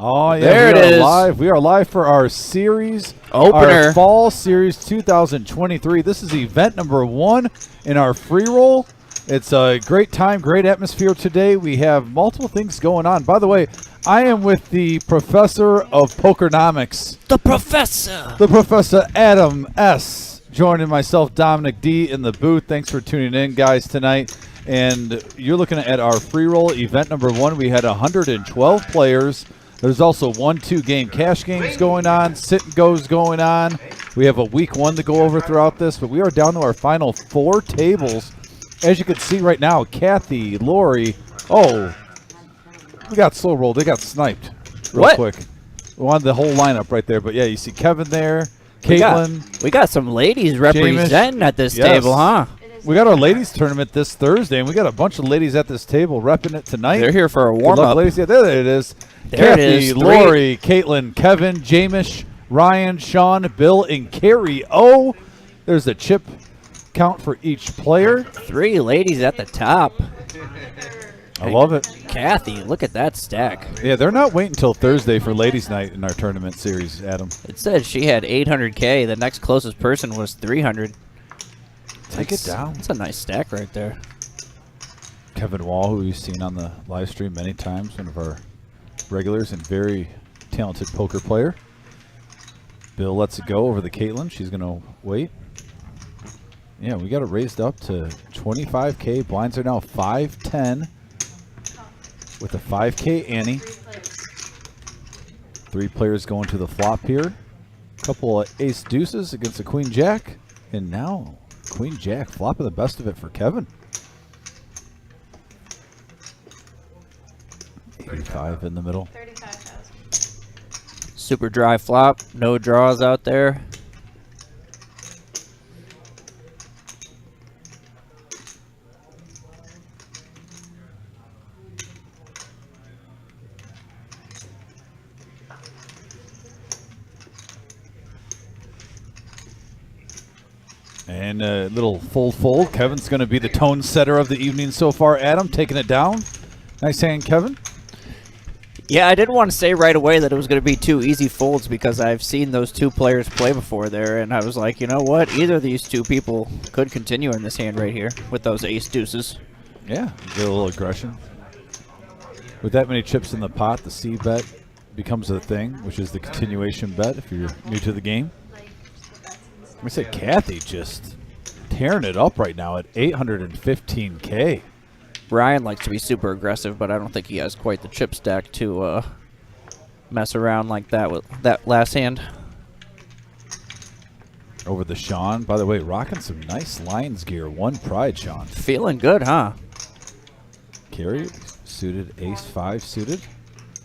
Oh, yeah, there it is. Live. We are live for our series Opener. Our Fall Series 2023. This is event number 1 in our free roll. It's a great time, great atmosphere today. We have multiple things going on. By the way, I am with the professor of Pokernomics. The professor. The Professor Adam S. Joining myself, Dominic D. in the booth. Thanks for tuning in, guys, tonight. And you're looking at our free roll event number 1. We had 112 players. There's also 1-2 game cash games going on, sit and goes going on. We have a week 1 to go over throughout this, but we are down to our final 4 tables. As you can see right now, Kathy, Lori, we got slow rolled. They got sniped real quick. We wanted the whole lineup right there, but yeah, you see Kevin there, Caitlin. We got some ladies representing at this table, huh? We got our ladies tournament this Thursday, and we got a bunch of ladies at this table repping it tonight. They're here for a warm-up. Ladies. Yeah, there it is. There Kathy, it is. Lori, Caitlin, Kevin, Jamish, Ryan, Sean, Bill, and Carrie O. There's a chip count for each player. 3 ladies at the top. I love it. Kathy, look at that stack. Yeah, they're not waiting until Thursday for ladies' night in our tournament series, Adam. It said she had 800K. The next closest person was 300. Take it down. That's a nice stack right there. Kevin Wall, who you've seen on the live stream many times, one of our regulars and very talented poker player. Bill lets it go over the Caitlin. She's going to wait. Yeah, we got it raised up to 25K. Blinds are now 510 with a 5K ante. 3 players going to the flop here. Couple of ace deuces against the queen jack. And now queen jack flopping the best of it for Kevin. 85 in the middle. 35,000. Super dry flop. No draws out there. And a little full fold. Kevin's going to be the tone setter of the evening so far. Adam taking it down. Nice hand, Kevin. Yeah, I didn't want to say right away that it was going to be 2 easy folds because I've seen those 2 players play before there, and I was like, you know what? Either of these 2 people could continue in this hand right here with those ace deuces. Yeah, get a little aggression. With that many chips in the pot, the C bet becomes a thing, which is the continuation bet if you're new to the game. I said Kathy just tearing it up right now at 815K. Ryan likes to be super aggressive, but I don't think he has quite the chip stack to mess around like that with that last hand. Over the Sean. By the way, rocking some nice Lions gear. 1 pride, Sean. Feeling good, huh? Carrie, suited, ace-5 suited.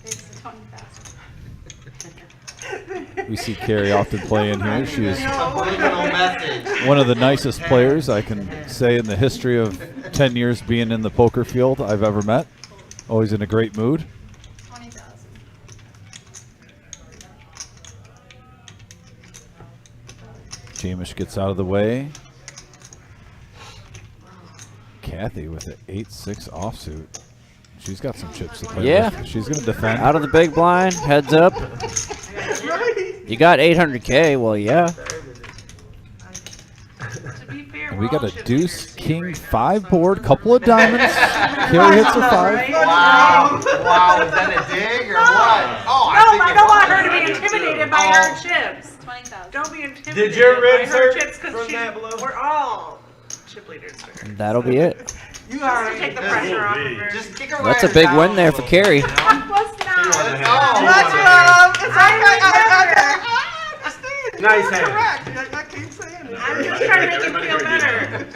It's 20,000. We see Carrie often play in here. She is message. one of the nicest players I can say in the history of 10 years being in the poker field I've ever met. Always in a great mood. 20,000. Jamish gets out of the way. Kathy with an 8-6 offsuit. She's got some chips to play with. She's going to defend. Out of the big blind, heads up. You got 800K, well, yeah. To be fair, And we got a deuce, king, 5 board, couple of diamonds. Carrie hits a 5. Wow. Wow, is that a dig or what? Oh, I don't want her to be intimidated by her chips. 20,000. Don't be intimidated Did your by ribs her hurt chips from because that blow? we're all chip leaders. And that'll be it. You Just to take the pressure off of her. Just kick her That's a right big down win there for little Carrie. bit, you know? Let's not. Oh, Let's It's okay. Nice hand. I keep saying it. I'm just trying to make you feel better.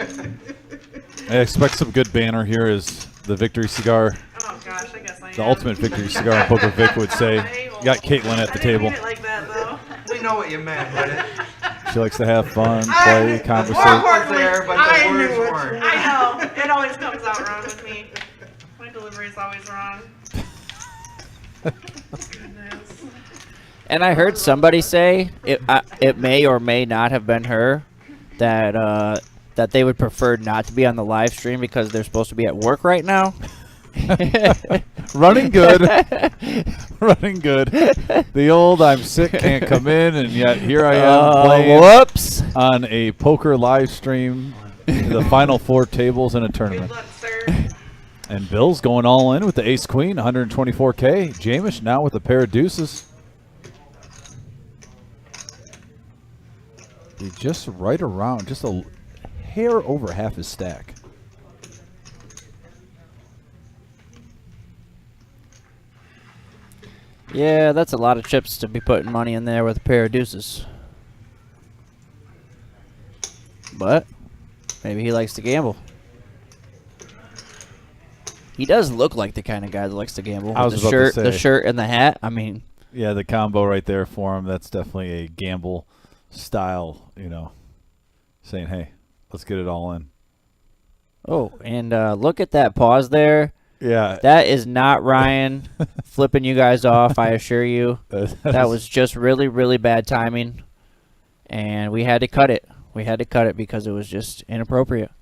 I expect some good banner here as the victory cigar, Oh gosh, I guess I am. the ultimate victory cigar in Poker Vic would say. You got Caitlin at the I didn't table. mean it like that though. We know what you meant, but She likes to have fun, play, the conversate. was there, but the words it. weren't. I know. It always comes out wrong with me. My delivery is always wrong. Goodness. And I heard somebody say, it may or may not have been her, that that they would prefer not to be on the live stream because they're supposed to be at work right now. Running good. Running good. The old I'm sick, can't come in, and yet here I am playing Whoops. on a poker live stream, the final 4 tables in a Good tournament. luck, sir. And Bill's going all in with the ace-queen, 124K. Jamish now with a pair of deuces. He's just right around, just a hair over half his stack. Yeah, that's a lot of chips to be putting money in there with a pair of deuces. But maybe he likes to gamble. He does look like the kind of guy that likes to gamble. I was With about to say. the shirt and the hat. I mean, Yeah, the combo right there for him, that's definitely a gamble style, saying, hey, let's get it all in. oh, and look at that pause there. Yeah. That is not Ryan flipping you guys off, I assure you. That was just really, really bad timing. And we had to cut it. We had to cut it because it was just inappropriate.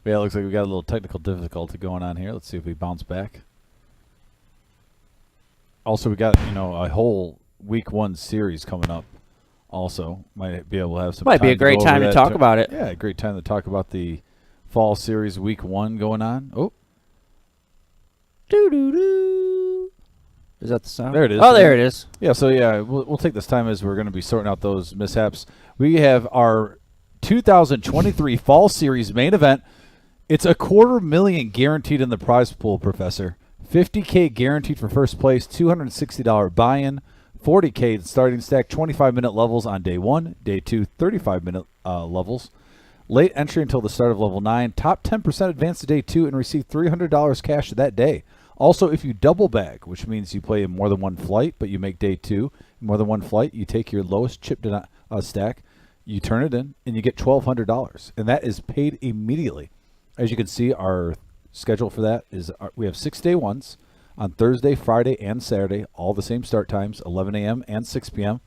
Yeah, it looks like we got a little technical difficulty going on here. Let's see if we bounce back. Also, we got, a whole week 1 series coming up. Also, might be able to have some Might be a time great go over time to that talk about it. Yeah, a great time to talk about the fall series week 1 going on. Oh, Doo-doo-doo. Is that the sound? There it is. Oh, there it is. yeah, so yeah, we'll take this time as we're going to be sorting out those mishaps. We have our 2023 fall series main event. It's $250,000 guaranteed in the prize pool, Professor. $50K guaranteed for first place, $260 buy-in, $40K starting stack, 25-minute levels on day 1, day 2, 35-minute levels. Late entry until the start of level 9. Top 10% advance to day 2 and receive $300 cash that day. Also, if you double bag, which means you play in more than one flight, but you make day 2, more than one flight, you take your lowest chip stack, you turn it in, and you get $1,200. And that is paid immediately. As you can see, our schedule for that is we have 6 day ones on Thursday, Friday, and Saturday, all the same start times, 11 a.m. and 6 p.m.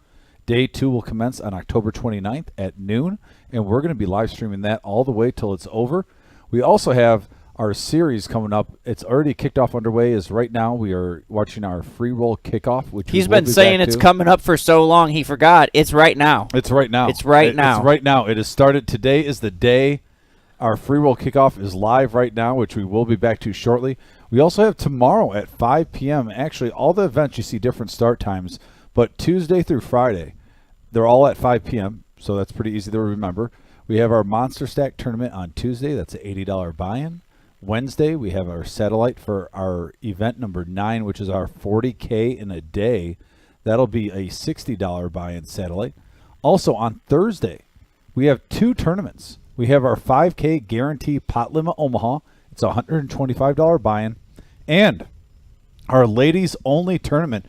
Day 2 will commence on October 29th at noon, and we're going to be live streaming that all the way till it's over. We also have our series coming up. It's already kicked off underway. Is right now we are watching our free roll kickoff, which He's we will been be saying back it's to. coming up for so long he forgot. It's right now. It's right now. It's right now. It's right now. It has started. Today is the day. Our free roll kickoff is live right now, which we will be back to shortly. We also have tomorrow at 5 p.m. Actually, all the events you see different start times, but Tuesday through Friday, they're all at 5 p.m., so that's pretty easy to remember. We have our Monster Stack tournament on Tuesday. That's an $80 buy-in. Wednesday, we have our satellite for our event number 9, which is our 40K in a day. That'll be a $60 buy-in satellite. Also, on Thursday, we have 2 tournaments. We have our 5K guarantee pot limit Omaha. It's a $125 buy-in. And our ladies only tournament.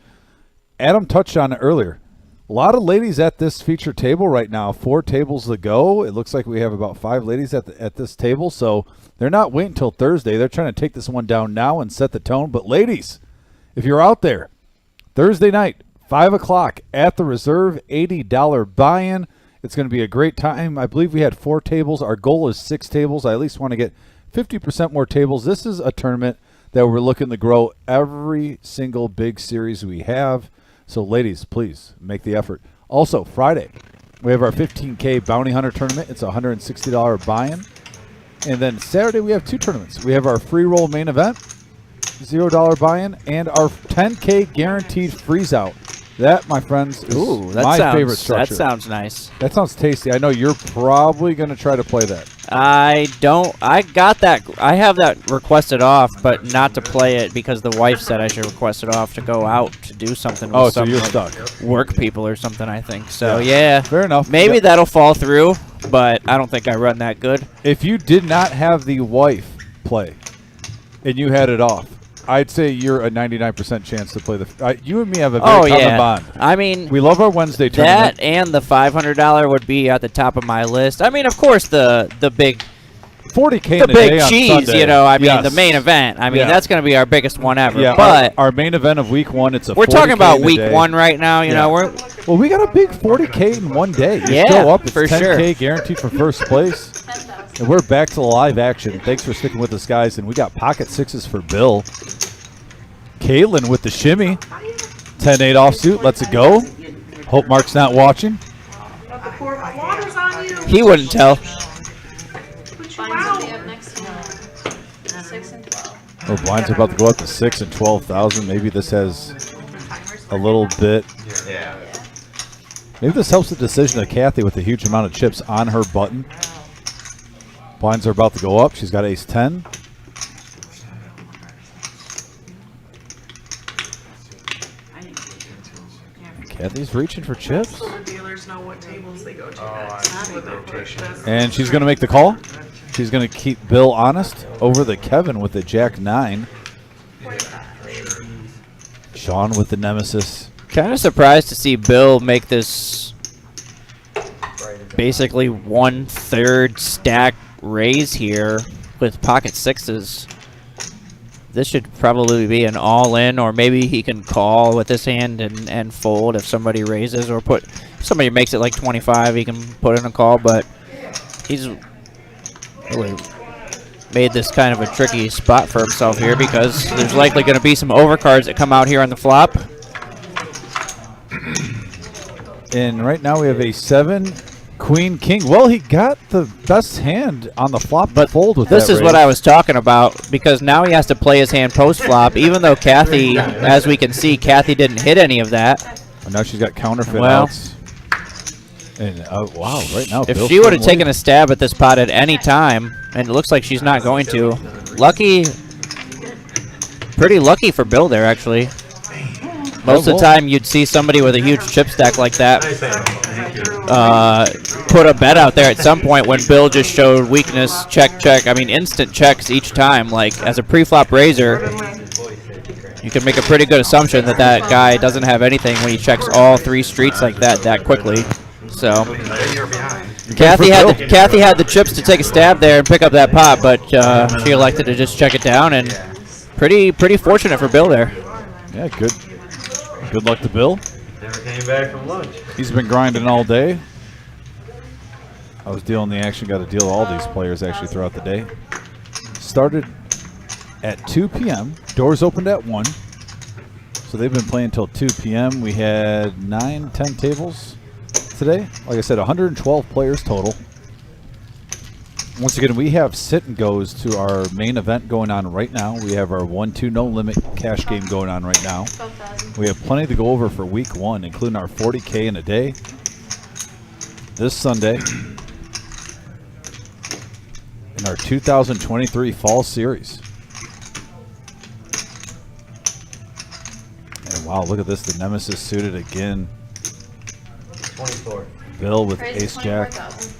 Adam touched on it earlier. A lot of ladies at this feature table right now. 4 tables to go. It looks like we have about 5 ladies at this table. So they're not waiting until Thursday. They're trying to take this one down now and set the tone. But ladies, if you're out there, Thursday night, 5 o'clock at the Reserve, $80 buy-in. It's going to be a great time. I believe we had 4 tables. Our goal is 6 tables. I at least want to get 50% more tables. This is a tournament that we're looking to grow every single big series we have. So, ladies, please make the effort. Also, Friday, we have our 15K Bounty Hunter tournament. It's a $160 buy-in. And then Saturday, we have 2 tournaments. We have our free roll main event, $0 buy-in, and our 10K guaranteed freeze-out. That, my friends, is my favorite structure. That sounds nice. That sounds tasty. I know you're probably going to try to play that. I don't. I got that. I have that requested off, but not to play it because the wife said I should request it off to go out to do something with Oh, so some you're like stuck. work people or something, I think. So, yeah. Fair enough. Maybe Yeah. that'll fall through, but I don't think I run that good. If you did not have the wife play and you had it off, I'd say you're a 99% chance to play the. You and me have a very common bond. I mean, We love our Wednesday tournament. that and the $500 would be at the top of my list. I mean, of course, the big 40K the in a big day on cheese, Sunday. you know, I mean, Yes. the main event. I mean, Yeah. that's going to be our biggest one ever. Yeah, but our main event of week 1, it's a we're talking 40K about in a week day. 1 right now. You Yeah. know, we're Well, we got a big 40K in one day. You Yeah, show up, it's for 10K guaranteed for first place. 10,000. And we're back to the live action. Thanks for sticking with us, guys. And we got pocket sixes for Bill. Caitlin with the shimmy. 10-8 offsuit. Let's it go. Hope Mark's not watching. Got the pour water's on you. he wouldn't tell. Put you Blinds will be out. up next to 6 and 12. Oh, blinds are about to go up to 6 and 12,000. Maybe this has a little bit. Yeah. Maybe this helps the decision of Kathy with the huge amount of chips on her button. Blinds are about to go up. She's got ace 10. Kathy's reaching for chips. So the dealers know what tables they go to next. With their best. And she's going to make the call. She's going to keep Bill honest over the Kevin with the Jack 9. Sean with the Nemesis. Kind of surprised to see Bill make this basically 1/3 stack raise here with pocket sixes. This should probably be an all-in, or maybe he can call with this hand and fold if somebody raises, or if somebody makes it like 25, he can put in a call, but he's really made this kind of a tricky spot for himself here because there's likely going to be some overcards that come out here on the flop. And right now we have a 7, Queen, King. Well, he got the best hand on the flop, but fold with This that is what raise. I was talking about, because now he has to play his hand post-flop, even though Kathy, as we can see, Kathy didn't hit any of that. And now she's got counterfeit Well. outs. And wow, right now, If Bill's she would have putting taken a stab at this pot at any time, and it looks like she's not going to, pretty lucky for Bill there, actually. Most of the time, you'd see somebody with a huge chip stack like that put a bet out there at some point when Bill just showed weakness, check, check. I mean, instant checks each time. Like, as a pre-flop raiser, you can make a pretty good assumption that that guy doesn't have anything when he checks all 3 streets like that quickly. So, Kathy had the chips to take a stab there and pick up that pot, but she elected to just check it down, and pretty fortunate for Bill there. Yeah, good. Good luck to Bill. Never came back from lunch. He's been grinding all day. I was dealing the action. Got to deal with all these players actually throughout the day. Started at 2 p.m. Doors opened at 1. So they've been playing until 2 p.m. We had 9, 10 tables today. Like I said, 112 players total. Once again, we have sit and goes to our main event going on right now. We have our 1-2 no limit cash game going on right now. 12,000. We have plenty to go over for week 1, including our 40K in a day this Sunday, and our 2023 Fall Series. And wow, look at this, the Nemesis suited again. 24. Bill with Raise Ace Jack. 24,000.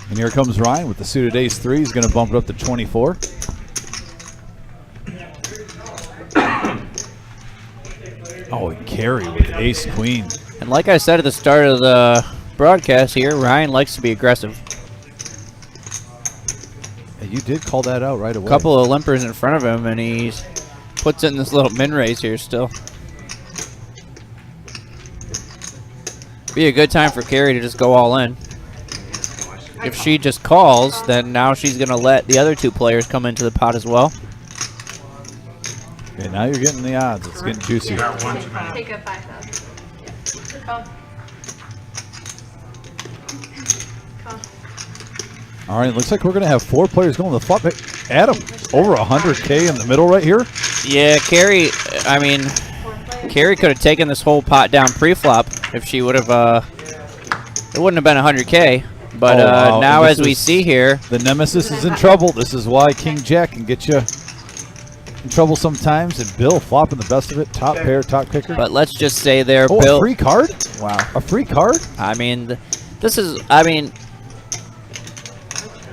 And here comes Ryan with the suited Ace 3. He's going to bump it up to 24. Oh, and Carey with Ace Queen. And like I said at the start of the broadcast here, Ryan likes to be aggressive. And you did call that out right away. A couple of limpers in front of him, and he puts in this little min raise here still. Be a good time for Carey to just go all in. If she just calls, then now she's going to let the other 2 players come into the pot as well. And now you're getting the odds. It's getting juicy. Take a 5,000. Yeah. Call. Call. All right, looks like we're going to have 4 players going to the flop. Adam, over 100K in the middle right here. Yeah, Carey, I mean, 4 players. Carey could have taken this whole pot down pre-flop if she would have, it wouldn't have been 100K. But Oh, wow. now And as this we is- see here, The Nemesis is in trouble. This is why King Jack can get you in trouble sometimes. And Bill flopping the best of it. Top pair, top kicker. but let's just say there, Oh, Bill. a free card? Wow. A free card? I mean, this is, I mean,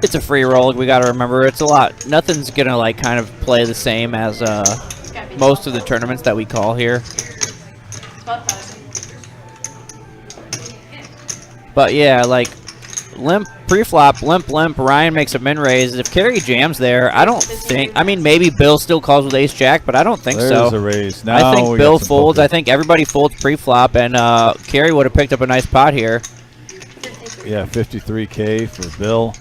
it's a free roll. We got to remember it's a lot. Nothing's going to like kind of play the same as It's gotta be most of the tournaments that we call here. 12,000. But yeah, like limp pre-flop, limp. Ryan makes a min raise. If Carrie jams there, I don't think. I mean, maybe Bill still calls with ace jack, but I don't think so. There's a raise. Now I think we Bill got some folds. poker. I think everybody folds pre-flop, and Carrie would have picked up a nice pot here. Yeah, 53K for Bill.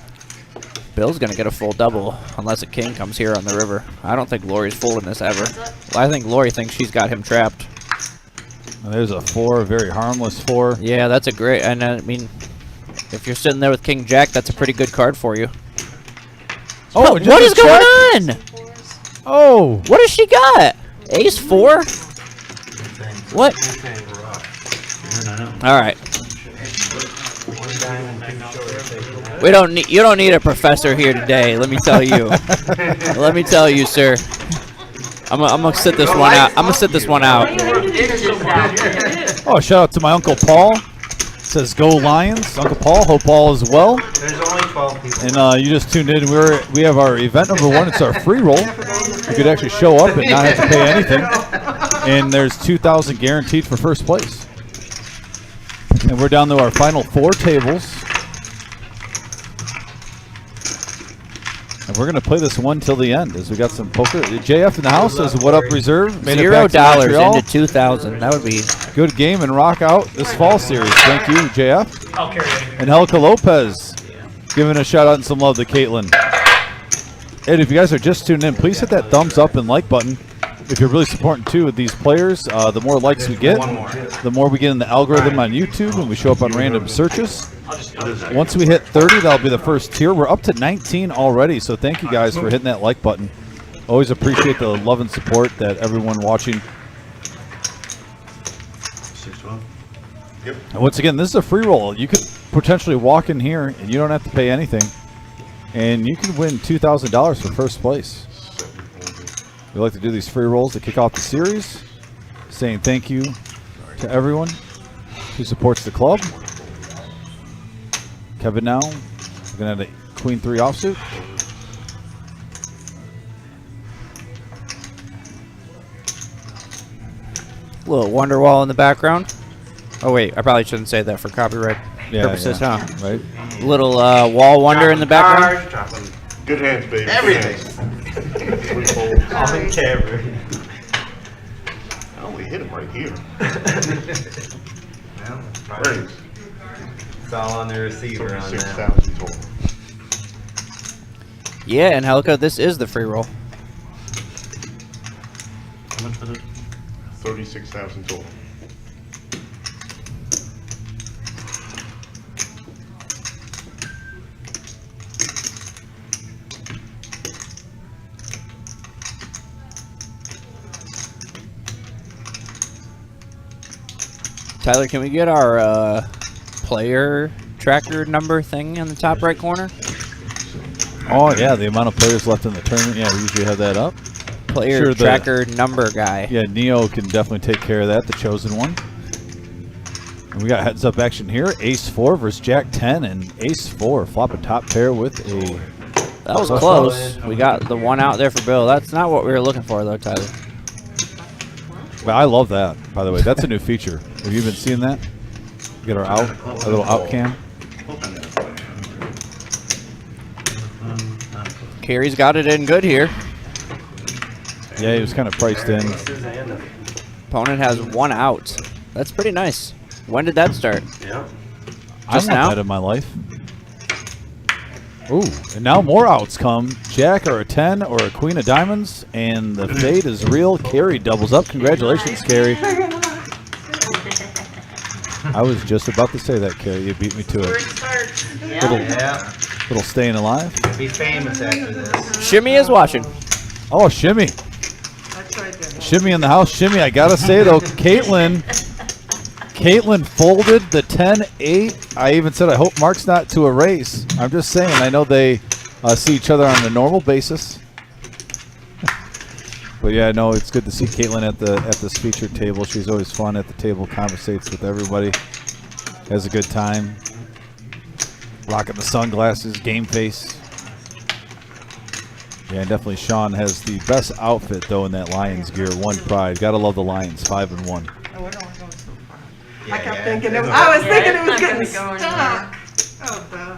Bill's gonna get a full double unless a king comes here on the river. I don't think Lori's folding this ever. Well, I think Lori thinks she's got him trapped. And there's a 4, a very harmless 4. Yeah, that's a great. And I mean, if you're sitting there with king jack, that's a pretty good card for you. Oh, What is going on? Oh, What has she got? Ace 4? What? All right. We don't need. You don't need a professor here today. Let me tell you. Let me tell you, sir. I'm gonna sit this one out. I'm gonna sit this one out. oh! Shout out to my Uncle Paul. Says go Lions, Uncle Paul. Hope all is well. There's only 12 people. And you just tuned in. We have our event number 1. It's our free roll. You could actually show up and not have to pay anything. And there's 2,000 guaranteed for first place. And we're down to our final 4 tables. And we're going to play this one till the end as we got some poker. JF in the house says, what up, reserve? Made it back to $0 Montreal. into 2,000. That would be. Good game and rock out this fall series. Thank you, JF. I'll carry it. Angelica Lopez giving a shout out and some love to Caitlin. And if you guys are just tuning in, please hit that thumbs up and like button. If you're really supporting two of these players, the more likes we get, the more we get in the algorithm on YouTube and we show up on random searches. Once we hit 30, that'll be the first tier. We're up to 19 already, so thank you guys for hitting that like button. Always appreciate the love and support that everyone watching. And once again, this is a free roll. You could potentially walk in here and you don't have to pay anything. And you can win $2,000 for first place. We like to do these free rolls to kick off the series. Saying thank you to everyone who supports the club. Kevin now. We're going to have a Queen 3 offsuit. Little Wonderwall in the background. Oh wait, I probably shouldn't say that for copyright purposes, yeah, huh? right. Little wall wonder in the background. Good hands, baby. Everything. We fold. On camera. I only hit him right here. Well, probably Raise. it's all on the receiver on that. 36,000 total. Yeah, and Helica, this is the free roll. How much was it? 36,000 total. Tyler, can we get our player tracker number thing in the top right corner? Oh, yeah, the amount of players left in the tournament. Yeah, we usually have that up. Player Sure, the- tracker number guy. Yeah, Neo can definitely take care of that, the chosen one. And we got heads up action here. Ace 4 versus Jack 10 and Ace 4. Flop a top pair with a... That was Close. close. We got the one out there for Bill. That's not what we were looking for, though, Tyler. But I love that, by the way. That's a new feature. Have you been seeing that? Get our out, a little out cam. Carrie's got it in good here. Yeah, he was kind of priced in. Opponent has one out. That's pretty nice. When did that start? Yep. I Just want now? that in my life. Ooh, and now more outs come. Jack or a 10 or a Queen of Diamonds, and the fade is real. Carrie doubles up. Congratulations, Carrie. I was just about to say that, Carrie. You beat me to Where it. it starts. Yeah. Little staying alive. Be famous after this. Shimmy is watching. Oh, Shimmy. That's what I did. Shimmy in the house. Shimmy, I got to say, though, Caitlin folded the 10-8. I even said I hope Mark's not to a race. I'm just saying. I know they see each other on a normal basis. But yeah, no, it's good to see Caitlin at this featured table. She's always fun at the table, conversates with everybody, has a good time. Rocking the sunglasses, game face. Yeah, and definitely Sean has the best outfit though in that Lions gear. One pride. Gotta love the Lions. 5-1. Oh, we're not going so far. Yeah, I kept yeah. thinking I was thinking it was it's not getting gonna go stuck. Oh, duh.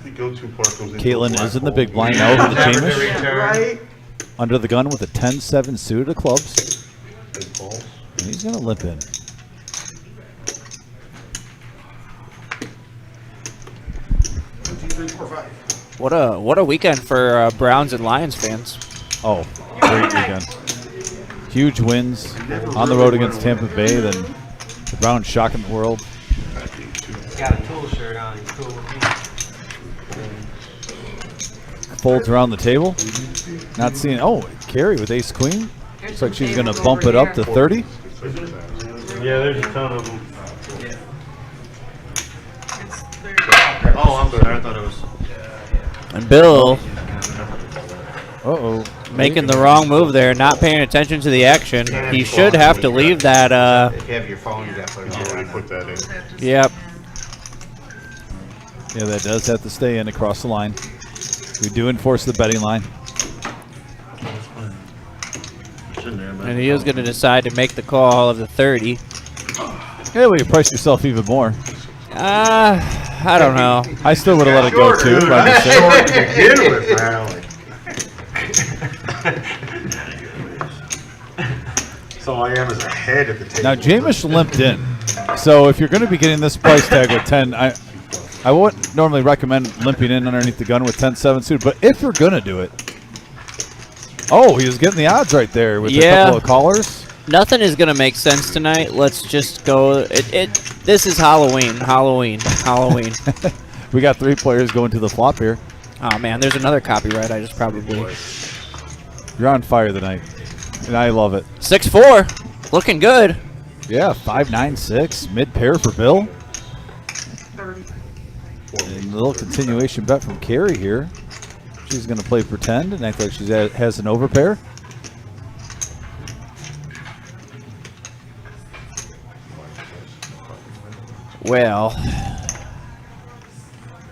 Caitlin is in the big blind now over the Never to Jameis. return. Right? Under the gun with a 10-7 suited of clubs. And he's going to limp in. What a weekend for Browns and Lions fans. Oh, great weekend. Huge wins on the road against Tampa Bay. Then the Browns shocking the world. He's got a tool shirt on. He's cool with me. Folds around the table. Not seeing. Oh, Carrie with ace queen. Looks like she's going to bump it up to 30. Yeah, there's a ton of them. Oh, I'm sorry. I thought it was. And Bill Uh-oh. making the wrong move there, not paying attention to the action. He should have to leave that. If you have your phone, you got to put it on. Yep. Yeah, that does have to stay in across the line. We do enforce the betting line. And he is going to decide to make the call of the 30. Yeah, well, you price yourself even more. I don't know. I still would have let it go too. But I'm just saying. Short to begin with, apparently. So I am as a head at the table. Now, Jameis limped in. So if you're going to be getting this price tag with 10, I wouldn't normally recommend limping in underneath the gun with 10-7 suit. But if you're going to do it, oh, he was getting the odds right there with a couple of callers. Nothing is going to make sense tonight. Let's just go. This is Halloween. We got 3 players going to the flop here. Oh, man, there's another copyright. I just probably. You're on fire tonight, and I love it. 6-4. Looking good. Yeah, 5-9-6 mid pair for Bill. And a little continuation bet from Carrie here. She's going to play pretend and act like she has an overpair. Well,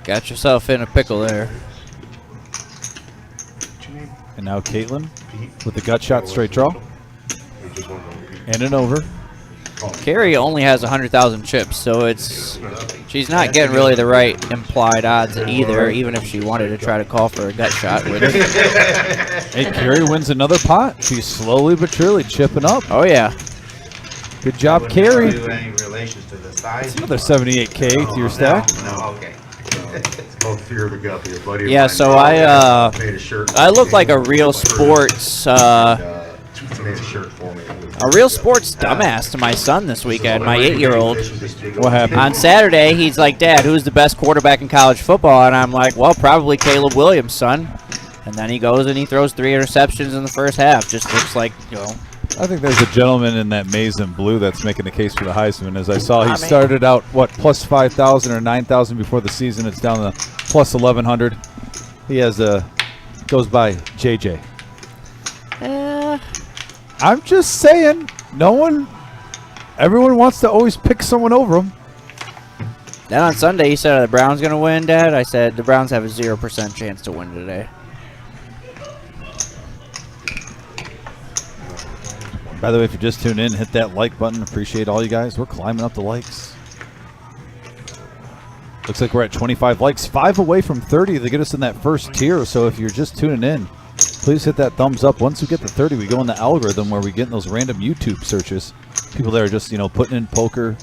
got yourself in a pickle there. And now Caitlin with the gut shot straight draw. And an over. Carrie only has 100,000 chips, so she's not getting really the right implied odds either, even if she wanted to try to call for a gut shot. Which, Hey, Carrie wins another pot. She's slowly but surely chipping up. oh, yeah. Good job, Carrie. Do any relations to the size? Another 78K to your stack. No, okay. It's called Fear of the Guppy. A buddy of Yeah, mine so made a shirt. I look like a real sports Made a shirt for me. dumbass to my son this weekend, my 8-year-old. What happened? On Saturday, he's like, Dad, who's the best quarterback in college football? And I'm like, well, probably Caleb Williams, son. And then he goes and he throws 3 interceptions in the first half. Just looks like, I think there's a gentleman in that maize and blue that's making the case for the Heisman. As I saw, he started out, plus 5,000 or 9,000 before the season. It's down to plus 1,100. He has goes by JJ. I'm just saying, everyone wants to always pick someone over them. Then on Sunday, he said, are the Browns going to win, Dad? I said, the Browns have a 0% chance to win today. By the way, if you just tuned in, hit that like button. Appreciate all you guys. We're climbing up the likes. Looks like we're at 25 likes, 5 away from 30 to get us in that first tier. So if you're just tuning in, please hit that thumbs up. Once we get to 30, we go in the algorithm where we get in those random YouTube searches. People that are just, putting in poker.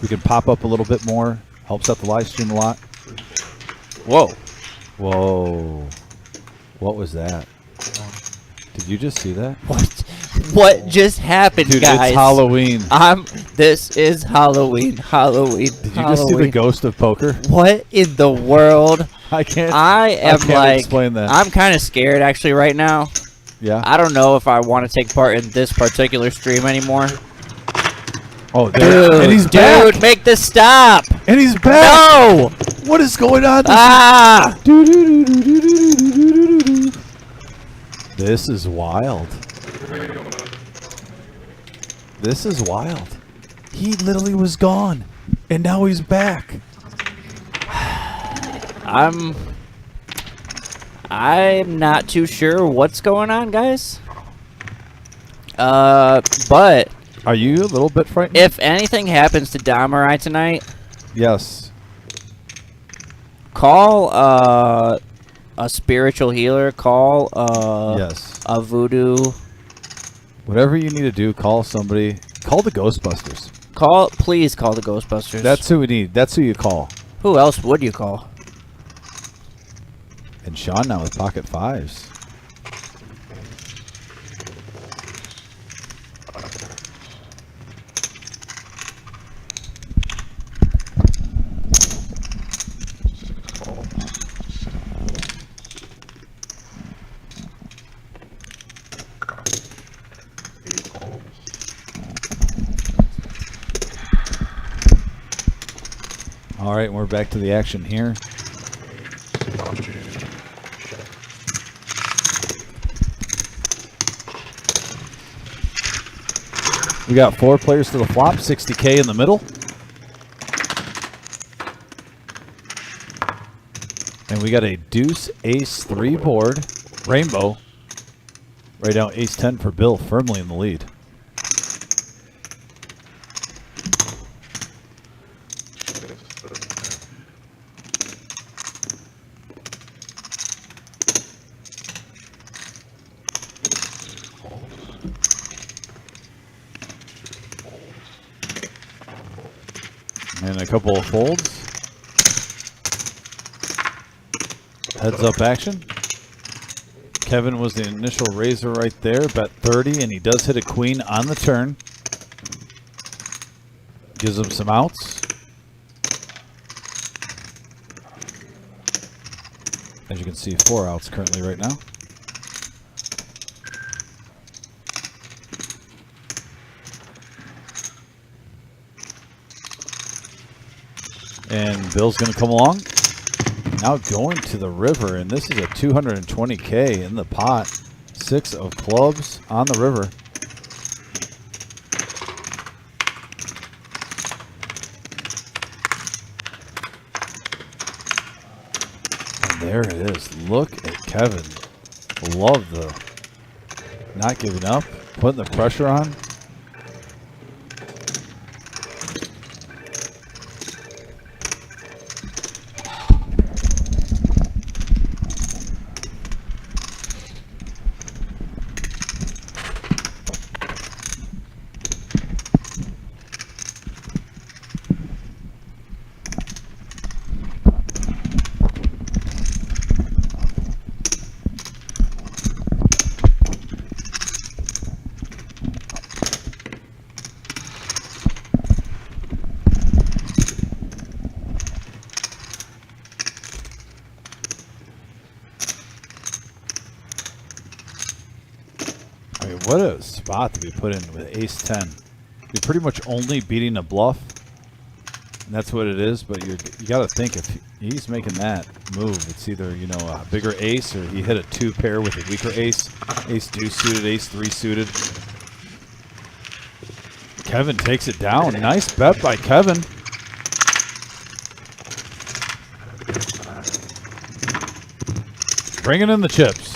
We can pop up a little bit more. Helps out the live stream a lot. Whoa. Whoa. What was that? Did you just see that? What just happened, Dude, guys? it's Halloween. This is Halloween. Halloween. Did you just see the ghost of poker? What in the world? I can't explain that. I'm kind of scared actually right now. Yeah. I don't know if I want to take part in this particular stream anymore. Oh, dude, and he's back. Dude, make this stop. And he's back. No. What is going on? This is wild. This is wild. He literally was gone, and now he's back. I'm not too sure what's going on, guys. But Are you a little bit frightened? if anything happens to Dom or I tonight, Yes. Call a spiritual healer. Call Yes. a voodoo. Whatever you need to do, call somebody. Call the Ghostbusters. Please call the Ghostbusters. That's who we need. That's who you call. Who else would you call? And Sean now with pocket fives. All right, we're back to the action here. We got 4 players to the flop, 60K in the middle. And we got a deuce, ace, 3 board, rainbow. Right now, ace 10 for Bill, firmly in the lead. And a couple of folds. Heads up action. Kevin was the initial raiser right there, bet 30, and he does hit a queen on the turn. Gives him some outs. As you can see, 4 outs currently right now. And Bill's going to come along. Now going to the river, and this is a 220K in the pot. 6 of clubs on the river. And there it is. Look at Kevin. Love the not giving up, putting the pressure on. I mean, what a spot to be put in with ace 10. You're pretty much only beating a bluff, and that's what it is. But you got to think, if he's making that move, it's either, you know, a bigger ace, or he hit a 2 pair with a weaker ace. Ace 2 suited, ace 3 suited. Kevin takes it down. Nice bet by Kevin. Bringing in the chips.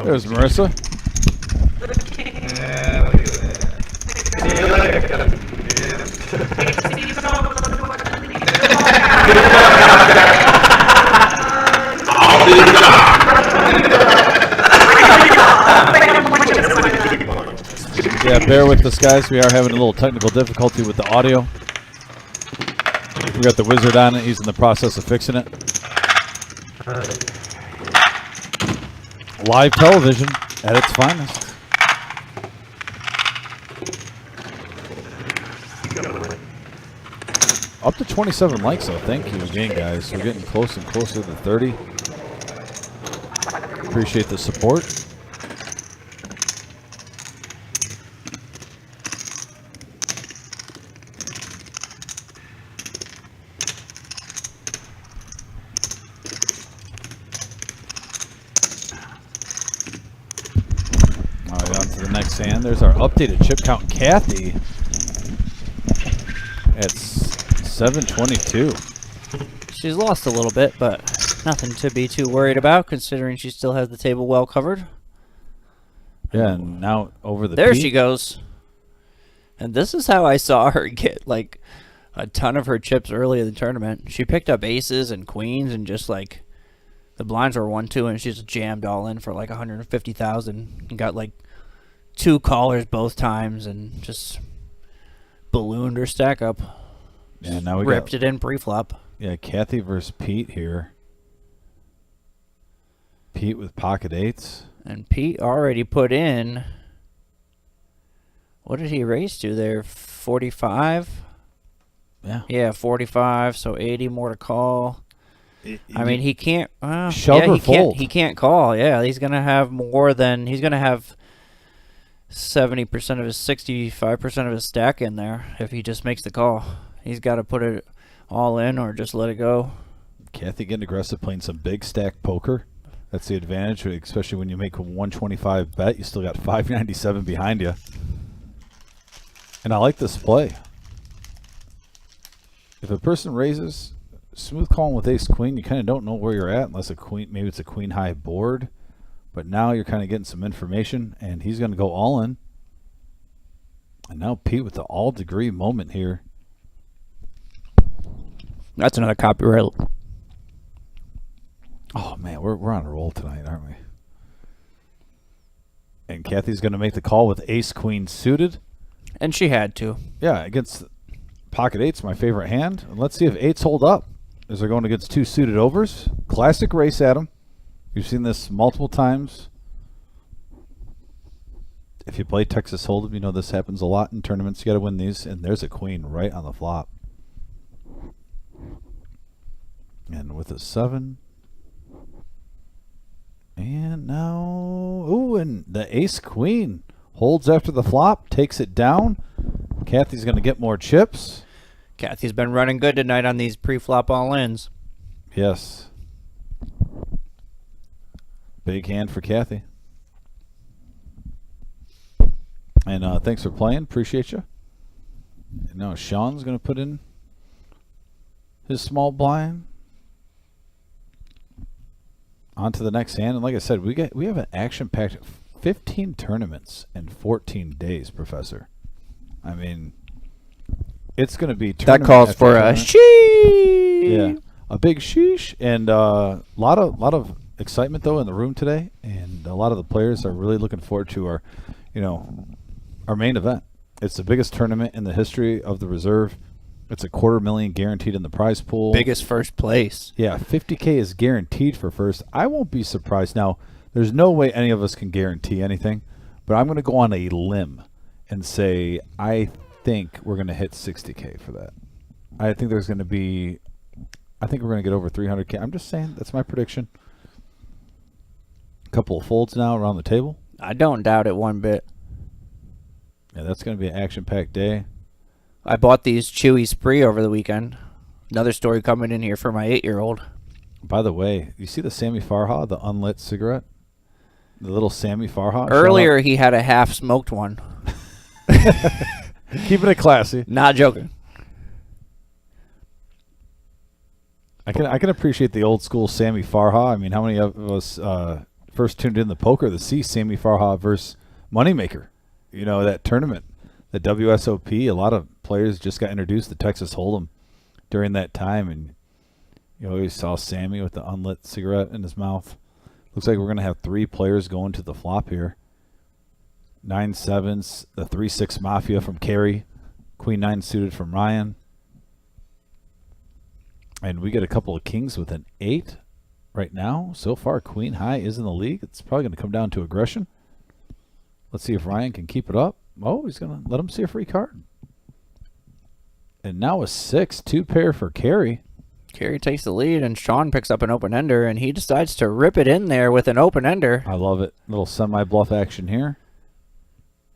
There's Marissa. Yeah, bear with us, guys. We are having a little technical difficulty with the audio. We got the wizard on it. He's in the process of fixing it. Live television at its finest. Up to 27 likes, though. Thank you again, guys. We're getting close and closer to 30. Appreciate the support. And there's our updated chip count. Kathy at 722. She's lost a little bit, but nothing to be too worried about, considering she still has the table well covered. Yeah, and now over the There Pete. she goes. And this is how I saw her get, like, a ton of her chips early in the tournament. She picked up aces and queens and just, like, the blinds were 1-2, and she just jammed all in for, like, 150,000 and got, like, 2 callers both times and just ballooned her stack up. Yeah, now we ripped got it in pre-flop. Yeah, Kathy versus Pete here. Pete with pocket eights. And Pete already put in, what did he raise to there? 45? Yeah. Yeah, 45, so 80 more to call. I mean, he can't. Shove yeah, or he fold? can't. He can't call. Yeah, he's gonna have more than. He's gonna have 70% of his 65% of his stack in there if he just makes the call. He's got to put it all in or just let it go. Kathy getting aggressive, playing some big stack poker. That's the advantage, especially when you make a 125 bet. You still got 597 behind you. And I like this play. If a person raises, smooth calling with ace queen, you kind of don't know where you're at unless a queen, maybe it's a queen high board. But now you're kind of getting some information, and he's going to go all in. And now Pete with the all degree moment here. That's another copyright. Oh man, we're on a roll tonight, aren't we? And Kathy's going to make the call with ace queen suited. And she had to. Yeah, against pocket eights, my favorite hand. And let's see if eights hold up as they're going against 2 suited overs. Classic race, Adam. You've seen this multiple times. If you play Texas Hold'em, you know this happens a lot in tournaments. You got to win these, and there's a queen right on the flop. And with a 7. And now, ooh, and the ace queen holds after the flop, takes it down. Kathy's going to get more chips. Kathy's been running good tonight on these pre-flop all-ins. Yes. Big hand for Kathy. And thanks for playing. Appreciate you. And now Sean's going to put in his small blind. On to the next hand. And like I said, we have an action-packed 15 tournaments in 14 days, Professor. I mean, it's going to be That calls for a sheesh. Yeah, a big sheesh, and a lot of excitement though in the room today, and a lot of the players are really looking forward to our, our main event. It's the biggest tournament in the history of the reserve. It's $250,000 guaranteed in the prize pool. Biggest first place. Yeah, $50K is guaranteed for first. I won't be surprised. Now, there's no way any of us can guarantee anything, but I'm going to go on a limb and say I think we're going to hit 60K for that. I think we're going to get over 300K. I'm just saying, that's my prediction. A couple of folds now around the table. I don't doubt it one bit. Yeah, that's going to be an action-packed day. I bought these Chewy Spree over the weekend. Another story coming in here for my 8-year-old. By the way, you see the Sammy Farha, the unlit cigarette? The little Sammy Farha? Earlier, he had a half-smoked one. Keeping it classy. Not joking. I can appreciate the old school Sammy Farha. I mean, how many of us first tuned in the poker to see Sammy Farha versus Moneymaker? That tournament, the WSOP. A lot of players just got introduced to Texas Hold'em during that time, and you always saw Sammy with the unlit cigarette in his mouth. Looks like we're going to have 3 players going to the flop here. 9-7s, the 3-6 Mafia from Kerry, Queen 9 suited from Ryan. And we get a couple of kings with an 8 right now. So far, Queen High is in the league. It's probably going to come down to aggression. Let's see if Ryan can keep it up. Oh, he's going to let him see a free card. And now a 6, 2 pair for Kerry. Kerry takes the lead, and Sean picks up an open-ender, and he decides to rip it in there with an open-ender. I love it. Little semi-bluff action here.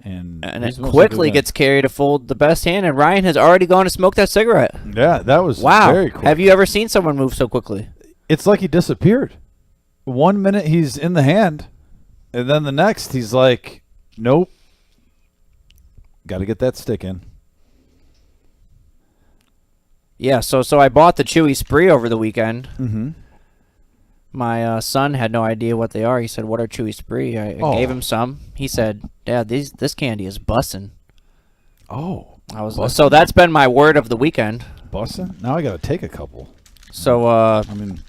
And it quickly gets Kerry to fold the best hand, and Ryan has already gone to smoke that cigarette. Yeah, that was wow. very quick. Have you ever seen someone move so quickly? It's like he disappeared. 1 minute he's in the hand, and then the next he's like, nope. Got to get that stick in. Yeah, so I bought the Chewy Spree over the weekend. Mm-hmm. My son had no idea what they are. He said, "What are Chewy Spree?" I gave him some. He said, "Dad, this candy is bussin'." Oh, I was bussin'? so that's been my word of the weekend. bussin'? Now I got to take a couple. So I mean,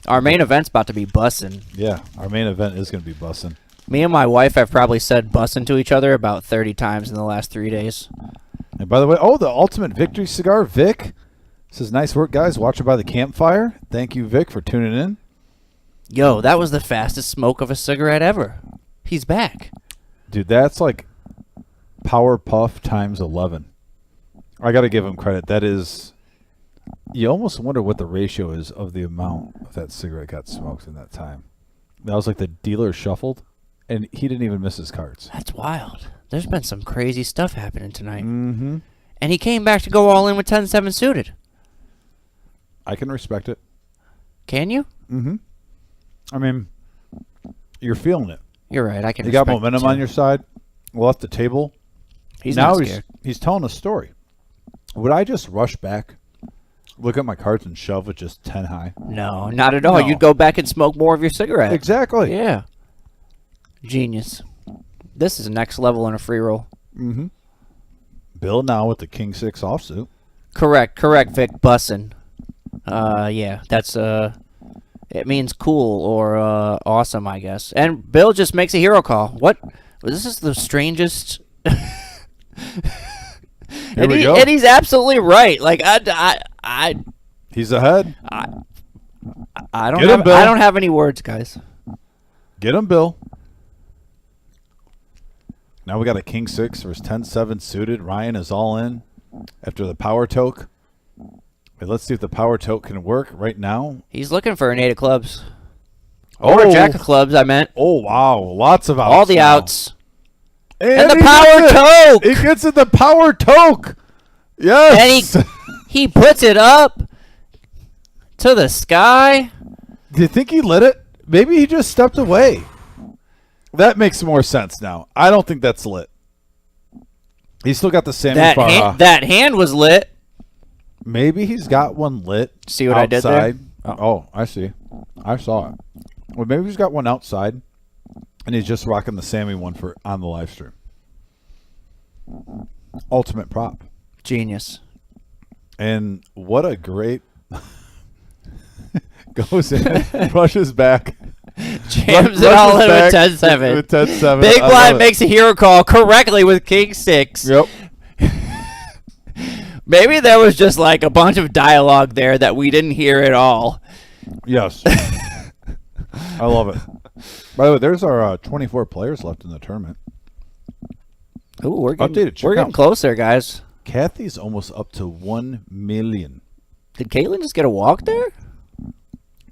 our main event's about to be bussin'. yeah, our main event is going to be bussin'. Me and my wife have probably said bussin' to each other about 30 times in the last 3 days. And by the way, the Ultimate Victory Cigar, Vic says, "Nice work, guys. Watching by the campfire." Thank you, Vic, for tuning in. Yo, that was the fastest smoke of a cigarette ever. He's back. Dude, that's like Power Puff times 11. I got to give him credit. That is, you almost wonder what the ratio is of the amount of that cigarette got smoked in that time. That was like the dealer shuffled, and he didn't even miss his cards. That's wild. There's been some crazy stuff happening tonight. Mm-hmm. And he came back to go all in with 10-7 suited. I can respect it. Can you? Mm-hmm. I mean, you're feeling it. You're right. I can. You got respect momentum it too. on your side. Left the table. He's now not scared. he's telling a story. Would I just rush back, look at my cards, and shove with just 10 high? No, not at all. No. You'd go back and smoke more of your cigarette. Exactly. Yeah. Genius. This is next level in a free roll. Mm-hmm. Bill now with the King 6 offsuit. Correct, Vic Bussin. Yeah, that's it means cool or awesome, I guess. And Bill just makes a hero call. What? This is the strangest. Here we go. And he's absolutely right. Like He's ahead. I don't Get him, have Bill. I don't have any words, guys. Get him, Bill. Now we got a King 6 versus 10-7 suited. Ryan is all in after the power toke. Wait, let's see if the power toke can work right now. He's looking for an 8 of clubs. Or a jack of clubs, I meant. Oh, wow. Lots of outs. All the now. outs. And the he power gets it. toke! He gets it, the power toke. Yes. And he puts it up to the sky. Do you think he lit it? Maybe he just stepped away. That makes more sense now. I don't think that's lit. He's still got the Sammy Farha. That hand was lit. Maybe he's got one lit. See what I did there? outside. Oh, I see. I saw it. Well, maybe he's got one outside, and he's just rocking the Sammy one for on the live stream. Ultimate prop. Genius. And what a great goes in, rushes back. Jams it all in with 10-7. With 10-7. Big I love Blind it. makes a hero call correctly with King 6. Yep. Maybe there was just like a bunch of dialogue there that we didn't hear at all. Yes. I love it. By the way, there's our 24 players left in the tournament. Ooh, we're Updated getting count. close there, guys. Kathy's almost up to 1 million. Did Caitlin just get a walk there?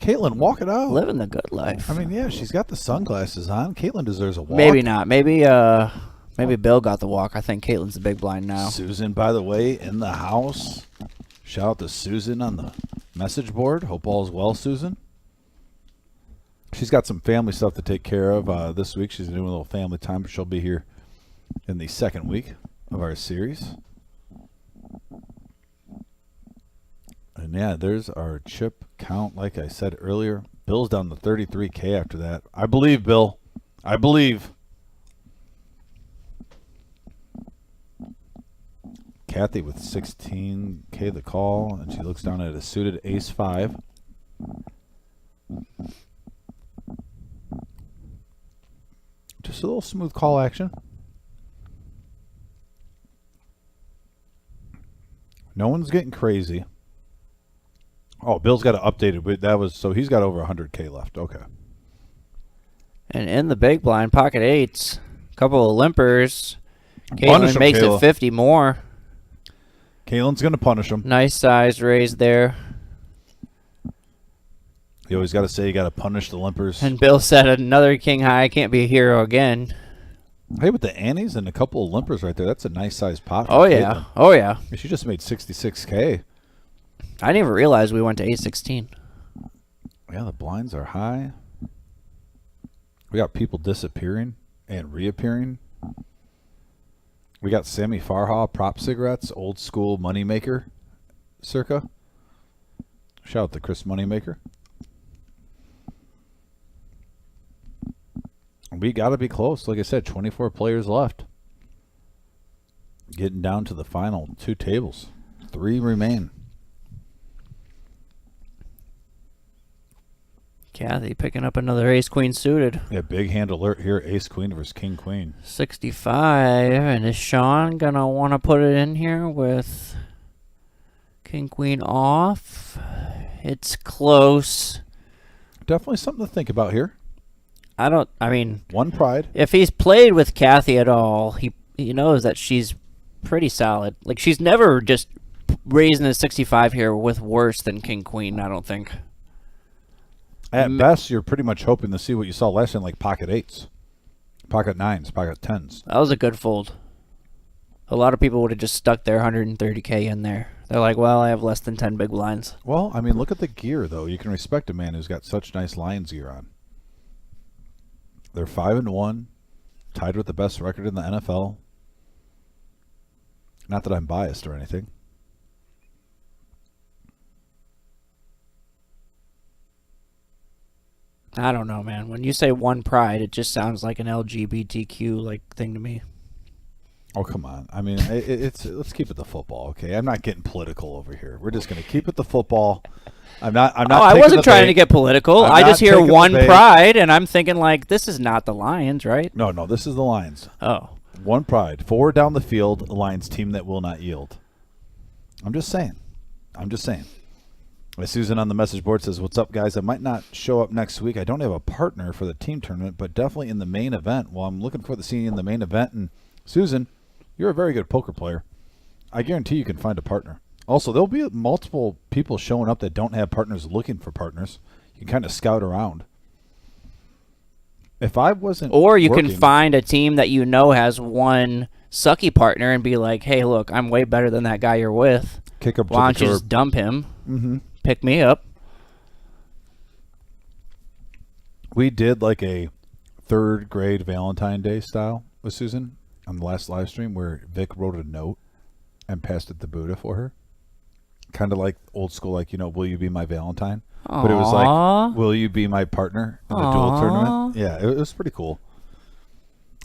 Caitlin, walk it out. Living the good life. I mean, yeah, she's got the sunglasses on. Caitlin deserves a walk. Maybe not. Maybe Bill got the walk. I think Caitlin's the big blind now. Susan, by the way, in the house. Shout out to Susan on the message board. Hope all is well, Susan. She's got some family stuff to take care of this week. She's doing a little family time, but she'll be here in the second week of our series. And yeah, there's our chip count. Like I said earlier, Bill's down to 33K after that. I believe, Bill. I believe. Kathy with 16K the call, and she looks down at a suited ace 5. Just a little smooth call action. No one's getting crazy. Oh, Bill's got to update it, but that was so he's got over 100K left. Okay. And in the big blind, pocket 8s, couple of limpers. Punish Caitlin him, makes Kayla. it 50 more. Caitlin's going to punish him. Nice size raise there. You always got to say you got to punish the limpers. And Bill said another king high can't be a hero again. Hey, with the Annies and a couple of limpers right there, that's a nice size pot. for Oh, yeah. Caitlin. Oh, yeah. She just made 66K. I didn't even realize we went to 816. Yeah, the blinds are high. We got people disappearing and reappearing. We got Sammy Farha prop cigarettes, old school moneymaker circa. Shout out to Chris Moneymaker. we got to be close. Like I said, 24 players left. Getting down to the final 2 tables. 3 remain. Kathy picking up another ace-queen suited. Yeah, big hand alert here. Ace-queen versus king-queen. 65. And is Sean going to want to put it in here with king-queen off? It's close. Definitely something to think about here. I mean, One pride. if he's played with Kathy at all, he knows that she's pretty solid. Like, she's never just raising a 65 here with worse than king-queen, I don't think. At best, you're pretty much hoping to see what you saw last time, like pocket 8s, pocket 9s, pocket 10s. That was a good fold. A lot of people would have just stuck their 130K in there. They're like, well, I have less than 10 big blinds. Well, I mean, look at the gear, though. You can respect a man who's got such nice Lions gear on. They're 5-1, tied with the best record in the NFL. Not that I'm biased or anything. I don't know, man. When you say one pride, it just sounds like an LGBTQ like thing to me. Oh, come on. I mean, let's keep it the football, okay? I'm not getting political over here. We're just going to keep it the football. I'm not. Oh, I wasn't trying to get political. I'm I not just hear taking the one bait. pride, and I'm thinking like, this is not the Lions, right? No, this is the Lions. Oh, One pride. 4 down the field, a Lions team that will not yield. I'm just saying. Susan on the message board says, what's up, guys? I might not show up next week. I don't have a partner for the team tournament, but definitely in the main event. Well, I'm looking for the scene in the main event. And Susan, you're a very good poker player. I guarantee you can find a partner. Also, there'll be multiple people showing up that don't have partners looking for partners. You can kind of scout around. If I wasn't or you working, can find a team that you know has one sucky partner and be like, hey, look, I'm way better than that guy you're with. kick up Why to don't the you door. just dump him? Mm-hmm. Pick me up. We did like a 3rd grade Valentine Day style with Susan on the last live stream where Vic wrote a note and passed it to Buddha for her. Kind of like old school, like, will you be my Valentine? But it was Aw. like, will you be my partner in the duel tournament? Yeah, it was pretty cool.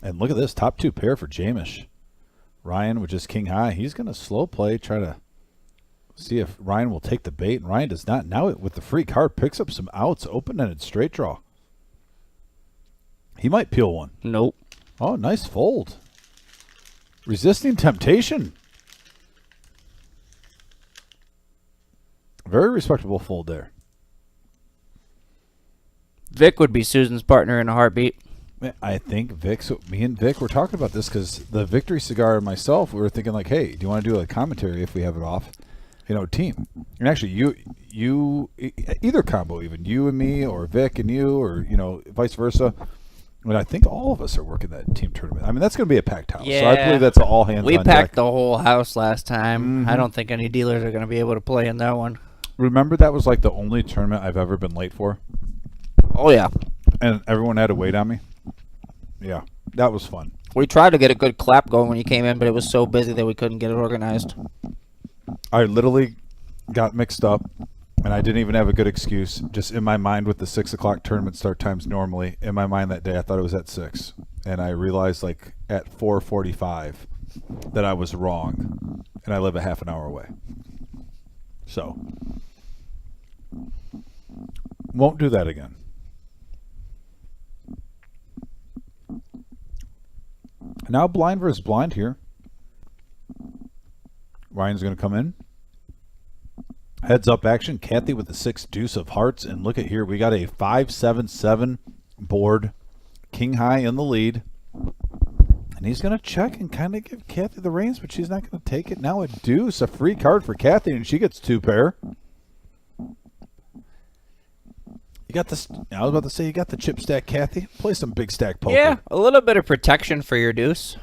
And look at this, top 2 pair for Jamish. Ryan with just king high. He's going to slow play, try to see if Ryan will take the bait. And Ryan does not. Now with the free card, picks up some outs, open-ended straight draw. He might peel one. Nope. Oh, nice fold. Resisting temptation. Very respectable fold there. Vic would be Susan's partner in a heartbeat. I think me and Vic were talking about this because the Victory Cigar and myself, we were thinking like, hey, do you want to do a commentary if we have it off? Team. And actually, you, either combo even, you and me or Vic and you or, vice versa. I mean, I think all of us are working that team tournament. I mean, that's going to be a packed house. Yeah. So I believe that's an all hands We on packed deck. the whole house last time. Mm-hmm. I don't think any dealers are going to be able to play in that one. Remember that was like the only tournament I've ever been late for? Oh, yeah. And everyone had to wait on me? Yeah, that was fun. We tried to get a good clap going when you came in, but it was so busy that we couldn't get it organized. I literally got mixed up, and I didn't even have a good excuse. Just in my mind with the 6 o'clock tournament start times normally, in my mind that day I thought it was at 6. And I realized like at 4:45 that I was wrong, and I live a half an hour away. So, won't do that again. Now blind versus blind here. Ryan's going to come in. Heads up action. Kathy with the 6 deuce of hearts. And look at here. We got a 5-7-7 board. King high in the lead. And he's going to check and kind of give Kathy the reins, but she's not going to take it. Now a deuce, a free card for Kathy, and she gets 2 pair. You got this. I was about to say you got the chip stack, Kathy. Play some big stack poker. Yeah, a little bit of protection for your deuce.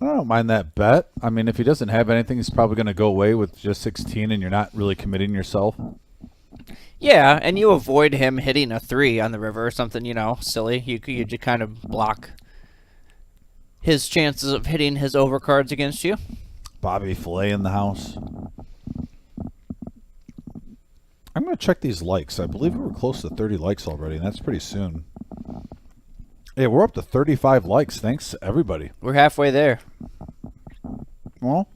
I don't mind that bet. I mean, if he doesn't have anything, he's probably going to go away with just 16, and you're not really committing yourself. Yeah, and you avoid him hitting a 3 on the river or something, silly. You just kind of block his chances of hitting his overcards against you. Bobby Filet in the house. I'm going to check these likes. I believe we were close to 30 likes already, and that's pretty soon. Yeah, we're up to 35 likes. Thanks, everybody. We're halfway there. Well,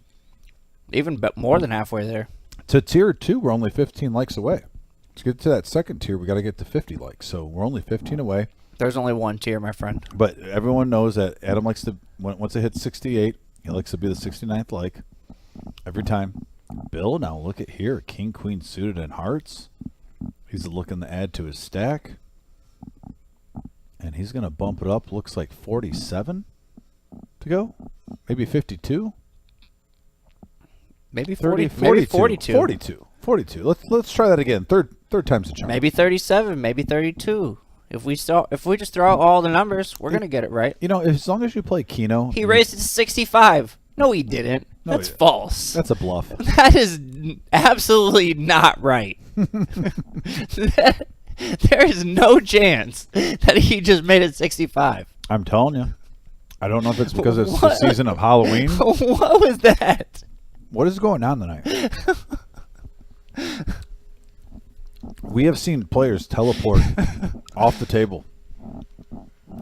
Even more than halfway there. to tier 2, we're only 15 likes away. To get to that second tier, we got to get to 50 likes. So we're only 15 away. There's only one tier, my friend. But everyone knows that Adam likes to, once it hits 68, he likes to be the 69th like every time. Bill, now look at here. King, queen suited, and hearts. He's looking to add to his stack. And he's going to bump it up. Looks like 47 to go. Maybe 52. Maybe 30, 40, maybe 42. 42. Let's try that again. Third time's a charm. Maybe 37, maybe 32. If we just throw out all the numbers, we're going to get it right. You know, as long as you play Keno. He raised it to 65. No, he didn't. No, That's he- false. That's a bluff. That is absolutely not right. There is no chance that he just made it 65. I'm telling you. I don't know if it's because it's the What? season of Halloween. What was that? What is going on tonight? We have seen players teleport off the table,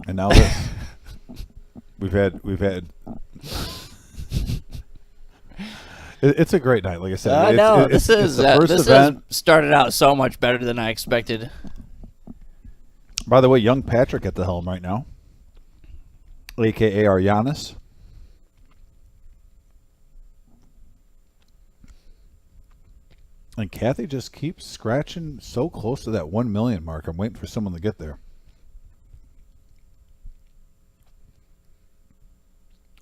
and now this. We've had. It's a great night, like I said. I know this it's the first event. has started out so much better than I expected. By the way, young Patrick at the helm right now, aka our Giannis. And Kathy just keeps scratching so close to that 1 million mark. I'm waiting for someone to get there.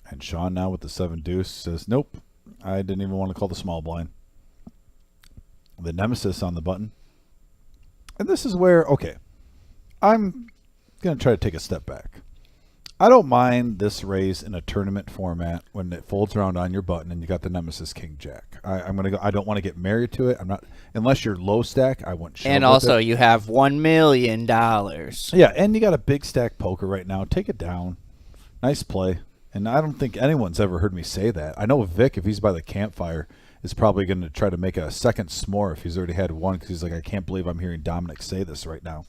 And Sean now with the 7 deuce says, nope, I didn't even want to call the small blind. The nemesis on the button. And this is where, okay, I'm going to try to take a step back. I don't mind this raise in a tournament format when it folds around on your button and you got the Nemesis King Jack. I'm gonna go. I don't want to get married to it. I'm not unless you're low stack. I wouldn't. And also, you have $1 million. Yeah, and you got a big stack poker right now. Take it down. Nice play. And I don't think anyone's ever heard me say that. I know Vic, if he's by the campfire, is probably going to try to make a second s'more if he's already had one because he's like, I can't believe I'm hearing Dominic say this right now.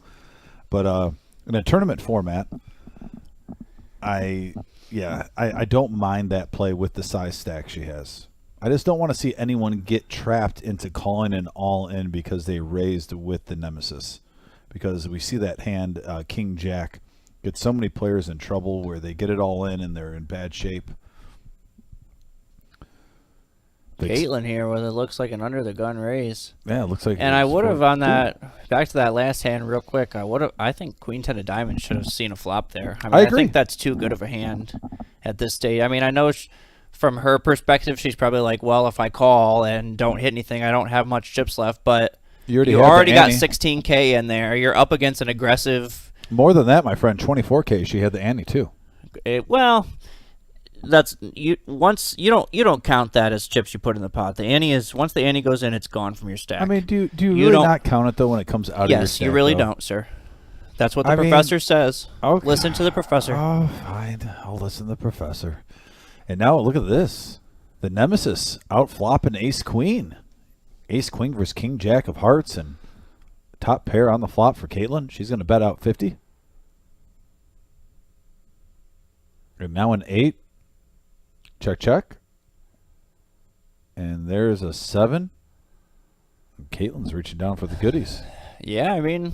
But in a tournament format. I don't mind that play with the size stack she has. I just don't want to see anyone get trapped into calling an all-in because they raised with the Nemesis. Because we see that hand, King Jack, get so many players in trouble where they get it all in and they're in bad shape. Caitlin here with it looks like an under-the-gun raise. Yeah, it looks like. And I would have on that, back to that last hand real quick, I think Queen 10 of Diamonds should have seen a flop there. I agree. think that's too good of a hand at this stage. I mean, I know from her perspective, she's probably like, well, if I call and don't hit anything, I don't have much chips left. But you already got 16K in there. You're up against an aggressive. More than that, my friend, 24K. She had the ante too. Well, that's you. Once you don't count that as chips you put in the pot. The ante is once the ante goes in, it's gone from your stack. I mean, do you really not count it though when it comes out of your stack? Yes, you really though? don't, sir. That's what the professor says. Okay. Listen to the professor. Oh, fine. I'll listen to the professor. And now look at this. The Nemesis out flopping Ace Queen. Ace Queen versus King Jack of Hearts and top pair on the flop for Caitlin. She's going to bet out 50. And now an 8. Check, check. And there's a 7. And Caitlin's reaching down for the goodies. Yeah, I mean,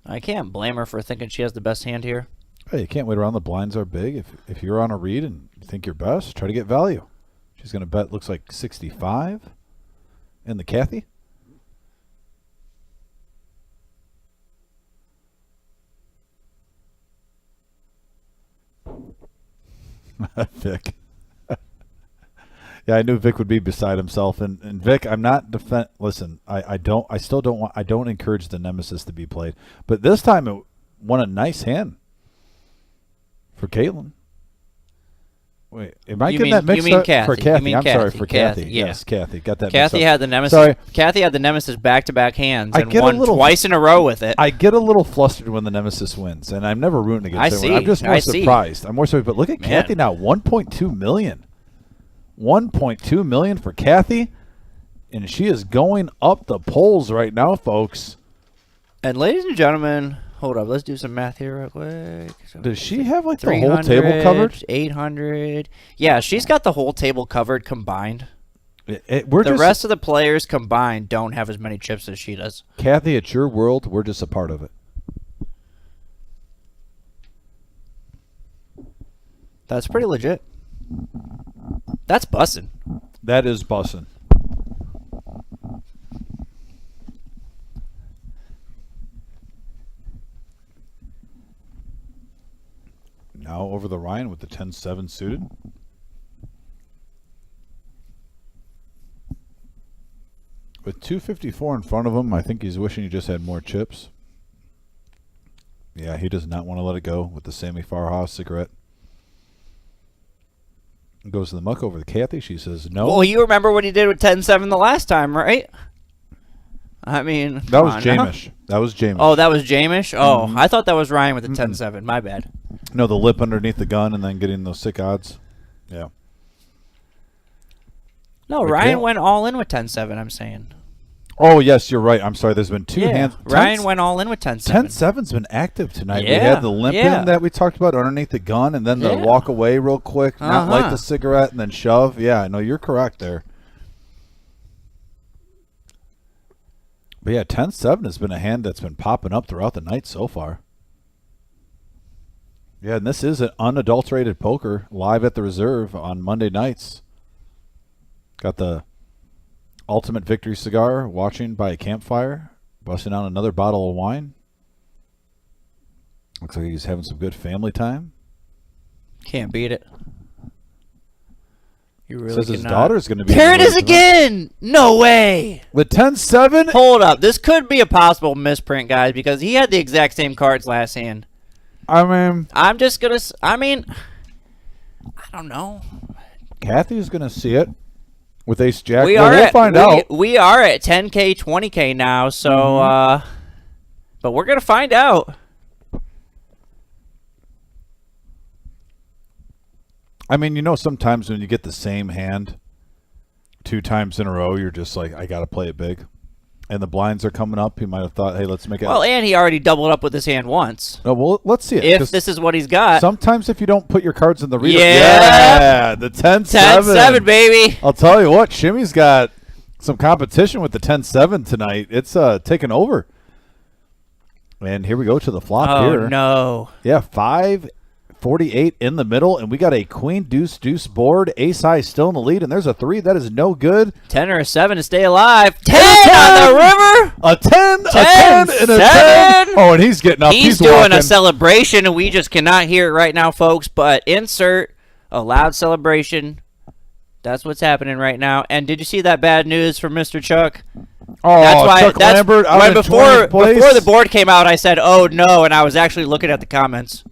I can't blame her for thinking she has the best hand here. Hey, you can't wait around. The blinds are big. If you're on a read and you think you're best, try to get value. She's going to bet, looks like 65 in the Kathy. Vic. Yeah, I knew Vic would be beside himself. And Vic, I'm not listen, I don't encourage the Nemesis to be played. But this time it won a nice hand for Caitlin. Wait, am I getting that mixed up? Kathy. For Kathy. You mean I'm sorry, for Kathy. Yeah. Yes, Kathy. Got that Kathy mixed up. had the Nemesis. Sorry. Kathy had the Nemesis back-to-back hands I and get a won little- twice in a row with it. I get a little flustered when the Nemesis wins, and I'm never rooting against anyone. I'm just more surprised. I'm more surprised. But look at Kathy now, 1.2 million. 1.2 million for Kathy. And she is going up the polls right now, folks. And ladies and gentlemen, hold up. Let's do some math here real quick. Does she have like the whole table covered? 800. Yeah, she's got the whole table covered combined. We're The just, rest of the players combined don't have as many chips as she does. Kathy, it's your world. We're just a part of it. That's pretty legit. That's bussin'. That is bussin'. Now over the Ryan with the 10-7 suited. With 254 in front of him, I think he's wishing he just had more chips. Yeah, he does not want to let it go with the Sammy Farha cigarette. Goes to the muck over to Kathy. She says no. Well, you remember what he did with 10-7 the last time, right? I mean, That was Jamish. That was Jamish. Oh, that was Jamish? Oh, I thought that was Ryan with the 10-7. My bad. No, the lip underneath the gun and then getting those sick odds. Yeah. No, Ryan went all in with 10-7, I'm saying. Oh, yes, you're right. I'm sorry. There's been two hands. Ryan went all in with 10-7. 10-7's been active tonight. We Yeah, had the limp yeah. in that we talked about underneath the gun and then the Yeah. walk away real quick, not light the cigarette and then shove. Yeah, no, you're correct there. But yeah, 10-7 has been a hand that's been popping up throughout the night so far. Yeah, and this is an unadulterated poker live at the Reserve on Monday nights. Got the Ultimate Victory cigar, watching by a campfire, busting out another bottle of wine. Looks like he's having some good family time. Can't beat it. You really Says his cannot. daughter's going to be. Here it is again! No way! With 10-7? Hold up. This could be a possible misprint, guys, because he had the exact same cards last hand. I mean, I'm just going to... I mean... I don't know. Kathy's going to see it with Ace Jack. We'll find out. We are at 10K, 20K now, so... but we're going to find out. I mean, you know, sometimes when you get the same hand 2 times in a row, you're just like, I got to play it big. And the blinds are coming up. He might have thought, hey, let's make it. Well, and he already doubled up with his hand once. No, well, let's see it. If this is what he's got. Sometimes if you don't put your cards in the reader. Yeah. The 10-7. 10-7, baby. I'll tell you what, Shimmy's got some competition with the 10-7 tonight. It's taking over. And here we go to the flop here. Oh, no. Yeah, 5-48 in the middle, and we got a queen, deuce, deuce board. Ace high still in the lead, and there's a 3. That is no good. 10 or a 7 to stay alive. 10 on the river. A 10, 10, a 10, and a 10. 7. Oh, and he's getting up. He's doing walking. a celebration, and we just cannot hear it right now, folks. But insert a loud celebration. That's what's happening right now. And did you see that bad news from Mr. Chuck? Oh, That's why. Chuck Lambert out in before 20th place. before the board came out, I said, "Oh no," and I was actually looking at the comments.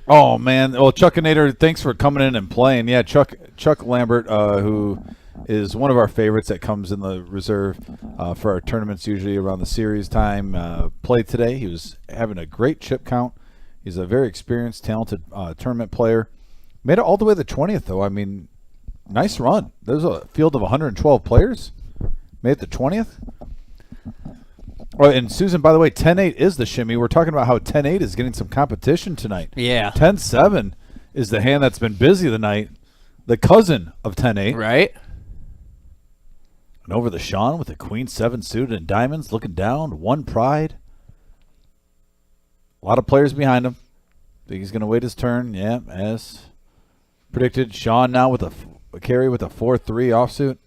Oh man! Well, Chuckinator, thanks for coming in and playing. Yeah, Chuck Lambert, who is one of our favorites that comes in the reserve for our tournaments, usually around the series time. Played today. He was having a great chip count. He's a very experienced, talented tournament player. Made it all the way to the 20th, though. I mean, nice run. There's a field of 112 players. Made it the 20th. Oh, and Susan, by the way, 10-8 is the shimmy. We're talking about how 10-8 is getting some competition tonight. Yeah. 10-7 is the hand that's been busy tonight. The cousin of 10-8. Right. And over the Sean with the queen 7 suited and diamonds, looking down, 1 pride. A lot of players behind him. Think he's going to wait his turn. Yeah, as predicted. Sean now with a carry with a 4-3 offsuit.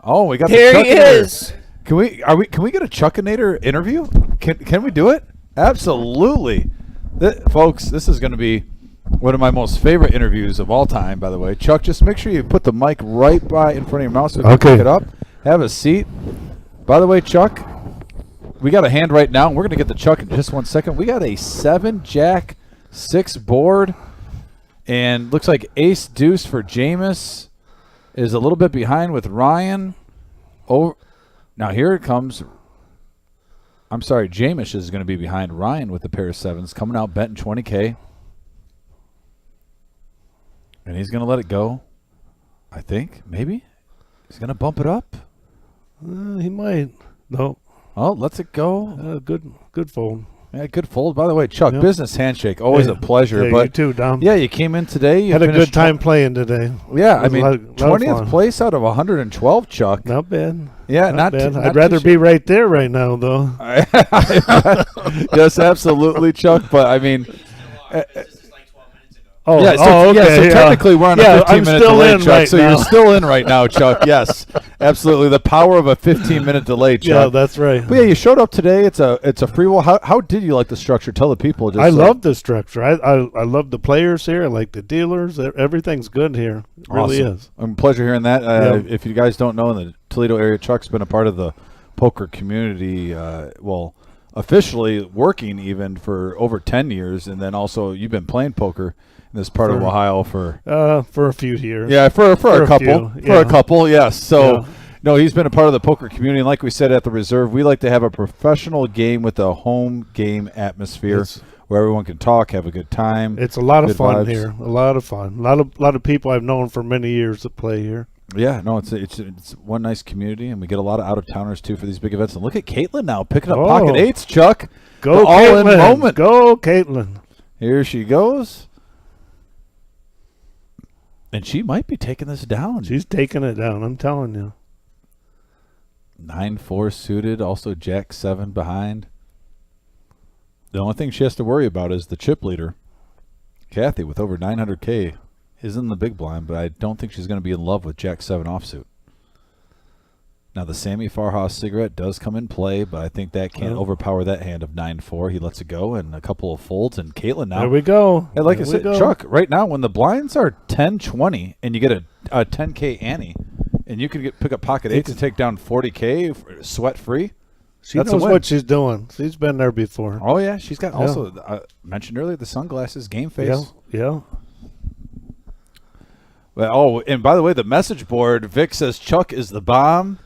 Oh, we got Here the he is. Can we get a Chuckinator interview? Can we do it? Absolutely. Folks, this is going to be one of my most favorite interviews of all time, by the way. Chuck, just make sure you put the mic right by in front of your mouth so you can pick it up. Have a seat. By the way, Chuck, we got a hand right now, and we're going to get the Chuck in just 1 second. We got a 7-jack 6 board, and looks like ace deuce for Jameis is a little bit behind with Ryan. Oh, now here it comes. I'm sorry, Jamish is going to be behind Ryan with the pair of 7s, coming out betting 20K. And he's going to let it go, I think, maybe. He's going to bump it up. He might. No. Oh, lets it go. Good fold. Yeah, good fold. By the way, Chuck, Yep. business handshake. Always Hey, a pleasure. hey, but you too, Dom. yeah, you came in today. You Had a good finished time playing today. Yeah, I It was mean, a lot of 20th fun. place out of 112, Chuck. Not bad. Yeah, not bad. too- not I'd rather too be right there right now, though. Yes, absolutely, Chuck. But I mean, Oh, yeah, so, okay. yeah, so technically we're on a 15-minute I'm still delay, in Chuck. right so now. you're still in right now, Chuck. Yes, absolutely. The power of a 15-minute delay, Chuck. Yeah, that's right. But yeah, you showed up today. It's a free roll. How did you like the structure? Tell the people. Just I love the structure. I love the players here. I like the dealers. Everything's good here. It really Awesome. is. Pleasure hearing that. Yeah. If you guys don't know, in the Toledo area, Chuck's been a part of the poker community. Officially working even for over 10 years, and then also you've been playing poker in this part of Ohio for a few years. Yeah, for a couple. few, For a couple, yes. So, Yeah. no, he's been a part of the poker community. And like we said at the Reserve, we like to have a professional game with a home game atmosphere It's- where everyone can talk, have a good time. It's a lot of Good fun vibes. here. A lot of fun. A lot of people I've known for many years that play here. Yeah, no, it's one nice community, and we get a lot of out-of-towners, too, for these big events. And look at Caitlin now picking up pocket eights, Chuck. Go, The all-in Caitlin. moment. Go, Caitlin. Here she goes. And she might be taking this down. She's taking it down, I'm telling you. 9-4 suited, also Jack-7 behind. The only thing she has to worry about is the chip leader. Kathy, with over 900K, is in the big blind, but I don't think she's going to be in love with Jack-7 offsuit. Now, the Sammy Farhas cigarette does come in play, but I think that can't overpower that hand of 9-4. He lets it go, and a couple of folds, and Caitlin now. There we go. Hey, like I There we said, go. Chuck, right now, when the blinds are 10-20, and you get a 10K ante, and you can pick up pocket eights and take down 40K sweat-free. She That's a knows win. what she's doing. She's been there before. Oh, yeah. She's got Yeah. also, mentioned earlier, the sunglasses, game face. Yeah. Well, and by the way, the message board, Vic says Chuck is the bomb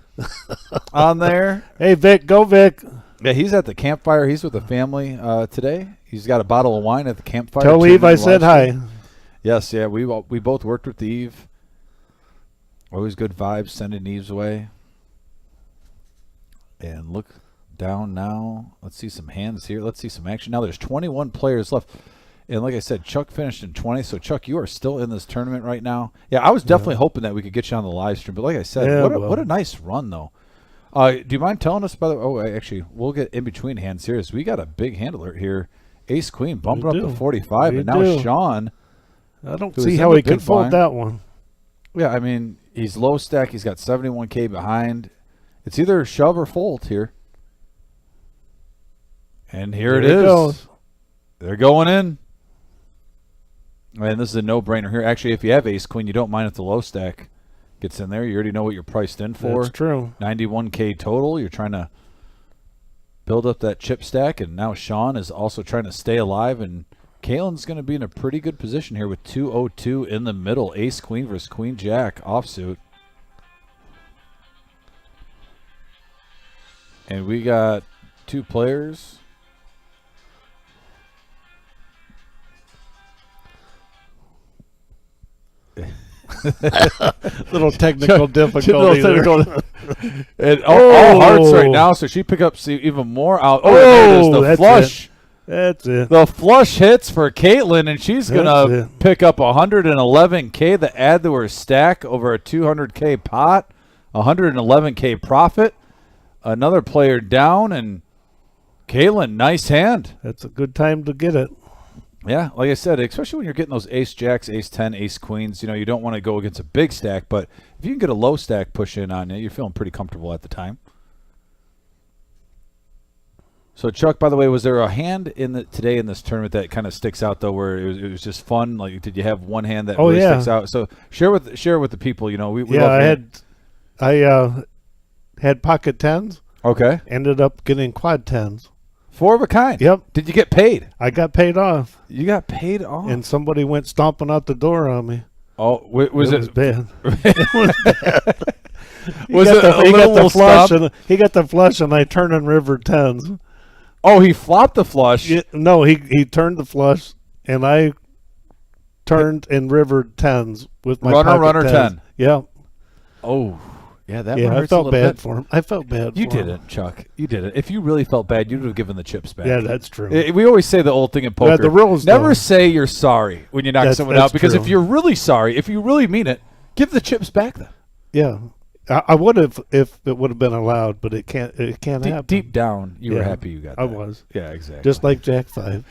on there. Hey, Vic. Go, Vic. Yeah, he's at the campfire. He's with the family today. He's got a bottle of wine at the campfire. Tell Eve I said hi. Yes, yeah. We both worked with Eve. Always good vibes sending Eve's way. And look down now. Let's see some hands here. Let's see some action. Now there's 21 players left. And like I said, Chuck finished in 20. So, Chuck, you are still in this tournament right now. Yeah, I was definitely hoping that we could get you on the live stream. But like I said, Yeah, what a nice run, though. Do you mind telling us, by the way? Oh, actually, we'll get in between hands here. As we got a big hand alert here. Ace-Queen bumping up We to do. 45. We and now do. Sean. I don't who see is how in he the can big fold blind. that one. Yeah, I mean, he's low stack. He's got 71K behind. It's either shove or fold here. And here There it it is. goes. They're going in. And this is a no-brainer here. Actually, if you have ace-queen, you don't mind if the low stack gets in there. You already know what you're priced in for. That's true. 91K total. You're trying to build up that chip stack. And now Sean is also trying to stay alive. And Kaylin's going to be in a pretty good position here with 202 in the middle. Ace-queen versus queen-jack offsuit. And we got two players. Little technical difficulty there. And all hearts right now, so she pick up even more out. Oh, there it is, the that's flush. That's it. The flush hits for Caitlin, and she's going That's to it. pick up 111K to add to her stack over a 200K pot, 111K profit. Another player down, and Caitlin, nice hand. That's a good time to get it. Yeah, like I said, especially when you're getting those ace jacks, ace 10, ace queens, you don't want to go against a big stack, but if you can get a low stack push in on you, you're feeling pretty comfortable at the time. So, Chuck, by the way, was there a hand today in this tournament that kind of sticks out, though, where it was just fun? Like, did you have one hand that really sticks out? So, share with the people, we love I had pocket tens. Okay. Ended up getting quad tens. 4 of a kind. Yep. Did you get paid? I got paid off. You got paid off? And somebody went stomping out the door on me. Oh, was it? Was bad. Was it a he got little the flush stomp? and he got the flush and I turned in river tens. Oh, he flopped the flush. No, he turned the flush and I turned in river tens with my Runner, pocket runner, tens. 10. Yeah. Oh, Yeah, that Yeah, one I hurts a felt little bad bit. for him. I felt bad You for him. didn't, Chuck. You didn't. If you really felt bad, you'd have given the chips back. Yeah, that's true. We always say the old thing in poker. the rules, never though. say you're sorry when you knock That's- someone that's out, because if true. you're really sorry, if you really mean it, give the chips back then. Yeah. I would have if it would have been allowed, but it can't. It can't happen. Deep down, you were Yeah, happy you got that. I was. Yeah, exactly. Just like Jack 5.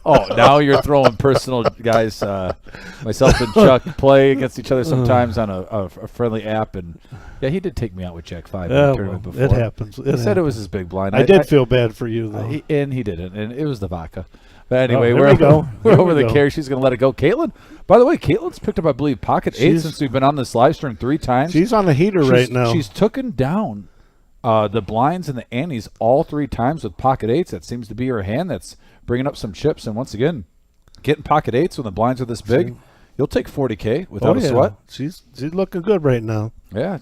Oh, now you're throwing personal, guys. Myself and Chuck play against each other sometimes on a friendly app, and yeah, he did take me out with Jack 5 in the tournament before. It happens. He said it was his big blind. I did feel bad for you, though. He didn't, and it was the vodka. But anyway, here we're we go. we're Here over we the go. carry. She's going to let it go. Caitlin, by the way, Caitlin's picked up, I believe, pocket 8 She's- since we've been on this live stream 3 times. She's on a heater right now. She's taken down the blinds and the antes all 3 times with pocket 8s. That seems to be her hand. That's bringing up some chips. And once again, getting pocket 8s when the blinds are this big, you'll take 40K without a sweat. She's looking good right now. Yeah.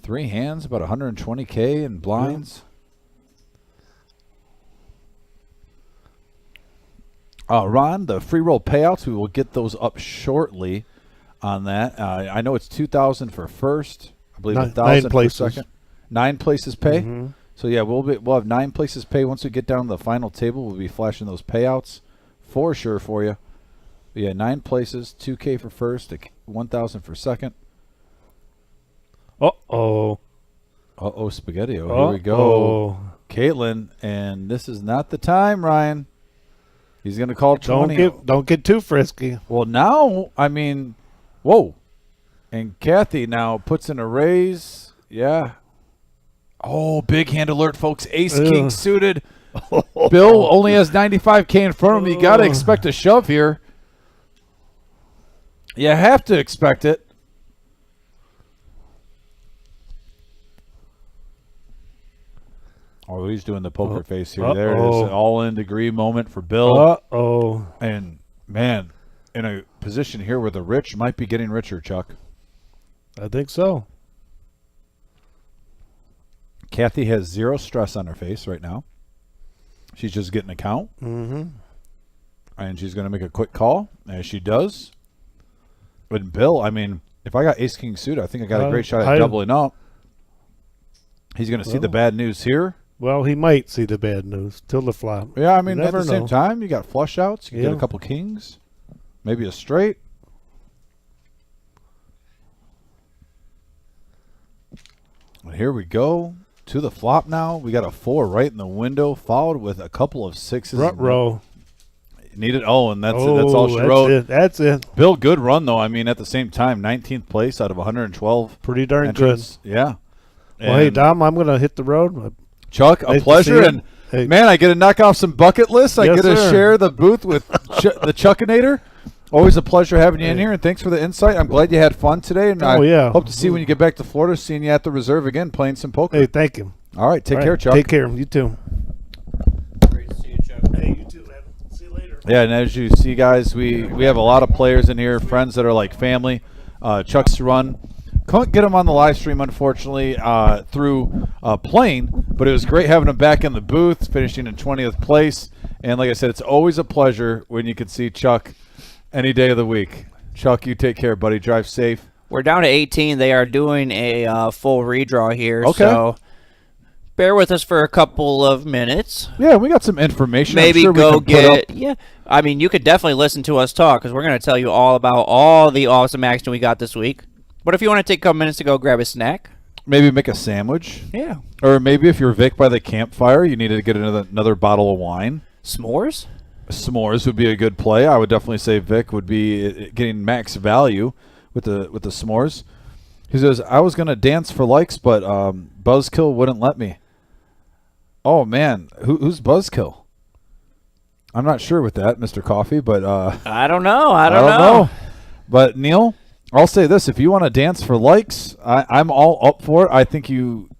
3 hands, about 120K in blinds. Ron, the free roll payouts, we will get those up shortly on that. I know it's 2,000 for first. I believe 1,000 for places. second. 9 places pay. Mhm. So yeah, we'll have 9 places pay. Once we get down to the final table, we'll be flashing those payouts for sure for you. But yeah, 9 places, 2K for first, 1,000 for second. Uh-oh. Spaghetti. Here we go. Caitlin, and this is not the time, Ryan. He's going to call 20. Don't get too frisky. Well, now, I mean, whoa. And Kathy now puts in a raise. Yeah. Oh, big hand alert, folks. Ace, king suited. Bill only has 95K in front of him. You got to expect a shove here. You have to expect it. Oh, he's doing the poker face here. There it is. An all-in degree moment for Bill. Uh-oh. And, man, in a position here where the rich might be getting richer, Chuck. I think so. Kathy has 0 stress on her face right now. She's just getting a count. Mm-hmm. And she's going to make a quick call, as she does. But Bill, I mean, if I got ace-king suit, I think I got a great shot at doubling up. He's going to see the bad news here. Well, he might see the bad news till the flop. Yeah, I mean, at never the same know. time, you got flush outs. You can get a couple kings, maybe a straight. And here we go to the flop now. We got a 4 right in the window, followed with a couple of 6s. Front row. Needed. Oh, and that's it. That's all she that's wrote. It. That's it. Bill, good run though. I mean, at the same time, 19th place out of 112. Pretty darn entrants. Yeah. Well, hey, And Dom, I'm going to hit the road. Chuck, a Nice to pleasure. see And you. Hey. man, I get to knock off some bucket lists. I Yes, get to sir. share the booth with the Chuckinator. Always a pleasure having you in here, and thanks for the insight. I'm glad you had fun today, and I yeah. hope to see you when you get back to Florida, seeing you at the reserve again, playing some poker. Hey, thank you. All right, take All care, right, Chuck. Take care. You too. Great to see you, Chuck. Hey, you too, man. See you later. Yeah, and as you see, guys, we have a lot of players in here, friends that are like family. Chuck's run. Couldn't get him on the live stream, unfortunately, through playing, but it was great having him back in the booth, finishing in 20th place. And like I said, it's always a pleasure when you can see Chuck any day of the week. Chuck, you take care, buddy. Drive safe. We're down to 18. They are doing a full redraw here, Okay. so bear with us for a couple of minutes. Yeah, we got some information. Maybe I'm sure we go can put get up. yeah. I mean, you could definitely listen to us talk because we're going to tell you all about all the awesome action we got this week. But if you want to take a couple minutes to go grab a snack, Maybe make a sandwich. yeah, Or maybe if you're Vic by the campfire, you need to get another bottle of wine. s'mores. S'mores would be a good play. I would definitely say Vic would be getting max value with the s'mores. He says, I was going to dance for likes, but Buzzkill wouldn't let me. Oh, man. Who's Buzzkill? I'm not sure with that, Mr. Coffee, but I don't know. I I don't know. But, Neil, I'll say this. If you want to dance for likes, I'm all up for it. I think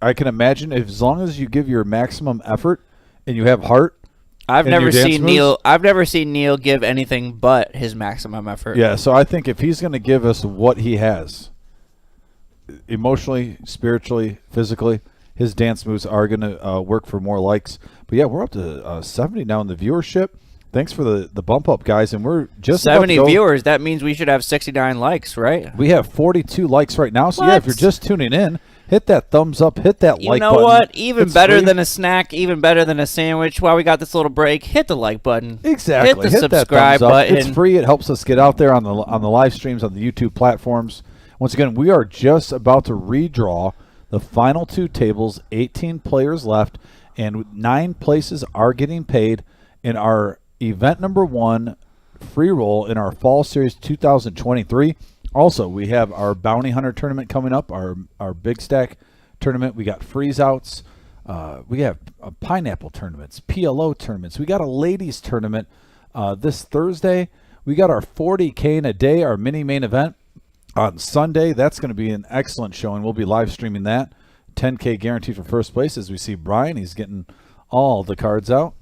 I can imagine as long as you give your maximum effort and you have heart. I've And never your dance seen moves? Neil. I've never seen Neil give anything but his maximum effort. Yeah, so I think if he's going to give us what he has, emotionally, spiritually, physically, his dance moves are going to work for more likes. But yeah, we're up to 70 now in the viewership. Thanks for the bump up, guys. And we're just about to 70 go. viewers. That means we should have 69 likes, right? We have 42 likes right now. So, yeah, if you're What? just tuning in, hit that thumbs up, hit that You like know button. what? Even It's better free. than a snack, even better than a sandwich. While we got this little break, hit the like button. Exactly. Hit the that subscribe thumbs up. button. It's free. It helps us get out there on the live streams on the YouTube platforms. Once again, we are just about to redraw the final 2 tables. 18 players left, and 9 places are getting paid in our event number 1 free roll in our fall series 2023. Also, we have our bounty hunter tournament coming up. Our big stack tournament. We got freeze outs. We have pineapple tournaments, PLO tournaments. We got a ladies tournament this Thursday. We got our 40K in a day, our mini main event on Sunday. That's going to be an excellent showing. We'll be live streaming that. 10K guaranteed for first place. As we see Brian, he's getting all the cards out.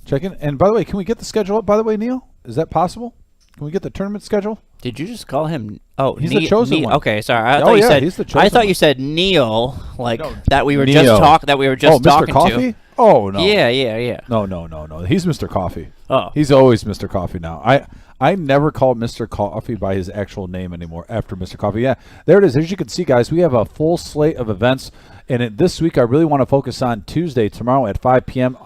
Checking. And by the way, can we get the schedule up, by the way, Neil? Is that possible? Can we get the tournament schedule? Did you just call him? Oh, He's the chosen one. Okay, sorry. I Oh, thought you yeah, said. he's the I chosen thought one. you said Neil, like No, that we were Neo. just talking. That we were just Mr. talking Coffee? to. Oh, no. Yeah. No. He's Mr. Coffee. Oh. He's always Mr. Coffee now. I never call Mr. Coffee by his actual name anymore after Mr. Coffee. Yeah, there it is. As you can see, guys, we have a full slate of events. And this week, I really want to focus on Tuesday, tomorrow at 5 p.m.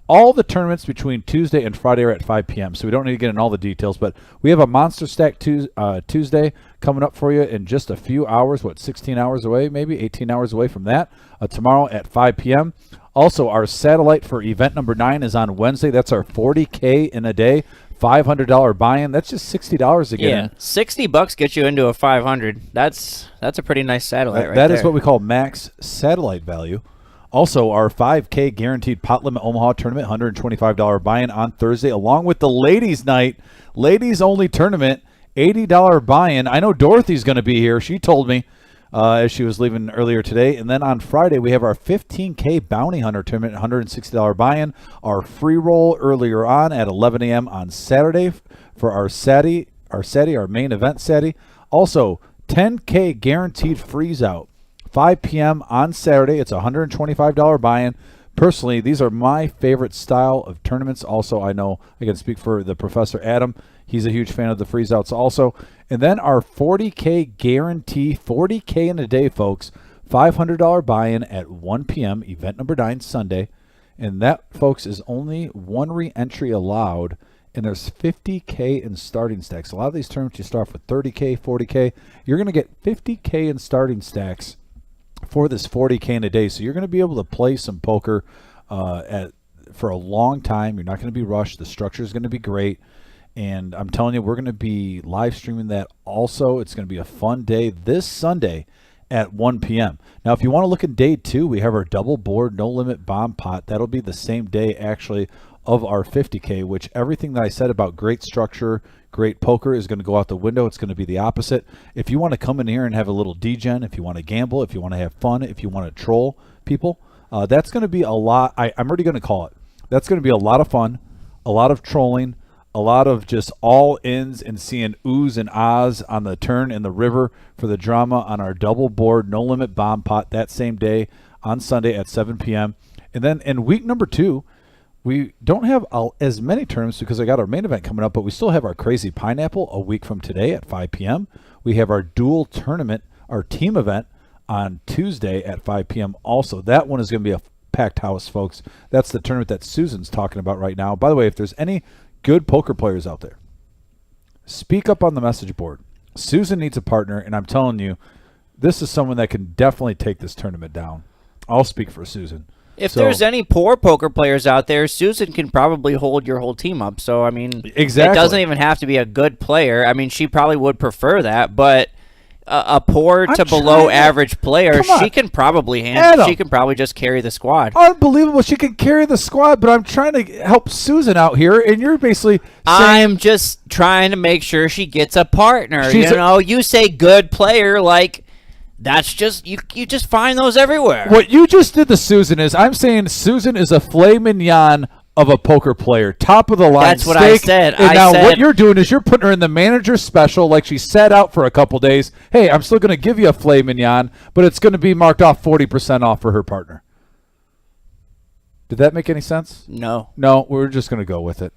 All the tournaments between Tuesday and Friday are at 5 p.m., so we don't need to get in all the details. But we have a Monster Stack Tuesday coming up for you in just a few hours, 16 hours away, maybe 18 hours away from that, tomorrow at 5 p.m. Also, our satellite for event number 9 is on Wednesday. That's our 40K in a day, $500 buy-in. That's just $60 to get Yeah, in. $60 gets you into a 500. That's a pretty nice satellite right That there. is what we call max satellite value. Also, our 5K guaranteed pot limit Omaha tournament, $125 buy-in on Thursday, along with the ladies' night, ladies only tournament, $80 buy-in. I know Dorothy's going to be here. She told me as she was leaving earlier today. And then on Friday, we have our 15K bounty hunter tournament, $160 buy-in. Our free roll earlier on at 11 a.m. on Saturday for our main event Saturday. Also, 10K guaranteed freeze out. 5 p.m. on Saturday. It's a $125 buy-in. Personally, these are my favorite style of tournaments. Also, I know I can speak for the Professor Adam. He's a huge fan of the freeze-outs also. And then our 40K guarantee, 40K in a day, folks. $500 buy-in at 1 p.m., event number 9, Sunday. And that, folks, is only one re-entry allowed. And there's 50K in starting stacks. A lot of these tournaments, you start off with 30K, 40K. You're going to get 50K in starting stacks for this 40K in a day. So you're going to be able to play some poker for a long time. You're not going to be rushed. The structure is going to be great. And I'm telling you, we're going to be live streaming that also. It's going to be a fun day this Sunday at 1 p.m. Now, if you want to look at day 2, we have our double board, no limit bomb pot. That'll be the same day, actually, of our 50K, which everything that I said about great structure, great poker is going to go out the window. It's going to be the opposite. If you want to come in here and have a little degen, if you want to gamble, if you want to have fun, if you want to troll people, that's going to be a lot. I'm already going to call it. That's going to be a lot of fun, a lot of trolling, a lot of just all ins and seeing oohs and ahs on the turn in the river for the drama on our double board, no limit bomb pot that same day on Sunday at 7 p.m. And then in week number 2, we don't have as many tournaments because I got our main event coming up, but we still have our Crazy Pineapple a week from today at 5 p.m. We have our dual tournament, our team event on Tuesday at 5 p.m. Also, that one is going to be a packed house, folks. That's the tournament that Susan's talking about right now. By the way, if there's any good poker players out there, speak up on the message board. Susan needs a partner, and I'm telling you, this is someone that can definitely take this tournament down. I'll speak for Susan. If there's any poor poker players out there, Susan can probably hold your whole team up. So, I mean, exactly. It doesn't even have to be a good player. I mean, she probably would prefer that, but a poor to below average player, she can probably handle. She can probably just carry the squad. Unbelievable. She can carry the squad, but I'm trying to help Susan out here, and you're basically saying, I'm just trying to make sure she gets a partner. You say good player, like, that's just, you just find those everywhere. What you just did to Susan is, I'm saying Susan is a filet mignon of a poker player, top of the line. That's what steak. I said. And now what you're doing is you're putting her in the manager special, like she sat out for a couple days. Hey, I'm still going to give you a filet mignon, but it's going to be marked off 40% off for her partner. Did that make any sense? No. No, we're just going to go with it.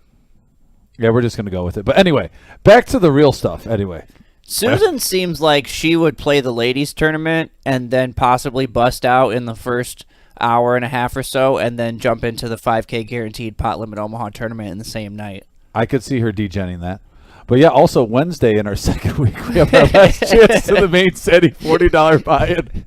Yeah, we're just going to go with it. But anyway, back to the real stuff. Anyway. Susan seems like she would play the ladies tournament and then possibly bust out in the first hour and a half or so and then jump into the 5K guaranteed pot limit Omaha tournament in the same night. I could see her degenning that. But yeah, also Wednesday in our second week, we have our last chance to the main setting $40 buy-in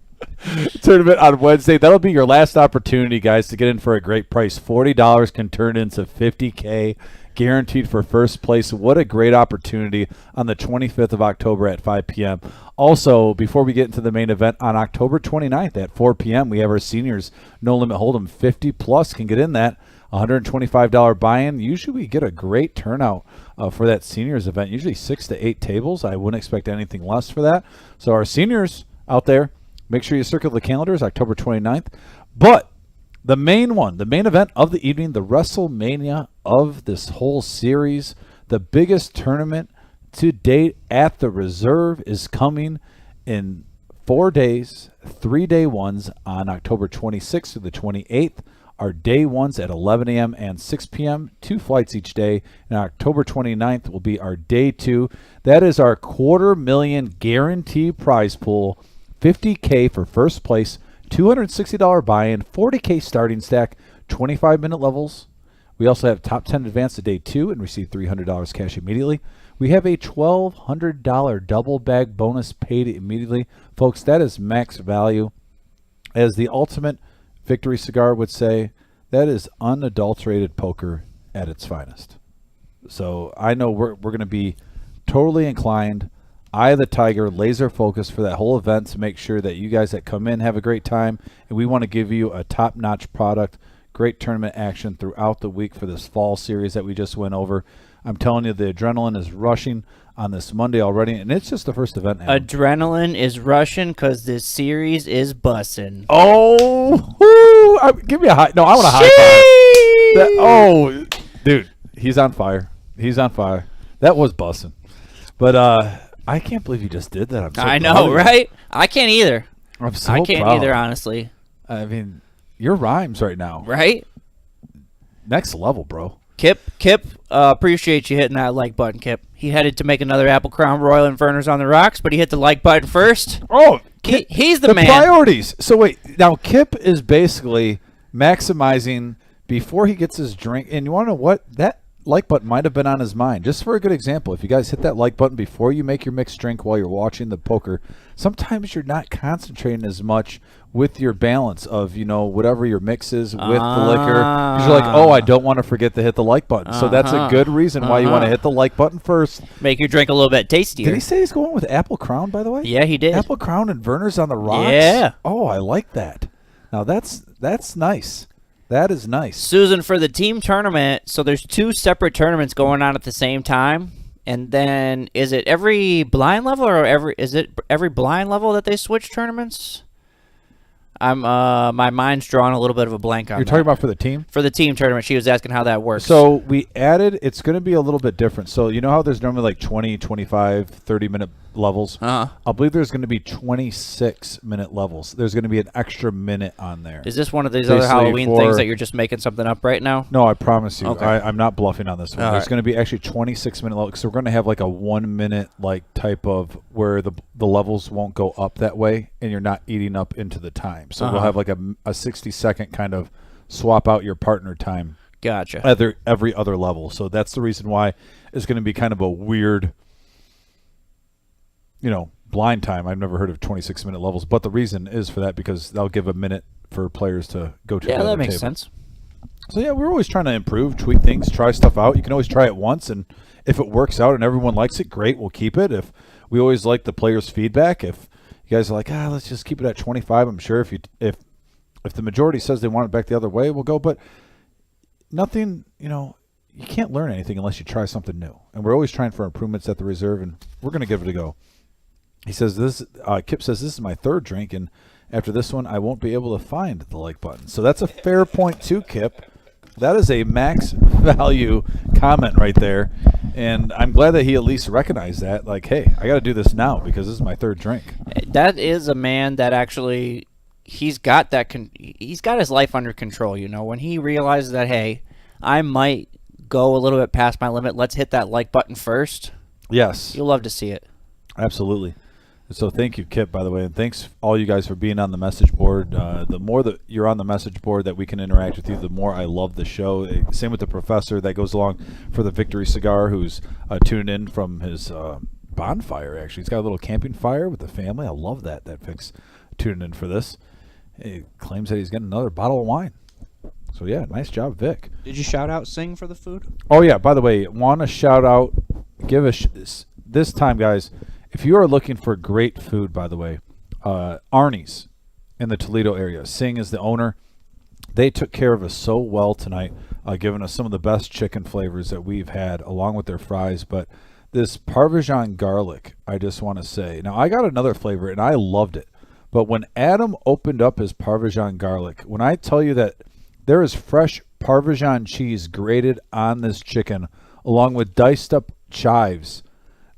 tournament on Wednesday. That'll be your last opportunity, guys, to get in for a great price. $40 can turn into $50K. Guaranteed for first place. What a great opportunity on the 25th of October at 5 p.m. Also, before we get into the main event, on October 29th at 4 p.m., we have our seniors No Limit Hold'em. 50+ can get in that. $125 buy-in. Usually we get a great turnout for that seniors event, usually 6 to 8 tables. I wouldn't expect anything less for that. So our seniors out there, make sure you circle the calendars, October 29th. But the main one, the main event of the evening, the WrestleMania of this whole series, the biggest tournament to date at the Reserve is coming in 4 days, 3-day ones on October 26th to the 28th. Our day ones at 11 a.m. and 6 p.m., 2 flights each day. And October 29th will be our day 2. That is our $250,000 guarantee prize pool, $50K for first place, $260 buy-in, $40K starting stack, 25-minute levels. We also have top 10 advance to day 2 and receive $300 cash immediately. We have a $1,200 double bag bonus paid immediately. Folks, that is max value. As the ultimate Victory Cigar would say, that is unadulterated poker at its finest. So I know we're going to be totally inclined, eye of the tiger, laser focused for that whole event to make sure that you guys that come in have a great time. And we want to give you a top-notch product, great tournament action throughout the week for this fall series that we just went over. I'm telling you, the adrenaline is rushing on this Monday already, and it's just the first event. Adrenaline is rushing because this series is bussin'. Oh, woo, give me a high. No, I want a high five. Dude, he's on fire. He's on fire. That was bussin'. But I can't believe you just did that. I'm so I proud know, of you. right? I can't either. I'm so I can't proud. either, honestly. I mean, your rhymes right now. Right? Next level, bro. Kip, appreciate you hitting that like button, Kip. He headed to make another Apple Crown Royal Inferners on the rocks, but he hit the like button first. Oh, He's the man. Priorities. So wait, now Kip is basically maximizing before he gets his drink. And you want to know what? That like button might have been on his mind. Just for a good example, if you guys hit that like button before you make your mixed drink while you're watching the poker, sometimes you're not concentrating as much with your balance of, whatever your mix is with the liquor. Because you're like, oh, I don't want to forget to hit the like button. So that's a good reason why you want to hit the like button first. Make your drink a little bit tastier. Did he say he's going with Apple Crown, by the way? Yeah, he did. Apple Crown and Verner's on the rocks? Yeah. Oh, I like that. Now, that's nice. That is nice. Susan, for the team tournament, so there's 2 separate tournaments going on at the same time. And then is it every blind level or every blind level that they switch tournaments? My mind's drawing a little bit of a blank on You're that. talking about for the team? For the team tournament, she was asking how that works. So we added, it's going to be a little bit different. So you know how there's normally like 20, 25, 30-minute levels? Uh-huh. I believe there's going to be 26-minute levels. There's going to be an extra minute on there. Is this one of these other Basically Halloween things that you're just making something up right now? No, I promise you. Okay. I'm not bluffing on this one. All There's right. going to be actually 26-minute levels. So we're going to have like a 1-minute like type of where the levels won't go up that way and you're not eating up into the time. So we'll have like a 60-second kind of swap out your partner time. Gotcha. Every other level. So that's the reason why it's going to be kind of a weird, blind time. I've never heard of 26-minute levels, but the reason is for that because they'll give a minute for players to go to the Yeah, other that makes table. sense. So yeah, we're always trying to improve, tweak things, try stuff out. You can always try it once, and if it works out and everyone likes it, great, we'll keep it. If we always like the players' feedback, if you guys are like, let's just keep it at 25, I'm sure if the majority says they want it back the other way, we'll go. But nothing, you can't learn anything unless you try something new. And we're always trying for improvements at the Reserve, and we're going to give it a go. He says Kip says, this is my 3rd drink, and after this one, I won't be able to find the like button. So that's a fair point too, Kip. That is a max value comment right there. And I'm glad that he at least recognized that. Like, hey, I got to do this now because this is my 3rd drink. That is a man that actually, he's got that. He's got his life under control. When he realizes that, hey, I might go a little bit past my limit, let's hit that like button first. Yes. You'll love to see it. Absolutely. So thank you, Kip, by the way, and thanks all you guys for being on the message board. The more that you're on the message board that we can interact with you, the more I love the show. Same with the professor that goes along for the Victory Cigar, who's tuned in from his bonfire, actually. He's got a little camping fire with the family. I love that Vic's tuning in for this. He claims that he's getting another bottle of wine. So, yeah, nice job, Vic. Did you shout out Sing for the food? Oh, yeah, by the way, want to shout out, this time, guys, if you are looking for great food, by the way, Arnie's in the Toledo area. Sing is the owner. They took care of us so well tonight, giving us some of the best chicken flavors that we've had, along with their fries. But this Parmesan garlic, I just want to say. Now, I got another flavor, and I loved it. But when Adam opened up his Parmesan garlic, when I tell you that there is fresh Parmesan cheese grated on this chicken, along with diced up chives,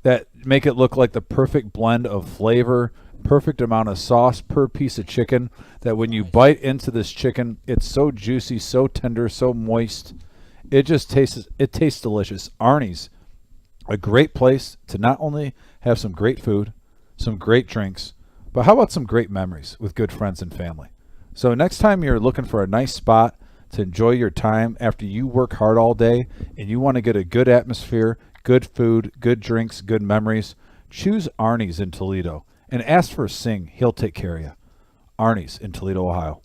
that make it look like the perfect blend of flavor, perfect amount of sauce per piece of chicken, that when you bite into this chicken, it's so juicy, so tender, so moist. It just tastes delicious. Arnie's, a great place to not only have some great food, some great drinks, but how about some great memories with good friends and family? So next time you're looking for a nice spot to enjoy your time after you work hard all day and you want to get a good atmosphere, good food, good drinks, good memories, choose Arnie's in Toledo and ask for Sing. He'll take care of you. Arnie's in Toledo, Ohio.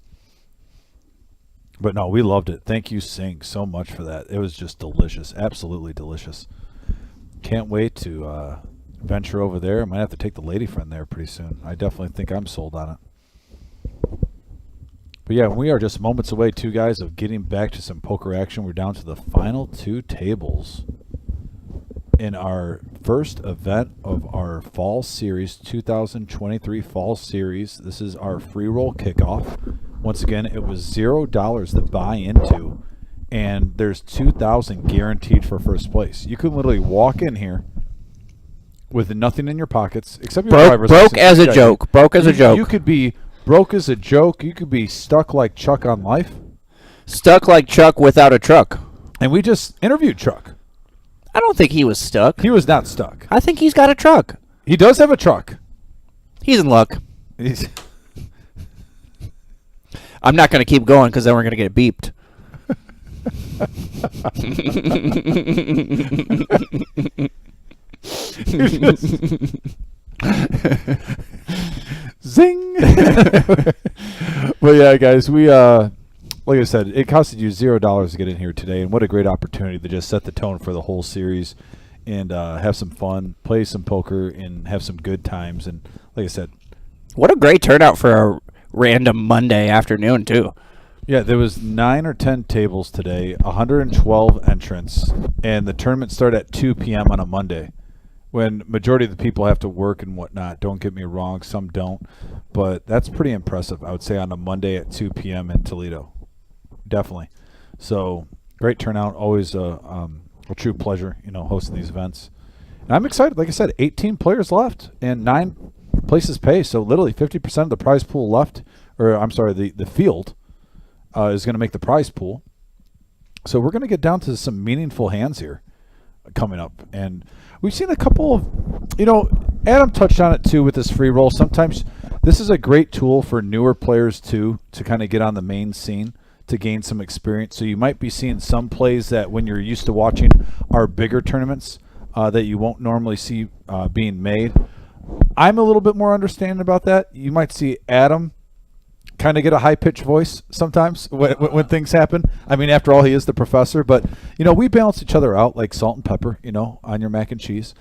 But no, we loved it. Thank you, Sing, so much for that. It was just delicious. Absolutely delicious. Can't wait to venture over there. I might have to take the lady friend there pretty soon. I definitely think I'm sold on it. But yeah, we are just moments away, too, guys, of getting back to some poker action. We're down to the final two tables in our first event of our Fall Series, 2023 Fall Series. This is our free roll kickoff. Once again, it was $0 to buy into, and there's $2,000 guaranteed for first place. You can literally walk in here with nothing in your pockets except your driver's license. Broke as a joke. Broke as a joke. You could be broke as a joke. You could be stuck like Chuck on life. Stuck like Chuck without a truck. And we just interviewed Chuck. I don't think he was stuck. He was not stuck. I think he's got a truck. He does have a truck. He's in luck. He's I'm not going to keep going because then we're going to get beeped. Zing. But yeah, guys, we like I said, it costed you $0 to get in here today, and what a great opportunity to just set the tone for the whole series and have some fun, play some poker, and have some good times. And like I said, what a great turnout for a random Monday afternoon too. yeah, there was 9 or 10 tables today, 112 entrants, and the tournament started at 2 p.m. on a Monday, when majority of the people have to work and whatnot. Don't get me wrong, some don't, but that's pretty impressive, I would say, on a Monday at 2 p.m. in Toledo. Definitely. So great turnout. Always a true pleasure, hosting these events. And I'm excited. Like I said, 18 players left and 9 places pay. So literally 50% of the prize pool left, or I'm sorry, the field is going to make the prize pool. So we're going to get down to some meaningful hands here coming up. And we've seen a couple of, Adam touched on it too with this free roll. Sometimes this is a great tool for newer players too, to kind of get on the main scene, to gain some experience. So you might be seeing some plays that when you're used to watching our bigger tournaments that you won't normally see being made. I'm a little bit more understanding about that. You might see Adam kind of get a high-pitched voice sometimes when things happen. I mean, after all, he is the professor. But, we balance each other out like salt and pepper, on your mac and cheese.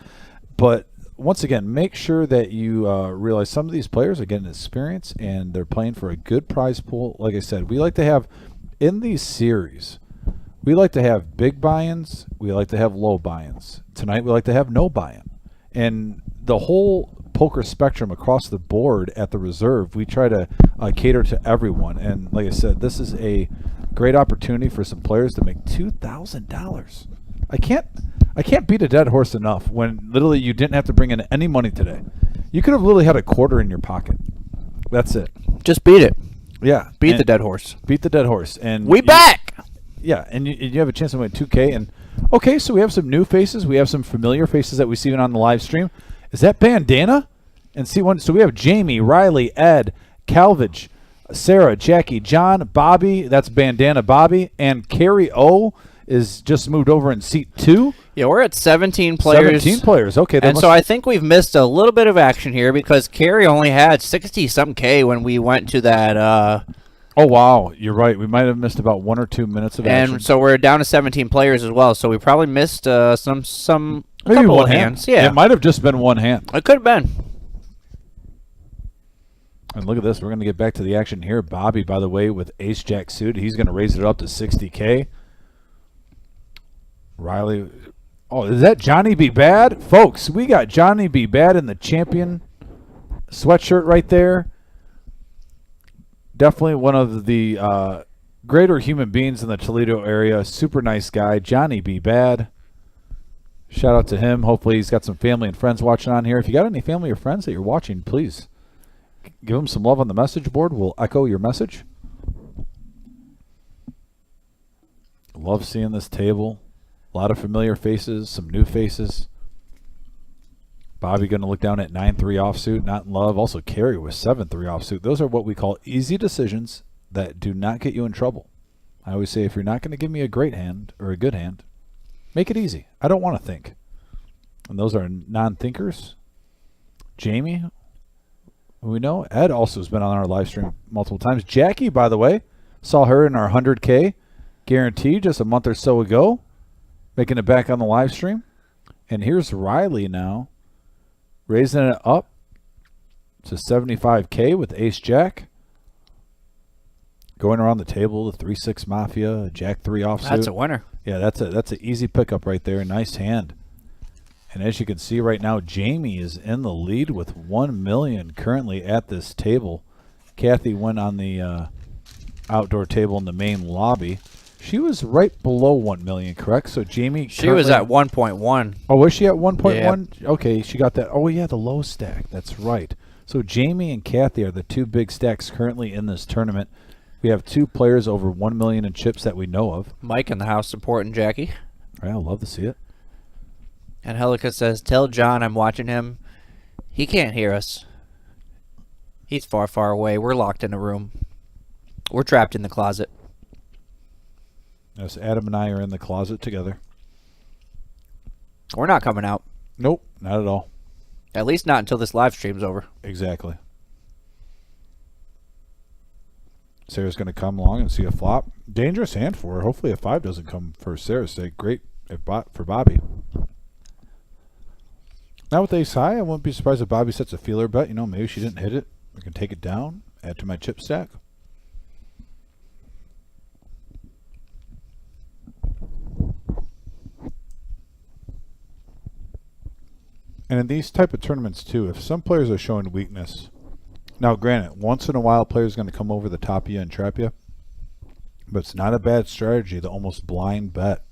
But once again, make sure that you realize some of these players are getting experience and they're playing for a good prize pool. Like I said, we like to have in these series, we like to have big buy-ins. We like to have low buy-ins. Tonight, we like to have no buy-in. And the whole poker spectrum across the board at the reserve, we try to cater to everyone. And like I said, this is a great opportunity for some players to make $2,000. I can't beat a dead horse enough when literally you didn't have to bring in any money today. You could have literally had a quarter in your pocket. That's it. Just beat it. Yeah. Beat the dead horse. Beat the dead horse. And we back! Yeah, and you have a chance to win $2K. And Okay, so we have some new faces. We have some familiar faces that we see on the live stream. Is that Bandana? And see one. So we have Jamie, Riley, Ed, Calvage, Sarah, Jackie, John, Bobby. That's Bandana Bobby. And Carrie O is just moved over in seat 2. Yeah, we're at 17 players. 17 players. Okay. And so I think we've missed a little bit of action here because Carrie only had 60-some K when we went to that. Oh, wow. You're right. We might have missed about 1 or 2 minutes of action. And so we're down to 17 players as well. So we probably missed some Maybe couple one of hand. hands. Yeah, It might have just been one hand. it could have been. And look at this. We're going to get back to the action here. Bobby, by the way, with Ace Jack suited. He's going to raise it up to 60K. Riley. Oh, is that Johnny B. Bad? Folks, we got Johnny B. Bad in the champion sweatshirt right there. Definitely one of the greater human beings in the Toledo area. Super nice guy. Johnny B. Bad. Shout out to him. Hopefully he's got some family and friends watching on here. If you got any family or friends that you're watching, please give them some love on the message board. We'll echo your message. Love seeing this table. A lot of familiar faces, some new faces. Bobby going to look down at 9-3 offsuit, not in love. Also Carrie with 7-3 offsuit. Those are what we call easy decisions that do not get you in trouble. I always say if you're not going to give me a great hand or a good hand, make it easy. I don't want to think. And those are non-thinkers. Jamie, who we know. Ed also has been on our live stream multiple times. Jackie, by the way, saw her in our 100K guarantee just a month or so ago, making it back on the live stream. And here's Riley now, raising it up to 75K with Ace Jack. Going around the table, the 3-6 Mafia, Jack 3 offsuit. That's a winner. Yeah, that's an easy pickup right there. Nice hand. And as you can see right now, Jamie is in the lead with 1 million currently at this table. Kathy went on the outdoor table in the main lobby. She was right below 1 million, correct? So Jamie, She was at 1.1. Oh, was she at 1.1? Yeah. Okay, she got that. Oh, yeah, the low stack. That's right. So Jamie and Kathy are the two big stacks currently in this tournament. We have 2 players over 1 million in chips that we know of. Mike in the house supporting Jackie. I love to see it. And Helica says, tell John I'm watching him. He can't hear us. He's far, far away. We're locked in a room. We're trapped in the closet. Yes, Adam and I are in the closet together. We're not coming out. Nope, not at all. At least not until this live stream's over. Exactly. Sarah's going to come along and see a flop. Dangerous hand for her. Hopefully a 5 doesn't come for Sarah's sake. Great for Bobby. Now with ace high, I wouldn't be surprised if Bobby sets a feeler bet. You know, maybe she didn't hit it. I can take it down, add to my chip stack. And in these type of tournaments too, if some players are showing weakness, now granted, once in a while a player's going to come over the top of you and trap you, but it's not a bad strategy to almost blind bet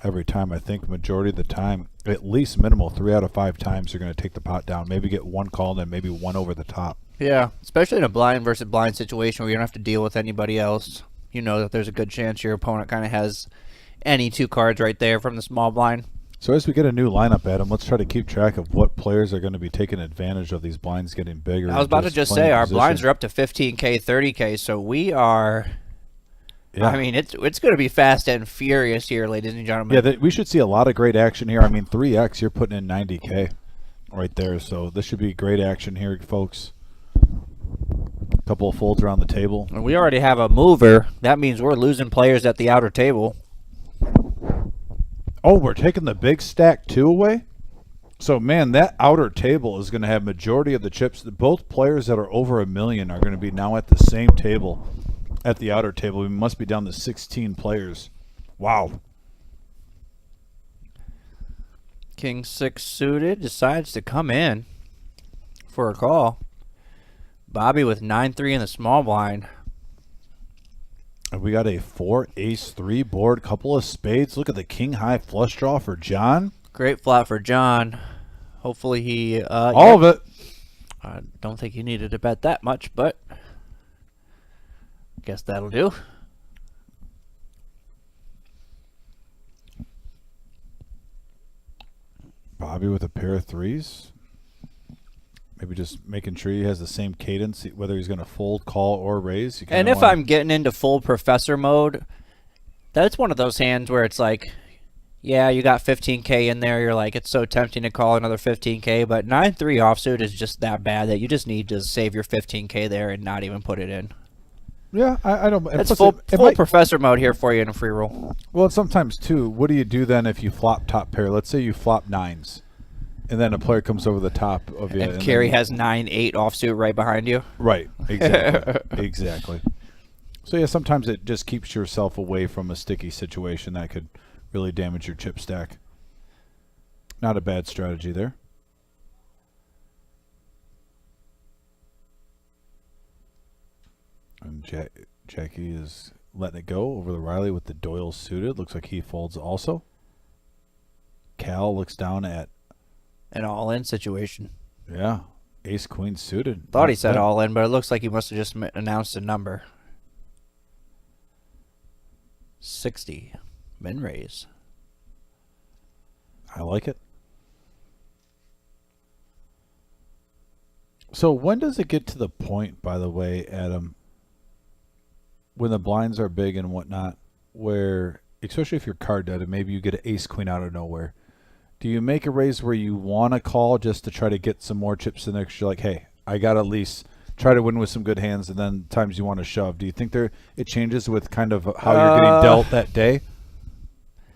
every time. I think majority of the time, at least minimal 3 out of 5 times you're going to take the pot down, maybe get one call and then maybe one over the top. Yeah, especially in a blind versus blind situation where you don't have to deal with anybody else. You know that there's a good chance your opponent kind of has any 2 cards right there from the small blind. So as we get a new lineup, Adam, let's try to keep track of what players are going to be taking advantage of these blinds getting bigger. I was about to just say, our blinds are up to 15K, 30K, so we are... Yeah. I mean, it's going to be fast and furious here, ladies and gentlemen. Yeah, we should see a lot of great action here. I mean, 3x, you're putting in 90K right there, so this should be great action here, folks. A couple of folds around the table. And we already have a mover. That means we're losing players at the outer table. Oh, we're taking the big stack 2 away? So, man, that outer table is going to have majority of the chips. Both players that are over 1 million are going to be now at the same table. At the outer table, we must be down to 16 players. Wow. King 6 suited decides to come in for a call. Bobby with 9-3 in the small blind. And we got a 4 ace 3 board, couple of spades. Look at the king high flush draw for John. Great flop for John. Hopefully he... All of it. I don't think he needed to bet that much, but... guess that'll do. Bobby with a pair of threes. Maybe just making sure he has the same cadence, whether he's going to fold, call, or raise. You And kinda if wanna- I'm getting into full professor mode, that's one of those hands where it's like, yeah, you got 15K in there. You're like, it's so tempting to call another 15K, but 9-3 offsuit is just that bad that you just need to save your 15K there and not even put it in. Yeah, I don't. That's plus full it might- professor mode here for you in a free roll. Well, sometimes too. What do you do then if you flop top pair? Let's say you flop nines, and then a player comes over the top of you, And Carrie has 9-8 offsuit right behind you. right. Exactly. Exactly. So yeah, sometimes it just keeps yourself away from a sticky situation that could really damage your chip stack. Not a bad strategy there. And Jackie is letting it go over the Riley with the Doyle suited. Looks like he folds also. Cal looks down at, An all-in situation. yeah, ace queen suited. Thought he Not said bad. all in, but it looks like he must have just announced a number. 60. Min raise. I like it. So when does it get to the point, by the way, Adam, when the blinds are big and whatnot, where, especially if you're card dead and maybe you get an ace queen out of nowhere, do you make a raise where you want to call just to try to get some more chips in there? 'Cause you're like, hey, I got to at least try to win with some good hands, and then times you want to shove. Do you think it changes with kind of how you're getting dealt that day?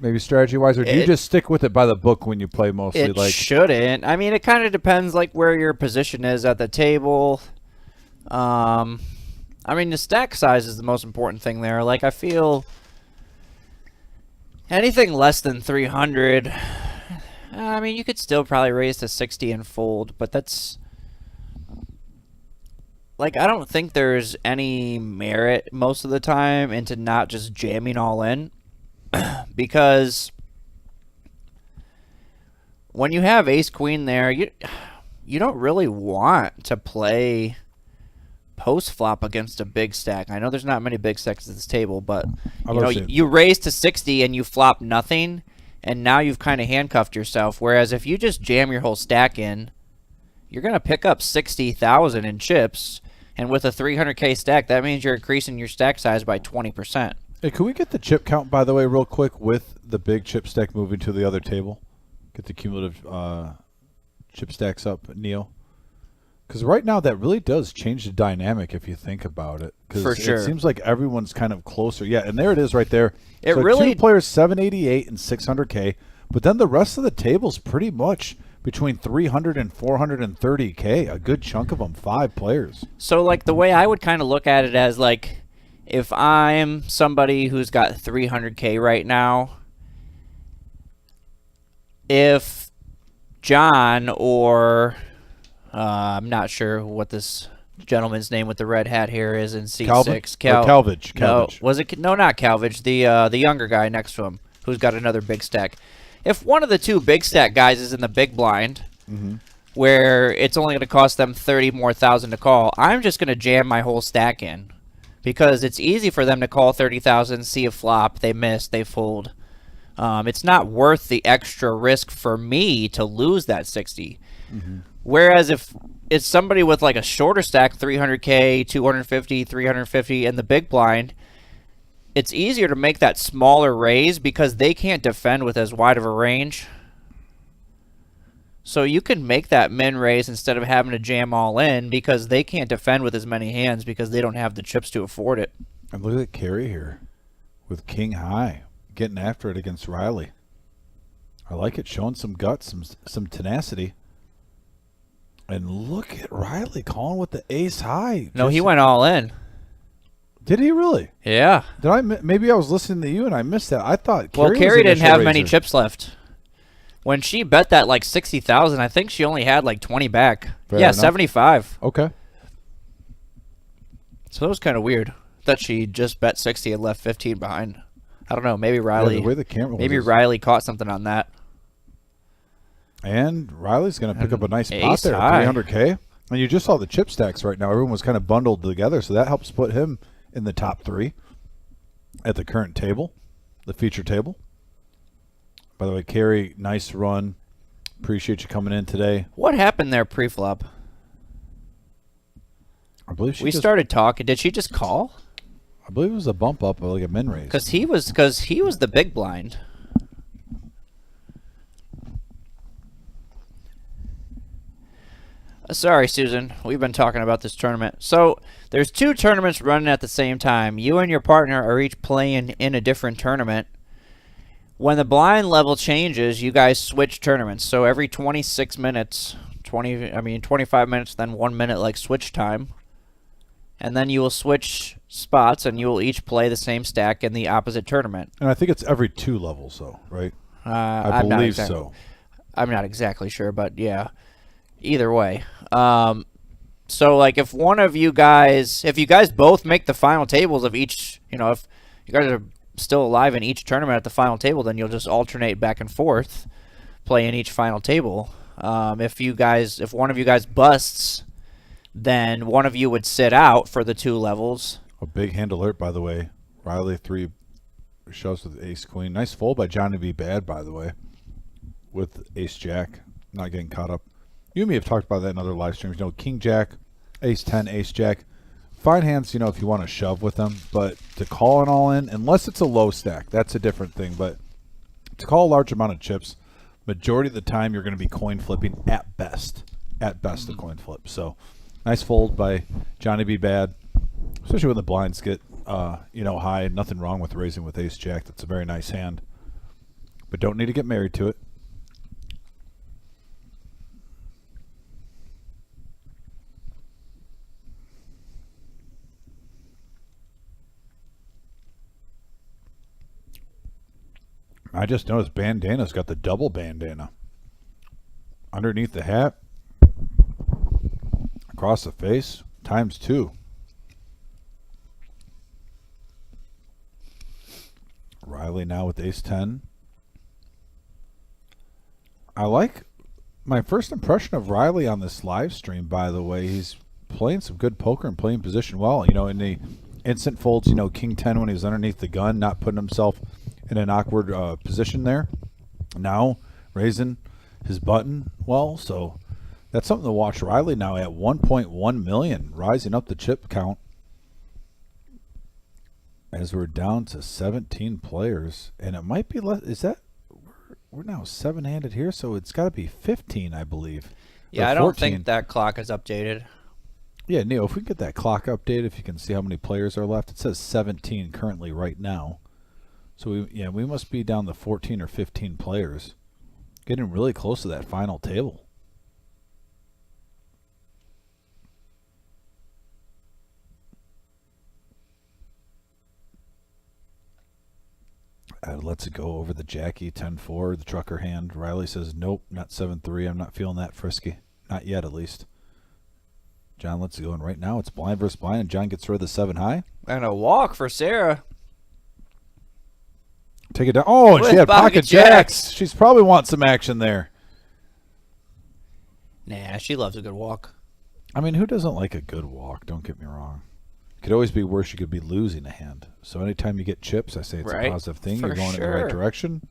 Maybe strategy-wise, or do you just stick with it by the book when you play mostly? It shouldn't. I mean, it kind of depends like where your position is at the table. I mean, the stack size is the most important thing there. Like, I feel anything less than 300, I mean, you could still probably raise to 60 and fold, but that's... Like, I don't think there's any merit most of the time into not just jamming all in. Because when you have ace queen there, you don't really want to play post flop against a big stack. I know there's not many big stacks at this table, but you raise to 60 and you flop nothing, and now you've kind of handcuffed yourself. Whereas if you just jam your whole stack in, you're gonna pick up 60,000 in chips, and with a 300K stack, that means you're increasing your stack size by 20%. Hey, can we get the chip count, by the way, real quick, with the big chip stack moving to the other table? Get the cumulative chip stacks up, Neo. Because right now that really does change the dynamic if you think about it. For sure. It seems like everyone's kind of closer. Yeah, and there it is right there. It so really... two players, 788 and 600K. But then the rest of the table's pretty much between 300 and 430K. A good chunk of them, 5 players. So, like, the way I would kind of look at it as, like, if I'm somebody who's got 300K right now, if John or I'm not sure what this gentleman's name with the red hat here is in C6. Calvage. No, was it? No, not Calvage. The younger guy next to him who's got another big stack. If one of the two big stack guys is in the big blind, where it's only going to cost them 30 more thousand to call, I'm just going to jam my whole stack in. Because it's easy for them to call 30,000, see a flop, they miss, they fold. It's not worth the extra risk for me to lose that 60. Whereas if it's somebody with like a shorter stack, 300K, 250, 350, and the big blind, it's easier to make that smaller raise because they can't defend with as wide of a range. So you can make that min raise instead of having to jam all in because they can't defend with as many hands because they don't have the chips to afford it. And look at Carey here with king high, getting after it against Riley. I like it, showing some guts, some tenacity. And look at Riley calling with the ace high. No, he went all in. Did he really? Yeah. Did I? Maybe I was listening to you and I missed that. I thought Well, Carey Carrie didn't have many raiser. chips left. When she bet that like 60,000, I think she only had like 20 back. Fair yeah, enough. 75. Okay. So that was kind of weird that she just bet 60 and left 15 behind. I don't know. Maybe Riley. Yeah, the way the camera was maybe is- Riley caught something on that. And Riley's going to pick up a nice pot ace there, high. 300K. And you just saw the chip stacks right now. Everyone was kind of bundled together, so that helps put him in the top 3 at the current table, the feature table. By the way, Carey, nice run. Appreciate you coming in today. What happened there pre-flop? I believe she We just, started talking. Did she just call? I believe it was a bump up, like a min raise. Because he was the big blind. Sorry, Susan. We've been talking about this tournament. So there's 2 tournaments running at the same time. You and your partner are each playing in a different tournament. When the blind level changes, you guys switch tournaments. So every 26 minutes, 25 minutes, then 1 minute like switch time. And then you will switch spots, and you will each play the same stack in the opposite tournament. And I think it's every 2 levels, though, right? I I'm not believe exactly, so. I'm not exactly sure, but yeah. Either way. So, like, if you guys both make the final tables of each, if you guys are still alive in each tournament at the final table, then you'll just alternate back and forth, playing each final table. If one of you guys busts, then one of you would sit out for the 2 levels. A big hand alert, by the way. Riley 3 shoves with ace queen. Nice fold by Johnny B. Bad, by the way, with ace jack. Not getting caught up. You and me have talked about that in other live streams. King jack, ace 10, ace jack. Fine hands, if you want to shove with them. But to call an all in, unless it's a low stack, that's a different thing. But to call a large amount of chips, majority of the time you're going to be coin flipping at best. At best, a coin flip. So nice fold by Johnny B. Bad. Especially when the blinds get, high. Nothing wrong with raising with ace jack. That's a very nice hand. But don't need to get married to it. I just noticed Bandana's got the double bandana. Underneath the hat. Across the face. ×2. Riley now with ace 10. I like my first impression of Riley on this live stream, by the way. He's playing some good poker and playing position well. In the instant folds, king 10 when he was underneath the gun, not putting himself in an awkward position there. Now raising his button well, so that's something to watch. Riley now at 1.1 million, rising up the chip count as we're down to 17 players, and it might be less. Is that we're now 7-handed here, so it's got to be 15, I believe. Yeah, I don't think that clock is updated. Yeah, Neil, if we can get that clock updated, if you can see how many players are left, it says 17 currently right now. So we must be down to 14 or 15 players, getting really close to that final table. Lets it go over the Jackie 10-4, the trucker hand. Riley says, nope, not 7-3. I'm not feeling that frisky. Not yet, at least. John lets it go, and right now it's blind versus blind, and John gets rid of the 7 high. And a walk for Sarah. Take it down. Oh, and With she had pocket jacks. jacks. She's probably want some action there. Nah, she loves a good walk. I mean, who doesn't like a good walk? Don't get me wrong. It could always be worse. You could be losing a hand. So anytime you get chips, I say it's Right. a positive thing. For You're going in the sure. right direction.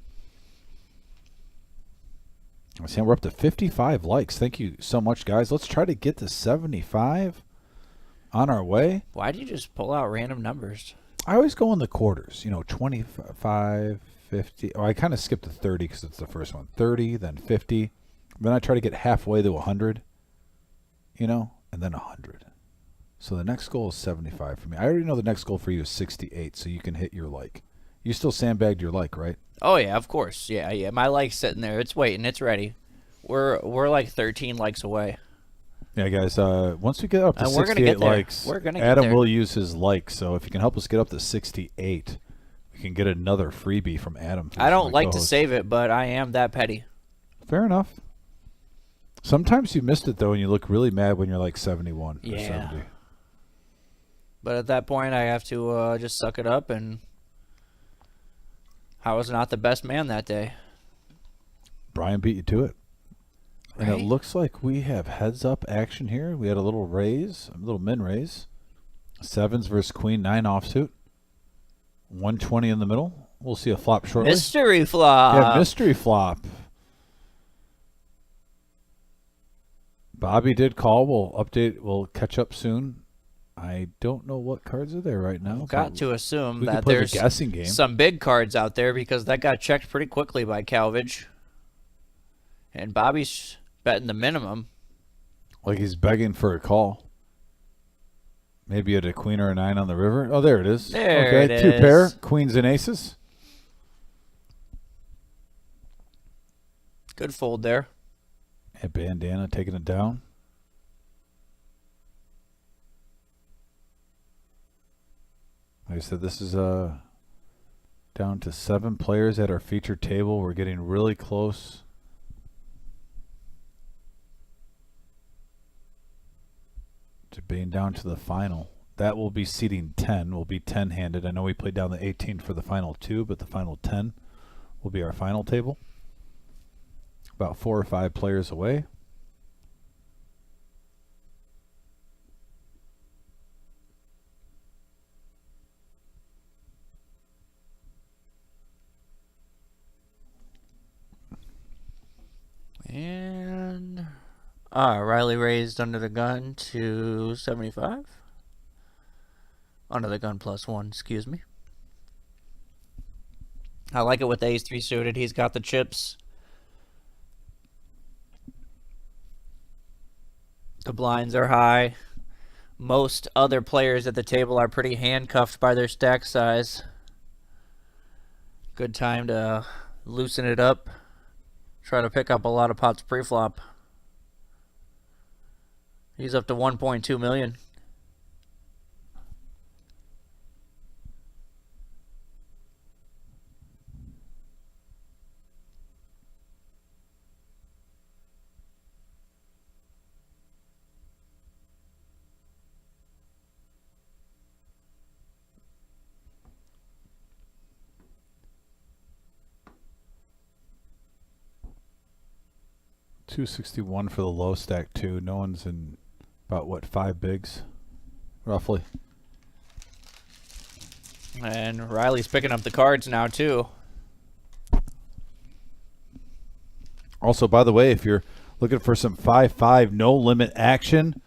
See, we're up to 55 likes. Thank you so much, guys. Let's try to get to 75 on our way. Why do you just pull out random numbers? I always go in the quarters, 25, 50. Oh, I kind of skipped to 30 because it's the first one. 30, then 50. Then I try to get halfway to 100, and then 100. So the next goal is 75 for me. I already know the next goal for you is 68, so you can hit your like. You still sandbagged your like, right? Oh yeah, of course. Yeah. My like's sitting there. It's waiting. It's ready. We're like 13 likes away. Yeah, guys. Once we get up to we're gonna 68 get there. likes, We're gonna get Adam there. will use his like. So if you can help us get up to 68, we can get another freebie from Adam. I don't my like to co-host. save it, but I am that petty. Fair enough. Sometimes you missed it though, and you look really mad when you're like 71 or Yeah. 70. But at that point, I have to just suck it up, and I was not the best man that day. Brian beat you to it. And Right? it looks like we have heads-up action here. We had a little raise, a little min raise. Sevens versus queen, 9 offsuit. 120 in the middle. We'll see a flop shortly. Mystery flop. Yeah, mystery flop. Bobby did call. We'll update. We'll catch up soon. I don't know what cards are there right now. Got to assume we could that play the there's guessing game. some big cards out there because that got checked pretty quickly by Calvage. And Bobby's betting the minimum. Like he's begging for a call. Maybe at a queen or a 9 on the river. Oh, there it is. There okay, it 2 pair, is. queens and aces. Good fold there. And bandana taking it down. Like I said, this is down to 7 players at our featured table. We're getting really close. To being down to the final. That will be seating 10. Will be 10-handed. I know we played down the 18 for the final 2, but the final 10 will be our final table. About 4 or 5 players away. And Riley raised under the gun to 75. Under the gun +1, excuse me. I like it with the ace-3 suited. He's got the chips. The blinds are high. Most other players at the table are pretty handcuffed by their stack size. Good time to loosen it up. Try to pick up a lot of pots pre-flop. He's up to 1.2 million. $261 for the low stack too. No one's in about what 5 bigs, roughly. And Riley's picking up the cards now too. Also, by the way, if you're looking for some 5-5 no limit action,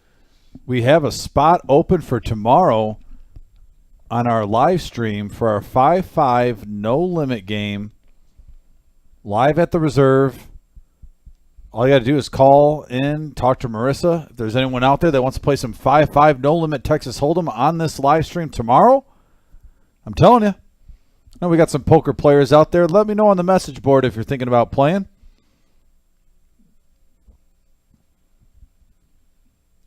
we have a spot open for tomorrow on our live stream for our 5-5 no limit game live at the reserve. All you got to do is call in, talk to Marissa. If there's anyone out there that wants to play some 5-5 no limit Texas Hold'em on this live stream tomorrow, I'm telling you. Now we got some poker players out there. Let me know on the message board if you're thinking about playing.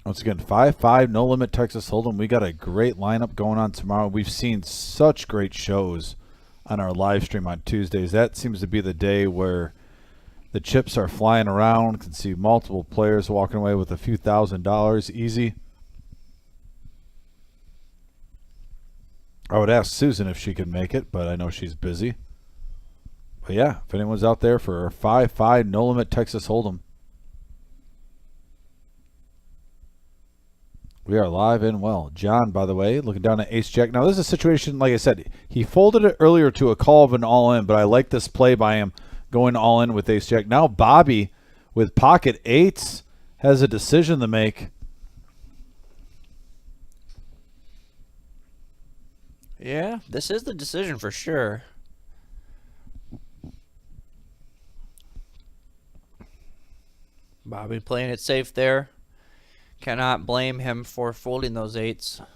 Once again, 5-5 no limit Texas Hold'em. We got a great lineup going on tomorrow. We've seen such great shows on our live stream on Tuesdays. That seems to be the day where the chips are flying around. Can see multiple players walking away with a few $1,000s easy. I would ask Susan if she could make it, but I know she's busy. But yeah, if anyone's out there for a 5-5 no limit Texas Hold'em, we are live and well. John, by the way, looking down at ace jack. Now, this is a situation, like I said, he folded it earlier to a call of an all-in, but I like this play by him going all in with ace jack. Now, Bobby, with pocket 8s, has a decision to make. Yeah, this is the decision for sure. Bobby playing it safe there. Cannot blame him for folding those 8s. It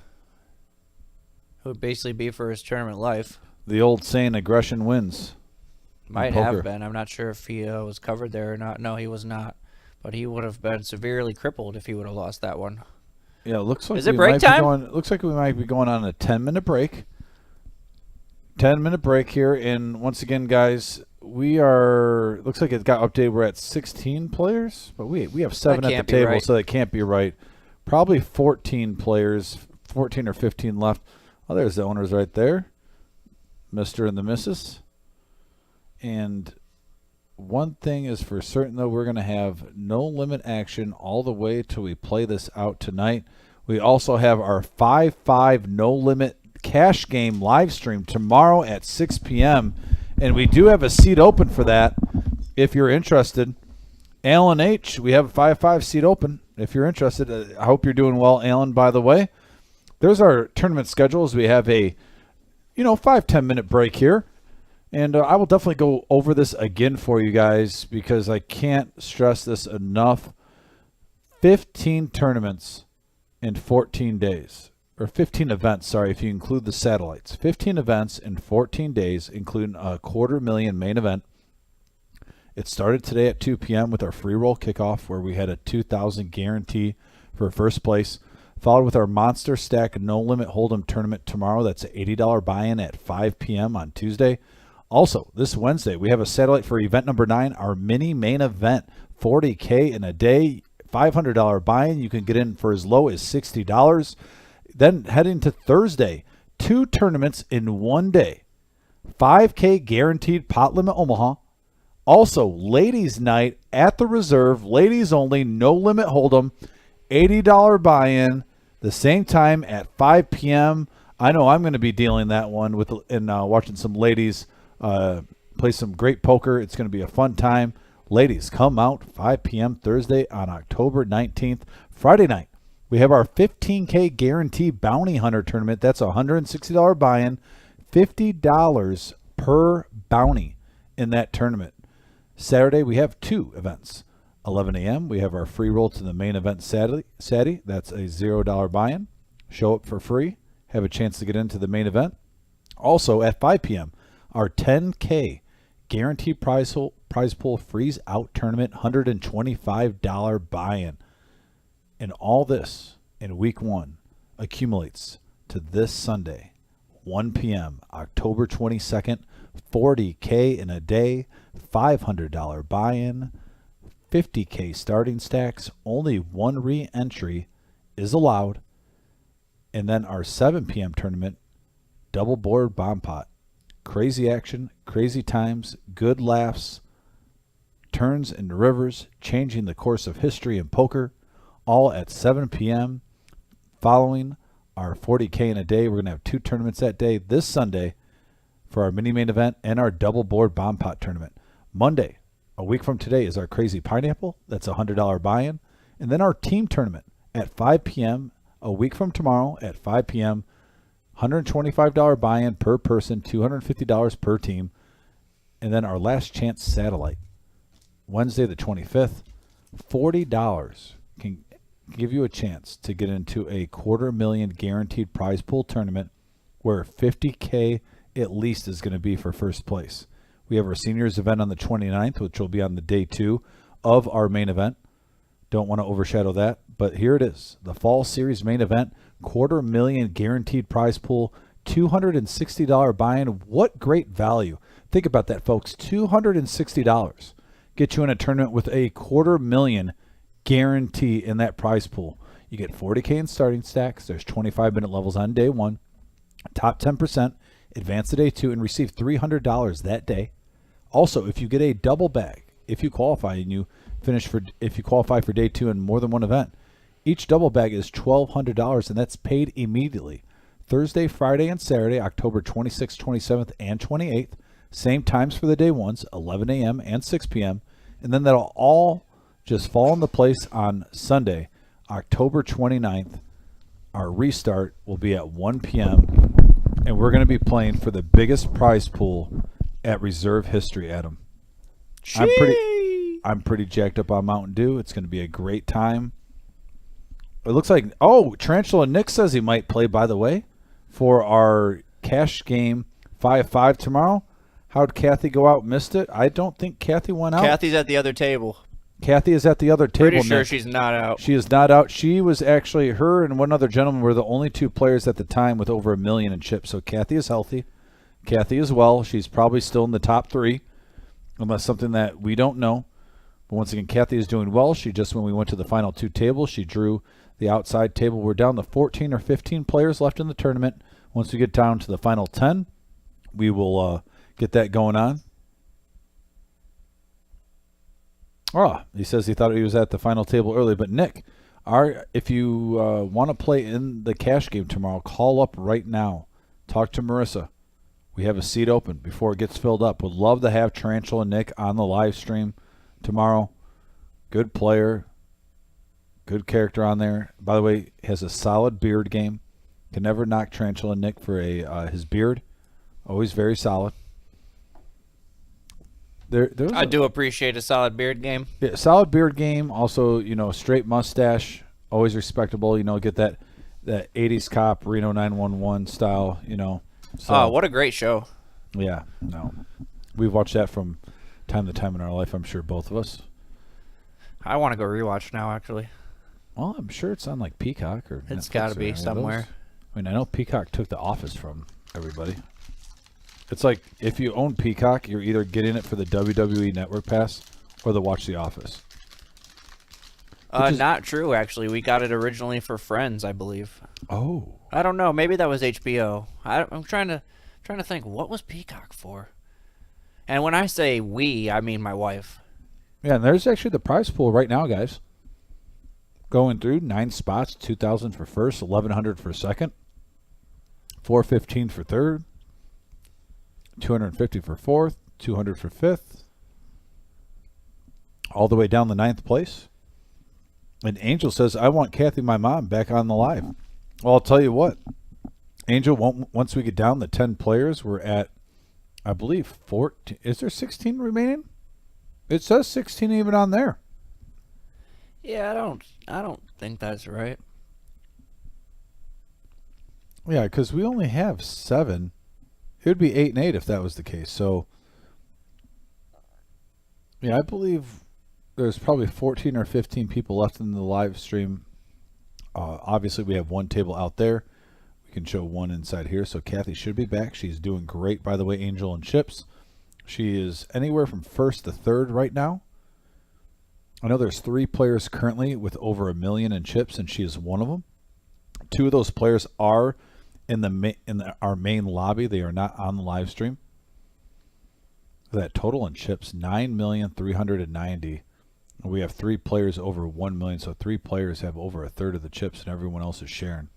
would basically be for his tournament life. The old saying, aggression wins. Might poker. have been. I'm not sure if he was covered there or not. No, he was not. But he would have been severely crippled if he would have lost that one. Yeah, it looks like Is it break time? Looks like we might be going on a 10-minute break. 10-minute break here, and once again, guys, we are. Looks like it got updated. We're at 16 players, but we have 7 at the table, right. so that can't be right. Probably 14 players, 14 or 15 left. Oh, there's the owners right there, Mr. and the Mrs. And one thing is for certain, though, we're going to have no limit action all the way till we play this out tonight. We also have our 5-5 no limit cash game live stream tomorrow at 6 p.m. And we do have a seat open for that if you're interested. Alan H., we have a 5-5 seat open if you're interested. I hope you're doing well, Alan, by the way. There's our tournament schedules. We have a 5-10 minute break here. And I will definitely go over this again for you guys because I can't stress this enough. 15 tournaments in 14 days. Or 15 events, sorry, if you include the satellites. 15 events in 14 days, including a $250,000 main event. It started today at 2 p.m. with our free roll kickoff where we had a $2,000 guarantee for first place. Followed with our Monster Stack No Limit Hold'em tournament tomorrow. That's an $80 buy-in at 5 p.m. on Tuesday. Also, this Wednesday, we have a satellite for event number 9, our mini main event, $40K in a day, $500 buy-in. You can get in for as low as $60. Then heading to Thursday, 2 tournaments in one day, $5K guaranteed pot limit Omaha. Also, ladies' night at the reserve, ladies only, no limit hold'em, $80 buy-in, the same time at 5 p.m. I know I'm going to be dealing that one and watching some ladies play some great poker. It's going to be a fun time. Ladies, come out 5 p.m. Thursday on October 19th. Friday night, we have our $15K guarantee bounty hunter tournament. That's a $160 buy-in, $50 per bounty in that tournament. Saturday, we have 2 events. 11 a.m., we have our free roll to the main event Saturday. That's a $0 buy-in. Show up for free. Have a chance to get into the main event. Also, at 5 p.m., our 10K guaranteed prize pool freeze out tournament, $125 buy-in. And all this in week 1 accumulates to this Sunday, 1 p.m., October 22nd, $40K in a day, $500 buy-in, $50K starting stacks. Only 1 re-entry is allowed. And then our 7 p.m. tournament, double board bomb pot. Crazy action, crazy times, good laughs, turns and rivers, changing the course of history in poker, all at 7 p.m. Following our 40K in a day, we're going to have 2 tournaments that day. This Sunday for our mini main event and our double board bomb pot tournament. Monday, a week from today, is our crazy pineapple. That's a $100 buy-in. And then our team tournament at 5 p.m. A week from tomorrow at 5 p.m. $125 buy-in per person, $250 per team. And then our last chance satellite, Wednesday the 25th, $40 can give you a chance to get into a $250,000 guaranteed prize pool tournament where $50K at least is going to be for first place. We have our seniors event on the 29th, which will be on the day 2 of our main event. Don't want to overshadow that, but here it is. The Fall Series main event, $250,000 guaranteed prize pool, $260 buy-in. What great value. Think about that, folks. $260. Get you in a tournament with a $250,000 guarantee in that prize pool. You get $40K in starting stacks. There's 25-minute levels on day 1. Top 10%. Advance to day 2 and receive $300 that day. Also, if you get a double bag, if you qualify and if you qualify for day 2 in more than one event, each double bag is $1,200 and that's paid immediately. Thursday, Friday, and Saturday, October 26th, 27th, and 28th. Same times for the day 1s, 11 a.m. and 6 p.m. And then that'll all just fall into place on Sunday, October 29th. Our restart will be at 1 p.m. And we're going to be playing for the biggest prize pool at Reserve history, Adam. I'm pretty jacked up on Mountain Dew. It's going to be a great time. It looks like, Tarantula Nick says he might play, by the way, for our cash game 5-5 tomorrow. How'd Kathy go out? Missed it? I don't think Kathy went out. Kathy's at the other table. Kathy is at the other table. Pretty sure Nick. she's not out. She is not out. She was actually, her and one other gentleman were the only 2 players at the time with over $1 million in chips. So Kathy is healthy. Kathy is well. She's probably still in the top 3, unless something that we don't know. But once again, Kathy is doing well. She just, when we went to the final 2 tables, she drew the outside table. We're down to 14 or 15 players left in the tournament. Once we get down to the final 10, we will get that going on. He says he thought he was at the final table early. But Nick, if you want to play in the cash game tomorrow, call up right now. Talk to Marissa. We have a seat open before it gets filled up. Would love to have Tarantula and Nick on the live stream tomorrow. Good player. Good character on there. By the way, has a solid beard game. Can never knock Tarantula Nick for his beard. Always very solid. I do appreciate a solid beard game. Yeah, solid beard game. Also, straight mustache. Always respectable. Get that 80s cop Reno 911 style. So, Oh, what a great show. Yeah. No. We've watched that from time to time in our life, I'm sure, both of us. I want to go rewatch now, actually. Well, I'm sure it's on like Peacock or It's Netflix got to or be any of somewhere. those. I mean, I know Peacock took The Office from everybody. It's like if you own Peacock, you're either getting it for the WWE Network Pass or to watch The Office. Not true, actually. We got it originally for Friends, I believe. Oh. I don't know. Maybe that was HBO. I'm trying to think. What was Peacock for? And when I say we, I mean my wife. Yeah, and there's actually the prize pool right now, guys. Going through 9 spots, 2,000 for first, 1,100 for second, 415 for third, 250 for fourth, 200 for fifth, all the way down the 9th place. And Angel says, I want Kathy, my mom, back on the live. Well, I'll tell you what. Angel, once we get down the 10 players, we're at, I believe, 14. Is there 16 remaining? It says 16 even on there. Yeah, I don't think that's right. Yeah, because we only have 7. It would be 8 and 8 if that was the case. So, yeah, I believe there's probably 14 or 15 people left in the live stream. Obviously, we have one table out there. We can show one inside here. So Kathy should be back. She's doing great, by the way, Angel and Chips. She is anywhere from first to third right now. I know there's 3 players currently with over 1 million in chips, and she is one of them. 2 of those players are in our main lobby. They are not on the live stream. That total in chips, 9,390,000. We have 3 players over 1 million, so 3 players have over a third of the chips, and everyone else is sharing.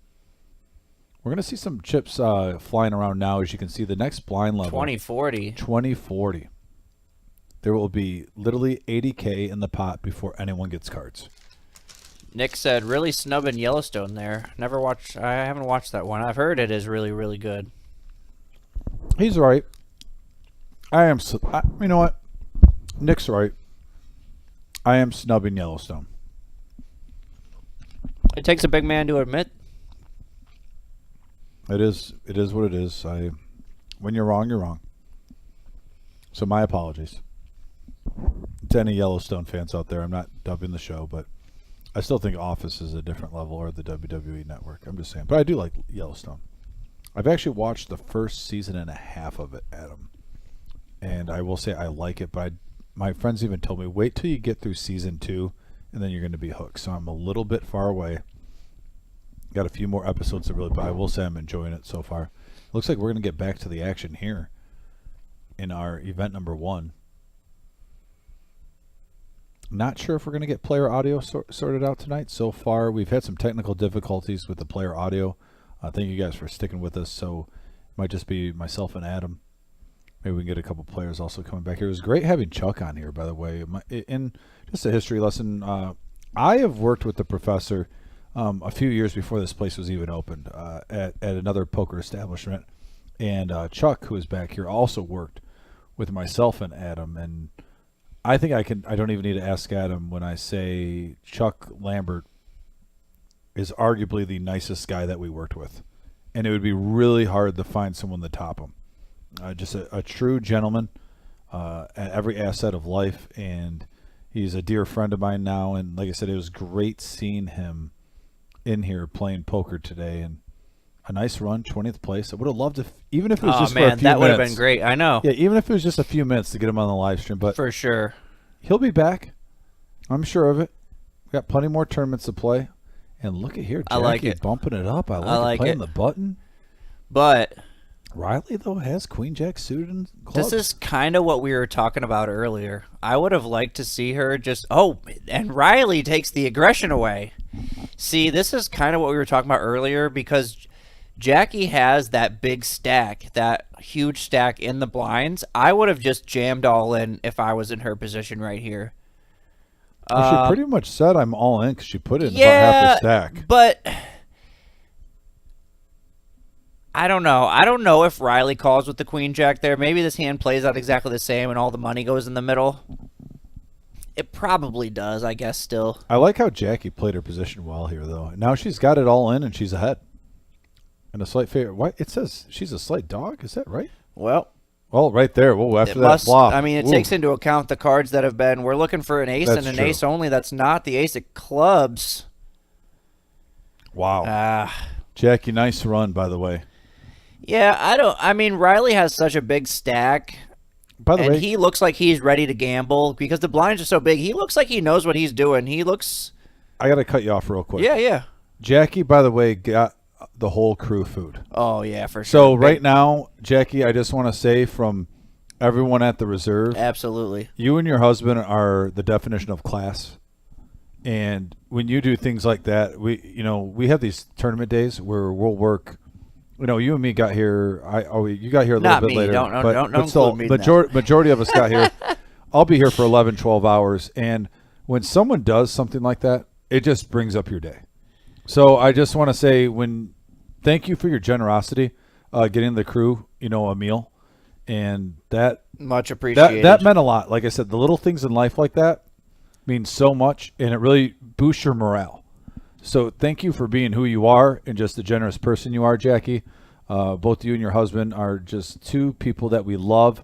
We're going to see some chips flying around now. As you can see, the next blind level. 2040. 2040. There will be literally 80K in the pot before anyone gets cards. Nick said, really snubbing Yellowstone there. I haven't watched that one. I've heard it is really, really good. He's right. You know what? Nick's right. I am snubbing Yellowstone. It takes a big man to admit. It is what it is. When you're wrong, you're wrong. So my apologies to any Yellowstone fans out there. I'm not dubbing the show, but I still think Office is a different level, or the WWE Network. I'm just saying. But I do like Yellowstone. I've actually watched the first season and a half of it, Adam. And I will say I like it, but my friends even told me, wait till you get through season 2, and then you're going to be hooked. So I'm a little bit far away. Got a few more episodes to really, but I will say I'm enjoying it so far. Looks like we're going to get back to the action here in our event number 1. Not sure if we're going to get player audio sorted out tonight. So far, we've had some technical difficulties with the player audio. Thank you guys for sticking with us. So it might just be myself and Adam. Maybe we can get a couple players also coming back here. It was great having Chuck on here, by the way. In just a history lesson, I have worked with the professor a few years before this place was even opened at another poker establishment. And Chuck, who is back here, also worked with myself and Adam. And I think I don't even need to ask Adam when I say Chuck Lambert is arguably the nicest guy that we worked with. And it would be really hard to find someone to top him. Just a true gentleman at every asset of life, and he's a dear friend of mine now. And like I said, it was great seeing him in here playing poker today, and a nice run, 20th place. I would have loved if, even if it was just for a few minutes. That would have been great. I know. Yeah, even if it was just a few minutes to get him on the live stream. But for sure, he'll be back. I'm sure of it. We got plenty more tournaments to play. And look at here, Jackie I like it. bumping it up. I like playing the button. But Riley, though, has Queen Jack suited in clubs. This is kind of what we were talking about earlier. I would have liked to see her just... Oh, and Riley takes the aggression away. See, this is kind of what we were talking about earlier, because Jackie has that big stack, that huge stack in the blinds. I would have just jammed all in if I was in her position right here. Well, she pretty much said I'm all in because she put it in about Yeah, half the stack. but I don't know. I don't know if Riley calls with the queen jack there. Maybe this hand plays out exactly the same and all the money goes in the middle. It probably does, I guess, still. I like how Jackie played her position well here, though. Now she's got it all in and she's ahead. And a slight favorite. What? It says she's a slight dog? Is that right? Well, right there. Whoa, after it that must, flop. I mean, it Ooh. takes into account the cards that have been. We're looking for an ace That's and an true. ace only. That's not the ace of clubs. Wow. Jackie, nice run, by the way. Yeah, I mean, Riley has such a big stack. By the and way, he looks like he's ready to gamble because the blinds are so big. He looks like he knows what he's doing. He looks. I got to cut you off real quick. Yeah. Jackie, by the way, got the whole crew food. Oh, yeah, for sure. So right now, Jackie, I just want to say from everyone at the reserve, Absolutely. you and your husband are the definition of class. And when you do things like that, we have these tournament days where we'll work. You and me got here. You got here a little Not bit me. later. Don't still, include me in that. majority of us got here. I'll be here for 11, 12 hours. And when someone does something like that, it just brings up your day. So I just want to say, thank you for your generosity, getting the crew, a meal, and that Much appreciated. that meant a lot. Like I said, the little things in life like that mean so much, and it really boosts your morale. So thank you for being who you are and just the generous person you are, Jackie. Both you and your husband are just two people that we love,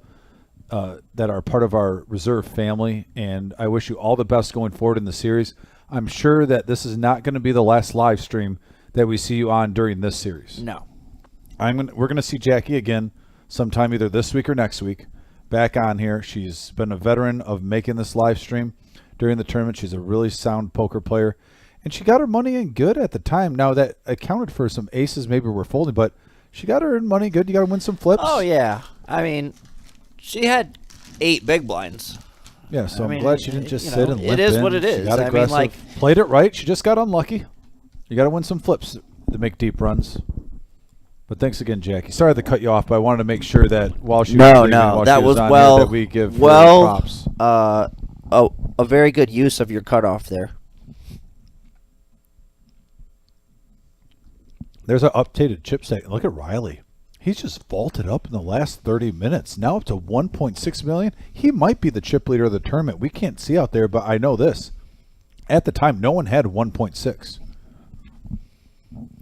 that are part of our reserve family, and I wish you all the best going forward in the series. I'm sure that this is not going to be the last live stream that we see you on during this series. No. We're going to see Jackie again sometime either this week or next week back on here. She's been a veteran of making this live stream during the tournament. She's a really sound poker player, and she got her money in good at the time. Now that accounted for some aces maybe were folding, but she got her money good. You got to win some flips. Oh, yeah. I mean, she had 8 big blinds. Yeah, so I I'm mean, glad she didn't just sit and limp it is in. what it She is. got I mean, aggressive, like- played it right. She just got unlucky. You got to win some flips to make deep runs. But thanks again, Jackie. Sorry to cut you off, but I wanted to make sure that while she was leaving, while that she was on well. here, that we give her well, props. a very good use of your cutoff there. There's an updated chip set. Look at Riley. He's just vaulted up in the last 30 minutes. Now up to 1.6 million. He might be the chip leader of the tournament. We can't see out there, but I know this. At the time, no one had 1.6.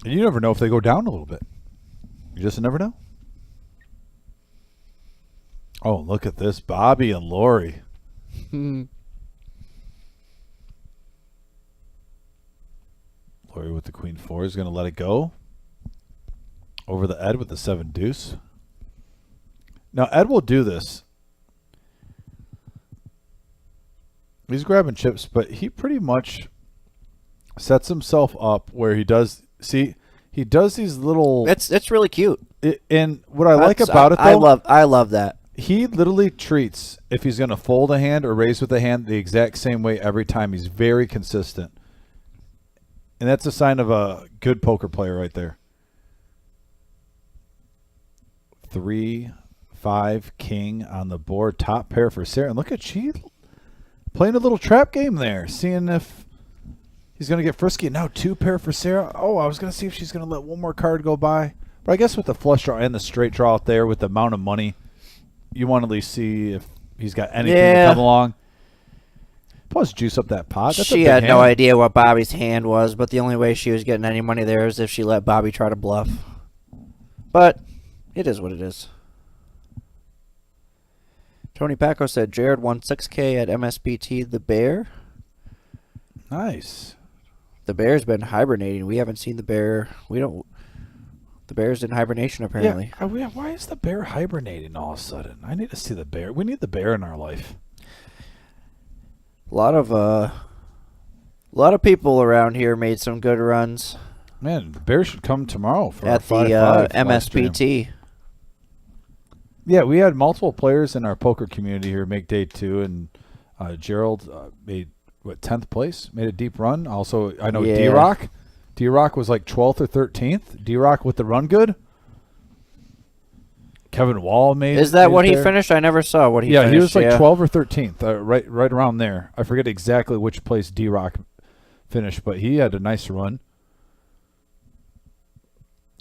And you never know if they go down a little bit. You just never know. Oh, look at this. Bobby and Lori. Lori with the queen 4 is going to let it go. Over the Ed with the 7 deuce. Now, Ed will do this. He's grabbing chips, but he pretty much sets himself up where he does. See, he does these little. It's really cute. And what I like about it, though, I love that. he literally treats if he's going to fold a hand or raise with a hand the exact same way every time. He's very consistent. And that's a sign of a good poker player right there. 3, 5, king on the board. Top pair for Sarah. And look at she playing a little trap game there, seeing if he's going to get frisky. Now 2 pair for Sarah. Oh, I was going to see if she's going to let one more card go by. But I guess with the flush draw and the straight draw out there with the amount of money, you want to at least see if he's got anything to come along. Plus, juice up that pot. That's She a big had no hand. idea what Bobby's hand was, but the only way she was getting any money there is if she let Bobby try to bluff. But it is what it is. Tony Paco said Jared won $6K at MSBT The Bear. Nice. The Bear's been hibernating. We haven't seen the bear. The bear's in hibernation apparently. Yeah, why is the bear hibernating all of a sudden? I need to see the bear. We need the bear in our life. A lot of people around here made some good runs Man, the bear should come tomorrow for at our the 5-5 live stream. MSBT. Yeah, we had multiple players in our poker community here make day 2, and Gerald made 10th place, made a deep run. Also, I know Yeah. D-Rock was like 12th or 13th. D-Rock with the run good. Kevin Wall made. Is that what he there. finished? I never saw what he Yeah, finished. he was like 12 or 13th, right around there. I forget exactly which place D-Rock finished, but he had a nice run.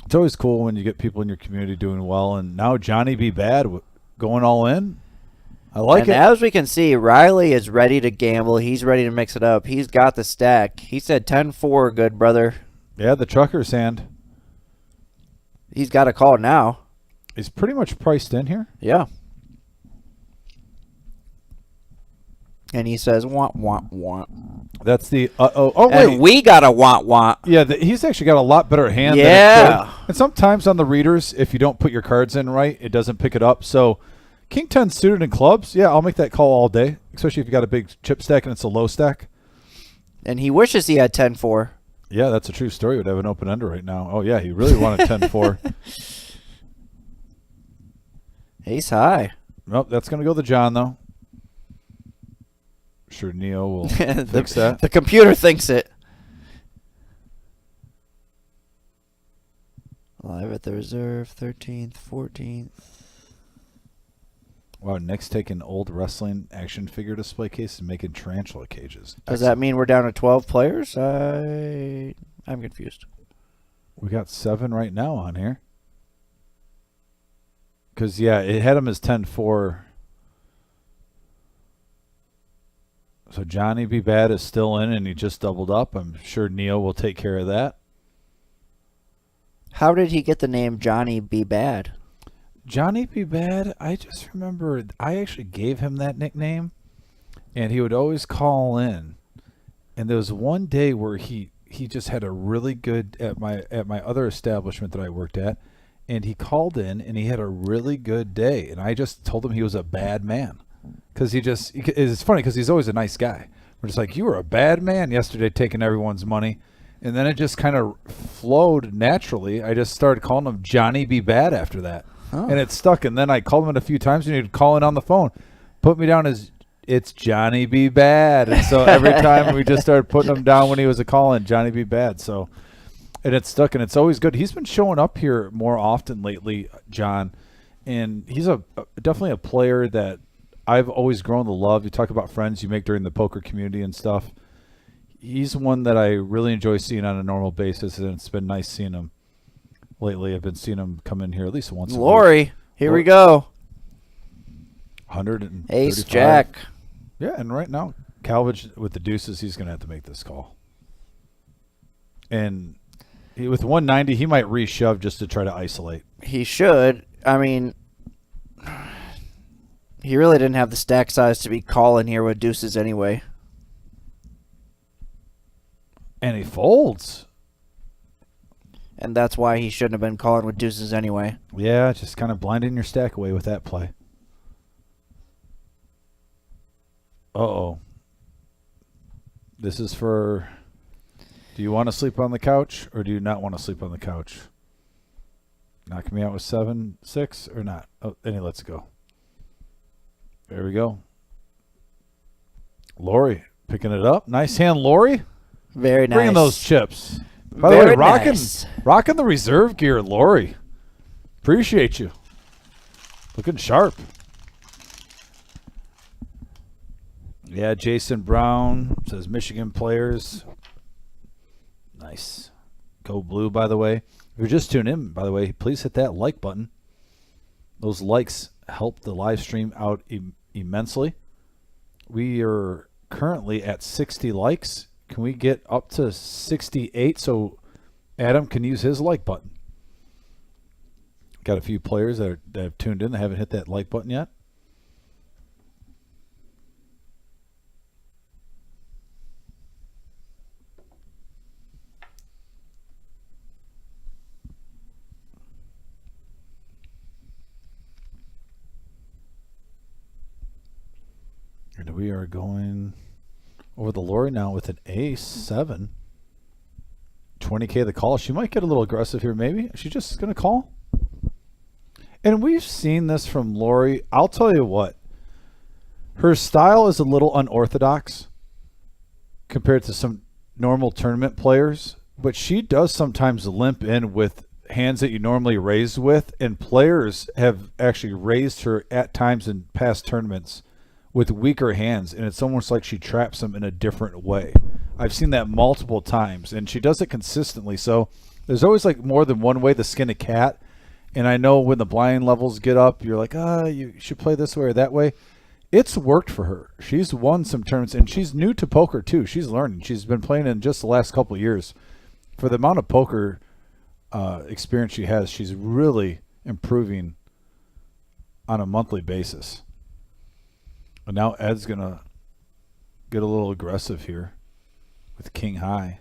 It's always cool when you get people in your community doing well, and now Johnny B. Bad going all in. I like And it. as we can see, Riley is ready to gamble. He's ready to mix it up. He's got the stack. He said 10-4, good brother. Yeah, the trucker's hand. He's got a call now. He's pretty much priced in here. Yeah. And he says, want, want, want. That's the oh And wait. we got a want, want. Yeah, he's actually got a lot better hand than Yeah. it could. And sometimes on the readers, if you don't put your cards in right, it doesn't pick it up. So King 10 suited in clubs, yeah, I'll make that call all day, especially if you got a big chip stack and it's a low stack. And he wishes he had 10-4. Yeah, that's a true story. Would have an open ender right now. Oh, yeah, he really wanted 10-4. Ace high. Nope, that's going to go to John, though. Sure, Neo will fix that. The computer thinks it. Live at the reserve, 13th, 14th. Wow, Nick's taking old wrestling action figure display cases and making tarantula cages. Does that mean we're down to 12 players? I'm confused. We got 7 right now on here. Because, yeah, it had him as 10-4. So Johnny B. Bad is still in, and he just doubled up. I'm sure Neo will take care of that. How did he get the name Johnny B. Bad? Johnny B. Bad, I just remember I actually gave him that nickname, and he would always call in. And there was one day where he just had a really good at my other establishment that I worked at, and he called in and he had a really good day, and I just told him he was a bad man because it's funny because he's always a nice guy. We're just like, you were a bad man yesterday taking everyone's money. And then it just kind of flowed naturally. I just started calling him Johnny B. Bad after that. Oh. And it stuck. And then I called him a few times, and he'd call in on the phone. Put me down as, it's Johnny B. Bad. And so every time we just started putting him down when he was a call-in, Johnny B. Bad. So, and it's stuck, and it's always good. He's been showing up here more often lately, John. And he's definitely a player that I've always grown to love. You talk about friends you make during the poker community and stuff. He's one that I really enjoy seeing on a normal basis, and it's been nice seeing him lately. I've been seeing him come in here at least once a week. Lori, here we go. 135. Ace Jack. Yeah, and right now, Calvage with the deuces, he's going to have to make this call. And with 190, he might re-shove just to try to isolate. He should. I mean, he really didn't have the stack size to be calling here with deuces anyway. And he folds. And that's why he shouldn't have been calling with deuces anyway. Yeah, just kind of blinding your stack away with that play. Uh-oh. This is for, do you want to sleep on the couch or do you not want to sleep on the couch? Knocking me out with 7-6 or not? Oh, and he lets it go. There we go. Lori picking it up. Nice hand, Lori. Very nice. Bringing those chips. By the way, Very rocking nice. the reserve gear, Lori. Appreciate you. Looking sharp. Yeah, Jason Brown says Michigan players. Nice. Go blue, by the way. If you're just tuning in, by the way, please hit that like button. Those likes help the live stream out immensely. We are currently at 60 likes. Can we get up to 68 so Adam can use his like button? Got a few players that have tuned in that haven't hit that like button yet. And we are going over the Lori now with an ace 7. 20K the call. She might get a little aggressive here, maybe. Is she just going to call? And we've seen this from Lori. I'll tell you what. Her style is a little unorthodox compared to some normal tournament players, but she does sometimes limp in with hands that you normally raise with, and players have actually raised her at times in past tournaments with weaker hands, and it's almost like she traps them in a different way. I've seen that multiple times, and she does it consistently. So there's always like more than one way to skin a cat. And I know when the blind levels get up, you're like, you should play this way or that way. It's worked for her. She's won some tournaments, and she's new to poker too. She's learning. She's been playing in just the last couple of years. For the amount of poker experience she has, she's really improving on a monthly basis. And now Ed's going to get a little aggressive here with king high.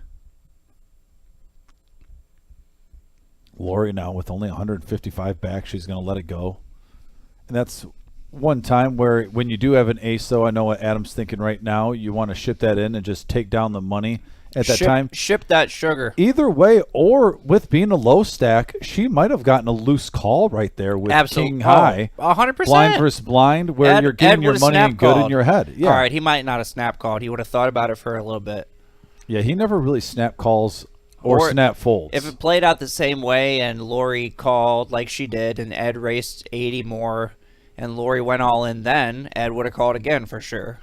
Lori now with only 155 back, she's going to let it go. And that's one time where when you do have an ace, though, I know what Adam's thinking right now. You want to ship that in and just take down the money at that time. Ship that sugar. Either way, or with being a low stack, she might have gotten a loose call right there with king high. 100%. Blind versus blind, where you're getting your money in good in your head. Yeah. All right, he might not have snap called. He would have thought about it for a little bit. Yeah, he never really snap calls or snap folds. If it played out the same way and Lori called like she did and Ed raced 80 more and Lori went all in then, Ed would have called again for sure.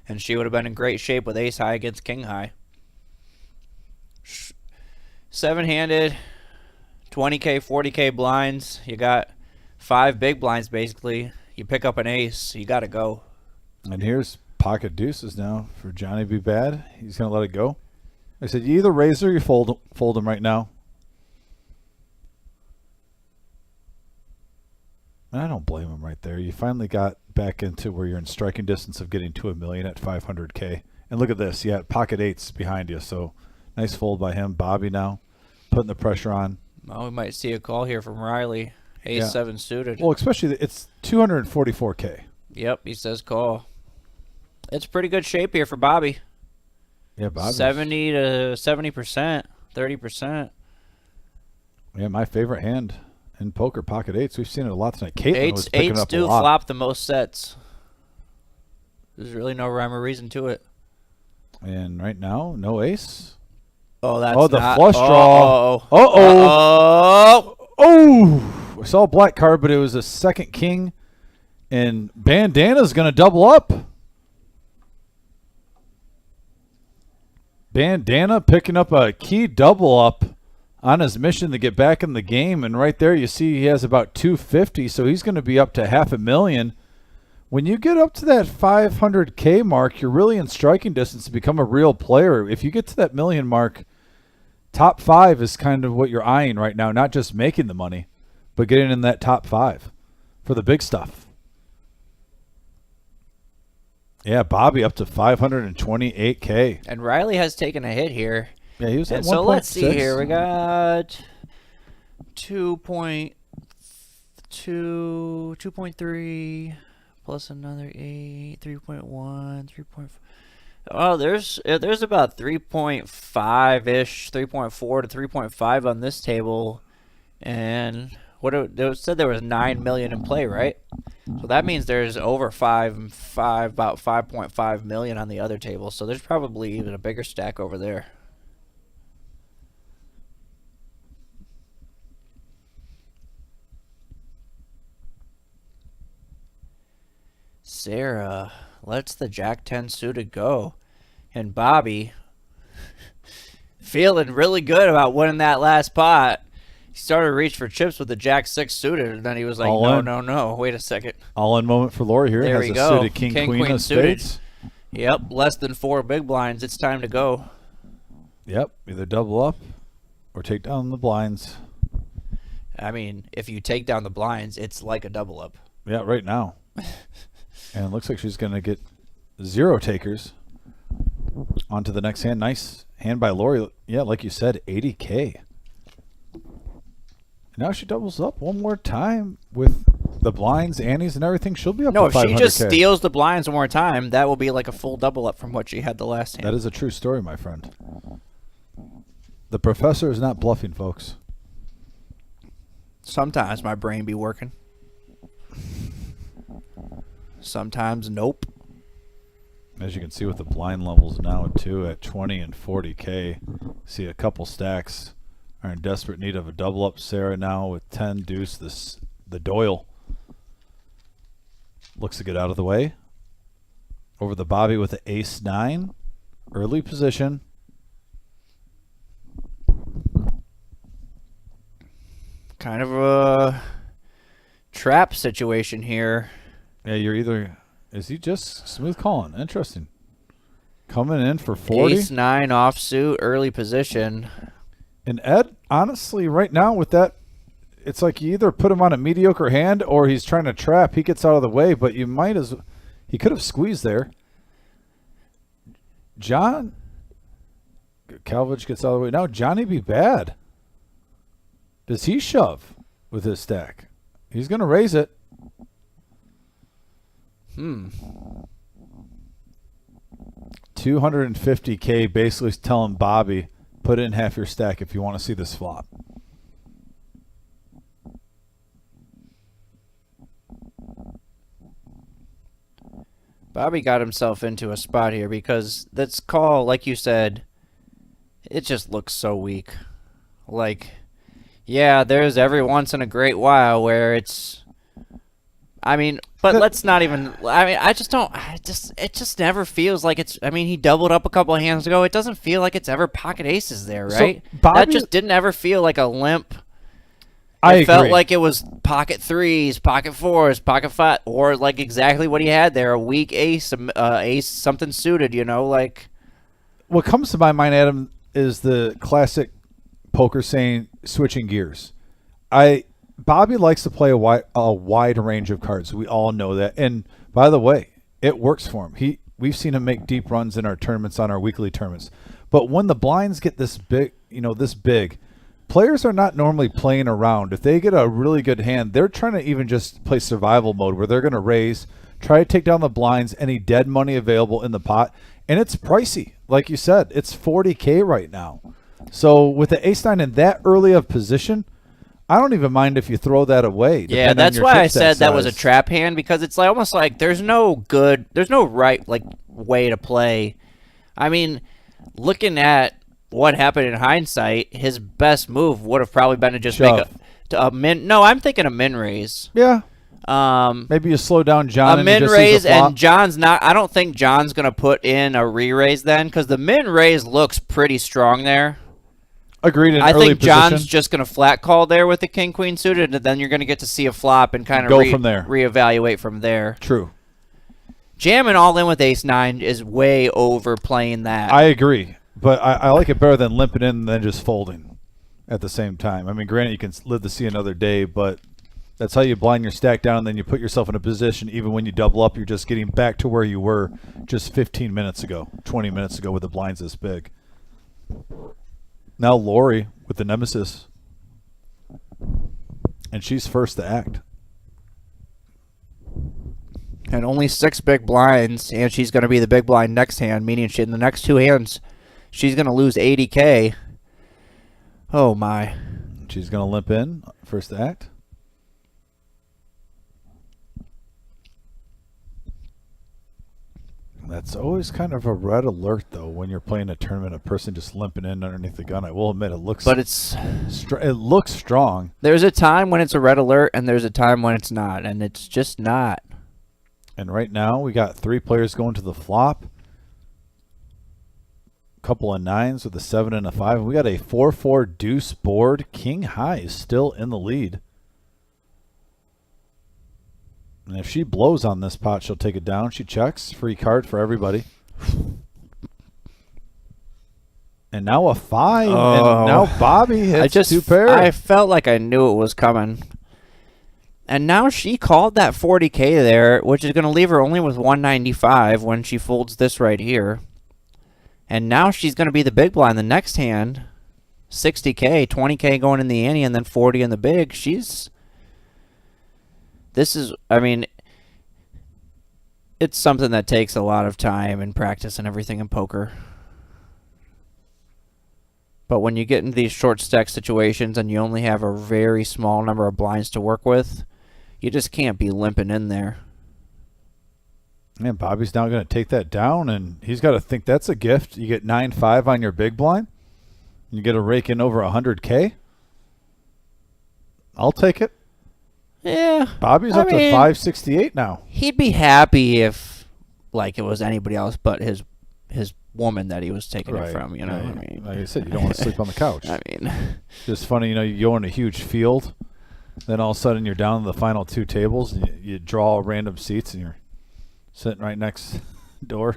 And she would have been in great shape with ace high against king high. Seven-handed, 20K, 40K blinds. You got 5 big blinds basically. You pick up an ace, you got to go. And here's pocket deuces now for Johnny B. Bad. He's going to let it go. I said, you either raise or you fold him right now. And I don't blame him right there. You finally got back into where you're in striking distance of getting to $1 million at 500K. And look at this. You got pocket eights behind you. So nice fold by him. Bobby now putting the pressure on. Well, we might see a call here from Riley. Ace 7 suited. Well, especially it's 244K. Yep, he says call. It's pretty good shape here for Bobby. Yeah, Bobby. 70 to 70%, 30%. Yeah, my favorite hand in poker, pocket eights. We've seen it a lot tonight. Caitlin was picking Eights up a do lot. flop the most sets. There's really no rhyme or reason to it. And right now, no ace. Oh, that's the not, flush draw. Uh-oh. Oh, I saw a black card, but it was a second king. And Bandana's going to double up. Bandana picking up a key double up on his mission to get back in the game. And right there you see he has about 250, so he's going to be up to $500,000. When you get up to that 500K mark, you're really in striking distance to become a real player. If you get to that million mark, top 5 is kind of what you're eyeing right now, not just making the money, but getting in that top 5 for the big stuff. Yeah, Bobby up to 528K. And Riley has taken a hit here. Yeah, he was at 1.6. So let's see here. We got 2.2, 2.3 plus another 8, 3.1, 3.4. Oh, there's about 3.5-ish, 3.4 to 3.5 on this table. And it said there was 9 million in play, right? So that means there's over about 5.5 million on the other table. So there's probably even a bigger stack over there. Sarah lets the Jack 10 suited go. And Bobby feeling really good about winning that last pot. He started to reach for chips with the Jack 6 suited, and then he was like, no, wait a second. All-in moment for Lori here. There Has we a go. suited king, queen of spades. Yep, less than 4 big blinds. It's time to go. Yep, either double up or take down the blinds. I mean, if you take down the blinds, it's like a double up. Yeah, right now. And it looks like she's going to get 0 takers. On to the next hand. Nice hand by Lori. Yeah, like you said, 80K. Now she doubles up one more time with the blinds, antes, and everything. She'll be up to 500K. No, if she just steals the blinds one more time, that will be like a full double up from what she had the last hand. That is a true story, my friend. The professor is not bluffing, folks. Sometimes my brain be working. Sometimes nope. As you can see with the blind levels now too at 20 and 40K, see a couple stacks are in desperate need of a double up. Sarah now with 10 deuce. The Doyle looks to get out of the way. Over the Bobby with the ace 9. Early position. Kind of a trap situation here. Yeah, you're either... Is he just smooth calling? Interesting. Coming in for 40. Ace 9 offsuit, early position. And Ed, honestly, right now with that, it's like you either put him on a mediocre hand or he's trying to trap. He gets out of the way, but you might as... He could have squeezed there. John... Calvich gets out of the way. Now Johnny be bad. Does he shove with his stack? He's going to raise it. 250K basically telling Bobby, put in half your stack if you want to see this flop. Bobby got himself into a spot here because this call, like you said, it just looks so weak. Like, yeah, there's every once in a great while where it's, I mean, but let's not even, I mean, I just don't, it just never feels like it's, I mean, he doubled up a couple of hands ago. It doesn't feel like it's ever pocket aces there, right? So Bobby, that just didn't ever feel like a limp. I felt agree. like it was pocket threes, pocket fours, pocket five, or like exactly what he had there, a weak ace, ace something suited, you know, like. What comes to my mind, Adam, is the classic poker saying switching gears. Bobby likes to play a wide range of cards. We all know that. And by the way, it works for him. We've seen him make deep runs in our tournaments, on our weekly tournaments. But when the blinds get this big, this big, players are not normally playing around. If they get a really good hand, they're trying to even just play survival mode where they're going to raise, try to take down the blinds, any dead money available in the pot. And it's pricey. Like you said, it's 40K right now. So with the ace-9 in that early of position, I don't even mind if you throw that away. Yeah, that's why I said that was a trap hand, because it's like almost like there's no right like way to play. I mean, looking at what happened in hindsight, his best move would have probably been to just make a min. No, I'm thinking a min raise. Yeah. Maybe you slow down John. A min raise, and John's not. I don't think John's gonna put in a re-raise then, because the min raise looks pretty strong there. Agreed. I think John's just gonna flat call there with the king queen suited, and then you're gonna get to see a flop and kind of go from there, reevaluate from there. True. Jamming all in with ace-9 is way overplaying that. I agree, but I like it better than limping in than just folding at the same time. I mean, granted, you can live to see another day, but that's how you blind your stack down, and then you put yourself in a position, even when you double up, you're just getting back to where you were just 15 minutes ago, 20 minutes ago with the blinds this big. Now Lori with the nemesis, and she's first to act. And only 6 big blinds, and she's going to be the big blind next hand, meaning in the next 2 hands, she's going to lose 80K. Oh, my. She's going to limp in, first to act. That's always kind of a red alert, though, when you're playing a tournament. A person just limping in underneath the gun. I will admit, it looks. But it looks strong. There's a time when it's a red alert, and there's a time when it's not, and it's just not. And right now, we got 3 players going to the flop. Couple of 9s with a 7 and a 5. And we got a 4-4 deuce board. King high is still in the lead. And if she blows on this pot, she'll take it down. She checks. Free card for everybody. And now a 5. Oh. And now Bobby hits 2 pair. I felt like I knew it was coming. And now she called that 40K there, which is going to leave her only with 195 when she folds this right here. And now she's going to be the big blind the next hand. 60K, 20K going in the ante, and then 40 in the big. This is, I mean, it's something that takes a lot of time and practice and everything in poker. But when you get into these short stack situations and you only have a very small number of blinds to work with, you just can't be limping in there. Man, Bobby's now going to take that down, and he's got to think that's a gift. You get 9-5 on your big blind. You get a rake in over 100K? I'll take it. Yeah. Bobby's up to 568 now. He'd be happy if, like, it was anybody else but his woman that he was taking it from, you know? Right. I mean, like I said, you don't want to sleep on the couch. I mean, Just funny, you know, you go in a huge field, then all of a sudden you're down to the final two tables, and you draw random seats, and you're sitting right next door.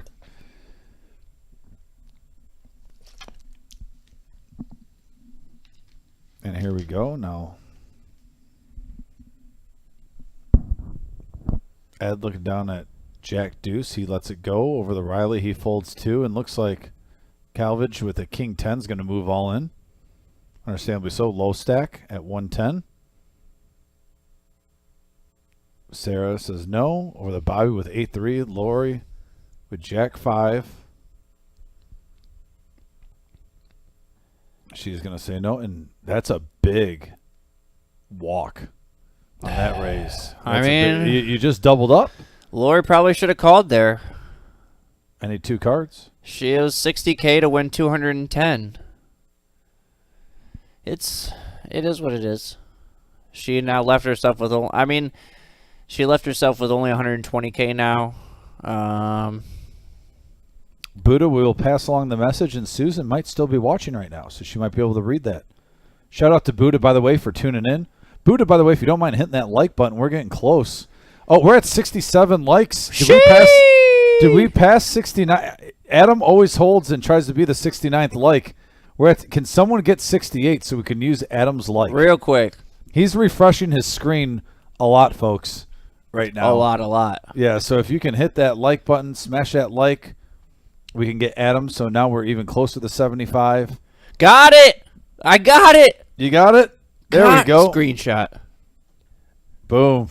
And here we go now. Ed looking down at Jack Deuce. He lets it go over the Riley. He folds 2, and looks like Calvage with a King 10 is going to move all in. Understandably so. Low stack at 110. Sarah says no. Over the Bobby with 8-3. Lori with Jack 5. She's going to say no, and that's a big walk on that raise. I That's a mean, big, you just doubled up. Lori probably should have called there. I need 2 cards. She has 60K to win 210. It is what it is. She now left herself with she left herself with only 120K now. Buddha, we will pass along the message, and Susan might still be watching right now, so she might be able to read that. Shout out to Buddha, by the way, for tuning in. Buddha, by the way, if you don't mind hitting that like button, we're getting close. Oh, we're at 67 likes. Did we pass 69? Adam always holds and tries to be the 69th like. Can someone get 68 so we can use Adam's like? Real quick. He's refreshing his screen a lot, folks, right now. A lot. Yeah, so if you can hit that like button, smash that like, we can get Adam. So now we're even closer to 75. Got it! I got it! You got it? There we go. Screenshot. Boom.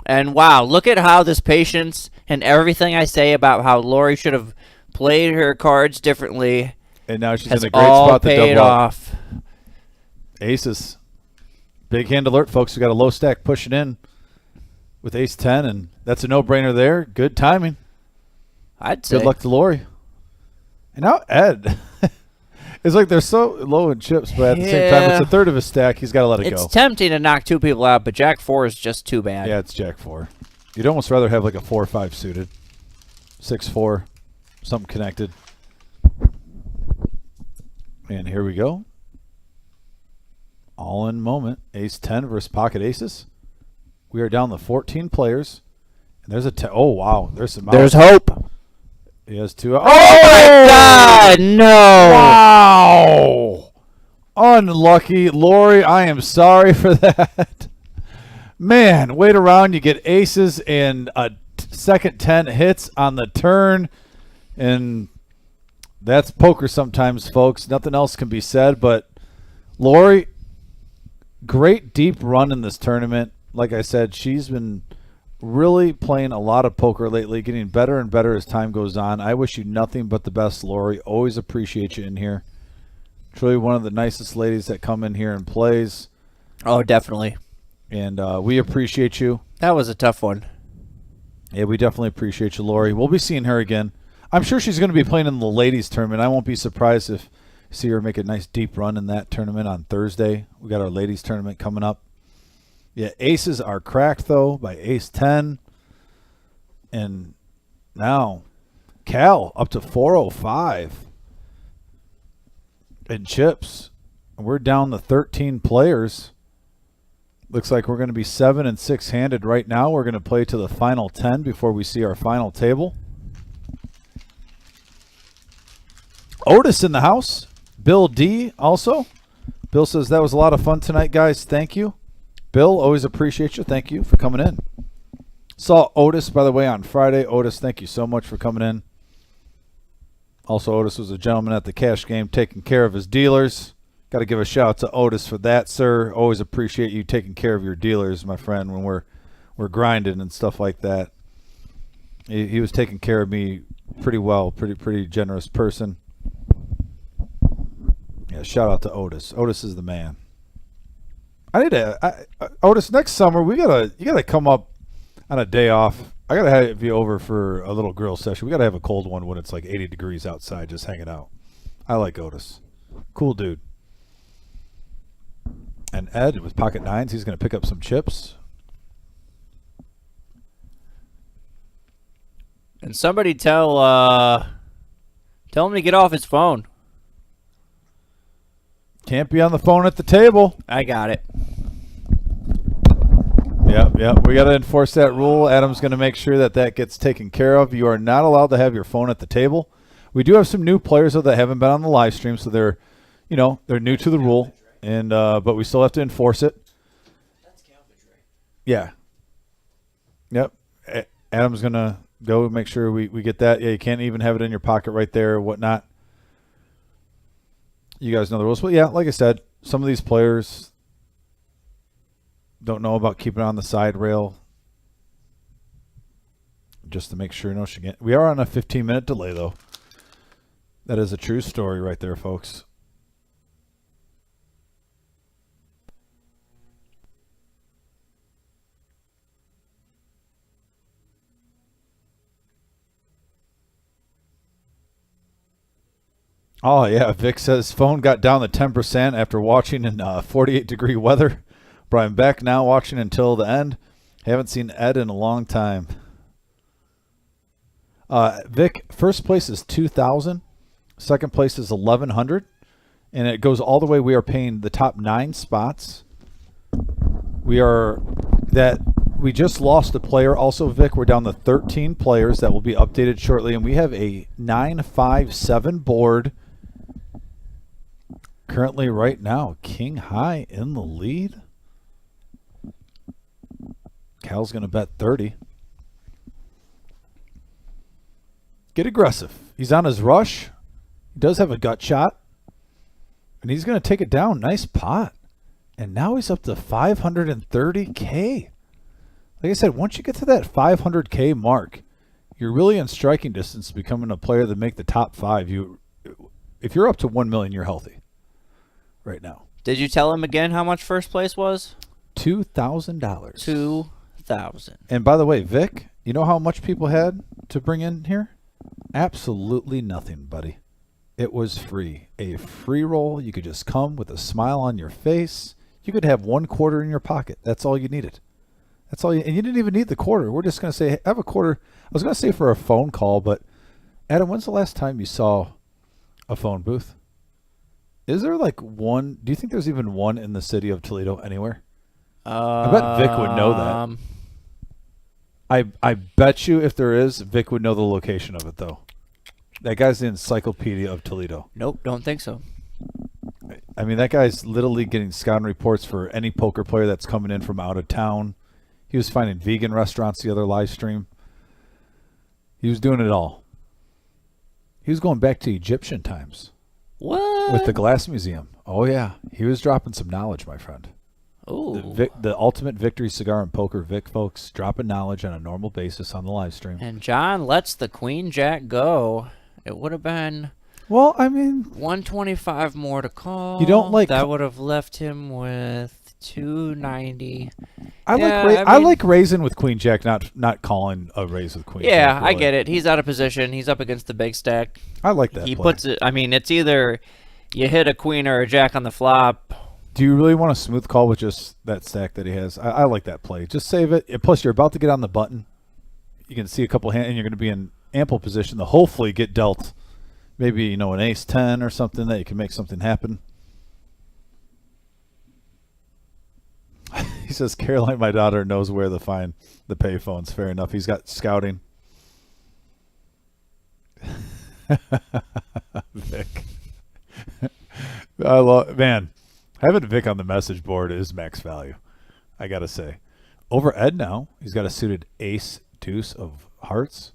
And wow, look at how this patience and everything I say about how Lori should have played her cards differently And now she's has in a great all spot to paid double up. off. Aces. Big hand alert, folks. We got a low stack pushing in with ace 10, and that's a no-brainer there. Good timing. I'd say. Good luck to Lori. And now Ed. It's like they're so low in chips, but at the same time, it's a third of a stack. He's got to let it go. It's tempting to knock 2 people out, but Jack 4 is just too bad. Yeah, it's Jack 4. You'd almost rather have like a 4-5 suited. 6-4. Something connected. And here we go. All in moment. Ace 10 versus pocket aces. We are down to 14 players. And there's a oh, wow. There's some There's hope. He has 2. Oh, my God. No. Wow. Unlucky. Lori, I am sorry for that. Man, wait around. You get aces and a second 10 hits on the turn. And that's poker sometimes, folks. Nothing else can be said. But Lori, great deep run in this tournament. Like I said, she's been really playing a lot of poker lately, getting better and better as time goes on. I wish you nothing but the best, Lori. Always appreciate you in here. Truly one of the nicest ladies that come in here and plays. Oh, definitely. And we appreciate you. That was a tough one. Yeah, we definitely appreciate you, Lori. We'll be seeing her again. I'm sure she's going to be playing in the ladies tournament. I won't be surprised if you see her make a nice deep run in that tournament on Thursday. We got our ladies tournament coming up. Yeah, aces are cracked, though, by ace 10. And now Cal up to 405 in chips. We're down to 13 players. Looks like we're going to be 7 and 6 handed right now. We're going to play to the final 10 before we see our final table. Otis in the house. Bill D also. Bill says that was a lot of fun tonight, guys. Thank you. Bill, always appreciate you. Thank you for coming in. Saw Otis, by the way, on Friday. Otis, thank you so much for coming in. Also, Otis was a gentleman at the cash game taking care of his dealers. Got to give a shout out to Otis for that, sir. Always appreciate you taking care of your dealers, my friend, when we're grinding and stuff like that. He was taking care of me pretty well. Pretty generous person. Yeah, shout out to Otis. Otis is the man. I need to Otis, next summer you gotta come up on a day off. I gotta have you over for a little grill session. We gotta have a cold one when it's like 80 degrees outside, just hanging out. I like Otis. Cool dude. And Ed with pocket nines, he's going to pick up some chips. And somebody tell him to get off his phone. Can't be on the phone at the table. I got it. Yep. We got to enforce that rule. Adam's going to make sure that that gets taken care of. You are not allowed to have your phone at the table. We do have some new players though that haven't been on the live stream, so they're new to the rule, and but we still have to enforce it. Yeah. Yep. Adam's going to go make sure we get that. Yeah, you can't even have it in your pocket right there or whatnot. You guys know the rules. But yeah, like I said, some of these players don't know about keeping it on the side rail. Just to make sure no shit. We are on a 15-minute delay, though. That is a true story right there, folks. Oh, yeah. Vic says phone got down to 10% after watching in 48-degree weather. Brian Beck now watching until the end. Haven't seen Ed in a long time. Vic, first place is 2,000. Second place is 1,100. And it goes all the way. We are paying the top 9 spots. We just lost a player. Also, Vic, we're down to 13 players that will be updated shortly. And we have a 9-5-7 board. Currently, right now, King High in the lead. Cal's going to bet 30. Get aggressive. He's on his rush. He does have a gut shot. And he's going to take it down. Nice pot. And now he's up to 530K. Like I said, once you get to that 500K mark, you're really in striking distance becoming a player that make the top 5. If you're up to 1 million, you're healthy right now. Did you tell him again how much first place was? $2,000. 2,000. And by the way, Vic, you know how much people had to bring in here? Absolutely nothing, buddy. It was free. A free roll. You could just come with a smile on your face. You could have 1 quarter in your pocket. That's all you needed. That's all. And you didn't even need the quarter. We're just going to say, hey, have a quarter. I was going to say for a phone call, but Adam, when's the last time you saw a phone booth? Is there like one? Do you think there's even one in the city of Toledo anywhere? I bet Vic would know that. I bet you if there is, Vic would know the location of it, though. That guy's the encyclopedia of Toledo. Nope, don't think so. I mean, that guy's literally getting scouting reports for any poker player that's coming in from out of town. He was finding vegan restaurants the other live stream. He was doing it all. He was going back to Egyptian times. What? With the Glass Museum. Oh, yeah. He was dropping some knowledge, my friend. Ooh. The Ultimate Victory Cigar and Poker Vic, folks, dropping knowledge on a normal basis on the live stream. And John lets the Queen Jack go. It would have been... Well, I mean... 125 more to call. You don't like... That would have left him with 290. I like raising with Queen Jack, not calling a raise with Queen Jack. Yeah, really. I get it. He's out of position. He's up against the big stack. I like that He play. puts it... I mean, it's either you hit a queen or a jack on the flop. Do you really want a smooth call with just that stack that he has? I like that play. Just save it. And plus, you're about to get on the button. You can see a couple hands, and you're going to be in ample position to hopefully get dealt maybe, an ace-10 or something that you can make something happen. He says, Caroline, my daughter, knows where to find the payphones. Fair enough. He's got scouting. Vic. Man, having Vic on the message board is max value, I got to say. Over Ed now, he's got a suited ace, deuce of hearts.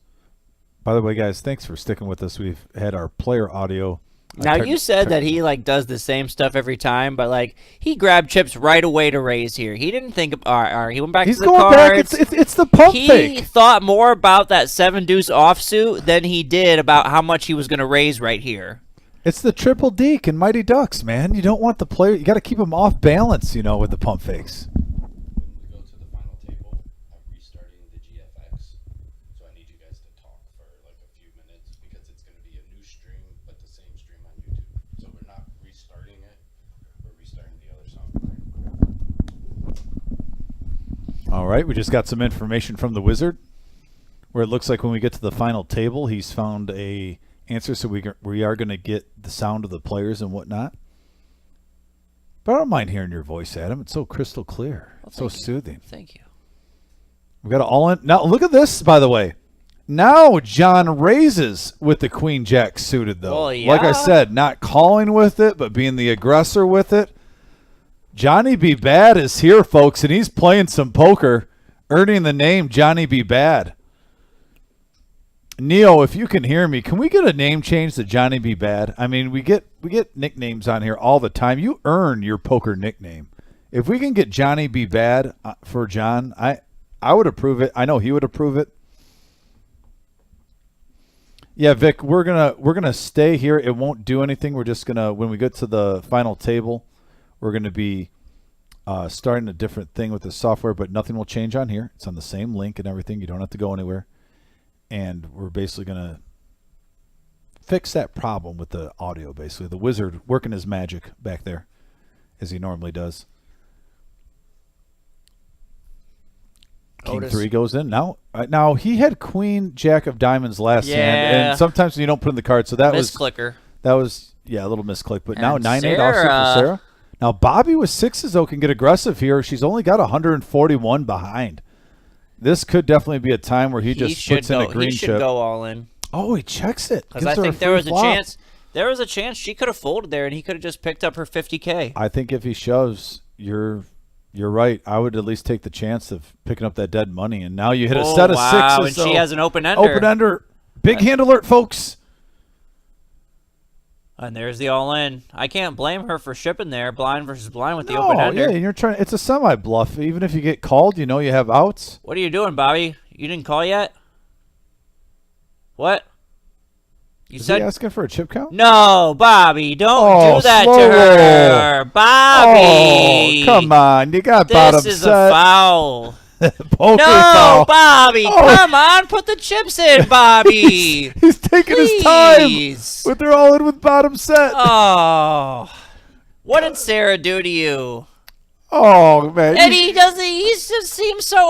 By the way, guys, thanks for sticking with us. We've had our player audio. Now, you said that he does the same stuff every time, but he grabbed chips right away to raise here. He didn't think of he went back to the cards. It's the pump fake. He thought more about that 7-deuce offsuit than he did about how much he was going to raise right here. It's the triple deke and Mighty Ducks, man. You don't want the player. You got to keep them off balance, with the pump fakes. When we go to the final table, I'm restarting the GFX, so I need you guys to talk for a few minutes because it's going to be a new stream, but the same stream on YouTube. So we're not restarting. restarting the other software. All right, we just got some information from the wizard, where it looks like when we get to the final table, he's found a answer, so we are going to get the sound of the players and whatnot. But I don't mind hearing your voice, Adam. It's so crystal clear. Well, It's so thank you. soothing. Thank you. We got it all in. Now, look at this, by the way. Now John raises with the Queen Jack suited, though. Well, Like I yeah. said, not calling with it, but being the aggressor with it. Johnny B. Bad is here, folks, and he's playing some poker, earning the name Johnny B. Bad. Neo, if you can hear me, can we get a name change to Johnny B. Bad? I mean, we get nicknames on here all the time. You earn your poker nickname. If we can get Johnny B. Bad for John, I would approve it. I know he would approve it. Yeah, Vic, we're gonna stay here. It won't do anything. We're just gonna, when we get to the final table, we're gonna be starting a different thing with the software, but nothing will change on here. It's on the same link and everything. You don't have to go anywhere. And we're basically gonna fix that problem with the audio. Basically, the wizard working his magic back there, as he normally does. King Otis. 3 goes in. Now he had Queen Jack of Diamonds last hand, Yeah. and sometimes you don't put in the card, so that was Misclicker. a little misclick. But now And 9-8 offset for Sarah. Sarah. Now Bobby with 6s though can get aggressive here. She's only got 141 behind. This could definitely be a time where he just puts in a green He should chip. go all in. Oh, he checks it. Because Gives I her think there free was a flop. chance. There was a chance she could have folded there, and he could have just picked up her 50K. I think if he shoves, you're right. I would at least take the chance of picking up that dead money. And now you hit a set of wow, sixes. and she so has an open ender. open ender. Big hand alert, folks. And there's the all in. I can't blame her for shipping there, blind versus blind with the No, open ender. yeah, and you're trying. It's a semi bluff. Even if you get called, you know you have outs. What are you doing, Bobby? You didn't call yet? What? You Is said he asking for a chip count? no, Bobby. Don't Oh, do that slow to her, Bobby. Oh, come on. You got bottom This is set. a foul. Poker No, foul. Bobby, Oh. come on, put the chips in, Bobby. He's taking his time. Please. But they're all in with bottom set. Oh, what did Sarah do to you? Oh, man. And he doesn't. He just seems so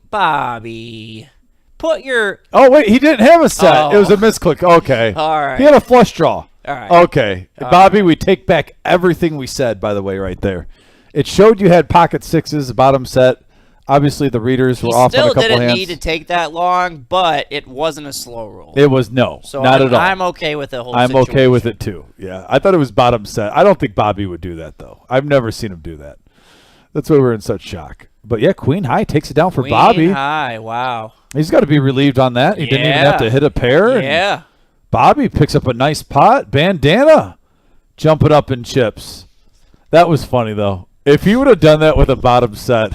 Bobby, put your. Oh, wait. He didn't have a set. Oh. It was a misclick. Okay. All right. He had a flush draw. All right. Okay. Bobby, we take back everything we said, by the way, right there. It showed you had pocket sixes, bottom set. Obviously, the readers were He off on a still couple didn't hands. need to take that long, but it wasn't a slow roll. It was no, So not at all. I'm okay with the whole I'm situation. okay with it too. Yeah, I thought it was bottom set. I don't think Bobby would do that though. I've never seen him do that. That's why we're in such shock. But yeah, Queen High takes it down for Queen Bobby. high, wow. He's got to be relieved on that. He didn't even have to Yeah. hit a pair. and Yeah. Bobby picks up a nice pot. Bandana jumping up in chips. That was funny though. If he would have done that with a bottom set.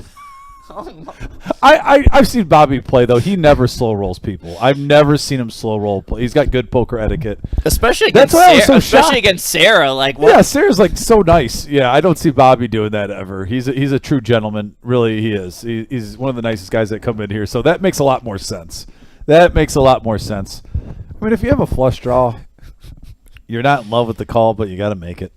I've seen Bobby play though. He never slow rolls people. I've never seen him slow roll play. He's got good poker etiquette. Especially That's against why I was Sarah, so shocked. especially against Sarah. Like what? Yeah, Sarah's like so nice. Yeah, I don't see Bobby doing that ever. He's a true gentleman. Really, he is. He's one of the nicest guys that come in here. So that makes a lot more sense. That makes a lot more sense. I mean, if you have a flush draw, you're not in love with the call, but you got to make it.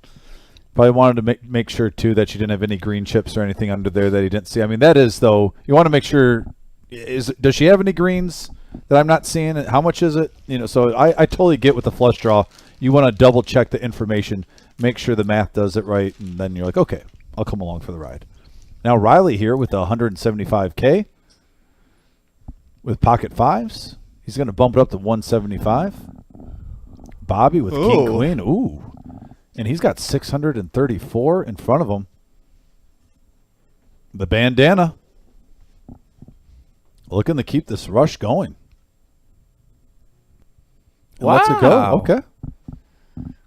Probably wanted to make sure too that you didn't have any green chips or anything under there that he didn't see. I mean, that is though. You want to make sure. Does she have any greens that I'm not seeing? How much is it? You know, so I totally get with the flush draw. You want to double check the information, make sure the math does it right, and then you're like, okay, I'll come along for the ride. Now Riley here with the 175K with pocket fives. He's going to bump it up to 175. Bobby with king queen. Ooh. And he's got 634 in front of him. The bandana. Looking to keep this rush going. And lets it go. Wow. Okay.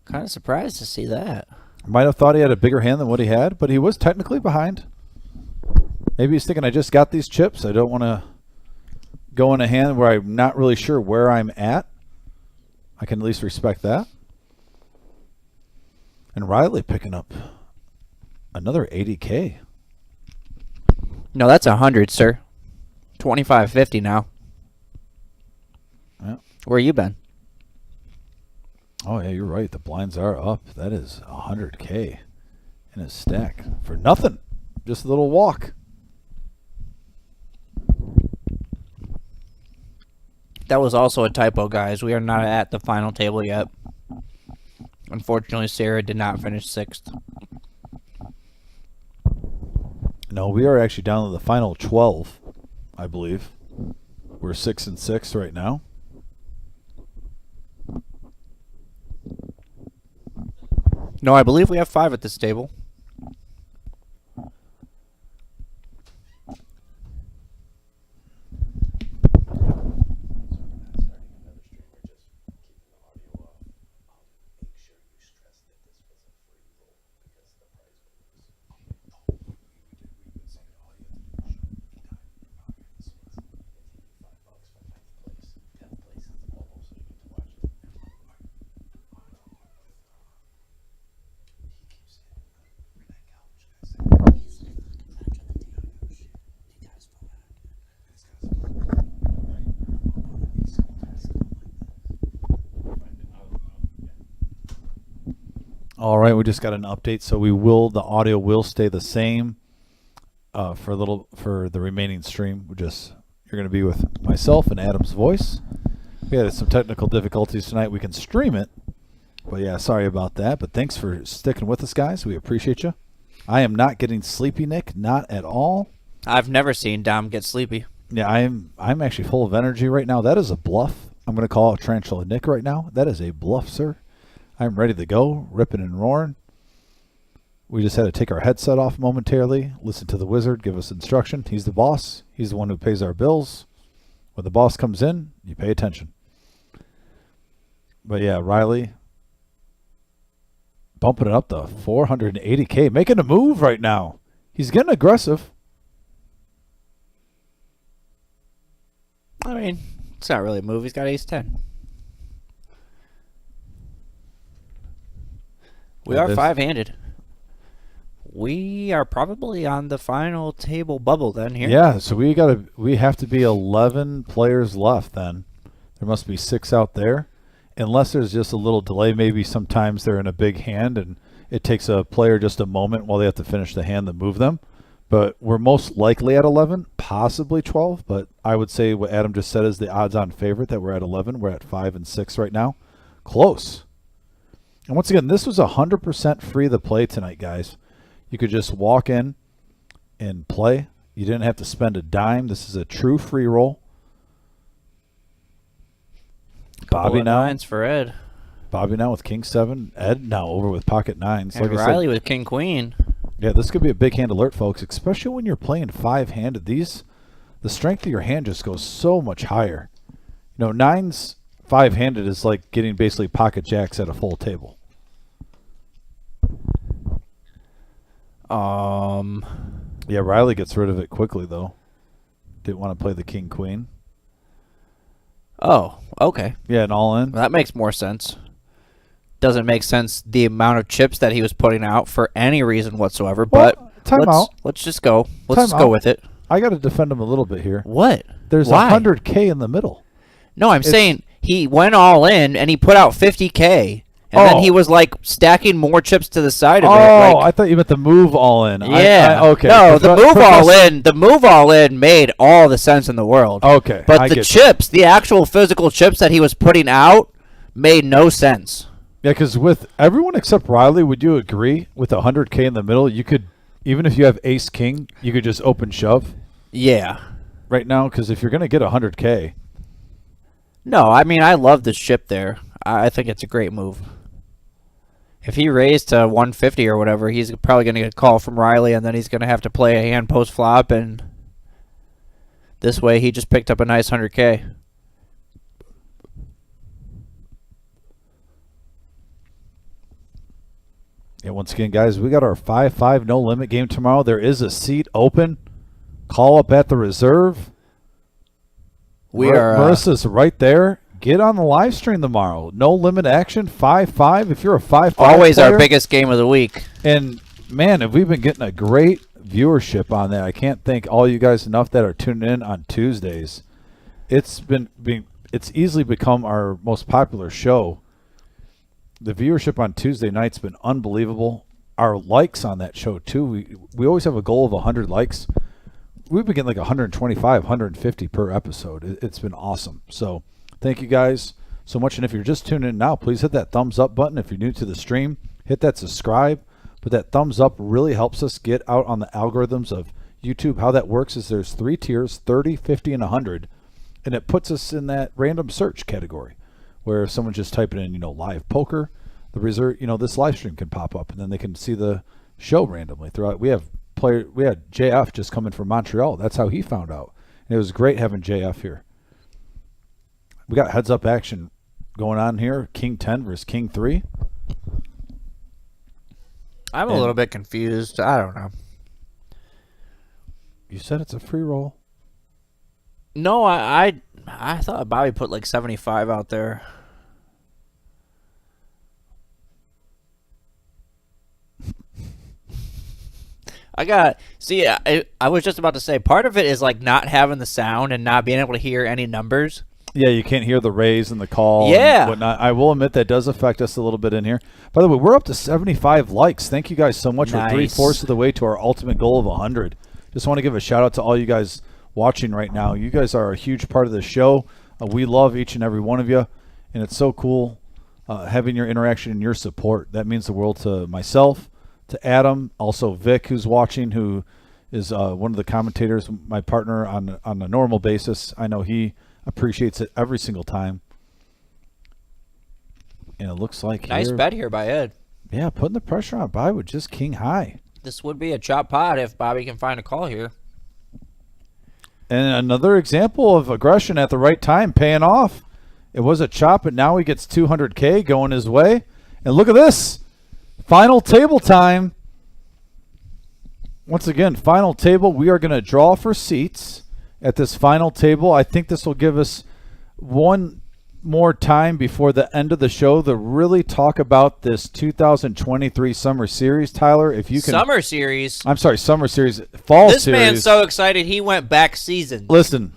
Kind of surprised to see that. Might have thought he had a bigger hand than what he had, but he was technically behind. Maybe he's thinking, I just got these chips. I don't want to go in a hand where I'm not really sure where I'm at. I can at least respect that. And Riley picking up another 80K. No, that's 100, sir. 25.50 now. Yeah. Where you been? Oh, yeah, you're right. The blinds are up. That is 100K. in his stack for nothing. Just a little walk. That was also a typo, guys. We are not at the final table yet. Unfortunately, Sarah did not finish 6th. No, we are actually down to the final 12, I believe. We're 6 and 6 right now. No, I believe we have 5 at this table. All right, we just got an update, so the audio will stay the same for the remaining stream. You're going to be with myself and Adam's voice. We had some technical difficulties tonight. We can stream it, but yeah, sorry about that. But thanks for sticking with us, guys. We appreciate you. I am not getting sleepy, Nick, not at all. I've never seen Dom get sleepy. Yeah, I'm actually full of energy right now. That is a bluff. I'm going to call out Tarantula Nick right now. That is a bluff, sir. I'm ready to go, ripping and roaring. We just had to take our headset off momentarily, listen to the wizard, give us instruction. He's the boss. He's the one who pays our bills. When the boss comes in, you pay attention. But yeah, Riley bumping it up to 480K, making a move right now. He's getting aggressive. I mean, it's not really a move. He's got ace-10. We are 5-handed. We are probably on the final table bubble then here. Yeah, so we have to be 11 players left then. There must be 6 out there. Unless there's just a little delay, maybe sometimes they're in a big hand and it takes a player just a moment while they have to finish the hand to move them. But we're most likely at 11, possibly 12, but I would say what Adam just said is the odds-on favorite that we're at 11. We're at 5 and 6 right now. Close. And once again, this was 100% free to play tonight, guys. You could just walk in and play. You didn't have to spend a dime. This is a true free roll. Bobby now. Nines for Ed. Bobby now with King 7. Ed now over with pocket 9s. And Riley with King Queen. Yeah, this could be a big hand alert, folks, especially when you're playing 5-handed. The strength of your hand just goes so much higher. You know, 9s 5-handed is like getting basically pocket jacks at a full table. Yeah, Riley gets rid of it quickly though. Didn't want to play the King Queen. Oh, okay. Yeah, and all in. Well, that makes more sense. Doesn't make sense the amount of chips that he was putting out for any reason whatsoever. Well, but let's just go. Let's just go with it. I got to defend him a little bit here. What? There's Why? 100K in the middle. No, I'm saying he went all in and he put out 50K. And then he was like stacking more chips to the side of it. Oh, Like, I thought you meant the move all in. yeah. Okay. No, the move all in made all the sense in the world. Okay. But the chips, the actual physical chips that he was putting out made no sense. Yeah, because with everyone except Riley, would you agree with 100K in the middle, you could, even if you have ace king, you could just open shove? Yeah. Right now, because if you're going to get 100K. No, I mean, I love this chip there. I think it's a great move. If he raised to 150 or whatever, he's probably going to get a call from Riley, and then he's going to have to play a hand post-flop, and this way he just picked up a nice 100K. Yeah, once again, guys, we got our 5-5 no limit game tomorrow. There is a seat open. Call up at the reserve. Marissa's right there. Get on the live stream tomorrow. No limit action, 5-5. If you're a 5-5 always player, our biggest game of the week. And, man, have we been getting a great viewership on that. I can't thank all you guys enough that are tuning in on Tuesdays. It's easily become our most popular show. The viewership on Tuesday nights been unbelievable. our likes on that show too. We always have a goal of 100 likes. We've been getting like 125, 150 per episode. It's been awesome. So thank you guys so much. And if you're just tuning in now, please hit that thumbs up button. If you're new to the stream, hit that subscribe. But that thumbs up really helps us get out on the algorithms of YouTube. How that works is there's 3 tiers, 30, 50, and 100. And it puts us in that random search category where if someone's just typing in, live poker, the result, this live stream can pop up and then they can see the show randomly throughout. We had JF just coming from Montreal. That's how he found out. And it was great having JF here. We got heads up action going on here. King 10 versus King 3. I'm a little bit confused. I don't know. You said it's a free roll. No, I thought Bobby put like 75 out there. I was just about to say, part of it is like not having the sound and not being able to hear any numbers. Yeah, you can't hear the raise and the call Yeah. and whatnot. I will admit that does affect us a little bit in here. By the way, we're up to 75 likes. Thank you guys so much. Nice. We're 3/4 of the way to our ultimate goal of 100. Just want to give a shout out to all you guys watching right now. You guys are a huge part of the show. We love each and every one of you, and it's so cool having your interaction and your support. That means the world to myself, to Adam, also Vic, who's watching, who is one of the commentators, my partner on a normal basis. I know he appreciates it every single time. And it looks like Nice bet here by Ed. Yeah, putting the pressure on Bobby with just king high. This would be a chop pot if Bobby can find a call here. And another example of aggression at the right time paying off. It was a chop, but now he gets 200K going his way. And look at this. Final table time. Once again, final table. We are going to draw for seats at this final table. I think this will give us one more time before the end of the show to really talk about this 2023 Summer Series. Tyler, if you can. Summer Series? I'm sorry, Summer Series. Fall This Series. man's so excited he went back seasons. Listen,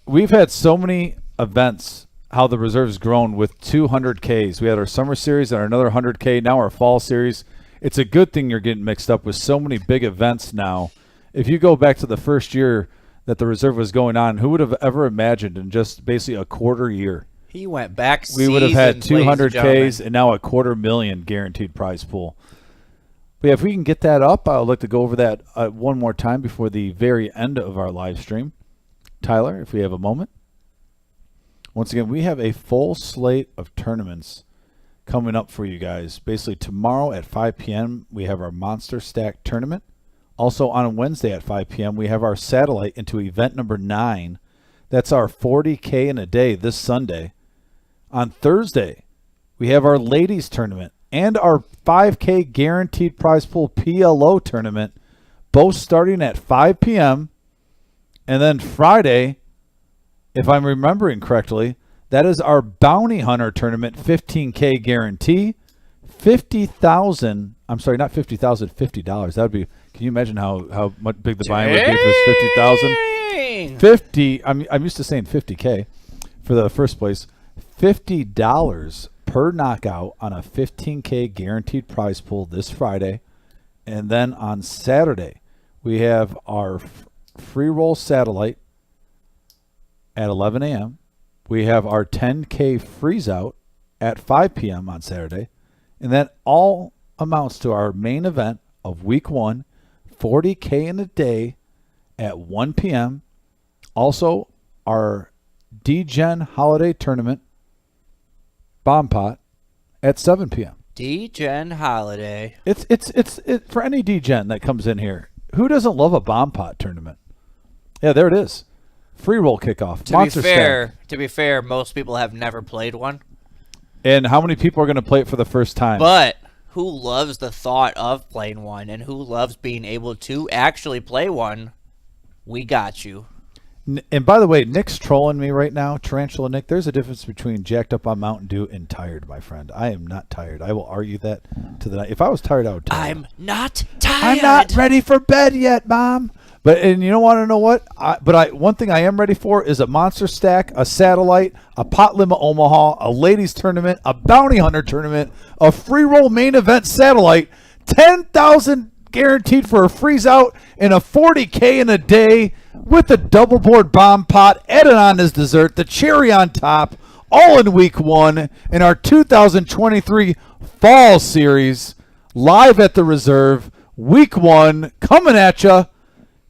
we've had so many events, how the reserve's grown with 200Ks. We had our Summer Series and our another 100K, now our Fall Series. It's a good thing you're getting mixed up with so many big events now. If you go back to the first year that the reserve was going on, who would have ever imagined in just basically a quarter year? He went back We would have had 200Ks and now a $250,000 guaranteed prize pool. But yeah, if we can get that up, I would like to go over that one more time before the very end of our live stream. Tyler, if we have a moment. Once again, we have a full slate of tournaments coming up for you guys. Basically, tomorrow at 5 p.m., we have our Monster Stack tournament. Also, on Wednesday at 5 p.m., we have our satellite into event number 9. That's our 40K in a day this Sunday. On Thursday, we have our ladies tournament and our 5K guaranteed prize pool PLO tournament, both starting at 5 p.m. And then Friday, if I'm remembering correctly, that is our Bounty Hunter tournament, 15K guarantee, 50,000. I'm sorry, not 50,000, $50. That would be. Can you imagine how much big the buy-in would be for this 50,000? 50. I'm used to saying 50K for the first place. $50 per knockout on a 15K guaranteed prize pool this Friday, and then on Saturday we have our free roll satellite at 11 a.m. We have our 10K freeze out at 5 p.m. on Saturday, and that all amounts to our main event of week 1, 40K in a day at 1 p.m. Also, our D-Gen holiday tournament bomb pot at 7 p.m. D-Gen holiday. It's for any D-Gen that comes in here. Who doesn't love a bomb pot tournament? Yeah, there it is. Free roll kickoff. To be fair, most people have never played one. And how many people are going to play it for the first time? But who loves the thought of playing one and who loves being able to actually play one? We got you. And by the way, Nick's trolling me right now, Tarantula Nick. There's a difference between jacked up on Mountain Dew and tired, my friend. I am not tired. I will argue that to the night. If I was tired, I would tell you. I'm not tired. I'm not ready for bed yet, Mom. And you don't want to know what? One thing I am ready for is a Monster Stack, a Satellite, a Pot Lima Omaha, a Ladies Tournament, a Bounty Hunter Tournament, a Free Roll Main Event Satellite $10,000 guaranteed for a freeze out and a $40K in a day with the double board bomb pot added on as dessert, the cherry on top, all in week 1 in our 2023 Fall Series, live at the Reserve, week 1, coming at you.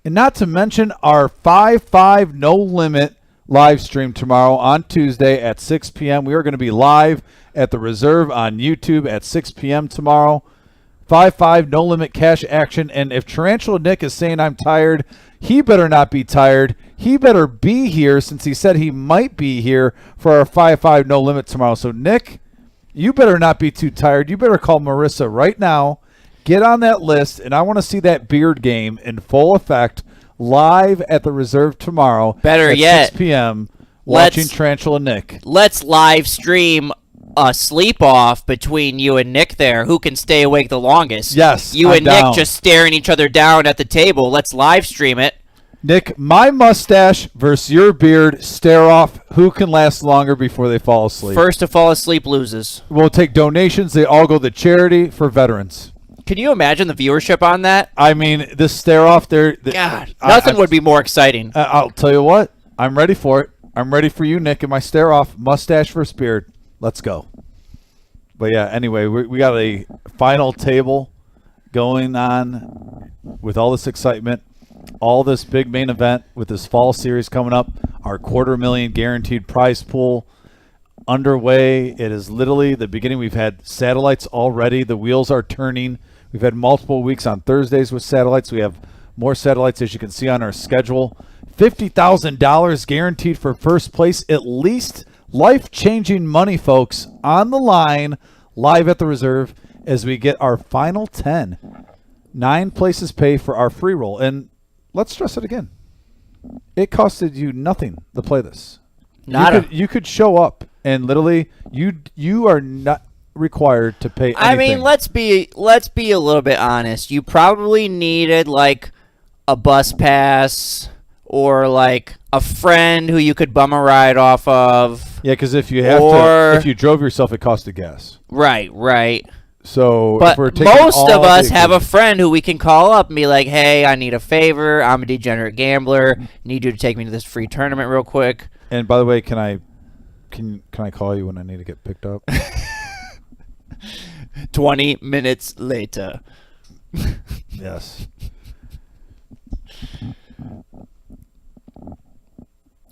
And not to mention our 5-5 No Limit live stream tomorrow on Tuesday at 6 p.m. We are going to be live at the Reserve on YouTube at 6 p.m. tomorrow. 5-5 No Limit cash action. And if Tarantula Nick is saying I'm tired, he better not be tired. He better be here since he said he might be here for our 5-5 No Limit tomorrow. So, Nick, you better not be too tired. You better call Marissa right now. Get on that list, and I want to see that beard game in full effect live at the Reserve tomorrow. Better at yet, 6 p.m. watching Tarantula Nick. Let's live stream a sleep off between you and Nick there. Who can stay awake the longest? Yes, You I'm and down. Nick just staring each other down at the table. Let's live stream it. Nick, my mustache versus your beard, stare off. Who can last longer before they fall asleep? First to fall asleep loses. We'll take donations. They all go to charity for veterans. Can you imagine the viewership on that? I mean, this stare off there. God, nothing would be more exciting. I'll tell you what. I'm ready for it. I'm ready for you, Nick, and my stare off. Mustache versus beard. Let's go. But yeah, anyway, we got a final table going on with all this excitement, all this big main event with this fall series coming up, our $250,000 guaranteed prize pool underway. It is literally the beginning. We've had satellites already. The wheels are turning. We've had multiple weeks on Thursdays with satellites. We have more satellites, as you can see on our schedule. $50,000 guaranteed for first place. At least life-changing money, folks, on the line, live at the Reserve, as we get our final 10. 9 places pay for our free roll. And let's stress it again. It costed you nothing to play this. You could show up, and literally, you are not required to pay anything. I mean, let's be a little bit honest. You probably needed like a bus pass or like a friend who you could bum a ride off of. Yeah, because if you drove yourself, it costed gas. Right. So, but if we're taking most of all us the have a equipment- friend who we can call up and be like, "Hey, I need a favor. I'm a degenerate gambler. Need you to take me to this free tournament real quick." And by the way, can I call you when I need to get picked up? 20 minutes later. Yes.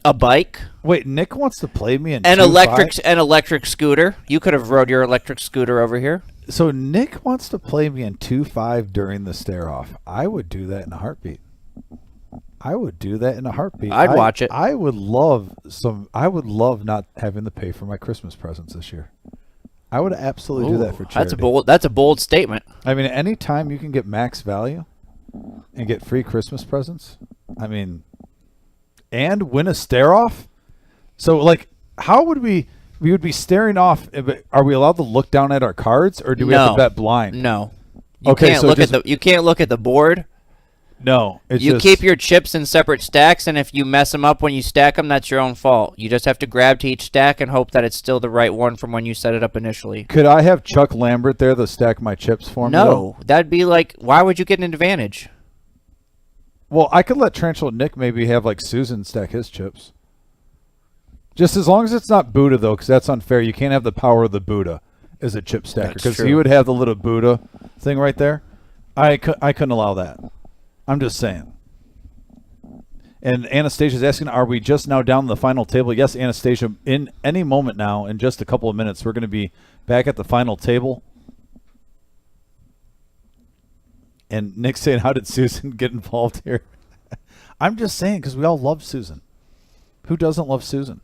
A bike, Wait, Nick wants to play me in an 2-5? electric scooter. You could have rode your electric scooter over here. So Nick wants to play me in 2-5 during the stare off. I would do that in a heartbeat. I'd watch it. I would love not having to pay for my Christmas presents this year. I would absolutely do that for charity. That's a bold statement. I mean, anytime you can get max value and get free Christmas presents, I mean, and win a stare off. So, like, how would we would be staring off? Are we allowed to look down at our cards, or do we have to bet blind? No. Okay, can't so you can't look at the board. No, it's You just, keep your chips in separate stacks, and if you mess them up when you stack them, that's your own fault. You just have to grab to each stack and hope that it's still the right one from when you set it up initially. Could I have Chuck Lambert there to stack my chips for me? No, that'd be like, why would you get an advantage? Well, I could let Tarantula Nick maybe have like Susan stack his chips. Just as long as it's not Buddha, though, because that's unfair. You can't have the power of the Buddha as a chip stacker, That's because true. he would have the little Buddha thing right there. I couldn't allow that. I'm just saying. And Anastasia's asking, are we just now down the final table? Yes, Anastasia, in any moment now, in just a couple of minutes, we're going to be back at the final table. And Nick's saying, how did Susan get involved here? I'm just saying, because we all love Susan. Who doesn't love Susan?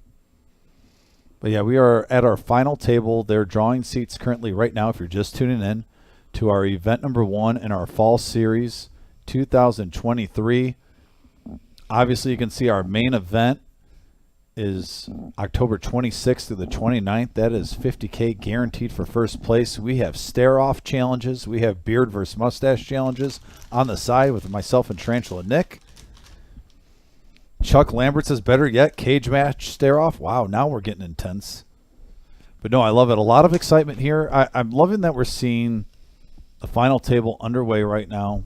But yeah, we are at our final table. They're drawing seats currently right now, if you're just tuning in, to our event number 1 in our fall series 2023. Obviously, you can see our main event is October 26th through the 29th. That is $50K guaranteed for first place. We have stare-off challenges. We have beard versus mustache challenges on the side with myself and Tarantula Nick. Chuck Lambert says, better yet, cage match stare-off. Wow, now we're getting intense. But no, I love it. A lot of excitement here. I'm loving that we're seeing the final table underway right now,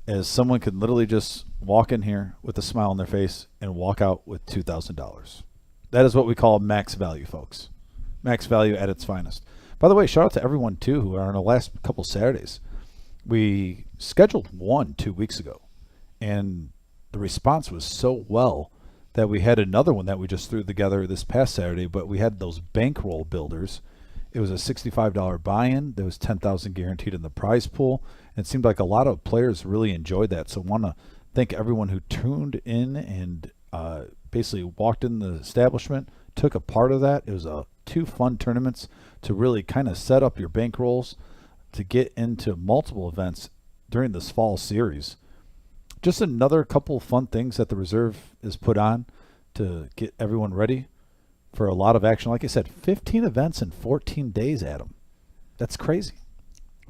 as someone could literally just walk in here with a smile on their face and walk out with $2,000. That is what we call max value, folks. Max value at its finest. By the way, shout out to everyone, too, who are on the last couple Saturdays. We scheduled one 2 weeks ago, and the response was so well that we had another one that we just threw together this past Saturday, but we had those bankroll builders. It was a $65 buy-in. There was $10,000 guaranteed in the prize pool. And it seemed like a lot of players really enjoyed that. So I want to thank everyone who tuned in and basically walked in the establishment, took a part of that. It was two fun tournaments to really kind of set up your bankrolls to get into multiple events during this fall series. Just another couple fun things that the reserve is put on to get everyone ready for a lot of action. Like I said, 15 events in 14 days, Adam. That's crazy.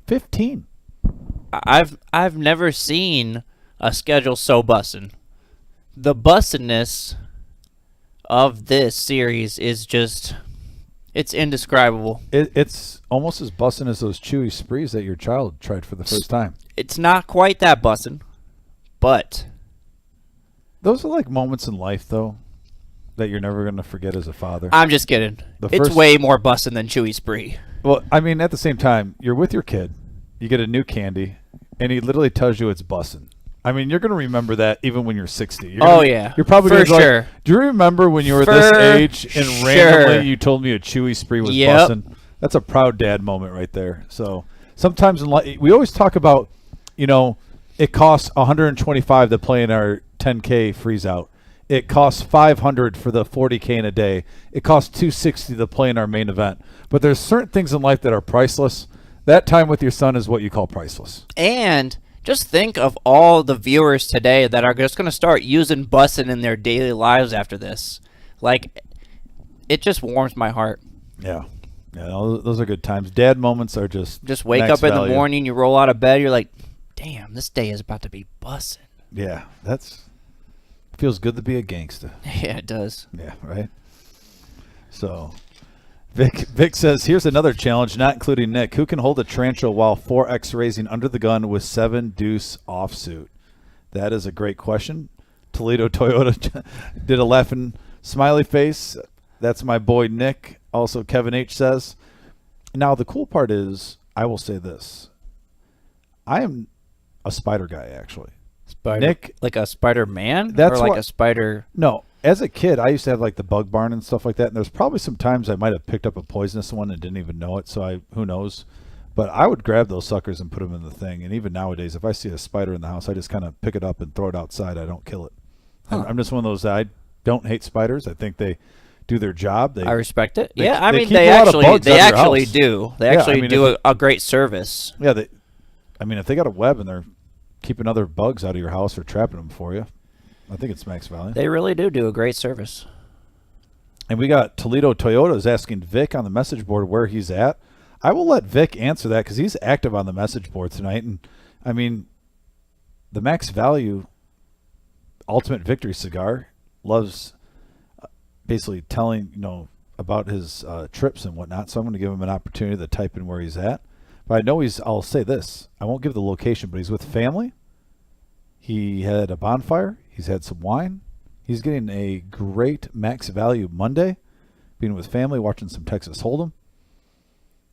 15. I've never seen a schedule so bussin'. The bussiness of this series is just, it's indescribable. It's almost as bussin' as those chewy sprees that your child tried for the first time. It's not quite that bussin', but those are like moments in life, though, that you're never going to forget as a father. I'm just kidding. It's way more bussin' than chewy spree. Well, I mean, at the same time, you're with your kid, you get a new candy, and he literally tells you it's bussin'. I mean, you're going to remember that even when you're 60. You're probably for going to be sure. like, do you remember when you were For this age and sure. randomly you told me a chewy spree was Yep. bussin'? That's a proud dad moment right there. So sometimes in life, we always talk about, it costs $125 to play in our 10K freeze out. It costs $500 for the 40K in a day. It costs $260 to play in our main event. But there's certain things in life that are priceless. That time with your son is what you call priceless. And just think of all the viewers today that are just going to start using bussin' in their daily lives after this. Like, it just warms my heart. Yeah. Yeah, those are good times. Dad moments are just wake max up in value. the morning, you roll out of bed, you're like, damn, this day is about to be bussin'. Yeah, feels good to be a gangster. Yeah, it does. Yeah, right? So, Vic says, here's another challenge, not including Nick. Who can hold a tarantula while 4X raising under the gun with 7 deuce offsuit? That is a great question. Toledo Toyota did a laughing smiley face. That's my boy Nick. Also, Kevin H says. Now, the cool part is, I will say this. I am a spider guy, actually. Nick, like a Spider-Man? That's or like what- a spider? No, as a kid, I used to have like the bug barn and stuff like that. And there's probably some times I might have picked up a poisonous one and didn't even know it. So who knows? But I would grab those suckers and put them in the thing. And even nowadays, if I see a spider in the house, I just kind of pick it up and throw it outside. I don't kill it. Huh. I'm just one of those. I don't hate spiders. I think they do their job. I respect it. they- Yeah, I they mean, keep a lot of bugs they out of your actually house. do. They Yeah, actually I mean, do if a great service. Yeah, if they got a web and they're keeping other bugs out of your house or trapping them for you, I think it's max value. They really do a great service. And we got Toledo Toyota is asking Vic on the message board where he's at. I will let Vic answer that because he's active on the message board tonight. And, I mean, the max value Ultimate Victory cigar loves basically telling, about his trips and whatnot. So I'm going to give him an opportunity to type in where he's at. But I know I'll say this. I won't give the location, but he's with family. He had a bonfire. He's had some wine. He's getting a great max value Monday, being with family, watching some Texas Hold'em.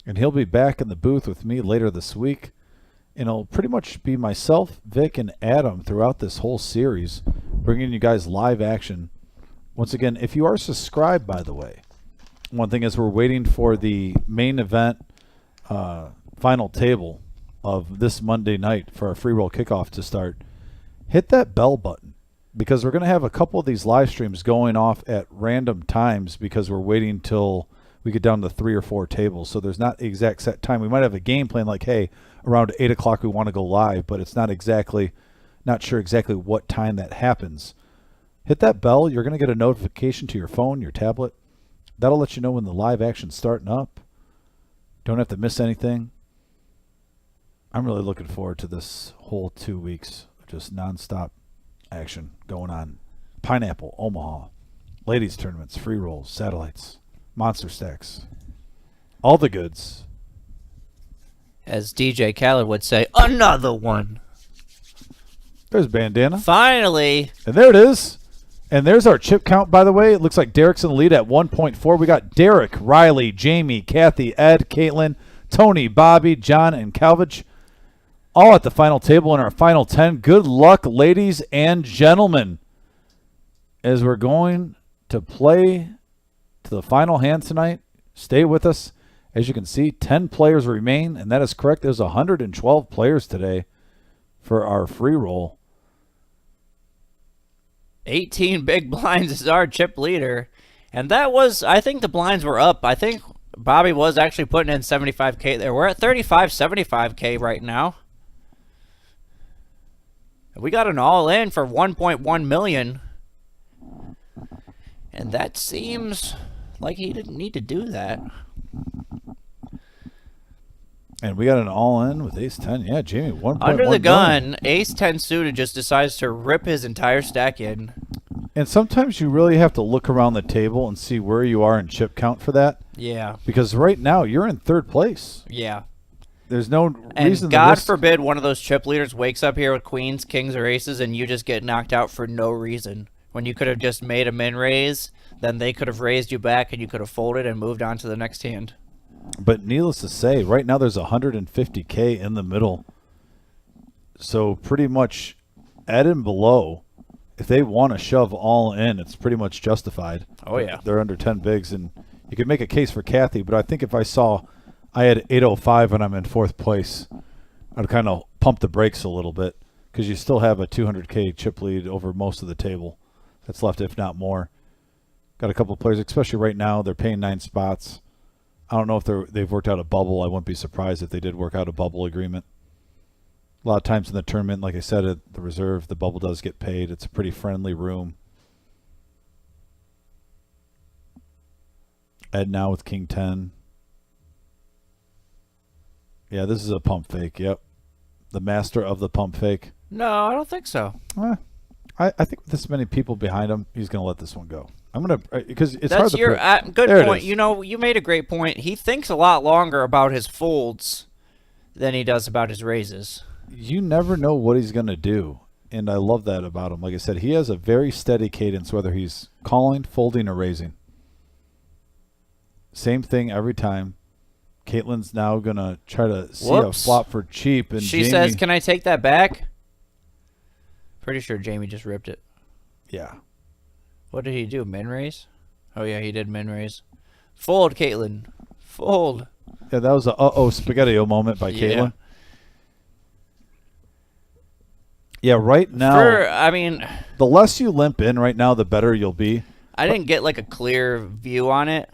And he'll be back in the booth with me later this week. And it'll pretty much be myself, Vic, and Adam throughout this whole series, bringing you guys live action. Once again, if you are subscribed, by the way, one thing is we're waiting for the main event final table of this Monday night for our free roll kickoff to start. Hit that bell button because we're going to have a couple of these live streams going off at random times because we're waiting till we get down to 3 or 4 tables. So there's not exact set time. We might have a game plan like, hey, around 8 o'clock we want to go live, but it's not sure exactly what time that happens. Hit that bell. You're going to get a notification to your phone, your tablet. That'll let you know when the live action's starting up. Don't have to miss anything. I'm really looking forward to this whole 2 weeks of just nonstop action going on. Pineapple, Omaha, ladies tournaments, free rolls, satellites, monster stacks, all the goods. As DJ Khaled would say, another one. There's Bandana. Finally. And there it is. And there's our chip count, by the way. It looks like Derek's in the lead at 1.4. We got Derek, Riley, Jamie, Kathy, Ed, Caitlin, Tony, Bobby, John, and Calvich all at the final table in our final 10. Good luck, ladies and gentlemen, as we're going to play to the final hand tonight. Stay with us. As you can see, 10 players remain, and that is correct. There's 112 players today for our free roll. 18 big blinds is our chip leader. And that was, I think the blinds were up. I think Bobby was actually putting in 75K there. We're at 75K right now. We got an all-in for 1.1 million. And that seems like he didn't need to do that. And we got an all-in with ace-10. Yeah, Jamie, 1.1 Under the million. gun, ace-10 suited just decides to rip his entire stack in. And sometimes you really have to look around the table and see where you are in chip count for that. Yeah. Because right now, you're in third place. Yeah. There's no And reason to God risk. forbid one of those chip leaders wakes up here with queens, kings, or aces, and you just get knocked out for no reason. When you could have just made a min raise, then they could have raised you back, and you could have folded and moved on to the next hand. But needless to say, right now there's 150K in the middle. So pretty much Ed and below, if they want to shove all in, it's pretty much justified. Oh, yeah. They're under 10 bigs, and you could make a case for Kathy, but I think if I saw I had 805 and I'm in fourth place, I'd kind of pump the brakes a little bit because you still have a 200K chip lead over most of the table that's left, if not more. Got a couple of players, especially right now, they're paying 9 spots. I don't know if they've worked out a bubble. I wouldn't be surprised if they did work out a bubble agreement. A lot of times in the tournament, like I said, at the reserve, the bubble does get paid. It's a pretty friendly room. Ed now with King 10. Yeah, this is a pump fake. Yep. The master of the pump fake. No, I don't think so. I think with this many people behind him, he's going to let this one go. I'm going to, because it's hard That's to your good There it point. is. You know, you made a great point. He thinks a lot longer about his folds than he does about his raises. You never know what he's going to do, and I love that about him. Like I said, he has a very steady cadence, whether he's calling, folding, or raising. Same thing every time. Caitlin's now going to try to see a Whoops. flop for cheap. And She Jamie, says, can I take that back? Pretty sure Jamie just ripped it. yeah. What did he do? Min raise? Oh, yeah, he did min raise. Fold, Caitlin. Fold. Yeah, that was a uh-oh spaghetti-o moment by Yeah. Caitlin. Yeah, right now, I mean, the less you limp in right now, the better you'll be. I didn't get like a clear view on it.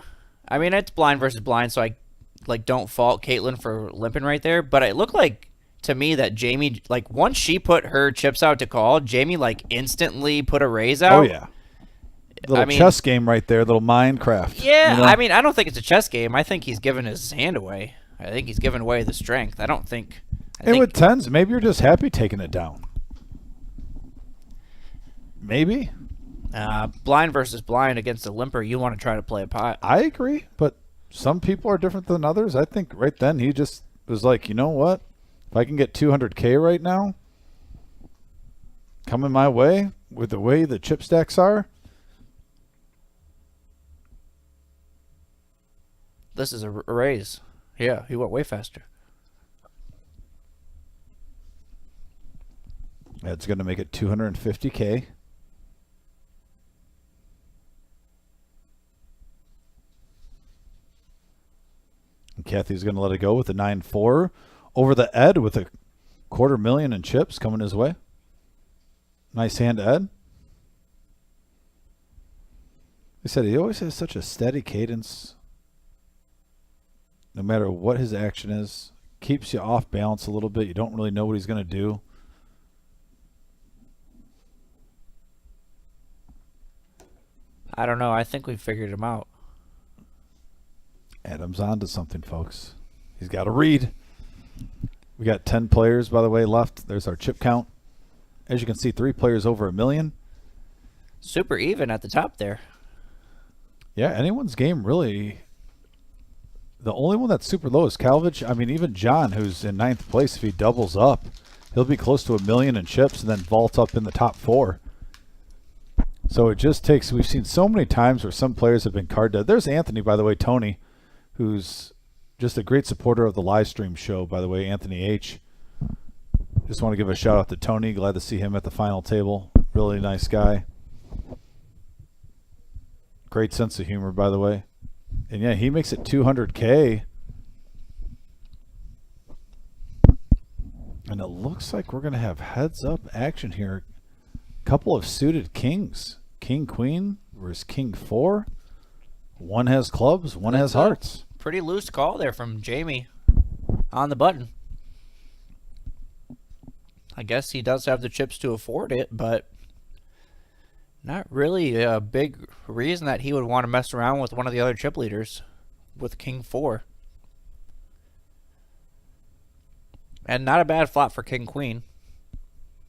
I mean, it's blind versus blind, so I like don't fault Caitlin for limping right there. But it looked like to me that Jamie, like once she put her chips out to call, Jamie like instantly put a raise out. Oh, yeah. Little I mean- chess game right there, little Minecraft. Yeah, you know? I mean, I don't think it's a chess game. I think he's giving his hand away. I think he's giving away the strength. I don't think. And with tens, maybe you're just happy taking it down. Maybe. Blind versus blind against a limper, you want to try to play a pot. I agree, but some people are different than others. I think right then he just was like, you know what? If I can get 200K right now, coming my way with the way the chip stacks are, This is a raise. Yeah, he went way faster. that's going to make it 250K. And Kathy's going to let it go with a 9-4 over the Ed with a $250,000 in chips coming his way. Nice hand, Ed. He said he always has such a steady cadence. No matter what his action is, keeps you off balance a little bit. You don't really know what he's going to do. I don't know. I think we figured him out. Adam's on to something, folks. He's got to read. We got 10 players, by the way, left. There's our chip count. As you can see, 3 players over $1 million. Super even at the top there. Yeah, anyone's game really The only one that's super low is Calvich. I mean, even John, who's in 9th place, if he doubles up, he'll be close to 1 million in chips and then vault up in the top 4. So it just takes, we've seen so many times where some players have been card dead. There's Anthony, by the way, Tony, who's just a great supporter of the live stream show, by the way, Anthony H. Just want to give a shout out to Tony. Glad to see him at the final table. Really nice guy. Great sense of humor, by the way. And yeah, he makes it 200K. And it looks like we're going to have heads up action here. Couple of suited kings. King, queen versus king 4. One has clubs, one has hearts. Pretty loose call there from Jamie on the button. I guess he does have the chips to afford it, but not really a big reason that he would want to mess around with one of the other chip leaders with king 4. And not a bad flop for king queen.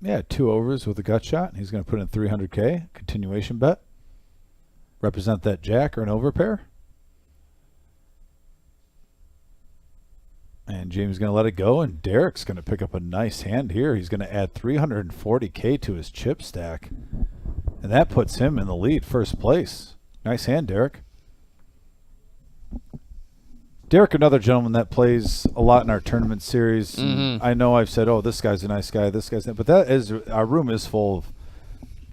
Yeah, 2 overs with a gut shot. He's going to put in 300K. Continuation bet. Represent that jack or an overpair. And James going to let it go, and Derek's going to pick up a nice hand here. He's going to add 340K to his chip stack. And that puts him in the lead, first place. Nice hand, Derek. Derek, another gentleman that plays a lot in our tournament series. I know I've said, oh, this guy's a nice guy, this guy's not. But that is, our room is full of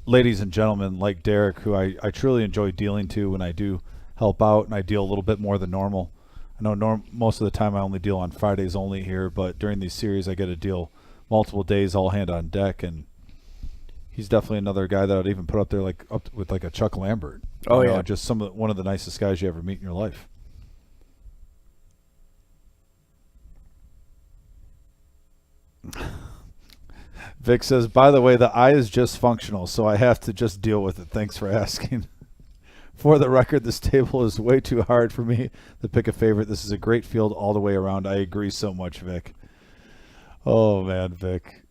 ladies and gentlemen like Derek, who I truly enjoy dealing to when I do help out, and I deal a little bit more than normal. I know most of the time I only deal on Fridays only here, but during these series I get to deal multiple days, all hand on deck, and he's definitely another guy that I'd even put up there with like a Chuck Lambert. Oh, You know, yeah. just one of the nicest guys you ever meet in your life. Vic says, by the way, the eye is just functional, so I have to just deal with it. Thanks for asking. For the record, this table is way too hard for me to pick a favorite. This is a great field all the way around. I agree so much, Vic. Oh, man, Vic.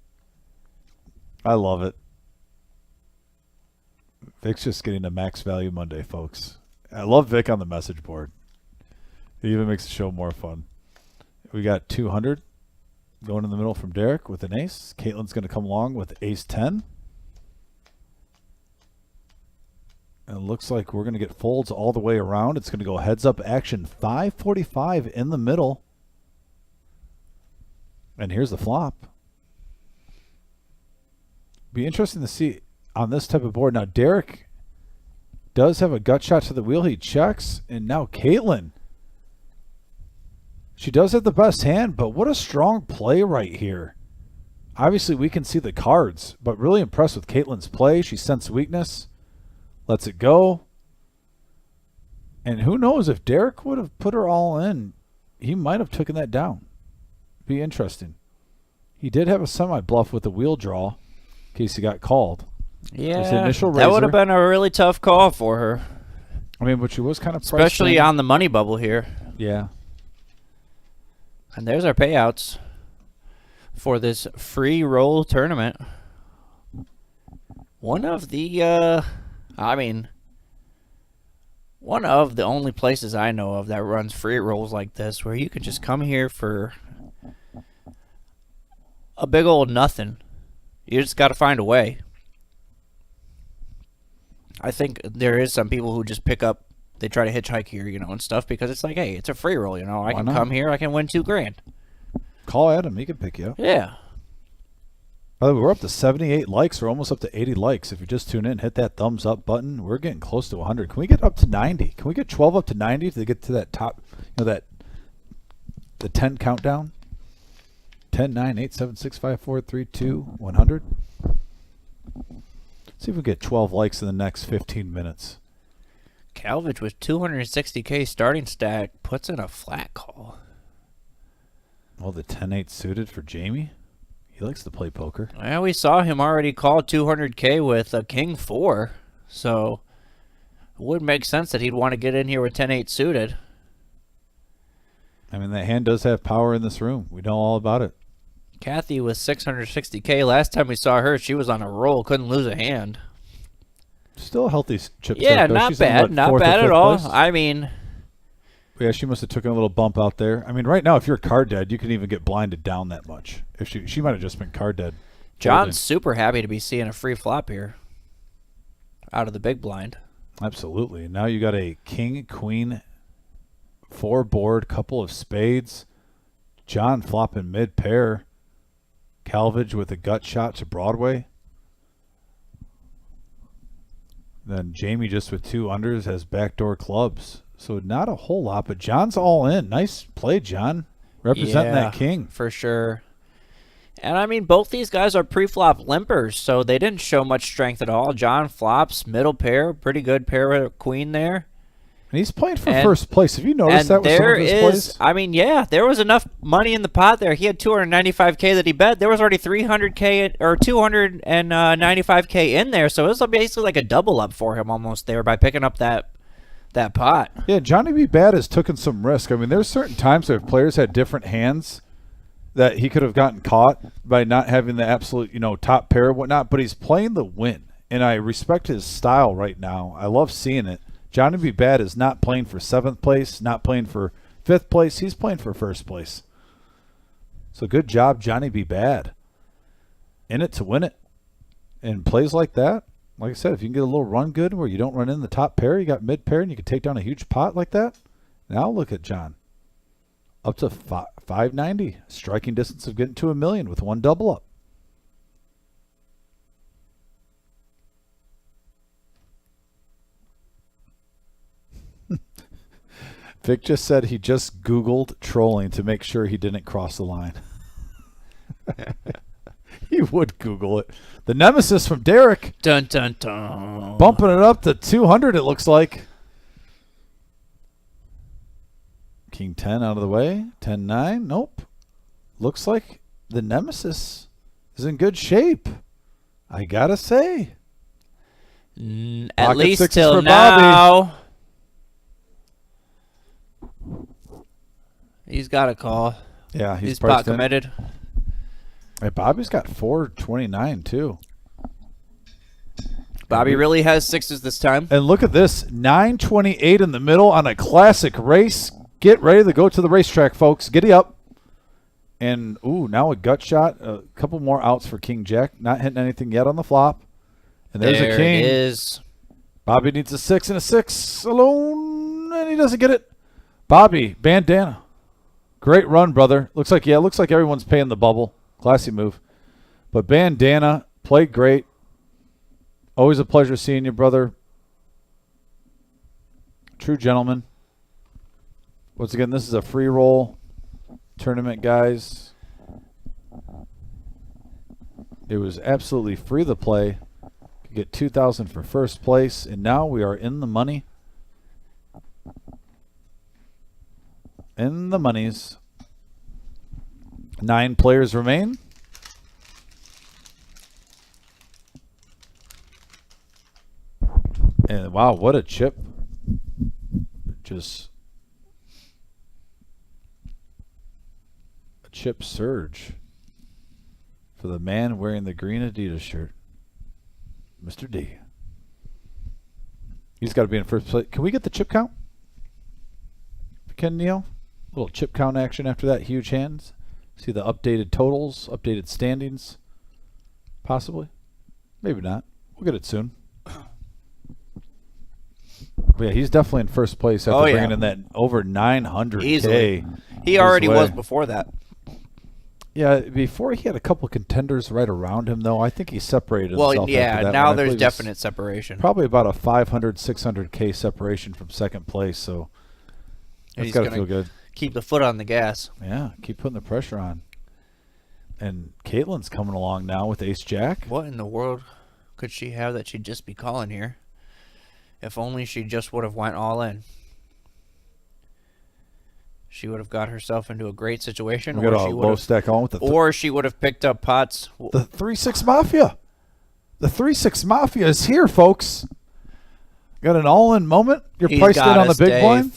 I love it. Vic's just getting a max value Monday, folks. I love Vic on the message board. It even makes the show more fun. We got 200 going in the middle from Derek with an ace. Caitlin's going to come along with ace 10. And it looks like we're going to get folds all the way around. It's going to go heads up action. 545 in the middle. And here's the flop. Be interesting to see on this type of board. Now, Derek does have a gut shot to the wheel. He checks. And now Caitlin. She does have the best hand, but what a strong play right here. Obviously, we can see the cards, but really impressed with Caitlin's play. She sensed weakness. Lets it go. And who knows, if Derek would have put her all in, he might have taken that down. Be interesting. He did have a semi-bluff with the wheel draw in case he got called. Yeah, the initial that would razor. have been a really tough call for her. I mean, but she was kind of priced Especially in. on the money bubble here. Yeah. And there's our payouts for this free roll tournament. One of the, one of the only places I know of that runs free rolls like this, where you can just come here for a big old nothing. You just got to find a way. I think there is some people who just pick up, they try to hitchhike here, and stuff, because it's like, hey, it's a free roll, I can not? come here, I can win $2,000. Call Adam. He can pick you up. Yeah. By the way, we're up to 78 likes. We're almost up to 80 likes. If you just tune in, hit that thumbs up button. We're getting close to 100. Can we get up to 90? Can we get 12 up to 90 to get to that top, the 10 countdown? 10, 9, 8, 7, 6, 5, 4, 3, 2, 100. See if we get 12 likes in the next 15 minutes. Calvich with 260K starting stack puts in a flat call. Oh, the 10-8 suited for Jamie. He likes to play poker. Well, we saw him already call 200K with a king 4, so it would make sense that he'd want to get in here with 10-8 suited. I mean, that hand does have power in this room. We know all about it. Kathy with 660K. Last time we saw her, she was on a roll, couldn't lose a hand. Still a healthy chip Yeah, stack, though. not She's in, bad, what, not fourth or bad at fifth all. place? I mean, Yeah, she must have taken a little bump out there. I mean, right now, if you're card dead, you can even get blinded down that much. If she might have just been card dead. John's super happy to be seeing a free flop here out of the big blind. Absolutely. Now you got a king, queen, 4 board, couple of spades. John flopping mid pair. Calvage with a gut shot to Broadway. Then Jamie just with 2 unders has backdoor clubs. So not a whole lot, but John's all in. Nice play, John. Representing that king. For sure. And I mean, both these guys are pre-flop limpers, so they didn't show much strength at all. John flops, middle pair, pretty good pair of queen there. And he's playing for first place. Have you noticed that with some of his plays? I mean, yeah, there was enough money in the pot there. He had $295K that he bet. There was already $300K or $295K in there, so it was basically like a double up for him almost there by picking up that pot. Yeah, Johnny B. Bad has taken some risk. I mean, there's certain times where players had different hands that he could have gotten caught by not having the absolute, top pair and whatnot, but he's playing the win, and I respect his style right now. I love seeing it. Johnny B. Bad is not playing for 7th place, not playing for 5th place. He's playing for first place. So good job, Johnny B. Bad. In it to win it. And plays like that, like I said, if you can get a little run good where you don't run in the top pair, you got mid pair, and you can take down a huge pot like that. Now look at John. Up to 590. Striking distance of getting to $1 million with 1 double up. Vic just said he just Googled trolling to make sure he didn't cross the line. He would Google it. The nemesis from Derek. Dun, dun, dun. Bumping it up to 200, it looks like. King 10 out of the way. 10-9. Nope. Looks like the nemesis is in good shape. I got to say. At Pocket least sixes till for now. Bobby. He's got a call. Yeah, He's priced pot committed. Hey, Bobby's got 429 too. Bobby really has 6s this time. And look at this, 928 in the middle on a classic race. Get ready to go to the racetrack, folks. Giddy up. And, ooh, now a gut shot. A couple more outs for King Jack. Not hitting anything yet on the flop. And there's a king. It is. Bobby needs a 6 and a 6 alone, and he doesn't get it. Bobby, bandana. Great run, brother. Looks like everyone's paying the bubble. Classy move. But bandana, played great. Always a pleasure seeing you, brother. True gentleman. Once again, this is a free roll tournament, guys. It was absolutely free to play. Could get $2,000 for first place, and now we are in the money. In the monies. 9 players remain. And wow, what a chip. Just a chip surge for the man wearing the green Adidas shirt, Mr. D. He's got to be in first place. Can we get the chip count? Can Neil? A little chip count action after that. Huge hands. See the updated totals, updated standings. Possibly. Maybe not. We'll get it soon. But yeah, he's definitely in first place after bringing in that over 900K. Easily. He already was before that. Yeah, before he had a couple contenders right around him, though. I think he separated himself. Well, yeah, after that now one. there's definite separation. Probably about a 500, 600K separation from second place, so that's got to feel good. Keep the foot on the gas. Yeah, keep putting the pressure on. And Caitlin's coming along now with ace-jack. What in the world could she have that she'd just be calling here? If only she just would have went all in. She would have got herself into a great situation. We got a low stack on with the or she would have picked up pots. The 3-6 Mafia. The 3-6 Mafia is here, folks. Got an all-in moment. You're priced in on the big blind.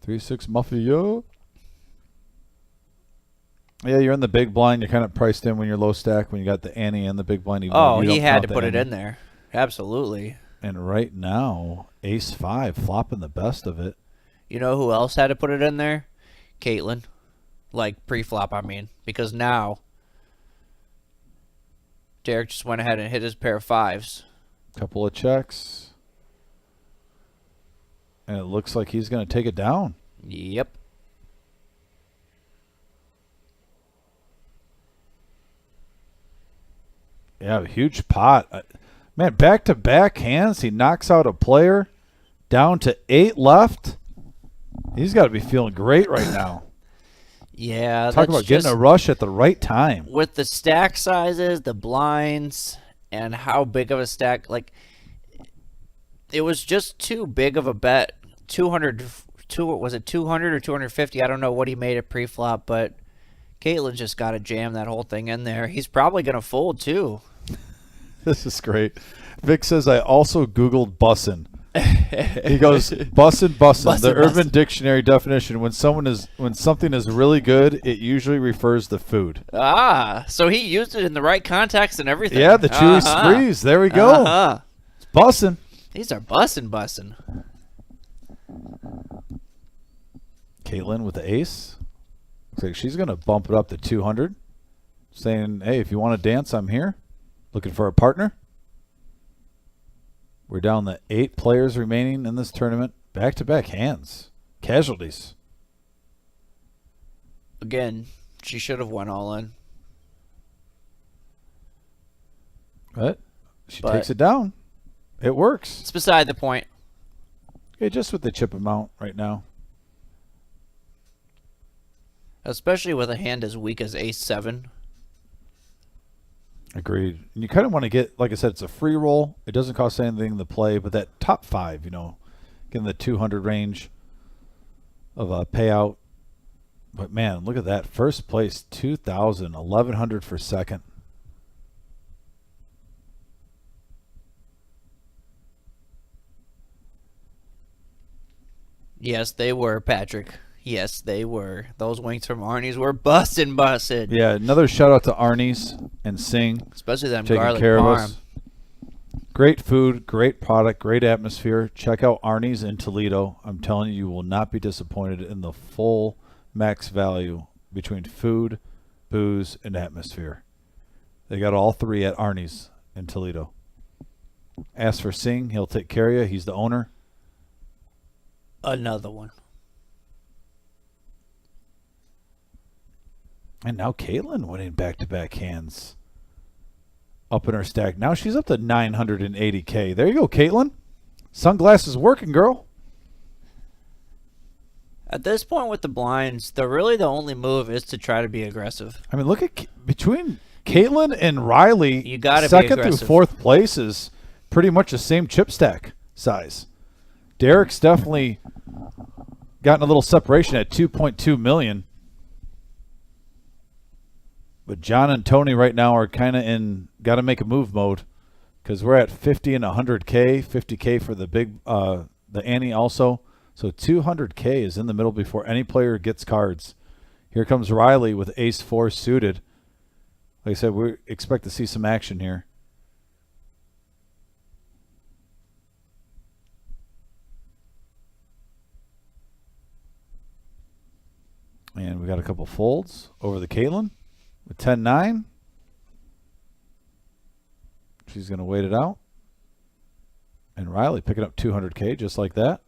3-6 Mafia. Yeah, you're in the big blind. You're kind of priced in when you're low stack. When you got the ante and the big blind. Oh, he had to put it in there. Absolutely. And right now, ace 5 flopping the best of it. You know who else had to put it in there? Caitlin. Like pre-flop, I mean. Because now Derek just went ahead and hit his pair of 5s. Couple of checks. And it looks like he's going to take it down. Yep. Yeah, a huge pot. Man, back-to-back hands. He knocks out a player down to 8 left. He's got to be feeling great right now. Yeah. Talk about getting a rush at the right time. With the stack sizes, the blinds, and how big of a stack. Like, it was just too big of a bet. 200, was it 200 or 250? I don't know what he made at pre-flop, but Caitlin just got to jam that whole thing in there. He's probably going to fold, too. This is great. Vic says, I also Googled bussin'. He goes, bussin'. The Urban Dictionary definition, when something is really good, it usually refers to food. Ah, so he used it in the right context and everything. Yeah, the chewy sprees. There we go. It's bussin'. These are bussin'. Caitlin with the ace. Looks like she's going to bump it up to 200. Saying, hey, if you want to dance, I'm here. Looking for a partner. We're down to 8 players remaining in this tournament. Back-to-back hands. Casualties. Again, she should have went all in. But she takes it down. It works. It's beside the point. Okay, just with the chip amount right now. Especially with a hand as weak as ace-7. Agreed. And you kind of want to get, like I said, it's a free roll. It doesn't cost anything to play, but that top 5, getting the 200 range of a payout. But man, look at that. First place, 2,000, 1,100 for second. Yes, they were, Patrick. Yes, they were. Those winks from Arnie's were busted. Yeah, another shout out to Arnie's and Sing. Especially them taking garlic care of parm. us. Great food, great product, great atmosphere. Check out Arnie's in Toledo. I'm telling you, you will not be disappointed in the full max value between food, booze, and atmosphere. They got all 3 at Arnie's in Toledo. Ask for Sing. He'll take care of you. He's the owner. Another one. And now Caitlin winning back-to-back hands. Up in her stack. Now she's up to 980K. There you go, Caitlin. Sunglasses working, girl. At this point with the blinds, the only move is to try to be aggressive. I mean, look at between Caitlin and Riley. You got to be second aggressive. through 4th place is pretty much the same chip stack size. Derek's definitely gotten a little separation at 2.2 million. But John and Tony right now are kind of in got to make a move mode because we're at 50 and 100K, 50K for the big the ante also. So 200K is in the middle before any player gets cards. Here comes Riley with ace 4 suited. Like I said, we expect to see some action here. And we got a couple folds over the Caitlin. With 10-9, she's going to wait it out. And Riley picking up 200K just like that.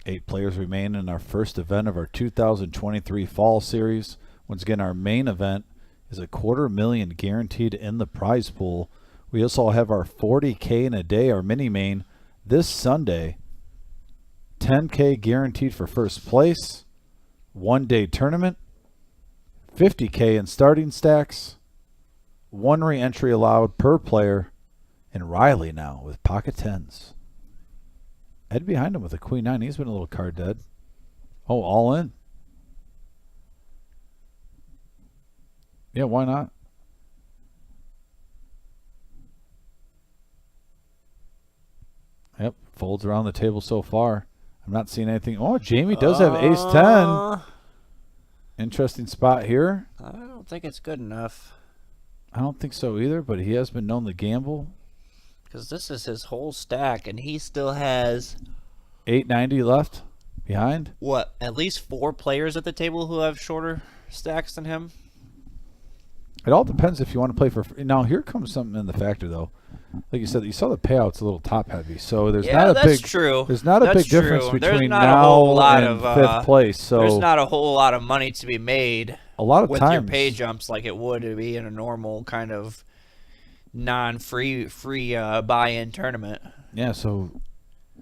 Eight players remain in our first event of our 2023 Fall Series. Once again, our main event is $250,000 guaranteed in the prize pool. We also have our 40K in a day, our mini main, this Sunday. 10K guaranteed for first place, 1-day tournament, 50K in starting stacks, 1 re-entry allowed per player, and Riley now with pocket 10s. Ed behind him with a queen 9. He's been a little card dead. Oh, all in. Yeah, why not? Yep, folds around the table so far. I'm not seeing anything. Oh, Jamie does have ace 10. Interesting spot here. I don't think it's good enough. I don't think so either, but he has been known to gamble. Because this is his whole stack, and he still has, 890 left behind. what, at least 4 players at the table who have shorter stacks than him? It all depends if you want to play for. Now here comes something in the factor though. Like you said, you saw the payouts a little top heavy, so there's not a that's big. true. There's not a That's big difference true. There's between not a whole now lot and of, fifth place. So There's not a whole lot of money to be made a lot of with your times. pay jumps like it would be in a normal kind of non-free buy-in tournament. Yeah, so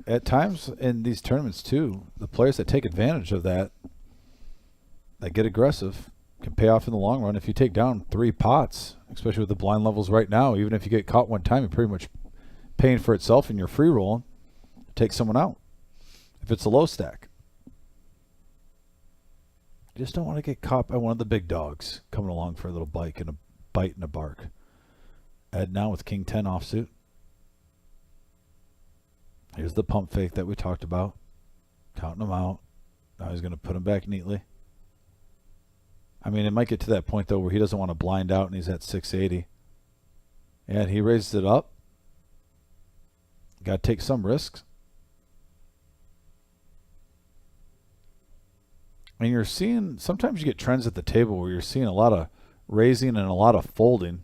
at times in these tournaments too, the players that take advantage of that get aggressive, can pay off in the long run. If you take down 3 pots, especially with the blind levels right now, even if you get caught one time, you're pretty much paying for itself in your free roll. Take someone out if it's a low stack. You just don't want to get caught by one of the big dogs coming along for a little bite and a bark. Ed now with King 10 offsuit. Here's the pump fake that we talked about. Counting them out. Now he's going to put them back neatly. I mean, it might get to that point, though, where he doesn't want to blind out and he's at 680. And he raises it up. Got to take some risks. And you're seeing, sometimes you get trends at the table where you're seeing a lot of raising and a lot of folding.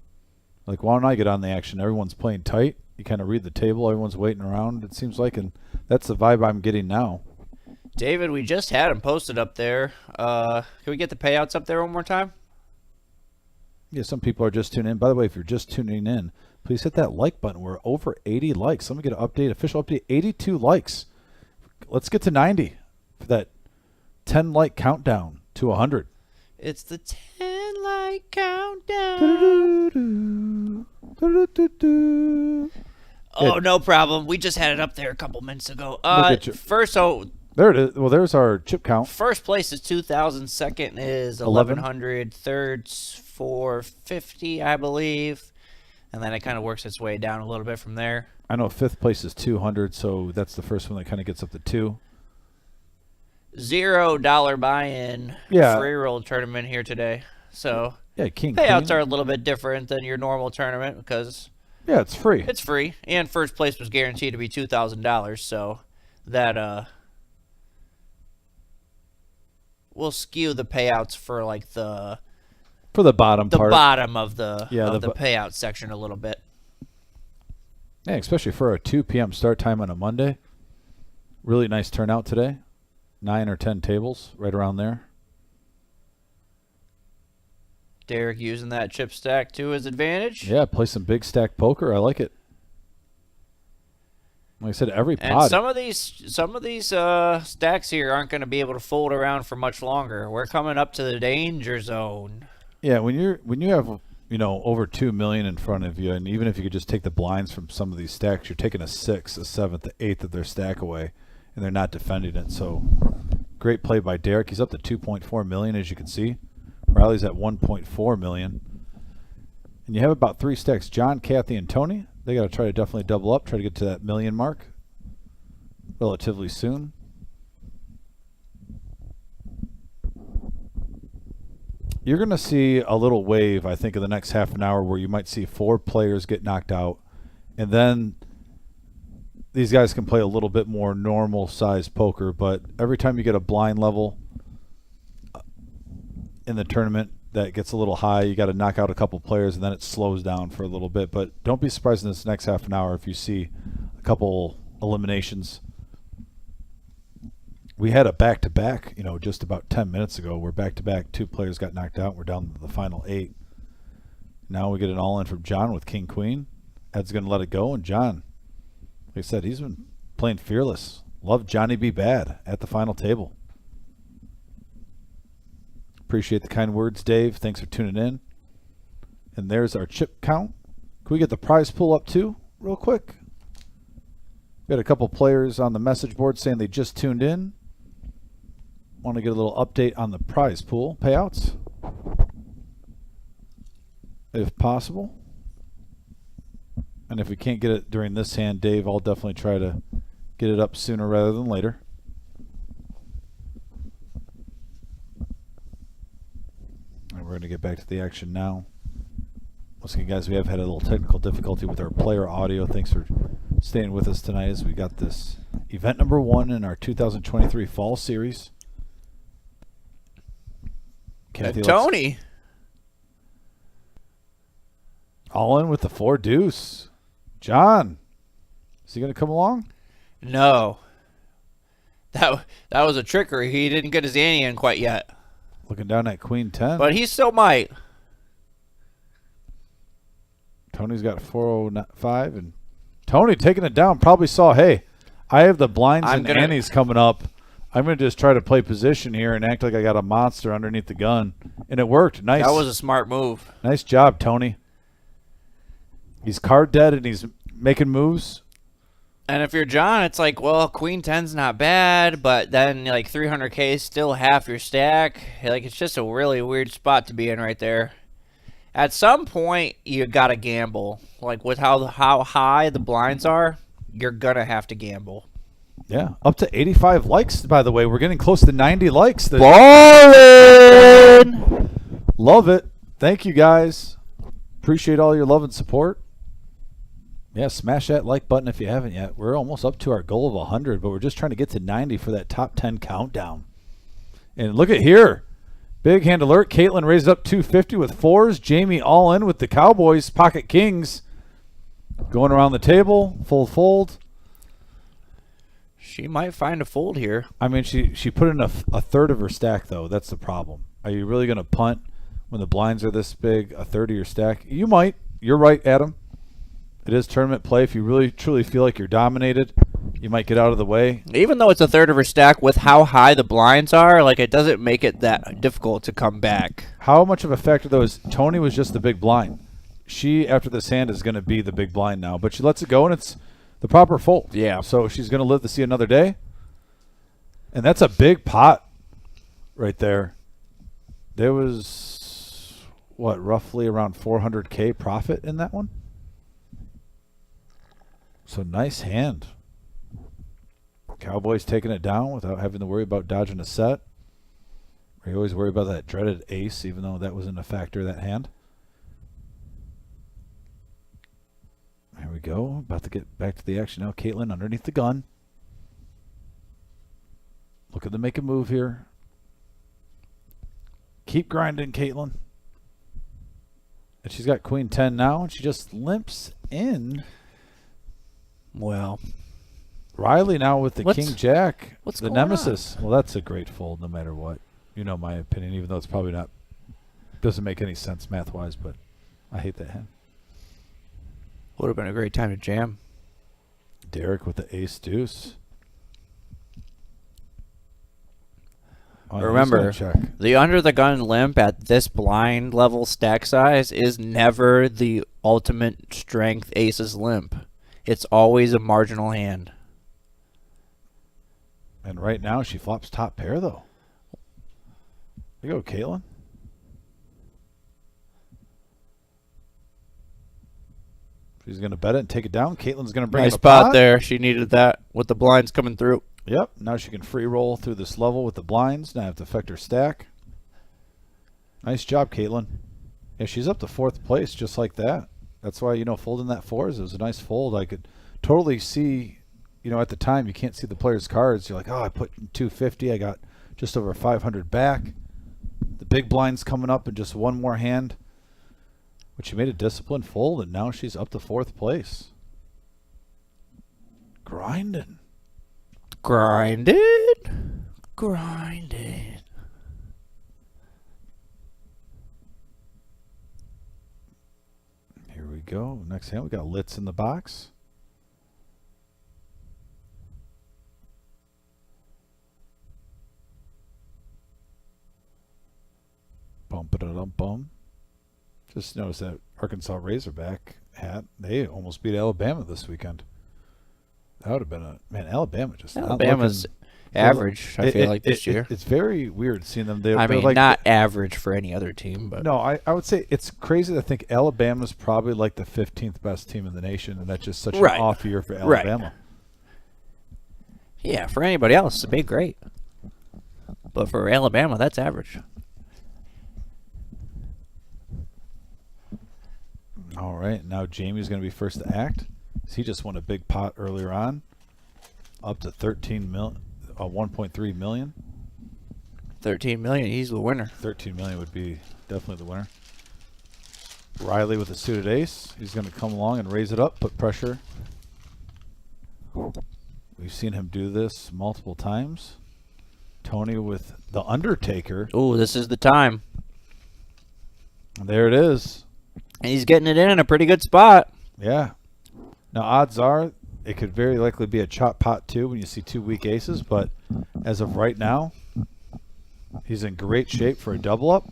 Like, why don't I get on the action? Everyone's playing tight. You kind of read the table. Everyone's waiting around, it seems like, and that's the vibe I'm getting now. David, we just had him posted up there. Can we get the payouts up there one more time? Yeah, some people are just tuning in. By the way, if you're just tuning in, please hit that like button. We're over 80 likes. Let me get an update, official update, 82 likes. Let's get to 90 for that 10 like countdown to 100. It's the 10 like countdown. Oh, no problem. We just had it up there a couple minutes ago. at you. First, so There it is. Well, there's our chip count. first place is 2,000. Second is 11. 1,100. Third's 450, I believe. And then it kind of works its way down a little bit from there. I know fifth place is 200, so that's the first one that kind of gets up to 2. $0 buy-in Yeah. free roll tournament here today. So Yeah, King payouts Queen. are a little bit different than your normal tournament because Yeah, it's free. it's free, and first place was guaranteed to be $2,000. So that will skew the payouts for like the For the bottom part. bottom of the Yeah, of the the payout section a little bit. Yeah, especially for a 2 p.m. start time on a Monday. Really nice turnout today. 9 or 10 tables, right around there. Derek using that chip stack to his advantage. Yeah, play some big stack poker. I like it. Like I said, every And pod. some of these stacks here aren't going to be able to fold around for much longer. We're coming up to the danger zone. Yeah, when you have over 2 million in front of you, and even if you could just take the blinds from some of these stacks, you're taking a 6th, a 7th, a 8th of their stack away, and they're not defending it. So great play by Derek. He's up to 2.4 million, as you can see. Riley's at 1.4 million. And you have about 3 stacks. John, Kathy, and Tony. They got to try to definitely double up, try to get to that million mark relatively soon. You're going to see a little wave, I think, in the next half an hour where you might see 4 players get knocked out. And then these guys can play a little bit more normal size poker. But every time you get a blind level in the tournament that gets a little high, you got to knock out a couple players, and then it slows down for a little bit. But don't be surprised in this next half an hour if you see a couple eliminations. We had a back-to-back, just about 10 minutes ago. We're back-to-back. 2 players got knocked out. We're down to the final 8. Now we get an all-in from John with King Queen. Ed's going to let it go, and John, like I said, he's been playing fearless. Love Johnny B. Bad at the final table. Appreciate the kind words, Dave. Thanks for tuning in. And there's our chip count. Can we get the prize pool up too, real quick? We had a couple players on the message board saying they just tuned in. Want to get a little update on the prize pool payouts, if possible. And if we can't get it during this hand, Dave, I'll definitely try to get it up sooner rather than later. back to the action now. Once again, guys, we have had a little technical difficulty with our player audio. Thanks for staying with us tonight as we got this event number 1 in our 2023 Fall Series. Kathy, Tony. all in with the 4 deuce. John, is he going to come along? No. That was a trickery. He didn't get his ante in quite yet. Looking down at Queen 10. But he still might. Tony's got 405, and Tony taking it down probably saw, hey, I have the blinds and antes coming up. I'm going to just try to play position here and act like I got a monster underneath the gun. And it worked. Nice. That was a smart move. Nice job, Tony. He's card dead and he's making moves. And if you're John, it's like, well, Queen 10's not bad, but then like 300K is still half your stack. Like, it's just a really weird spot to be in right there. At some point, you got to gamble. Like, with how high the blinds are, you're going to have to gamble. Yeah, up to 85 likes, by the way. We're getting close to 90 likes. Ballin'! Love it. Thank you, guys. Appreciate all your love and support. Yeah, smash that like button if you haven't yet. We're almost up to our goal of 100, but we're just trying to get to 90 for that top 10 countdown. And look at here. Big hand alert. Caitlin raised up 250 with 4s. Jamie all in with the Cowboys. Pocket Kings. Going around the table. Full fold. She might find a fold here. I mean, she put in a third of her stack, though. That's the problem. Are you really going to punt when the blinds are this big, a third of your stack? You might. You're right, Adam. It is tournament play. If you really, truly feel like you're dominated, you might get out of the way. Even though it's a third of her stack, with how high the blinds are, like, it doesn't make it that difficult to come back. How much of a factor, though, is Tony was just the big blind. She, after this hand, is going to be the big blind now. But she lets it go, and it's the proper fold. Yeah. So she's going to live to see another day. And that's a big pot right there. There was, what, roughly around 400K profit in that one? So nice hand. Cowboys taking it down without having to worry about dodging a set. We always worry about that dreaded ace, even though that wasn't a factor of that hand. Here we go. About to get back to the action now. Caitlin underneath the gun. Looking to make a move here. Keep grinding, Caitlin. And she's got Queen 10 now, and she just limps in. Well, Riley now with the King Jack, what's the going nemesis. Well, that's a great fold no matter what. You know my opinion, even though it's probably not, doesn't make any sense math-wise, but I hate that hand. would have been a great time to jam. Derek with the ace deuce. Oh, Remember, the under the gun limp at this blind level stack size is never the ultimate strength aces limp. It's always a marginal hand. And right now she flops top pair though. There you go, Caitlin. She's going to bet it and take it down. Caitlin's going to bring Nice it a spot pot. there. She needed that with the blinds coming through. Yep. Now she can free roll through this level with the blinds. Now have to affect her stack. Nice job, Caitlin. Yeah, she's up to 4th place just like that. That's why, you know, folding that 4s, it was a nice fold. I could totally see, you know, at the time you can't see the player's cards. You're like, oh, I put 250. I got just over 500 back. The big blind's coming up in just one more hand. But she made a disciplined fold, and now she's up to 4th place. Grinding. Grinded. Grinded. Here we go. Next hand, we got Litz in the box. Bump it up, bum. Just notice that Arkansas Razorback hat. They almost beat Alabama this weekend. That would have been a man. Alabama just Alabama's average. I feel like this year. It's very weird seeing them. I mean, like not average for any other team, but no. I would say it's crazy to think Alabama's probably like the 15th best team in the nation, and that's just such an off year for Alabama. Right. Yeah, for anybody else, it'd be great, but for Alabama, that's average. All right, now Jamie's going to be first to act. He just won a big pot earlier on, up to 1.3 million. 13 million. He's the winner. 13 million would be definitely the winner. Riley with a suited ace. He's going to come along and raise it up, put pressure. We've seen him do this multiple times. Tony with the Undertaker. Ooh, this is the time. There it is. And he's getting it in a pretty good spot. Yeah. Now, odds are it could very likely be a chop pot too when you see two weak aces, but as of right now, he's in great shape for a double up.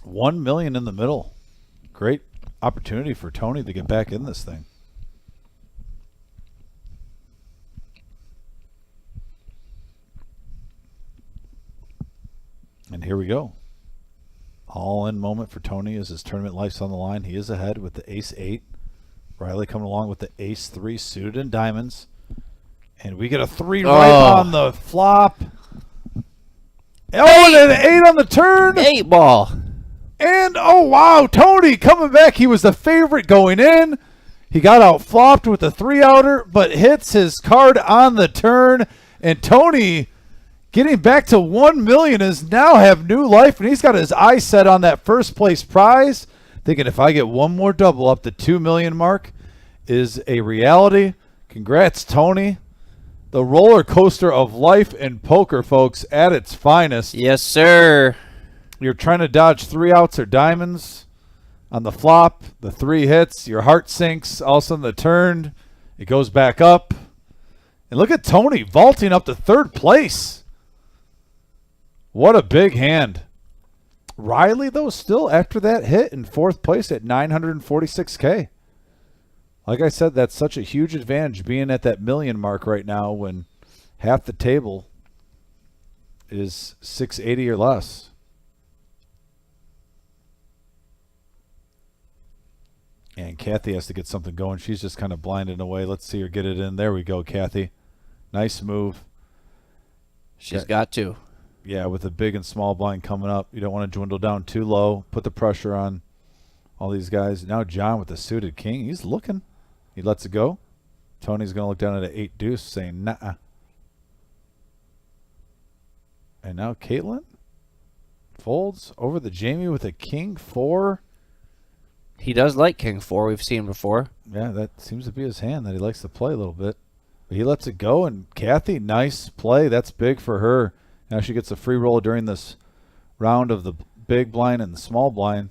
1 million in the middle. Great opportunity for Tony to get back in this thing. And here we go. All-in moment for Tony as his tournament life's on the line. He is ahead with the ace-8. Riley coming along with the ace-3 suited in diamonds. And we get a 3 right on the flop. Oh, and an 8 on the turn. 8 ball. And, oh, wow, Tony coming back. He was the favorite going in. He got out-flopped with the 3-outer, but hits his card on the turn. And Tony getting back to 1 million is now have new life, and he's got his eyes set on that first place prize, thinking if I get one more double up, the 2 million mark is a reality. Congrats, Tony. The roller coaster of life in poker, folks, at its finest. Yes, sir. You're trying to dodge 3 outs or diamonds on the flop. The 3 hits. Your heart sinks. All of a sudden, the turn, it goes back up. And look at Tony vaulting up to 3rd place. What a big hand. Riley, though, still after that hit in 4th place at 946K. Like I said, that's such a huge advantage being at that million mark right now when half the table is 680 or less. And Kathy has to get something going. She's just kind of blinding away. Let's see her get it in. There we go, Kathy. Nice move. She's got to. Yeah, with the big and small blind coming up, you don't want to dwindle down too low. Put the pressure on all these guys. Now John with the suited king. He's looking. He lets it go. Tony's going to look down at an 8 deuce saying, nah. And now Caitlin folds over the Jamie with a king 4. He does like king 4. We've seen before. Yeah, that seems to be his hand that he likes to play a little bit. But he lets it go, and Kathy, nice play. That's big for her. Now she gets a free roll during this round of the big blind and the small blind.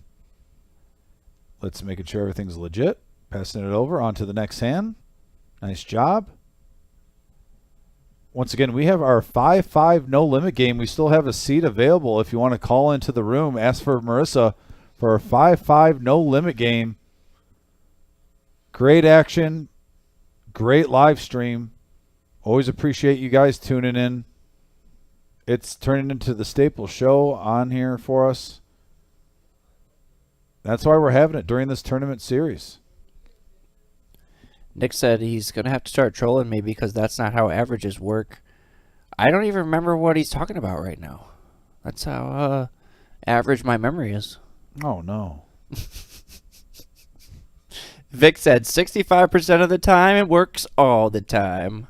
Let's make sure everything's legit. Passing it over onto the next hand. Nice job. Once again, we have our 5-5 no limit game. We still have a seat available if you want to call into the room. Ask for Marissa for our 5-5 no limit game. Great action. Great live stream. Always appreciate you guys tuning in. It's turning into the staple show on here for us. That's why we're having it during this tournament series. Nick said he's going to have to start trolling me because that's not how averages work. I don't even remember what he's talking about right now. That's how average my memory is. Oh, no. Vic said 65% of the time it works all the time.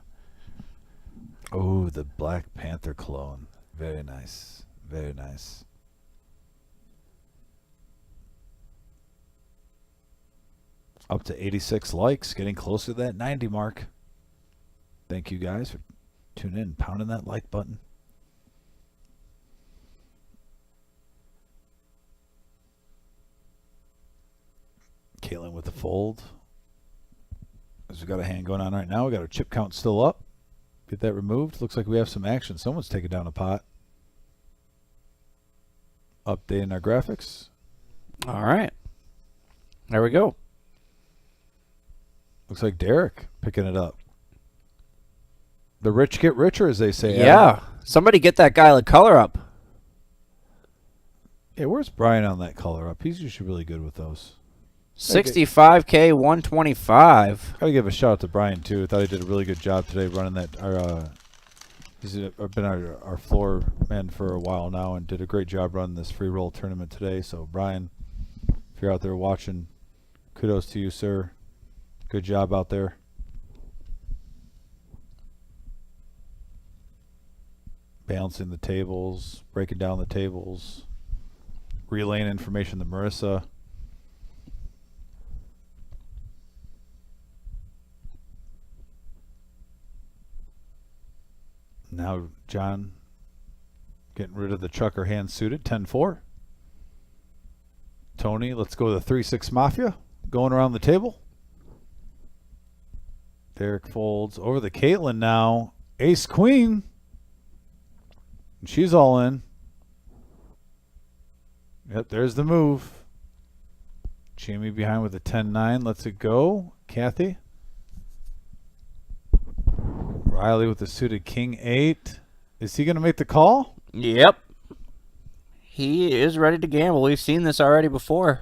Oh, the Black Panther cologne. Very nice. Very nice. Up to 86 likes, getting closer to that 90 mark. Thank you guys for tuning in, pounding that like button. Caitlin with the fold. As we got a hand going on right now, we got our chip count still up. Get that removed. Looks like we have some action. Someone's taking down a pot. Updating our graphics. All right. There we go. Looks like Derek picking it up. The rich get richer, as they say. Yeah. Adam. Somebody get that guy the color up. Yeah, where's Brian on that color up? He's usually really good with those. 65K 125. Gotta give a shout out to Brian too. I thought he did a really good job today running that He's been our floor man for a while now and did a great job running this free roll tournament today. So, Brian, if you're out there watching, kudos to you, sir. Good job out there. Balancing the tables, breaking down the tables, relaying information to Marissa. Now John getting rid of the trucker hand suited, 10-4. Tony, let's go to the 3-6 Mafia, going around the table. Derek folds over the Caitlin now. Ace Queen. And she's all in. Yep, there's the move. Jamie behind with a 10-9. Lets it go. Kathy. Riley with the suited King 8. Is he going to make the call? Yep. He is ready to gamble. We've seen this already before.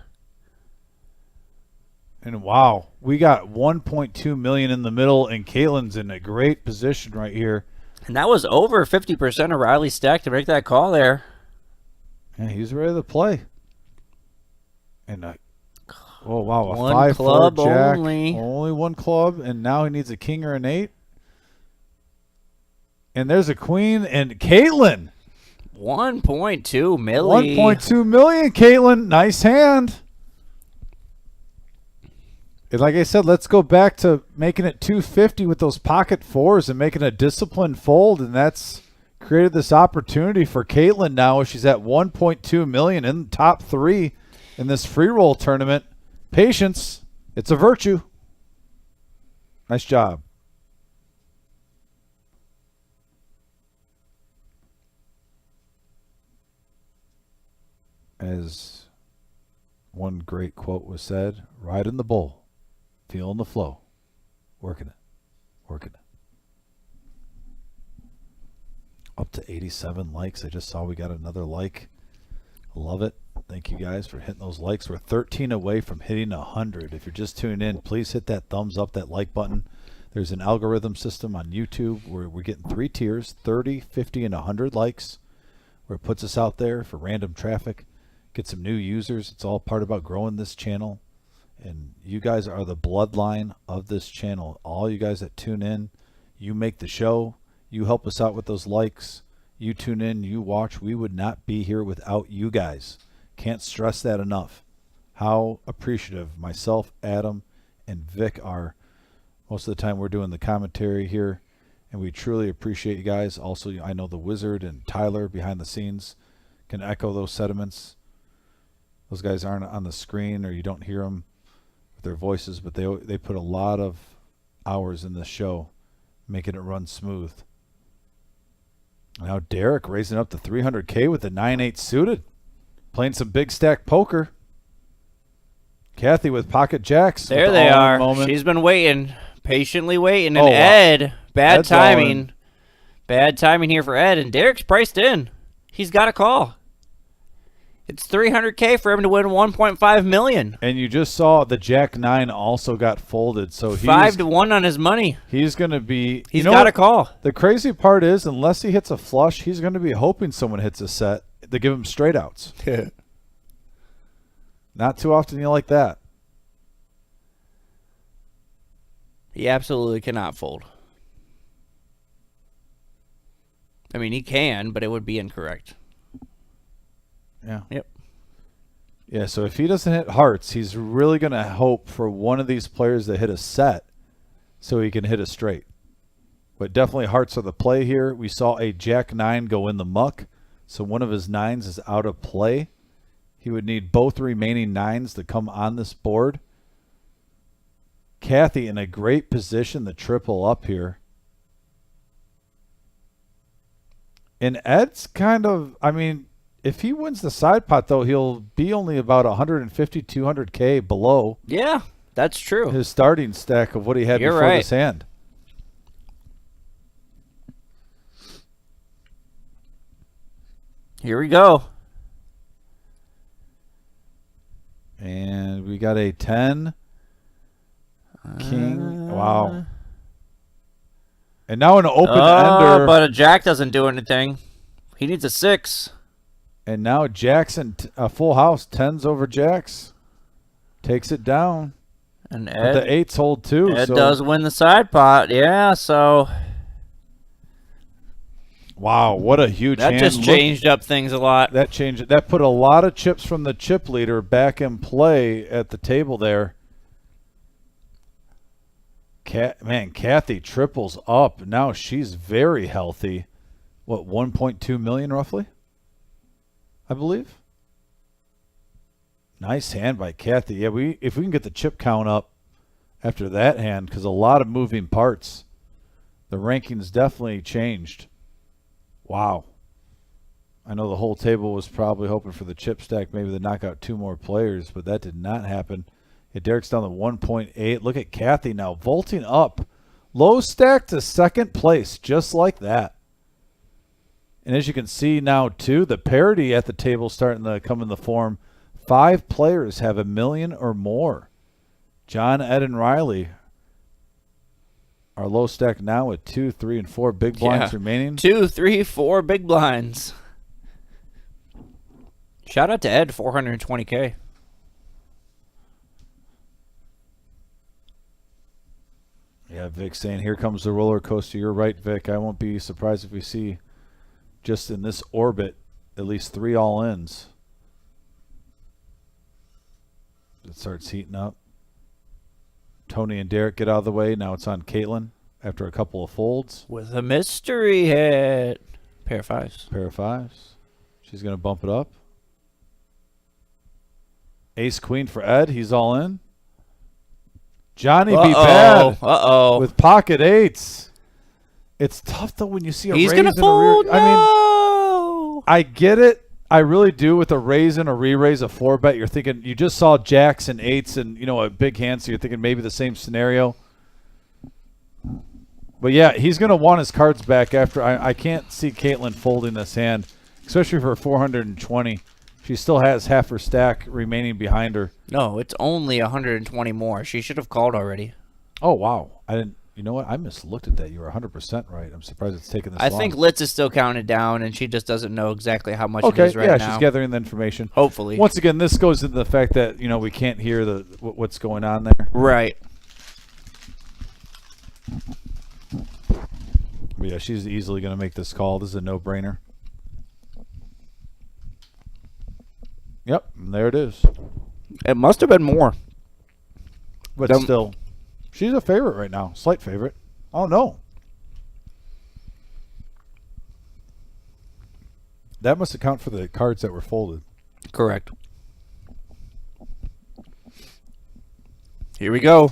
And wow, we got 1.2 million in the middle, and Caitlin's in a great position right here. And that was over 50% of Riley's stack to make that call there. Yeah, he's ready to play. And oh wow, a One 5-4 club jack, only. only one club, and now he needs a king or an 8. And there's a queen and Caitlin. 1.2 million. 1.2 million, Caitlin. Nice hand. And like I said, let's go back to making it 250 with those pocket fours and making a disciplined fold, and that's created this opportunity for Caitlin now. She's at 1.2 million in the top 3 in this free roll tournament. Patience, it's a virtue. Nice job. As one great quote was said, riding the bull, feeling the flow, working it, working it. Up to 87 likes. I just saw we got another like. Love it. Thank you guys for hitting those likes. We're 13 away from hitting 100. If you're just tuning in, please hit that thumbs up, that like button. There's an algorithm system on YouTube where we're getting 3 tiers, 30, 50, and 100 likes, where it puts us out there for random traffic. Get some new users. It's all part about growing this channel. And you guys are the bloodline of this channel. All you guys that tune in, you make the show. You help us out with those likes. You tune in, you watch. We would not be here without you guys. Can't stress that enough. How appreciative myself, Adam, and Vic are. Most of the time we're doing the commentary here, and we truly appreciate you guys. Also, I know the Wizard and Tyler behind the scenes can echo those sentiments. Those guys aren't on the screen, or you don't hear them with their voices, but they put a lot of hours in this show, making it run smooth. Now Derek raising up to 300K with the 9-8 suited, playing some big stack poker. Kathy with pocket jacks. There with they the all-in are. moment. She's been waiting, patiently waiting. And Oh, wow. Ed, bad Ed's all in. timing. Bad timing here for Ed. And Derek's priced in. He's got a call. It's 300K for him to win 1.5 million. And you just saw the Jack 9 also got folded, so he's 5-1 on his money. he's going to be. He's you know got what? a call. The crazy part is, unless he hits a flush, he's going to be hoping someone hits a set to give him straight outs. Not too often you like that. He absolutely cannot fold. I mean, he can, but it would be incorrect. Yeah. Yep. Yeah, so if he doesn't hit hearts, he's really going to hope for one of these players to hit a set so he can hit a straight. But definitely hearts are the play here. We saw a Jack 9 go in the muck, so one of his 9s is out of play. He would need both remaining 9s to come on this board. Kathy in a great position to triple up here. And Ed's kind of, I mean, if he wins the side pot, though, he'll be only about 150, 200K below Yeah, that's true. his starting stack of what he had You're before right. this hand. Here we go. And we got a 10. King. Wow. And now an open Oh, ender. but a jack doesn't do anything. He needs a 6. And now Jackson, a full house, 10s over jacks. Takes it down. And But Ed, the 8s hold too. Ed so. does win the side pot. Yeah, so Wow, what a huge that hand. just Look- changed up things a lot. That changed it. That put a lot of chips from the chip leader back in play at the table there. Man, Kathy triples up. Now she's very healthy. What, 1.2 million roughly? I believe. Nice hand by Kathy. Yeah, if we can get the chip count up after that hand, because a lot of moving parts. The rankings definitely changed. Wow. I know the whole table was probably hoping for the chip stack, maybe to knock out 2 more players, but that did not happen. Yeah, Derek's down to 1.8. Look at Kathy now vaulting up. Low stack to second place, just like that. And as you can see now, too, the parity at the table starting to come in the form. 5 players have $1 million or more. John, Ed, and Riley are low stack now with 2, 3, and 4 big blinds remaining. 2, 3, 4 big blinds. Shout out to Ed, 420K. Yeah, Vic saying, here comes the roller coaster. You're right, Vic. I won't be surprised if we see just in this orbit at least 3 all-ins. It starts heating up. Tony and Derek get out of the way. Now it's on Caitlin after a couple of folds. With a mystery hit. Pair of 5s. Pair of 5s. She's going to bump it up. Ace Queen for Ed. He's all in. Johnny be bad Uh-oh. with pocket 8s. It's tough, though, when you see a He's raise going and to a rear. fold. I mean, No. I get it. I really do. With a raise and a re-raise, a 4-bet, you're thinking, you just saw jacks and 8s and, a big hand, so you're thinking maybe the same scenario. But, yeah, he's going to want his cards back after. I can't see Caitlin folding this hand, especially for 420. She still has half her stack remaining behind her. No, it's only 120 more. She should have called already. Oh, wow. I didn't. You know what? I mislooked at that. You were 100% right. I'm surprised it's taken this long. I think Litz is still counted down, and she just doesn't know exactly how much it Okay, is right yeah, now. she's gathering the information. Hopefully. Once again, this goes into the fact that, we can't hear what's going on there. Right. But yeah, she's easily going to make this call. This is a no-brainer. Yep, and there it is. It must have been more. But Don't- still, she's a favorite right now. Slight favorite. Oh, no. That must account for the cards that were folded. Correct. Here we go.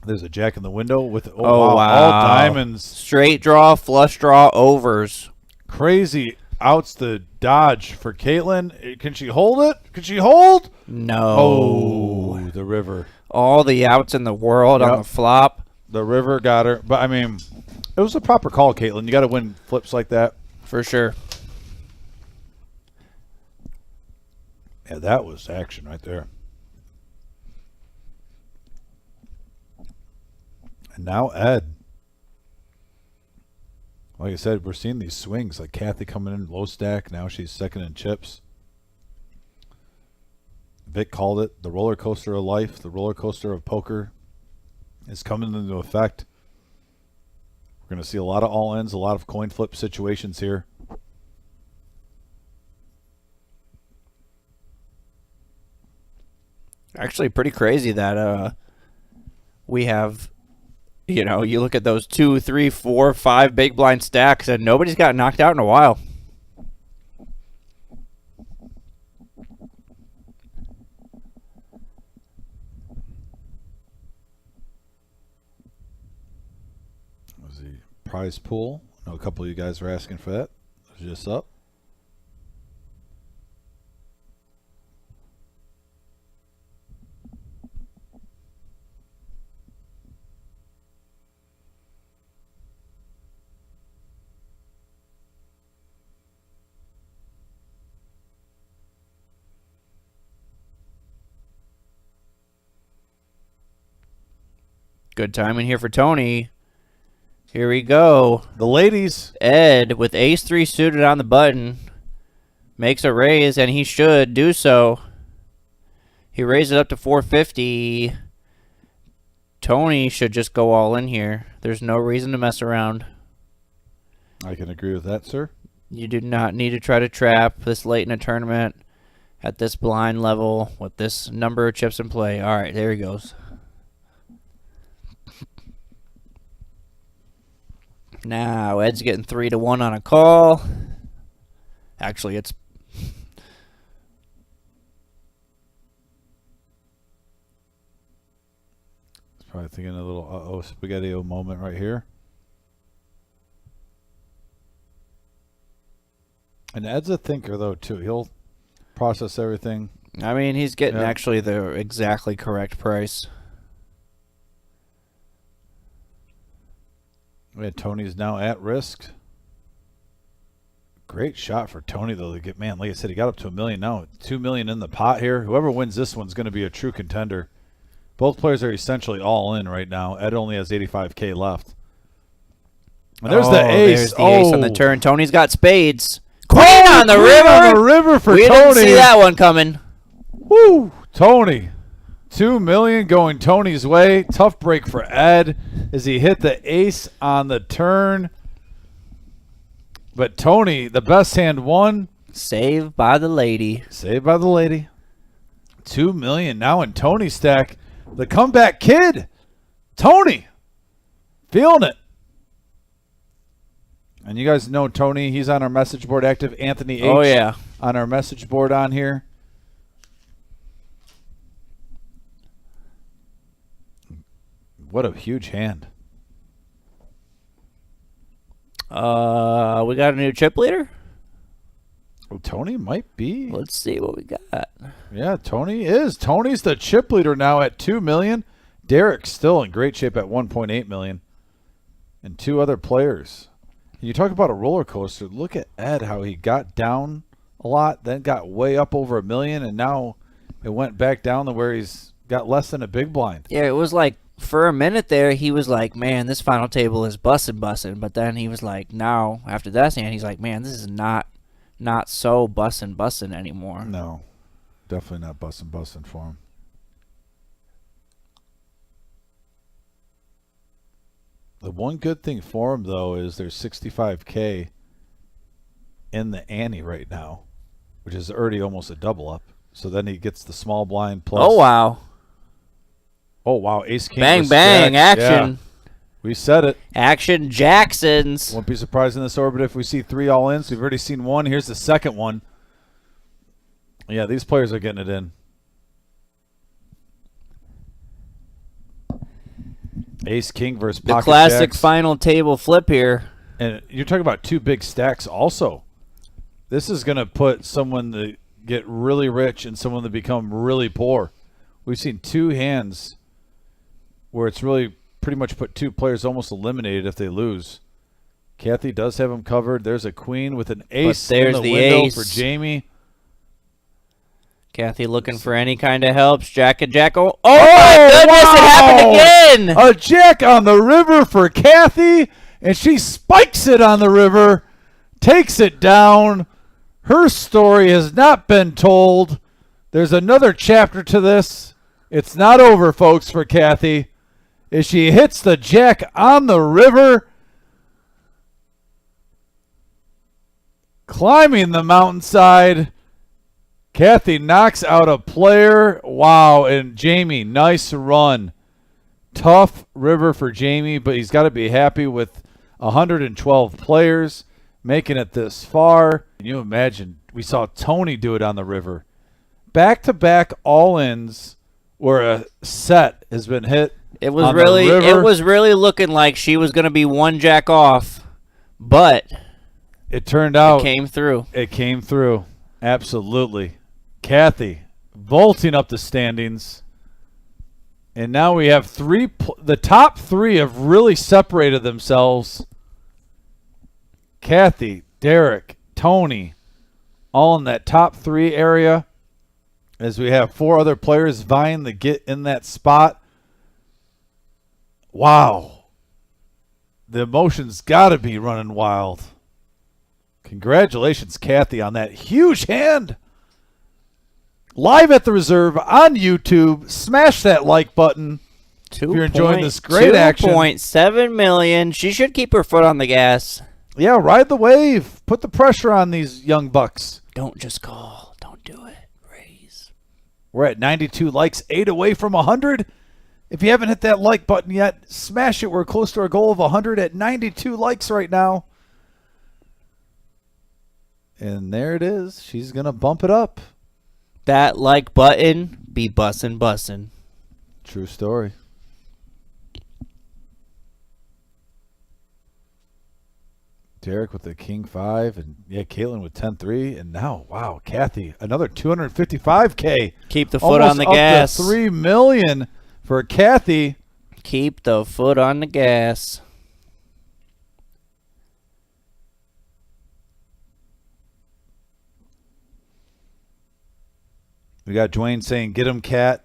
There's a jack in the window with Oh, wow. all diamonds. Straight draw, flush draw, overs. Crazy outs the dodge for Caitlin. Can she hold it? Can she hold? No. Oh, the river. All the outs in the world on Yep. the flop. The river got her. But, I mean, it was a proper call, Caitlin. You got to win flips like that. For sure. Yeah, that was action right there. And now Ed. Like I said, we're seeing these swings. Like Kathy coming in low stack. Now she's second in chips. Vic called it. The roller coaster of life, the roller coaster of poker is coming into effect. We're going to see a lot of all-ins, a lot of coin flip situations here. Actually, pretty crazy that we have, you look at those 2, 3, 4, 5 big blind stacks, and nobody's got knocked out in a while. Was the prize pool? I know a couple of you guys were asking for that. It was just up. Good timing here for Tony. Here we go. The ladies. Ed with ace-3 suited on the button makes a raise, and he should do so. He raised it up to 450. Tony should just go all in here. There's no reason to mess around. I can agree with that, sir. You do not need to try to trap this late in a tournament at this blind level with this number of chips in play. All right, there he goes. Now, Ed's getting 3-1 on a call. Actually, it's... Probably thinking a little uh-oh spaghetti-o moment right here. And Ed's a thinker, though, too. He'll process everything. I mean, he's getting Yeah. actually the exactly correct price. Yeah, Tony's now at risk. Great shot for Tony, though, to get, man, like I said, he got up to $1 million now. $2 million in the pot here. Whoever wins this one's going to be a true contender. Both players are essentially all in right now. Ed only has $85K left. And there's the ace. There's the ace on the turn. Tony's got spades. Queen on the Queen river. on the river for We Tony. didn't see that one coming. Woo! Tony. $2 million going Tony's way. Tough break for Ed as he hit the ace on the turn. But Tony, the best hand won. Saved by the lady. Saved by the lady. $2 million now in Tony's stack. The comeback kid, Tony, feeling it. And you guys know Tony. He's on our message board active. Anthony H. Oh, yeah. On our message board on here. What a huge hand. We got a new chip leader? Oh, Tony might be. Let's see what we got. Yeah, Tony is. Tony's the chip leader now at $2 million. Derek's still in great shape at $1.8 million. And two other players. You talk about a roller coaster. Look at Ed, how he got down a lot, then got way up over $1 million, and now it went back down to where he's got less than a big blind. Yeah, it was like, for a minute there, he was like, man, this final table is bussin'. But then he was like, now, after that hand, he's like, man, this is not so bussin' anymore. No, definitely not bussin' for him. The one good thing for him, though, is there's $65K in the ante right now, which is already almost a double up. So then he gets the small blind plus. Oh, wow. Oh, wow. Ace King. Bang, with bang, stacks. action. Yeah, we said it. Action Jacksons. Won't be surprised in this orbit if we see 3 all in. So we've already seen one. Here's the second one. Yeah, these players are getting it in. Ace King versus The pocket classic jacks. final table flip here. And you're talking about 2 big stacks also. This is going to put someone to get really rich and someone to become really poor. We've seen 2 hands where it's really pretty much put 2 players almost eliminated if they lose. Kathy does have them covered. There's a queen with an ace there's in the the window ace. for Jamie. Kathy looking for any kind of help. Jack and Jack. Oh, my goodness, wow! it happened again. A jack on the river for Kathy, and she spikes it on the river, takes it down. Her story has not been told. There's another chapter to this. It's not over, folks, for Kathy. As she hits the jack on the river, climbing the mountainside. Kathy knocks out a player. Wow, and Jamie, nice run. Tough river for Jamie, but he's got to be happy with 112 players making it this far. Can you imagine? We saw Tony do it on the river. Back-to-back all-ins where a set has been hit. It was on the really, river. it was really looking like she was going to be one jack off, but It turned out it came through. It came through. Absolutely. Kathy vaulting up the standings. And now we have the top 3 have really separated themselves. Kathy, Derek, Tony, all in that top 3 area. As we have 4 other players vying to get in that spot. Wow. The emotions got to be running wild. Congratulations, Kathy, on that huge hand. Live at the Reserve on YouTube. Smash that like button. If you're enjoying this great action. 2.7 million. She should keep her foot on the gas. Yeah, ride the wave. Put the pressure on these young bucks. Don't just call. Don't do it. Raise. We're at 92 likes, 8 away from 100. If you haven't hit that like button yet, smash it. We're close to our goal of 100 at 92 likes right now. And there it is. She's going to bump it up. That like button be bussin'. True story. Derek with the King 5, and yeah, Caitlin with 10-3, and now, wow, Kathy, another 255K. Keep the foot on the gas. Almost up to $3 million for Kathy. Keep the foot on the gas. We got Dwayne saying, get him, Kat.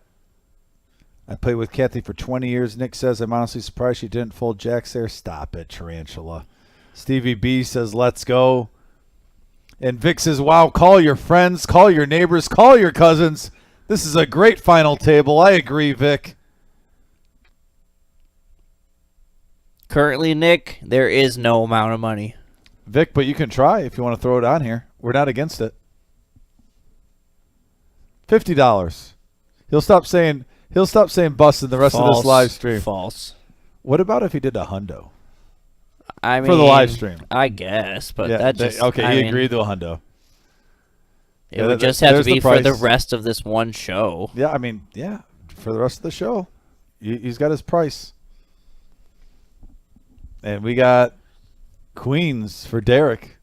I played with Kathy for 20 years. Nick says, I'm honestly surprised she didn't fold jacks there. Stop it, Tarantula. Stevie B says, let's go. And Vic says, wow, call your friends, call your neighbors, call your cousins. This is a great final table. I agree, Vic. Currently, Nick, there is no amount of money. Vic, but you can try if you want to throw it on here. We're not against it. $50. He'll stop saying busting the rest of this live stream. False. What about if he did a hundo? I mean, for the live stream. I guess, but Yeah, that just okay, he agreed to a hundo. It Yeah, would just have to there's the be for the price. rest of this one show. Yeah, I mean, yeah, for the rest of the show. He's got his price. And we got queens for Derek.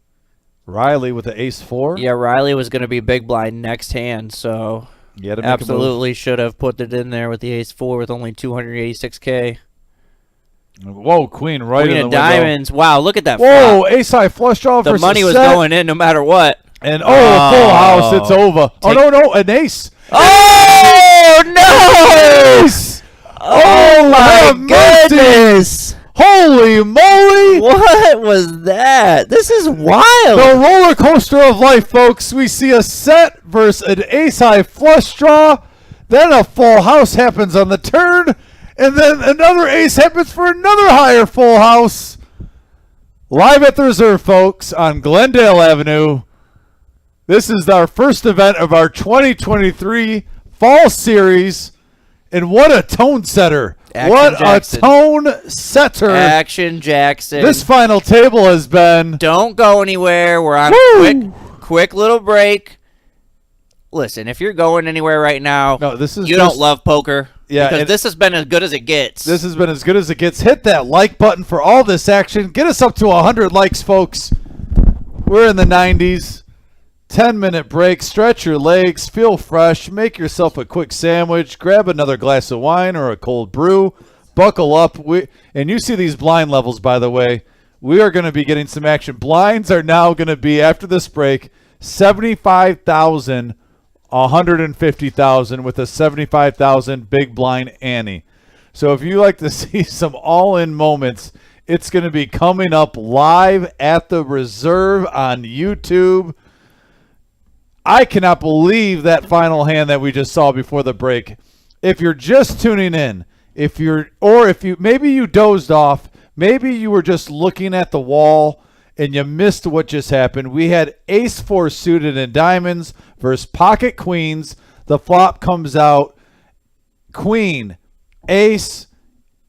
Riley with the ace-4. Yeah, Riley was going to be big blind next hand, so You had to make a move. absolutely should have put it in there with the ace-4 with only 286K. Whoa, queen right Queen in the of window. diamonds. Wow, look at that. Whoa, flop. ace-high flush draw The versus money was set. going in no matter what. And full house, it's over. Oh, no, an ace. Oh, no! Ace! Oh, my have mercy. goodness. Holy moly! What was that? This is wild. The roller coaster of life, folks. We see a set versus an ace-high flush draw. Then a full house happens on the turn. And then another ace happens for another higher full house. Live at the Reserve, folks, on Glendale Avenue. This is our first event of our 2023 Fall Series. And what a tone setter. Action Jackson. A tone setter. Action Jackson. This final table has been... Don't go anywhere. We're on Woo! a quick little break. Listen, if you're going anywhere right now, No, this is you just- don't love poker. Yeah, because and- this has been as good as it gets. This has been as good as it gets. Hit that like button for all this action. Get us up to 100 likes, folks. We're in the 90s. 10-minute break. Stretch your legs. Feel fresh. Make yourself a quick sandwich. Grab another glass of wine or a cold brew. Buckle up. And you see these blind levels, by the way. We are going to be getting some action. Blinds are now going to be, after this break, 75,000, 150,000 with a 75,000 big blind Annie. So if you like to see some all-in moments, it's going to be coming up live at the Reserve on YouTube. I cannot believe that final hand that we just saw before the break. If you're just tuning in, if maybe you dozed off, maybe you were just looking at the wall and you missed what just happened. We had ace-4 suited in diamonds versus pocket queens. The flop comes out queen, ace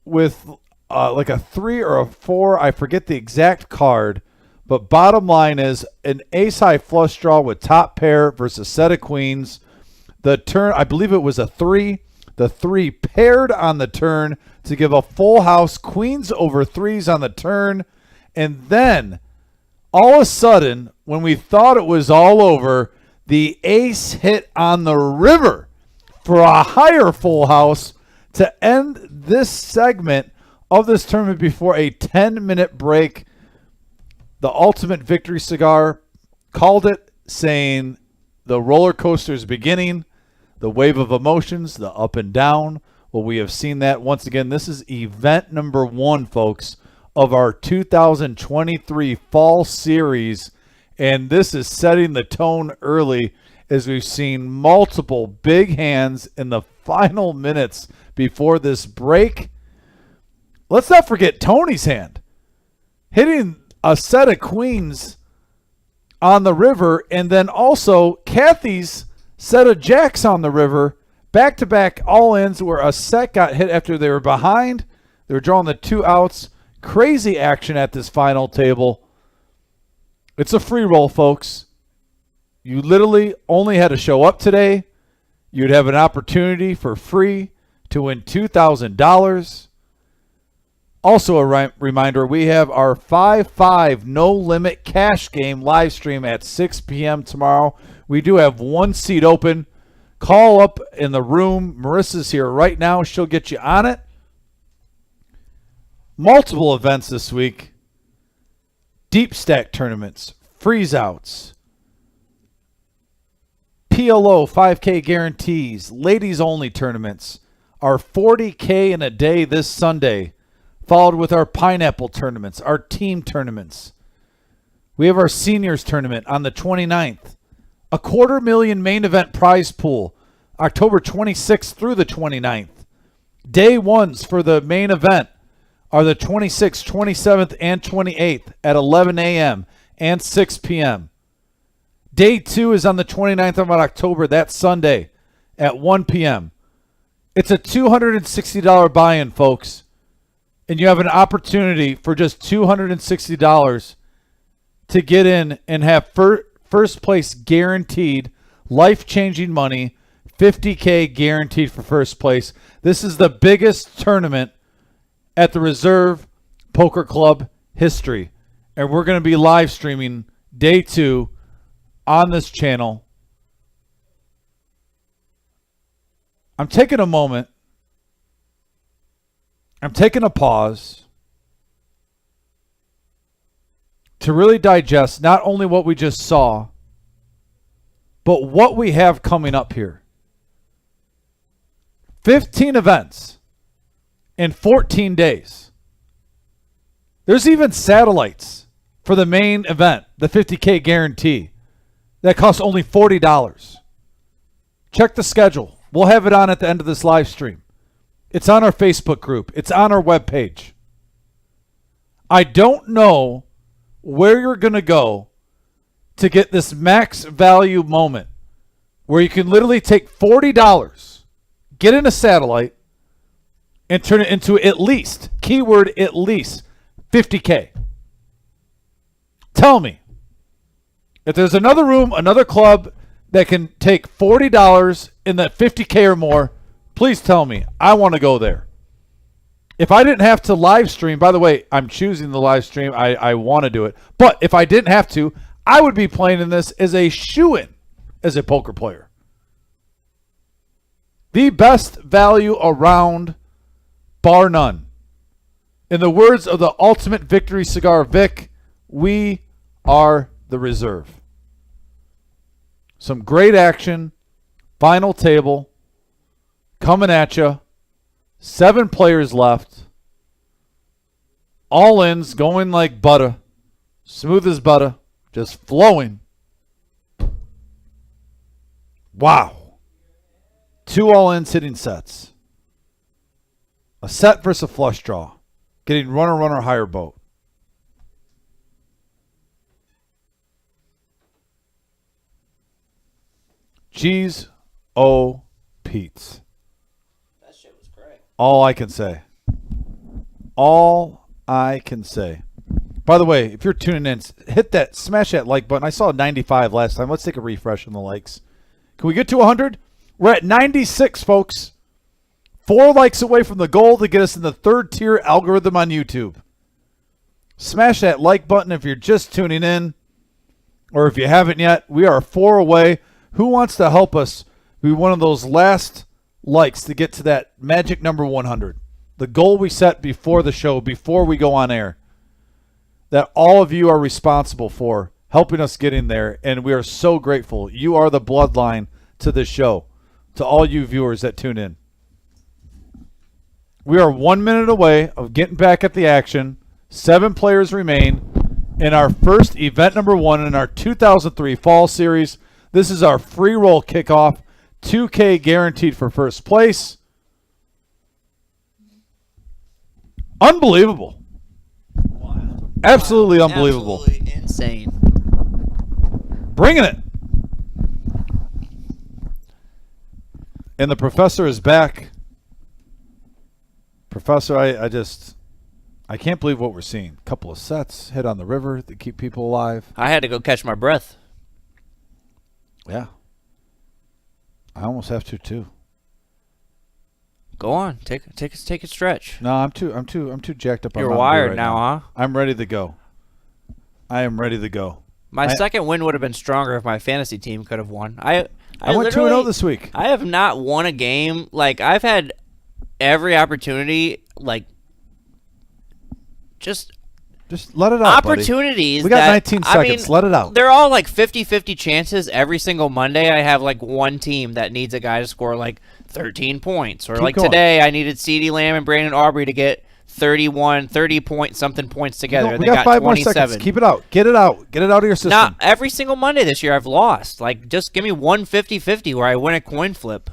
with like a 3 or a 4. I forget the exact card. But bottom line is an ace-high flush draw with top pair versus set of queens. The turn, I believe it was a 3. The 3 paired on the turn to give a full house. Queens over 3s on the turn. And then, all of a sudden, when we thought it was all over, the ace hit on the river for a higher full house to end this segment of this tournament before a 10-minute break. The Ultimate Victory Cigar called it, saying the roller coaster is beginning, the wave of emotions, the up and down. Well, we have seen that. Once again, this is event number 1, folks, of our 2023 Fall Series. And this is setting the tone early as we've seen multiple big hands in the final minutes before this break. Let's not forget Tony's hand. Hitting a set of queens on the river, and then also Kathy's set of jacks on the river. Back-to-back all-ins where a set got hit after they were behind. They were drawing the 2 outs. Crazy action at this final table. It's a free roll, folks. You literally only had to show up today. You'd have an opportunity for free to win $2,000. Also a reminder, we have our 5-5 No Limit Cash Game live stream at 6 p.m. tomorrow. We do have 1 seat open. Call up in the room. Marissa's here right now. She'll get you on it. Multiple events this week. Deep stack tournaments, freeze outs, PLO 5K guarantees, ladies only tournaments, our 40K in a day this Sunday, followed with our pineapple tournaments, our team tournaments. We have our seniors tournament on the 29th, a $250,000 main event prize pool, October 26th through the 29th. Day ones for the main event are the 26th, 27th, and 28th at 11 a.m. and 6 p.m. Day 2 is on the 29th of October, that Sunday, at 1 p.m. It's a $260 buy-in, folks. And you have an opportunity for just $260 to get in and have first place guaranteed, life-changing money, $50K guaranteed for first place. This is the biggest tournament at the Reserve Poker Club history. And we're going to be live streaming day 2 on this channel. I'm taking a moment. I'm taking a pause to really digest not only what we just saw, but what we have coming up here. 15 events in 14 days. There's even satellites for the main event, the 50K guarantee, that costs only $40. Check the schedule. We'll have it on at the end of this live stream. It's on our Facebook group. It's on our webpage. I don't know where you're going to go to get this max value moment where you can literally take $40, get in a satellite, and turn it into at least, keyword at least, 50K. Tell me, if there's another room, another club that can take $40 in that 50K or more, please tell me. I want to go there. If I didn't have to live stream, by the way, I'm choosing the live stream. I want to do it. But if I didn't have to, I would be playing in this as a shoo-in as a poker player. The best value around, bar none. In the words of the Ultimate Victory Cigar Vic, we are the Reserve. Some great action. Final table. Coming at you. 7 players left. All ins going like butter. Smooth as butter. Just flowing. Wow. 2 all ins hitting sets. A set versus a flush draw. Getting runner, higher boat. G's O Pete's. That shit was great. All I can say. All I can say. By the way, if you're tuning in, hit that, smash that like button. I saw 95 last time. Let's take a refresh on the likes. Can we get to 100? We're at 96, folks. 4 likes away from the goal to get us in the 3rd tier algorithm on YouTube. Smash that like button if you're just tuning in, or if you haven't yet. We are 4 away. Who wants to help us be one of those last likes to get to that magic number 100? The goal we set before the show, before we go on air, that all of you are responsible for helping us get in there, and we are so grateful. You are the bloodline to this show, to all you viewers that tune in. We are 1 minute away of getting back at the action. 7 players remain in our first event number 1 in our 2003 Fall Series. This is our free roll kickoff. 2K guaranteed for first place. Unbelievable. Absolutely unbelievable. Absolutely insane. Bringing it. And the professor is back. Professor, I can't believe what we're seeing. Couple of sets, hit on the river to keep people alive. I had to go catch my breath. Yeah. I almost have to too. Go on, take a stretch. No, I'm too jacked up on You're Mountain Dew wired right now, huh? I'm ready to go. I am ready to go. My second win would have been stronger if my fantasy team could have won. I went 2-0 this week. I have not won a game. Like, I've had every opportunity, like, just let it out, opportunities. Buddy. We got that, 19 seconds. Let it out. They're all like 50-50 chances every single Monday. I have like one team that needs a guy to score like 13 points. Or Keep like going. today, I needed CeeDee Lamb and Brandon Aubrey to get 30 something points together. We They got 5 more 27. seconds. Keep it out. Get it out. Get it out of your system. Now, every single Monday this year, I've lost. Like, just give me one 50-50 where I win a coin flip.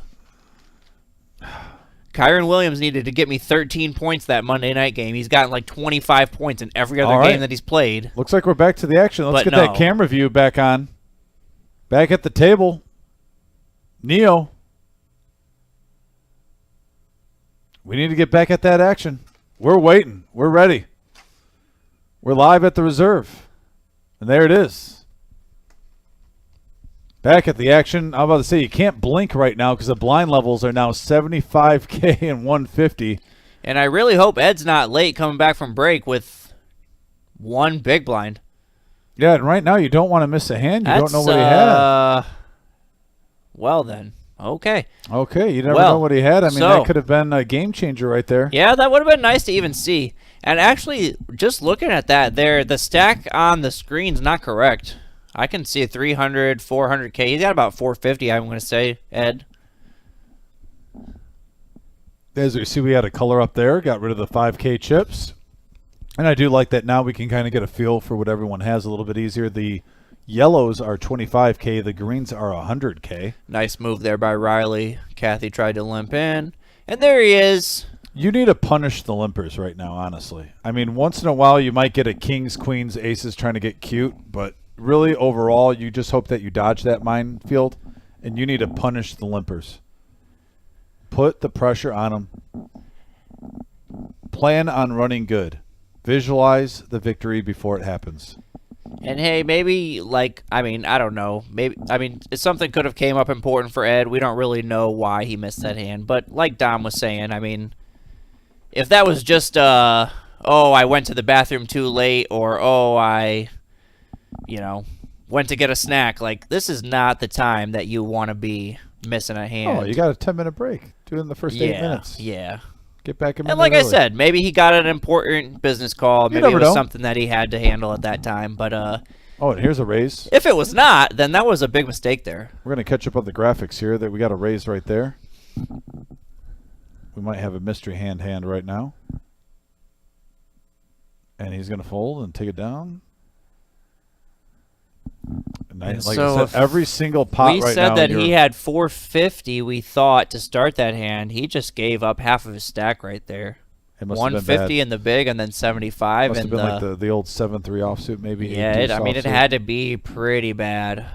Kyron Williams needed to get me 13 points that Monday night game. He's gotten like 25 points in every other All right. game that he's played. Looks like we're back to the action. Let's But get that no. camera view back on. Back at the table. Neo. We need to get back at that action. We're waiting. We're ready. We're live at the reserve. And there it is. Back at the action. I'm about to say you can't blink right now because the blind levels are now 75K and 150. And I really hope Ed's not late coming back from break with one big blind. Yeah, and right now you don't want to miss a hand. You don't know what he had. Well, then. Okay. Okay, you never Well, know what he had. I mean, so- that could have been a game changer right there. Yeah, that would have been nice to even see. And actually, just looking at that there, the stack on the screen's not correct. I can see a 300, 400K. He's got about 450, I'm going to say, Ed. As you see, we had a color up there. Got rid of the 5K chips. And I do like that now we can kind of get a feel for what everyone has a little bit easier. The yellows are 25K. The greens are 100K. Nice move there by Riley. Kathy tried to limp in. And there he is. You need to punish the limpers right now, honestly. I mean, once in a while you might get a kings, queens, aces trying to get cute, but really overall you just hope that you dodge that minefield, and you need to punish the limpers. Put the pressure on them. Plan on running good. Visualize the victory before it happens. And hey, maybe, like, I mean, I don't know. Maybe, I mean, something could have came up important for Ed. We don't really know why he missed that hand. But like Dom was saying, I mean, if that was just, oh, I went to the bathroom too late, or, oh, I, you know, went to get a snack, like, this is not the time that you want to be missing a hand. Oh, you got a 10-minute break. Do it in the first 8 minutes. Yeah. Get back in. And like I said, maybe he got an important business call. Maybe it never was know. something that he had to handle at that time. But Oh, and here's a raise. if it was not, then that was a big mistake there. We're going to catch up on the graphics here. That we got a raise right there. We might have a mystery hand right now. And he's going to fold and take it down. And And like so I if said, every single pot We right said now. that you're- he had 450, we thought, to start that hand. He just gave up half of his stack right there. It must have been 150 bad. in the big and then 75 Must in have been like the old 7-3 offsuit, maybe. yeah, 8-deuce I mean, it offsuit. had to be pretty bad.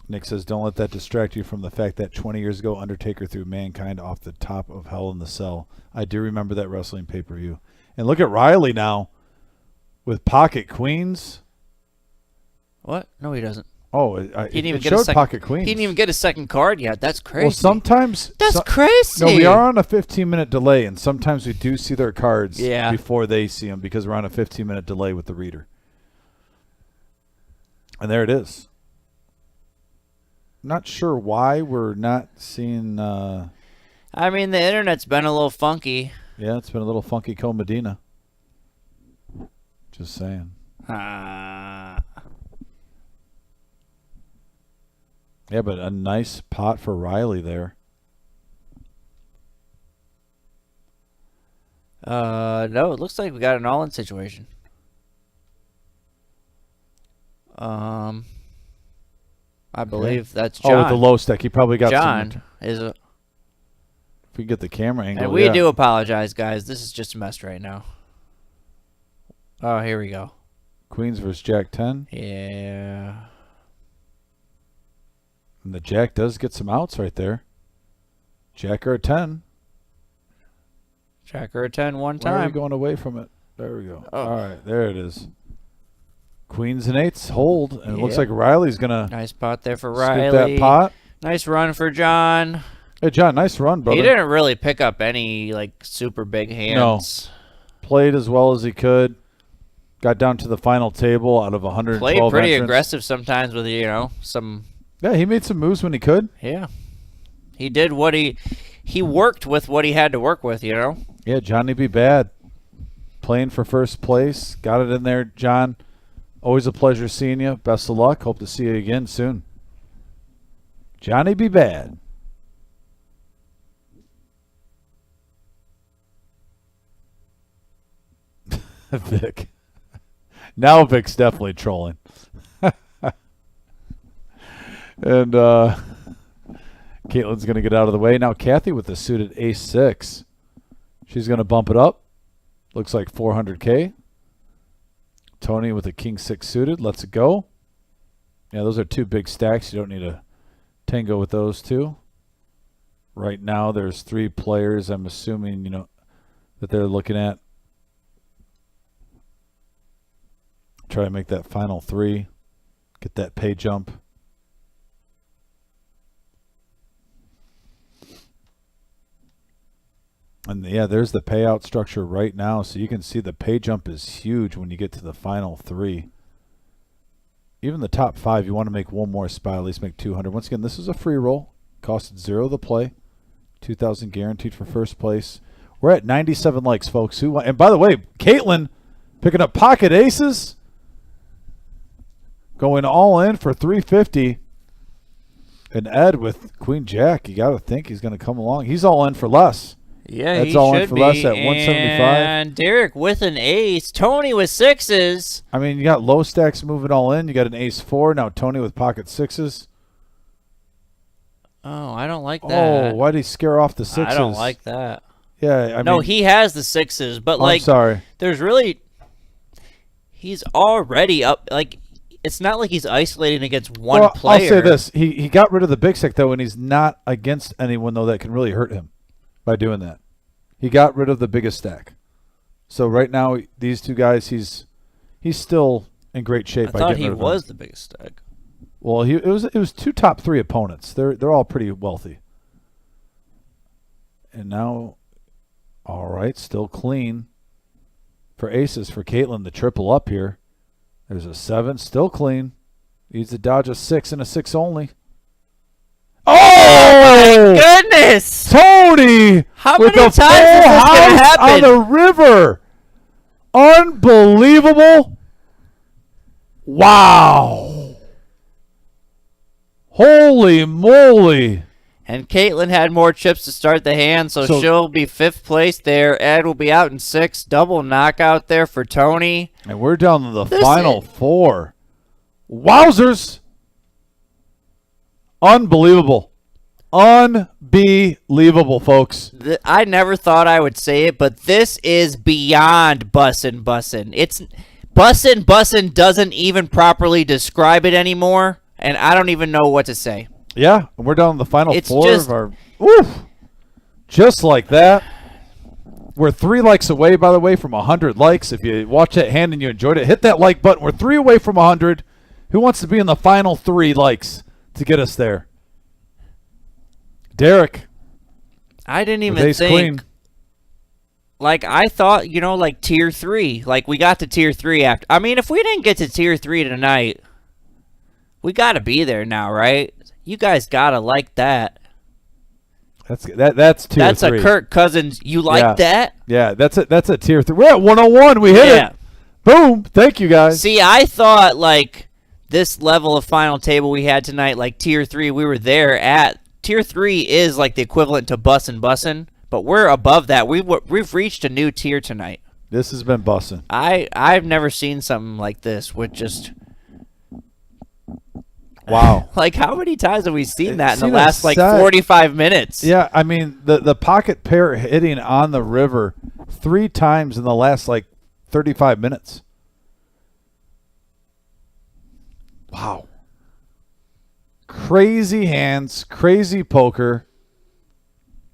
Nick says, don't let that distract you from the fact that 20 years ago, Undertaker threw Mankind off the top of Hell in the Cell. I do remember that wrestling pay-per-view. And look at Riley now with pocket queens. What? No, he doesn't. Oh, He didn't it even get showed a second, pocket queens. He didn't even get a second card yet. That's crazy. Well, sometimes. That's crazy. No, we are on a 15-minute delay, and sometimes we do see their cards Yeah. before they see them because we're on a 15-minute delay with the reader. And there it is. Not sure why we're not seeing. I mean, the internet's been a little funky. Yeah, it's been a little funky Co Medina. Just saying. Yeah, but a nice pot for Riley there. No, it looks like we got an all-in situation. I believe that's John. Oh, with the low stack, he probably got John some. is a. If we get the camera angle, And we yeah. do apologize, guys. This is just a mess right now. Oh, here we go. Queens versus Jack 10. Yeah. And the Jack does get some outs right there. Jack or a 10. Jack or a 10 one Why are we time. going away from it? There we go. Oh. All right, there it is. Queens and 8s hold, and it looks Yep. like Riley's going to Nice pot there for scoop Riley. that pot. Nice run for John. Hey, John, nice run, brother. He didn't really pick up any like super big hands. Played as well as he could. Got down to the final table out of 112 Played pretty entrants. aggressive sometimes with some. Yeah, he made some moves when he could. Yeah. He did what he worked with what he had to work with. Yeah, Johnny be bad. Playing for first place. Got it in there, John. Always a pleasure seeing you. Best of luck. Hope to see you again soon. Johnny be bad. Vic. Now Vic's definitely trolling. And Caitlin's going to get out of the way. Now Kathy with the suited ace-6. She's going to bump it up. Looks like 400K. Tony with a king-6 suited. Lets it go. Yeah, those are two big stacks. You don't need a tango with those two. Right now there's 3 players. I'm assuming, that they're looking at. Try to make that final 3. Get that pay jump. And yeah, there's the payout structure right now. So you can see the pay jump is huge when you get to the final 3. Even the top 5, you want to make one more spot, at least make 200. Once again, this is a free roll. Costed 0 to play. 2,000 guaranteed for first place. We're at 97 likes, folks. And by the way, Caitlin picking up pocket aces. Going all in for 350. And Ed with Queen Jack, you got to think he's going to come along. He's all in for less. Yeah, That's he all in should for be. less at 175. And Derek with an ace. Tony with 6s. I mean, you got low stacks moving all in. You got an ace-4. Now Tony with pocket 6s. Oh, I don't like that. Oh, why'd he scare off the 6s? I don't like that. Yeah, I No, mean, he has the 6s, but I'm sorry. there's really, he's already up. Like, it's not like he's isolating against one player. I'll say this: he got rid of the big stack though, and he's not against anyone though that can really hurt him by doing that. He got rid of the biggest stack, so right now these two guys, he's still in great shape. I by thought getting he rid of them. was the biggest stack. Well, it was 2 top 3 opponents. They're all pretty wealthy. And now, all right, still clean for aces for Caitlin. The triple up here. There's a 7, still clean. Needs to dodge a 6 and a 6 only. Oh! Goodness! Tony! How with many a times is full this gonna house happen? on the river. Unbelievable. Wow. Holy moly. And Caitlin had more chips to start the hand, so she'll be 5th place there. Ed will be out in 6th. Double knockout there for Tony. And we're down to the final 4. Wowzers. Unbelievable. Unbelievable, folks. I never thought I would say it, but this is beyond bussin'. It's bussin' doesn't even properly describe it anymore, and I don't even know what to say. Yeah, and we're down to the final It's 4 just- of our... Oof. Just like that. We're 3 likes away, by the way, from 100 likes. If you watch that hand and you enjoyed it, hit that like button. We're 3 away from 100. Who wants to be in the final 3 likes to get us there? Derek. I didn't with even ace think. queen. Like, I thought, like tier 3. Like, we got to tier 3 after. I mean, if we didn't get to tier 3 tonight, we got to be there now, right? You guys got to like that. That's tier 3. That's a Kirk Cousins. You like that? Yeah, that's a tier 3. We're at 101. We hit it. Boom. Thank you, guys. See, I thought, like, this level of final table we had tonight, like tier 3, we were there at. Tier 3 is like the equivalent to bussin', but we're above that. We've reached a new tier tonight. This has been bussin'. I've never seen something like this with just Wow. like how many times have we seen that in the Seen a last like set. 45 minutes? Yeah, I mean, the pocket pair hitting on the river 3 times in the last, like, 35 minutes. Wow. Crazy hands, crazy poker.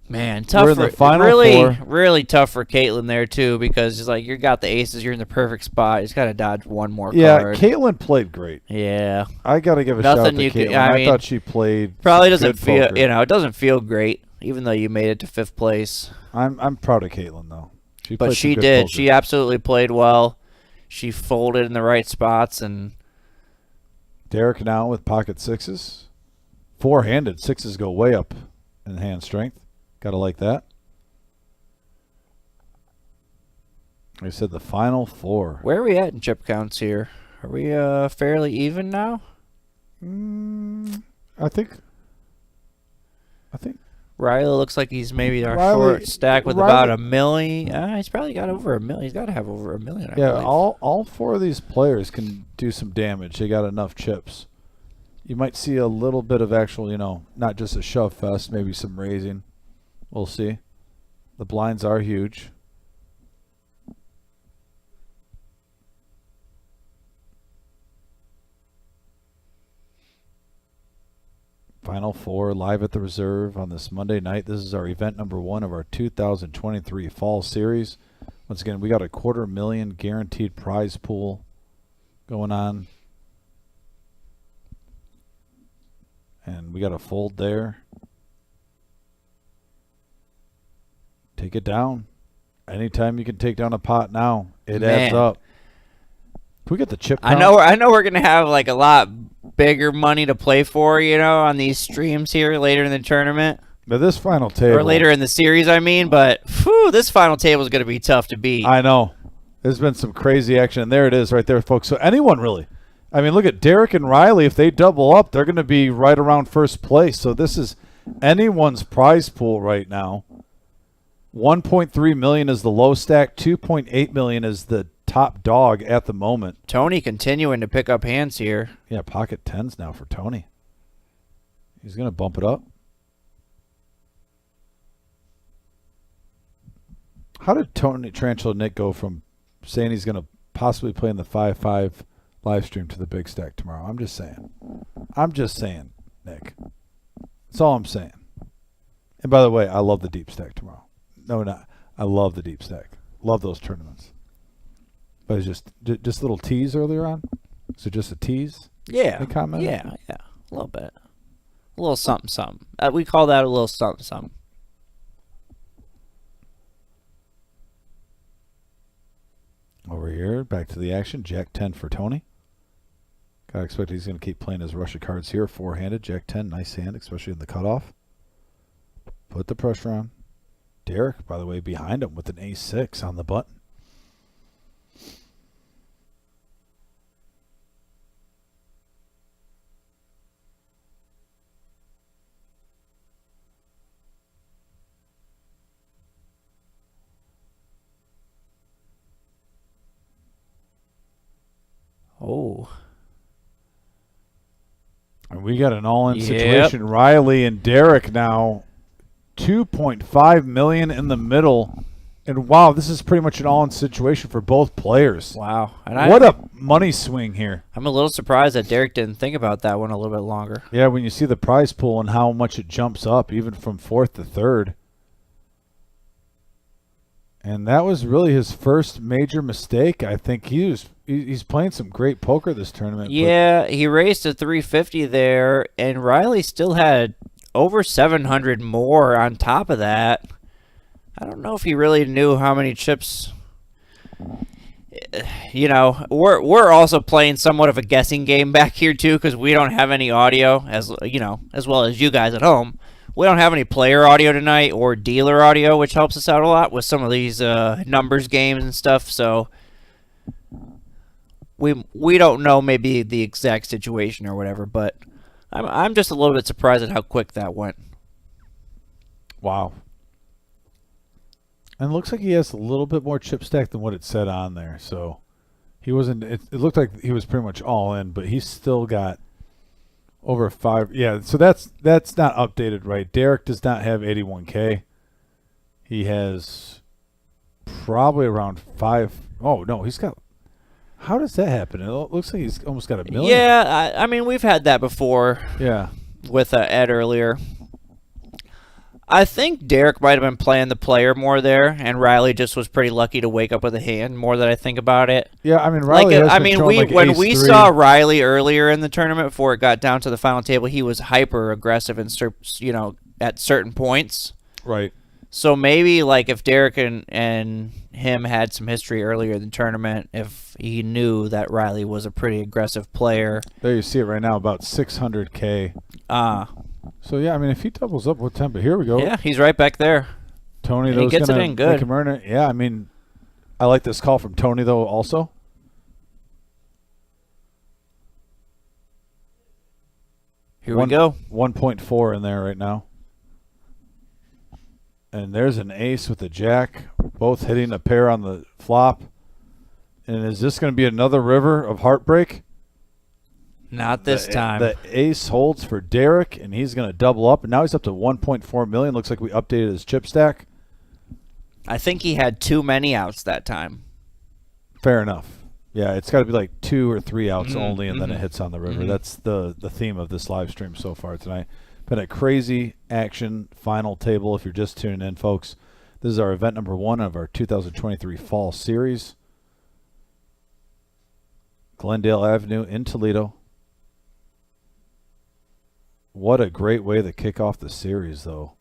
Man, tough. We're in the for, final really, four. really tough for Caitlin there too, because it's like you got the aces, you're in the perfect spot. You just gotta dodge one more Yeah, card. Caitlin played great. Yeah, I got to give a shout out Nothing to you could- Caitlin. I I mean, thought she played probably some doesn't good feel. poker. It doesn't feel great, even though you made it to 5th place. I'm proud of Caitlin, though. She But played some she good did. poker. She absolutely played well. She folded in the right spots, and Derek now with pocket sixes. 4-handed. Sixes go way up in hand strength. Got to like that. I said the final 4. where are we at in chip counts here? Are we fairly even now? I think Riley looks like he's maybe our Riley- short stack with Riley- about $1 million. He's probably got over $1 million. He's got to have over $1 million. I yeah, believe. all 4 of these players can do some damage. They got enough chips. You might see a little bit of actual, not just a shove fest, maybe some raising. We'll see. The blinds are huge. Final 4 live at the Reserve on this Monday night. This is our event number 1 of our 2023 Fall Series. Once again, we got a $250,000 guaranteed prize pool going on. And we got a fold there. Take it down. Anytime you can take down a pot now, it adds Man. up. Can we get the chip I count? know we're gonna have like a lot bigger money to play for, on these streams here later in the tournament But this final table. or later in the series. I mean, but this final table is gonna be tough to beat. I know. There's been some crazy action, and there it is right there, folks. So anyone really. I mean, look at Derek and Riley. If they double up, they're going to be right around first place. So this is anyone's prize pool right now. 1.3 million is the low stack. 2.8 million is the top dog at the moment. Tony continuing to pick up hands here. Yeah, pocket tens now for Tony. He's going to bump it up. How did Tony Tarantula Nick go from saying he's going to possibly play in the 5-5 live stream to the big stack tomorrow? I'm just saying, Nick. That's all I'm saying. And by the way, I love the deep stack tomorrow. No, not. I love the deep stack. Love those tournaments. But it's just a little tease earlier on. Is it just a tease? Yeah, Any comment? yeah, a little bit, a little something, something. We call that a little something, something. Over here, back to the action. Jack 10 for Tony. Gotta expect he's going to keep playing his Russia cards here. 4-handed. Jack 10, nice hand, especially in the cutoff. Put the pressure on. Derek, by the way, behind him with an ace-6 on the button. Oh, And we got an all-in Yep. situation. Riley and Derek now. 2.5 million in the middle. And wow, this is pretty much an all-in situation for both players. wow! And What a money swing here. I'm a little surprised that Derek didn't think about that one a little bit longer. Yeah, when you see the prize pool and how much it jumps up, even from 4th to 3rd. And that was really his first major mistake. I think he's playing some great poker this tournament. but Yeah, he raced to 350 there, and Riley still had over 700 more on top of that. I don't know if he really knew how many chips. We're also playing somewhat of a guessing game back here too, because we don't have any audio, as well as you guys at home. We don't have any player audio tonight or dealer audio, which helps us out a lot with some of these numbers games and stuff. So we don't know maybe the exact situation or whatever, but I'm just a little bit surprised at how quick that went. wow. And it looks like he has a little bit more chip stack than what it said on there. So he wasn't. It looked like he was pretty much all in, but he's still got over 5. Yeah. So that's not updated, right? Derek does not have 81K. He has probably around 5. Oh no, he's got. How does that happen? It looks like he's almost got 1 million. Yeah, I mean, we've had that before. Yeah. With Ed earlier. I think Derek might have been playing the player more there, and Riley just was pretty lucky to wake up with a hand. More that I think about it. Yeah, I mean, Riley. Has I been mean, throwing, when ace we 3. saw Riley earlier in the tournament before it got down to the final table, he was hyper aggressive and at certain points. Right. So maybe like if Derek and him had some history earlier in the tournament, if he knew that Riley was a pretty aggressive player. There you see it right now, about 600K. So yeah, I mean, if he doubles up, what tempo? Here we go. Yeah, he's right back there. Tony, and he gets it in good. Make him earn it. Yeah, I mean, I like this call from Tony though. Also, here we go. 1.4 in there right now, and there's an ace with a jack, both hitting a pair on the flop. And is this going to be another river of heartbreak? Not this time. The ace holds for Derek, and he's going to double up. And now he's up to 1.4 million. Looks like we updated his chip stack. I think he had too many outs that time. Fair enough. Yeah, it's got to be like 2 or 3 outs only, and then it hits on the river. Mm-hmm. That's the theme of this live stream so far tonight. Been a crazy action final table if you're just tuning in, folks. This is our event number 1 of our 2023 Fall Series. Glendale Avenue in Toledo. What a great way to kick off the series, though.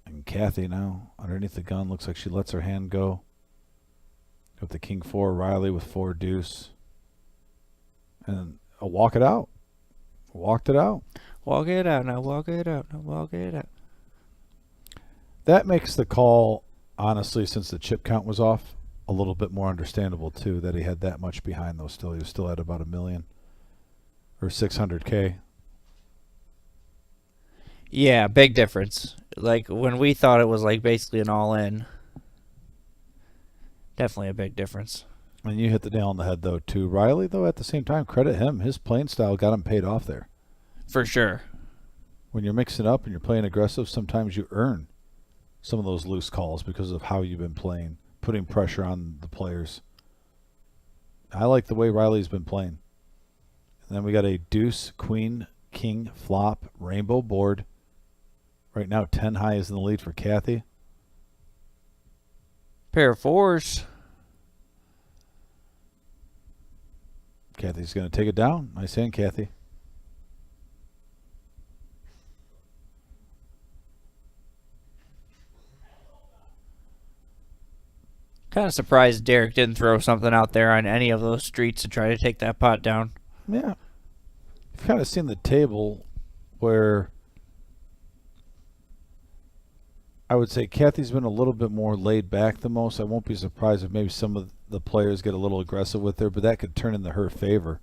And Kathy now underneath the gun. Looks like she lets her hand go. With the King 4, Riley with 4 deuce. And a walk it out. Walked it out. Walk it out now, walk it out now, walk it out. That makes the call, honestly, since the chip count was off, a little bit more understandable too, that he had that much behind though. Still, he was still at about 1 million or 600K. Yeah, big difference. Like when we thought it was like basically an all-in. Definitely a big difference. And you hit the nail on the head though too. Riley though, at the same time, credit him. His playing style got him paid off there. For sure. When you're mixing up and you're playing aggressive, sometimes you earn some of those loose calls because of how you've been playing, putting pressure on the players. I like the way Riley's been playing. And then we got a deuce, queen, king, flop, rainbow board. Right now, 10 high is in the lead for Kathy. Pair of 4s. Kathy's going to take it down. Nice hand, Kathy. Kind of surprised Derek didn't throw something out there on any of those streets to try to take that pot down. Yeah. You've kind of seen the table where I would say Kathy's been a little bit more laid back than most. I won't be surprised if maybe some of the players get a little aggressive with her, but that could turn into her favor.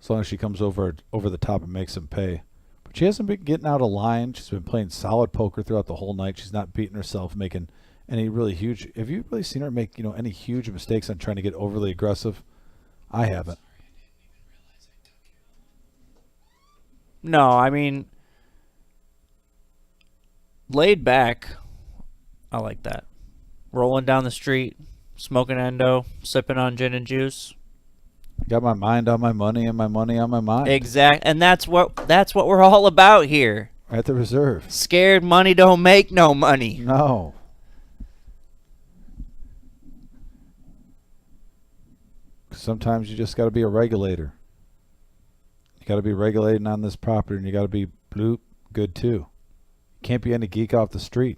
As long as she comes over the top and makes them pay. But she hasn't been getting out of line. She's been playing solid poker throughout the whole night. She's not beating herself, making any really huge. Have you really seen her make, any huge mistakes on trying to get overly aggressive? I haven't. No, I mean, laid back. I like that. Rolling down the street, smoking endo, sipping on gin and juice. Got my mind on my money and my money on my mind. And that's what we're all about here. At the reserve. Scared money don't make no money. No. Sometimes you just got to be a regulator. You got to be regulating on this property, and you got to be bloop good too. Can't be any geek off the street.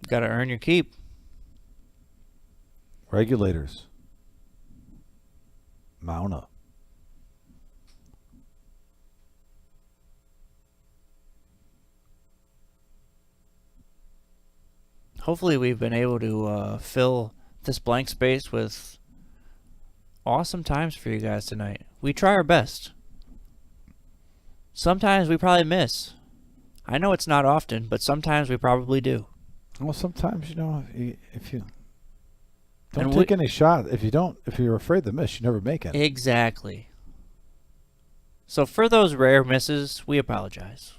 Got to earn your keep. Regulators. Mount up. Hopefully we've been able to fill this blank space with awesome times for you guys tonight. We try our best. Sometimes we probably miss. I know it's not often, but sometimes we probably do. Well, sometimes, if you don't And take any shot, if you're afraid to miss, you never make any. Exactly. So for those rare misses, we apologize.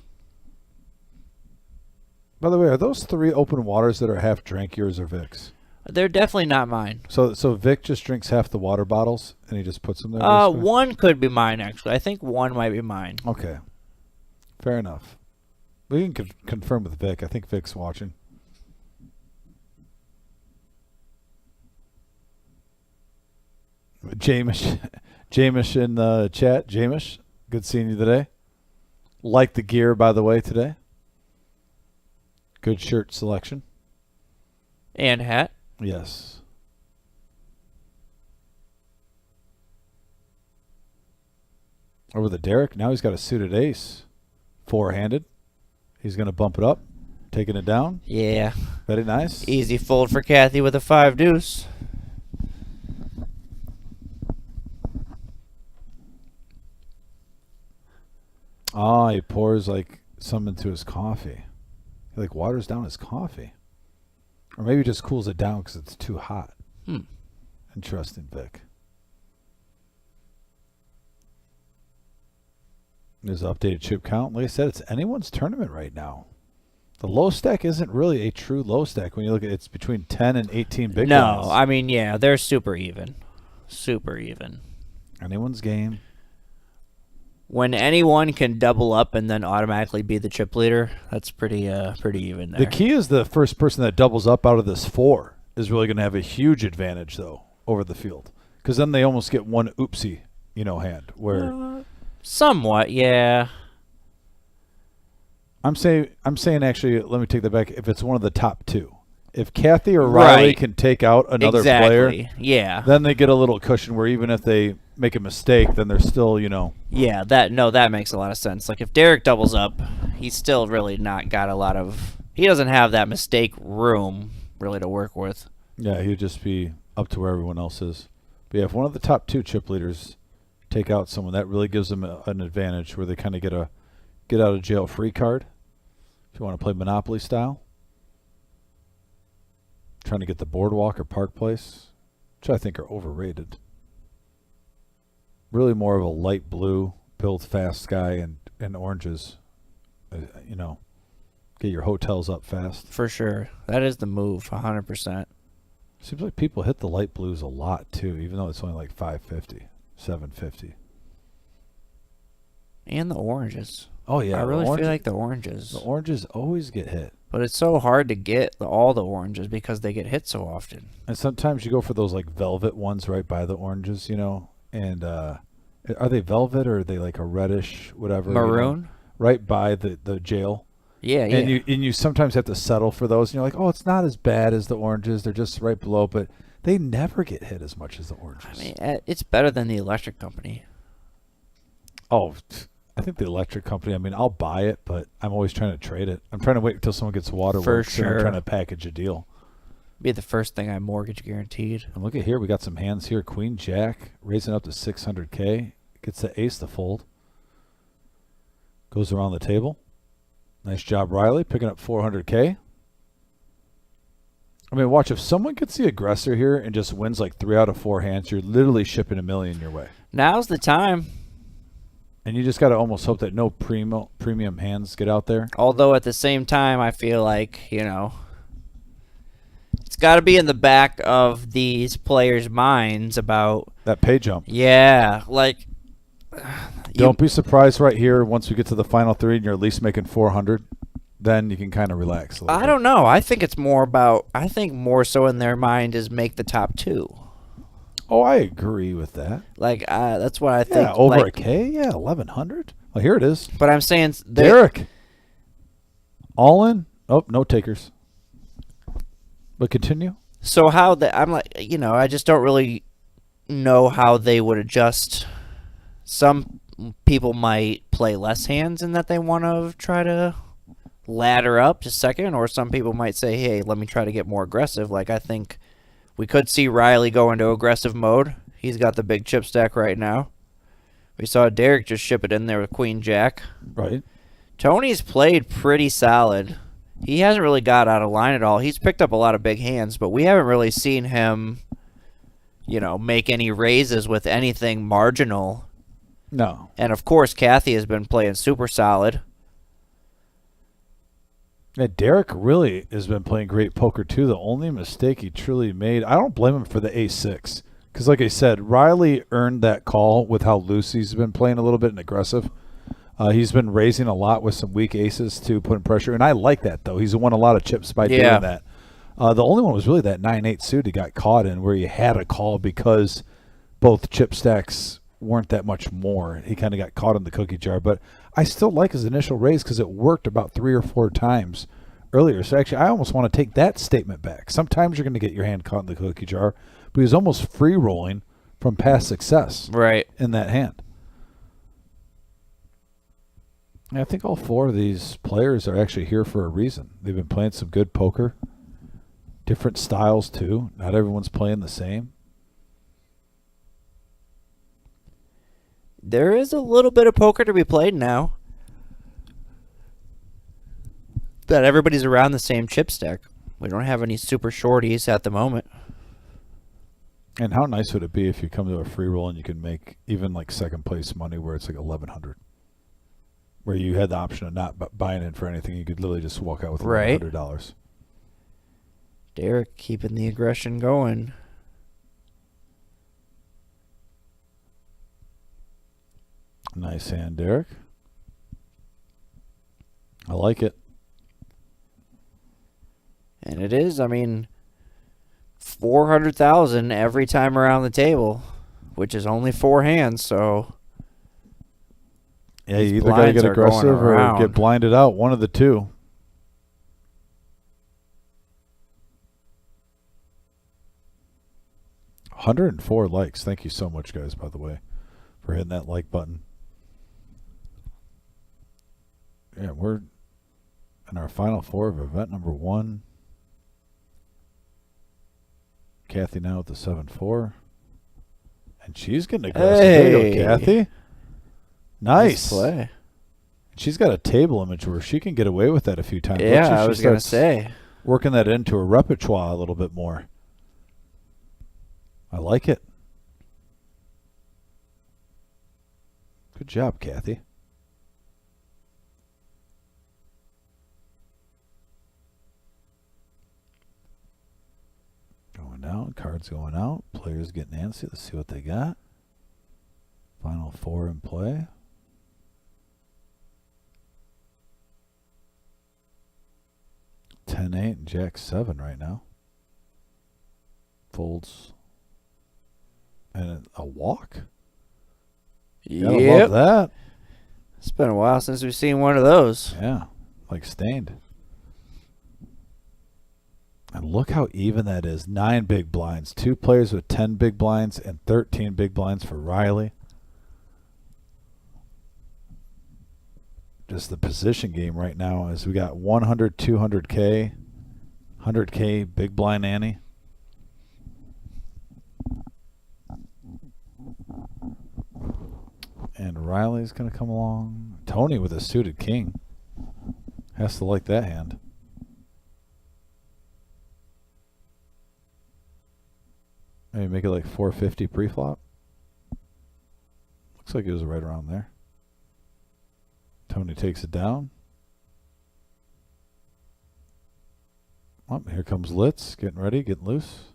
By the way, are those 3 open waters that are half drank yours or Vic's? They're definitely not mine. So Vic just drinks half the water bottles and he just puts them there? Basically? One could be mine, actually. I think one might be mine. Okay. Fair enough. We can confirm with Vic. I think Vic's watching. Jamish in the chat. Jamish, good seeing you today. Like the gear, by the way, today. Good shirt selection. And hat. Yes. Over the Derek. Now he's got a suited ace. 4-handed. He's going to bump it up. Taking it down. Yeah. Very nice. Easy fold for Kathy with a 5 deuce. Ah, he pours like some into his coffee. He like waters down his coffee. Or maybe just cools it down because it's too hot. Interesting, Vic. There's an updated chip count. Like I said, it's anyone's tournament right now. The low stack isn't really a true low stack when you look at it. It's between 10 and 18 big No, ones. I mean, yeah, they're super even. Super even. Anyone's game. When anyone can double up and then automatically be the chip leader, that's pretty even there. The key is the first person that doubles up out of this 4 is really going to have a huge advantage, though, over the field. Because then they almost get one oopsie, hand. Where somewhat, yeah. I'm saying actually, let me take that back. If it's one of the top 2. If Kathy or Riley Right. can take out another Exactly. player, Yeah. then they get a little cushion where even if they make a mistake, then they're still, Yeah, that makes a lot of sense. Like if Derek doubles up, he's still really not got a lot of. He doesn't have that mistake room really to work with. Yeah, he'd just be up to where everyone else is. But yeah, if one of the top 2 chip leaders take out someone, that really gives them an advantage where they kind of get a get out of jail free card. If you want to play Monopoly style. Trying to get the Boardwalk or Park Place, which I think are overrated. Really more of a light blue, build fast sky and oranges. Get your hotels up fast. For sure. That is the move, 100%. Seems like people hit the light blues a lot too, even though it's only like 550, 750. And the oranges. Oh yeah, I really feel like the oranges. The oranges always get hit. But it's so hard to get all the oranges because they get hit so often. And sometimes you go for those like velvet ones right by the oranges, and are they velvet or are they like a reddish whatever? Maroon? Right by the jail. Yeah, yeah. And you sometimes have to settle for those, and you're like, oh, it's not as bad as the oranges. They're just right below, but they never get hit as much as the oranges. I mean, it's better than the electric company. Oh, I think the electric company, I'll buy it, but I'm always trying to trade it. I'm trying to wait until someone gets waterworks. For And I'm sure. trying to package a deal. Be the first thing I mortgage guaranteed. And look at here. We got some hands here. Queen Jack raising up to 600K. Gets the ace to fold. Goes around the table. Nice job, Riley, picking up 400K. Watch, if someone gets the aggressor here and just wins like 3 out of 4 hands, you're literally shipping $1 million your way. Now's the time. And you just got to almost hope that no premium hands get out there. Although at the same time, I feel like, it's got to be in the back of these players' minds about That pay jump. yeah, like Don't be surprised right here once we get to the final 3 and you're at least making 400. Then you can kind of relax a little I bit. don't know. I think it's more about. I think more so in their mind is make the top 2. Oh, I agree with that. Like that's what I think. Yeah, over like, a K? Yeah, 1,100. Well, here it is. But I'm saying Derek. All in? Oh, no takers. But continue. So how I'm like, I just don't really know how they would adjust. Some people might play less hands in that they want to try to ladder up to second, or some people might say, hey, let me try to get more aggressive. Like, I think we could see Riley go into aggressive mode. He's got the big chip stack right now. We saw Derek just ship it in there with Queen Jack. Right. Tony's played pretty solid. He hasn't really got out of line at all. He's picked up a lot of big hands, but we haven't really seen him, make any raises with anything marginal. No. And, of course, Kathy has been playing super solid. Yeah, Derek really has been playing great poker, too. The only mistake he truly made, I don't blame him for the A6. Because, like I said, Riley earned that call with how loose he's been playing a little bit and aggressive. He's been raising a lot with some weak aces to put pressure. And I like that, though. He's won a lot of chips by doing that. The only one was really that 9-8 suit he got caught in where he had a call because both chip stacks weren't that much more. He kind of got caught in the cookie jar. But I still like his initial raise because it worked about 3 or 4 times earlier. So actually, I almost want to take that statement back. Sometimes you're going to get your hand caught in the cookie jar, but he's almost free rolling from past success in that hand. And I think all 4 of these players are actually here for a reason. They've been playing some good poker, different styles too. Not everyone's playing the same. There is a little bit of poker to be played now. That everybody's around the same chip stack. We don't have any super shorties at the moment. And how nice would it be if you come to a free roll and you can make even like second place money where it's like 1,100, where you had the option of not buying in for anything. You could literally just walk out with $100. Derek keeping the aggression going. Nice hand, Derek. I like it. And it is, 400,000 every time around the table, which is only 4 hands, so yeah, you either got to get aggressive or get blinded out, one of the two. $104 likes. Thank you so much, guys, by the way, for hitting that like button. Yeah, we're in our final 4 of event number 1. Kathy now with the 7-4. And she's getting aggressive. There you go, Kathy. Nice play. She's got a table image where she can get away with that a few times. Yeah, I was going to say. Working that into her repertoire a little bit more. I like it. Good job, Kathy. Going down, cards going out, players getting antsy. Let's see what they got. Final 4 in play. $10-8 and Jack-7 right now. Folds. And a walk. Yeah, love that. It's been a while since we've seen one of those. Yeah, like stained. And look how even that is. 9 big blinds. 2 players with 10 big blinds and 13 big blinds for Riley. Just the position game right now is we got 100, 200K, 100K big blind Annie. And Riley's going to come along. Tony with a suited king. Has to like that hand. Maybe make it like 450 pre-flop. Looks like it was right around there. Tony takes it down. Oh, here comes Litz. Getting ready, getting loose.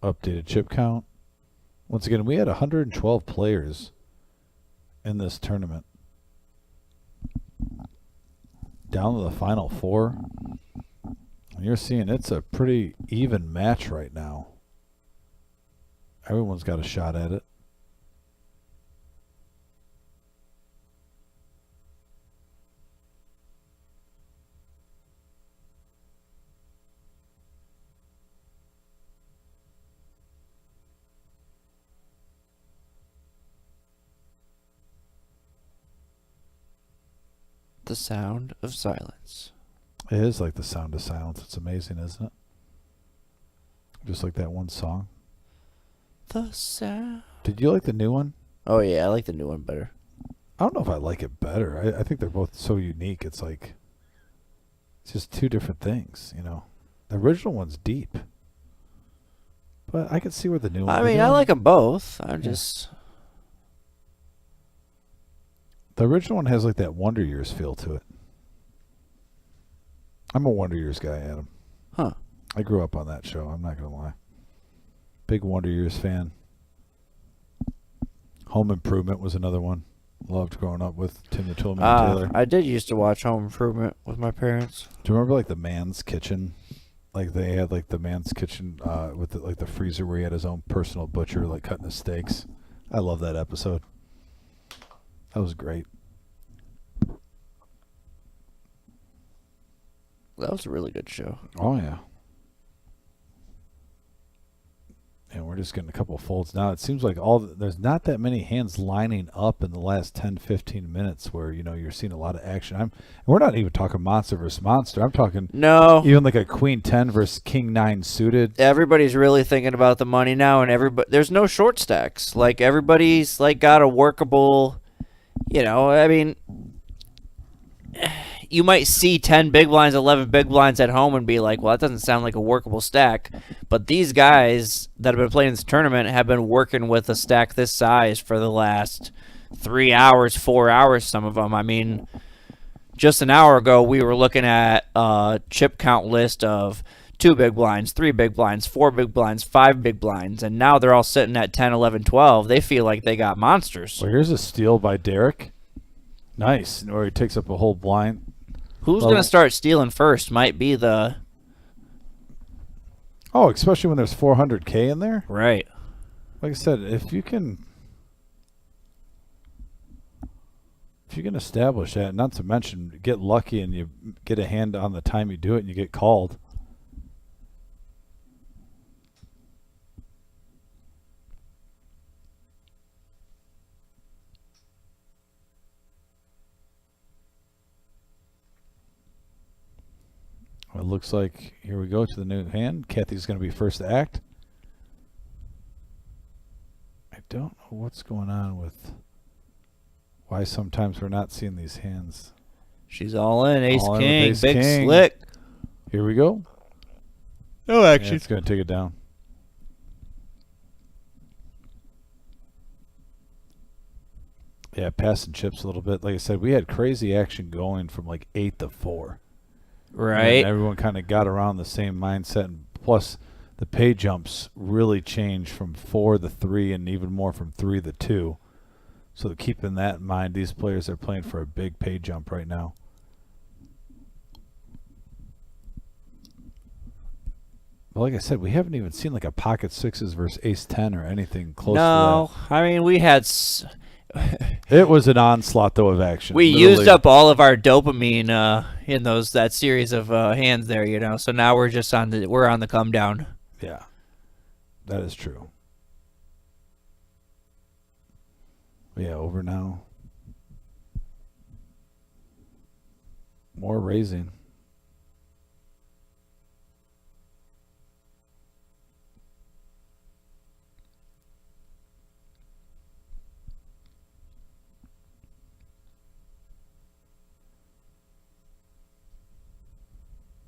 Updated chip count. Once again, we had 112 players in this tournament. Down to the final 4. And you're seeing it's a pretty even match right now. Everyone's got a shot at it. The sound of silence. It is like the sound of silence. It's amazing, isn't it? Just like that one song. The sound. Did you like the new one? Oh yeah, I like the new one better. I don't know if I like it better. I think they're both so unique. It's like it's just two different things, you know. The original one's deep, but I can see where the new one. I mean, I like them both. I'm just. The original one has like that Wonder Years feel to it. I'm a Wonder Years guy, Adam. Huh. I grew up on that show. I'm not gonna lie. Big Wonder Years fan. Home Improvement was another one. Loved growing up with Tim the Toolman Taylor. I did used to watch Home Improvement with my parents. Do you remember like the man's kitchen? Like they had like the man's kitchen with like the freezer where he had his own personal butcher like cutting the steaks. I love that episode. That was great. That was a really good show. Oh yeah. And we're just getting a couple of folds now. It seems like there's not that many hands lining up in the last 10, 15 minutes where, you know, you're seeing a lot of action. And we're not even talking monster versus monster. I'm talking even like a queen 10 versus king 9 suited. Everybody's really thinking about the money now, and there's no short stacks. Like everybody's like got a workable, you know, I mean, you might see 10 big blinds, 11 big blinds at home and be like, well, that doesn't sound like a workable stack. But these guys that have been playing this tournament have been working with a stack this size for the last 3 hours, 4 hours, some of them. I mean, just an hour ago, we were looking at a chip count list of 2 big blinds, 3 big blinds, 4 big blinds, 5 big blinds. And now they're all sitting at 10, 11, 12. They feel like they got monsters. Well, here's a steal by Derek. Nice. Where he takes up a whole blind. Who's going to start stealing first might be the... Oh, especially when there's 400K in there? Right. Like I said, if you can establish that, not to mention get lucky and you get a hand on the time you do it and you get called. It looks like, here we go to the new hand. Kathy's going to be first to act. I don't know what's going on with why sometimes we're not seeing these hands. She's all in. Ace All in king. with ace Big king. slick. Here we go. No Yeah, it's going to take it down. Yeah, passing chips a little bit. Like I said, we had crazy action going from like 8 to 4. Right. And everyone kind of got around the same mindset. And plus, the pay jumps really changed from 4 to 3 and even more from 3 to 2. So keeping that in mind, these players are playing for a big pay jump right now. But like I said, we haven't even seen like a pocket 6s versus ace 10 or anything close to that. No, I mean, we had... It was an onslaught, though, of action. We Literally. used up all of our dopamine in that series of hands there, you know. So now we're just on the come down. Yeah, that is true. Yeah, over now. More raising.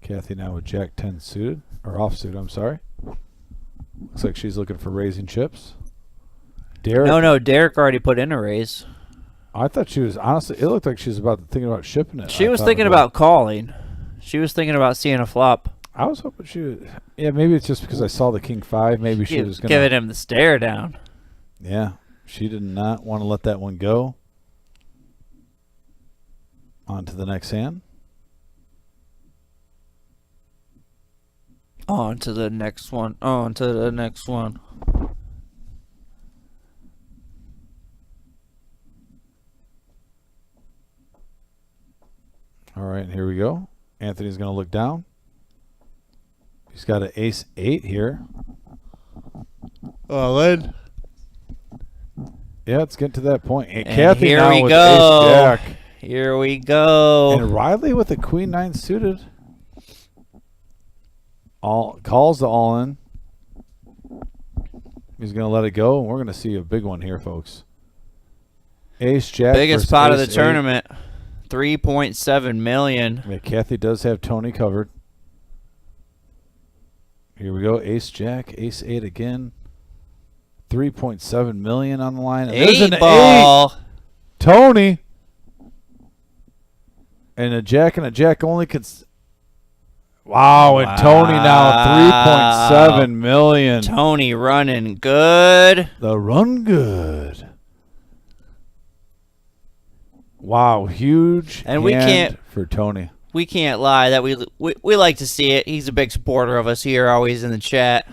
Kathy now with Jack 10 suited, or off suit, I'm sorry. Looks like she's looking for raising chips. Derek. No, Derek already put in a raise. I thought she was, honestly, it looked like she was thinking about shipping it. She was thinking about calling. She was thinking about seeing a flop. I was hoping she would. Yeah, maybe it's just because I saw the king 5. Maybe she was going to. Giving him the stare down. Yeah, she did not want to let that one go. On to the next hand. On to the next one. On to the next one. All right, here we go. Anthony's going to look down. He's got an ace 8 here. Oh, Lynn. Yeah, it's getting to that point. And And Kathy here now we with go. ace jack. Here we go. And Riley with a queen 9 suited. calls the all in. He's going to let it go, and we're going to see a big one here, folks. Ace Jack. Biggest spot of the Ace tournament. 3.7 million. Yeah, Kathy does have Tony covered. Here we go. Ace Jack, Ace 8 again. 3.7 million on the line. And there's an 8-ball. 8. Tony. And a Jack only could. Wow, and Tony now 3.7 million. Tony running good. The run good. Wow, huge And we hand can't- for Tony. We can't lie that we like to see it. He's a big supporter of us here, always in the chat.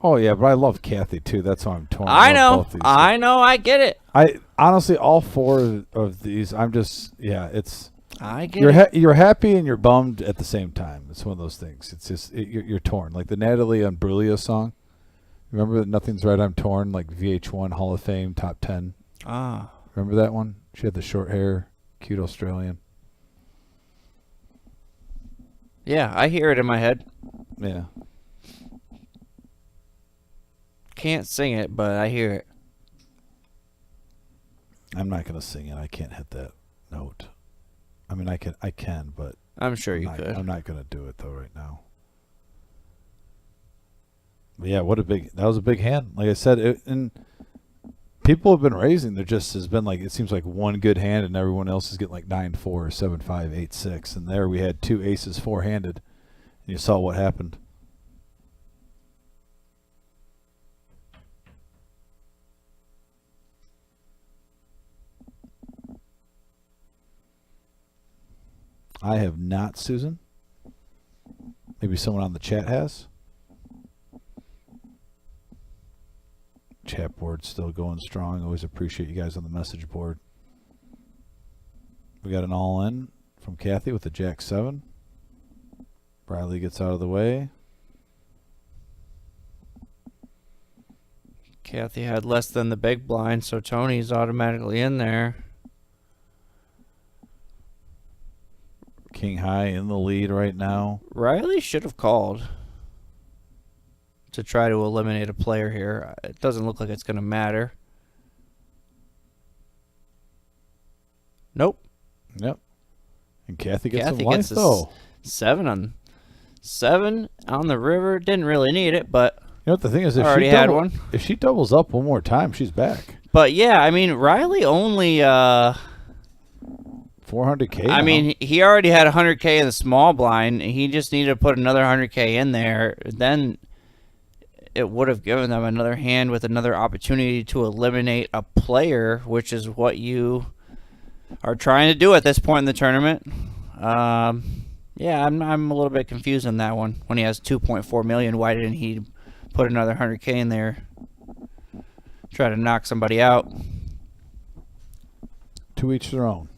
Oh yeah, but I love Kathy too. That's why I'm torn. I love know. both these. I know. I get it. I honestly, all four of these, I'm just, yeah, it's. I get it. You're happy and you're bummed at the same time. It's one of those things. It's just you're torn. Like the Natalie Imbruglia song. Remember that Nothing's Right, I'm Torn? Like VH1 Hall of Fame top 10. Ah. Remember that one? She had the short hair, cute Australian. Yeah, I hear it in my head. Yeah. Can't sing it, but I hear it. I'm not gonna sing it. I can't hit that note. I mean, I can, but I'm sure you I'm could. not gonna do it though right now. But yeah, that was a big hand. Like I said, and people have been raising. There just has been like, it seems like one good hand, and everyone else is getting like 9-4, 7-5, 8-6, and there we had two aces four-handed, and you saw what happened. I have not, Susan. Maybe someone on the chat has. Chat board still going strong. Always appreciate you guys on the message board. We got an all-in from Kathy with the Jack 7. Bradley gets out of the way. Kathy had less than the big blind, so Tony's automatically in there. King high in the lead right now. Riley should have called to try to eliminate a player here. It doesn't look like it's going to matter. Nope. Yep. And Kathy gets Kathy some life gets a though. 7 on the river. Didn't really need it, but You know what the thing is? If already she had double- one. If she doubles up one more time, she's back. But yeah, I mean, Riley only 400K. I now. mean, he already had 100K in the small blind. He just needed to put another 100K in there. Then it would have given them another hand with another opportunity to eliminate a player, which is what you are trying to do at this point in the tournament. Yeah, I'm a little bit confused on that one. When he has 2.4 million, why didn't he put another 100K in there? Try to knock somebody out. to each their own.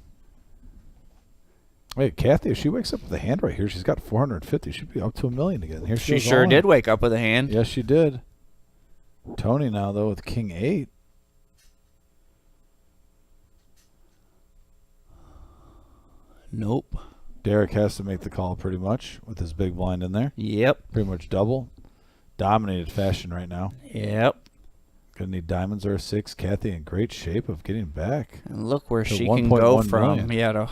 Wait, Kathy, if she wakes up with a hand right here, she's got 450. She'd be up to $1 million again. Here She goes sure all in. did wake up with a hand. Yes, she did. Tony now, though, with King 8. Nope. Derek has to make the call pretty much with his big blind in there. Yep. Pretty much double. Dominated fashion right now. Yep. Gonna need diamonds or a 6. Kathy in great shape of getting back. And look where To she can go 1.1 from. million. Yeah, to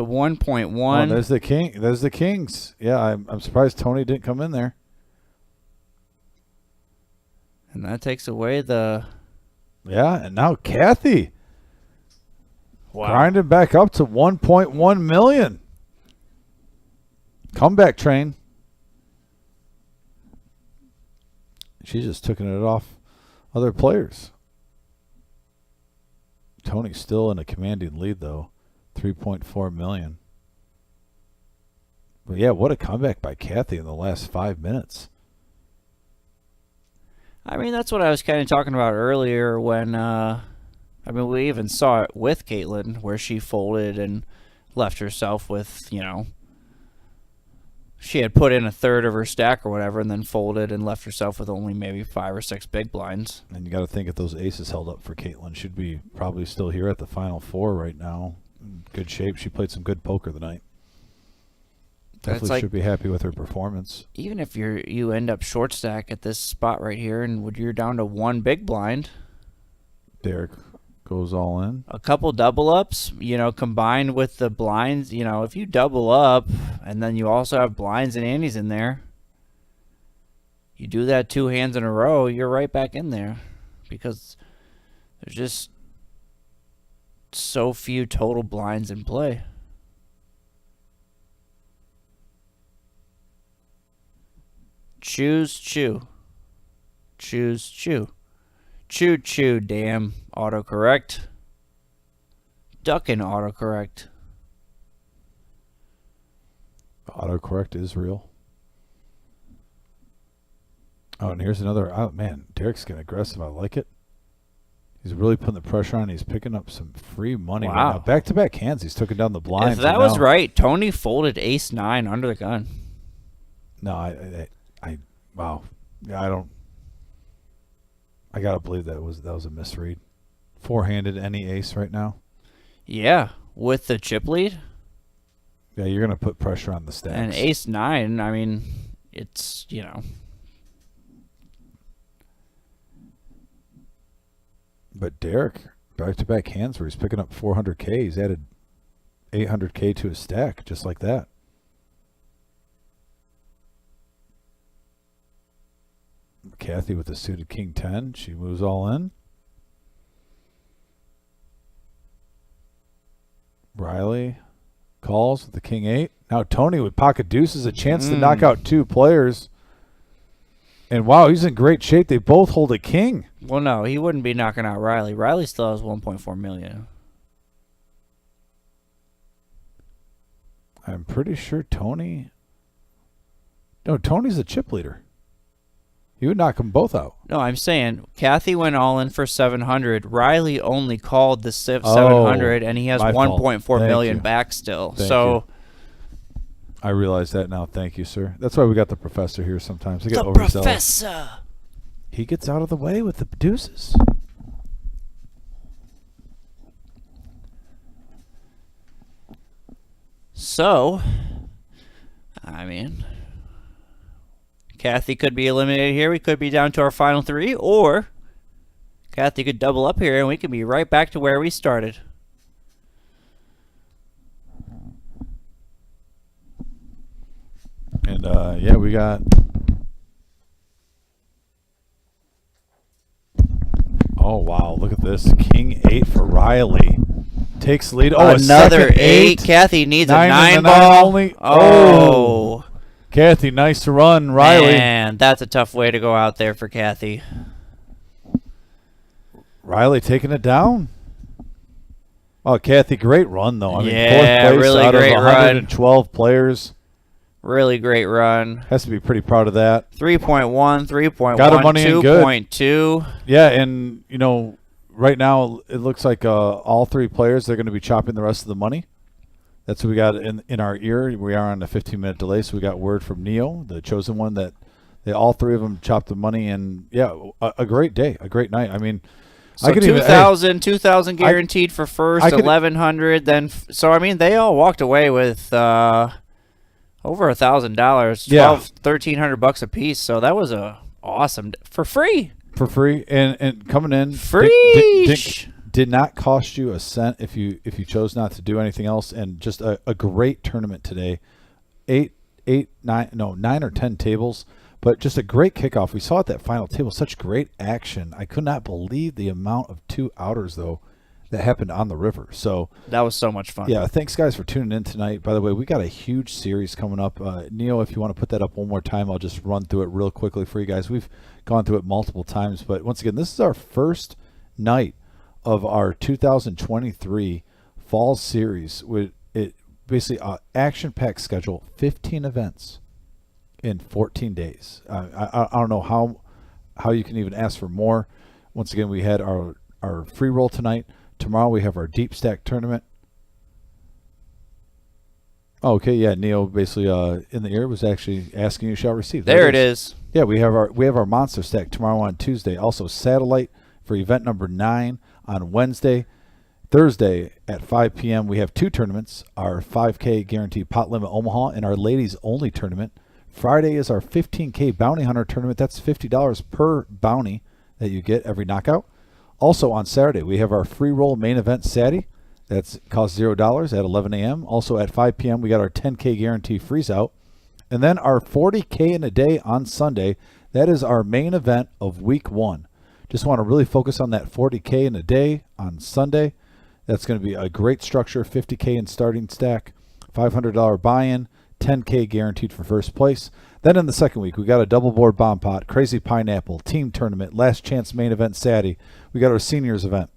1.1. Oh, there's the king. There's the kings. Yeah, I'm surprised Tony didn't come in there. And that takes away the... Yeah, and now Kathy grinding back up to 1.1 million. Comeback train. She's just taking it off other players. Tony's still in a commanding lead, though. 3.4 million. But yeah, what a comeback by Kathy in the last 5 minutes. I mean, that's what I was kind of talking about earlier when, I mean, we even saw it with Caitlin where she folded and left herself with, you know, she had put in a third of her stack or whatever and then folded and left herself with only maybe 5 or 6 big blinds. And you got to think if those aces held up for Caitlin, she'd be probably still here at the Final Four right now. In good shape. She played some good poker tonight. Definitely like, should be happy with her performance. even if you end up short stack at this spot right here, and you're down to one big blind, Derek goes all in. a couple double ups, combined with the blinds, if you double up and then you also have blinds and antes in there, you do that 2 hands in a row, you're right back in there, because there's just so few total blinds in play. Choose, chew. Choose, chew. Chew, chew, damn. Autocorrect. Ducking autocorrect. Autocorrect is real. Oh, and here's another. Oh, man, Derek's getting aggressive. I like it. He's really putting the pressure on. He's picking up some free money right now. Back-to-back hands. He's taking down the blinds. If that was right, Tony folded ace-9 under the gun. No, wow. Yeah, I gotta believe that was a misread. 4-handed any ace right now. Yeah, with the chip lead. Yeah, you're gonna put pressure on the stacks. And ace-9, I mean, it's, But Derek, back-to-back hands where he's picking up 400K. He's added 800K to his stack just like that. Kathy with the suited king 10. She moves all in. Riley calls with the king 8. Now Tony with pocket deuces, a chance to knock out 2 players. And wow, he's in great shape. They both hold a king. Well, no, he wouldn't be knocking out Riley. Riley still has 1.4 million. I'm pretty sure Tony. No, Tony's the chip leader. He would knock them both out. No, I'm saying Kathy went all in for 700. Riley only called the 700, and he has 1.4 million back still. So I realize that now. Thank you, sir. That's why we got the professor here sometimes. The professor. He gets out of the way with the deuces. So, I mean, Kathy could be eliminated here. We could be down to our final 3, or Kathy could double up here, and we could be right back to where we started. And, yeah, we got... Oh, wow. Look at this. King 8 for Riley. Takes lead. Oh, another a 8. Kathy needs a 9 ball. ball. Only. Oh. Kathy, nice run. Riley. Man, that's a tough way to go out there for Kathy. Riley taking it down. Oh, Kathy, great run, though. I mean, Yeah, 4th place really out great of run. 112 players. Really great run. Has to be pretty proud of that. 3.1, 3.1, Got her money in good. 2.2. Yeah, and, you know, right now it looks like all 3 players, they're going to be chopping the rest of the money. That's what we got in our ear. We are on a 15-minute delay, so we got word from Neo, the chosen one, that all 3 of them chopped the money. And, yeah, a great day, a great night. I mean, So I could 2,000 guaranteed for first, 1,100 then. So, I mean, they all walked away with over $1,000, $1,300 a piece. So that was awesome for free. For free and coming in free. Did not cost you a cent if you chose not to do anything else, and just a great tournament today. 9 or 10 tables, but just a great kickoff. We saw at that final table such great action. I could not believe the amount of 2 outers though that happened on the river. So that was so much fun. Yeah, thanks guys for tuning in tonight. By the way, we got a huge series coming up. Neo, if you want to put that up one more time, I'll just run through it real quickly for you guys. We've gone through it multiple times, but once again, this is our first night of our 2023 fall series. With it basically action-packed schedule, 15 events in 14 days. I don't know how you can even ask for more. Once again, we had our free roll tonight. Tomorrow we have our deep stack tournament. Oh, okay, yeah, Neo basically in the ear was actually asking you shall receive. There it is. Yeah, we have our monster stack tomorrow on Tuesday. Also satellite for event number 9 on Wednesday. Thursday at 5 p.m., we have 2 tournaments, our 5K Guaranteed Pot Limit Omaha and our Ladies Only Tournament. Friday is our 15K Bounty Hunter Tournament. That's $50 per bounty that you get every knockout. Also on Saturday, we have our free roll main event Saturday. That's costs $0 at 11 a.m. Also at 5 p.m., we got our 10K Guarantee Freeze Out. And then our 40K in a day on Sunday. That is our main event of week 1. Just want to really focus on that 40K in a day on Sunday. That's going to be a great structure, 50K in starting stack, $500 buy-in, 10K guaranteed for first place. Then in the second week, we got a double board bomb pot, crazy pineapple, team tournament, last chance main event Saturday. We got our seniors event.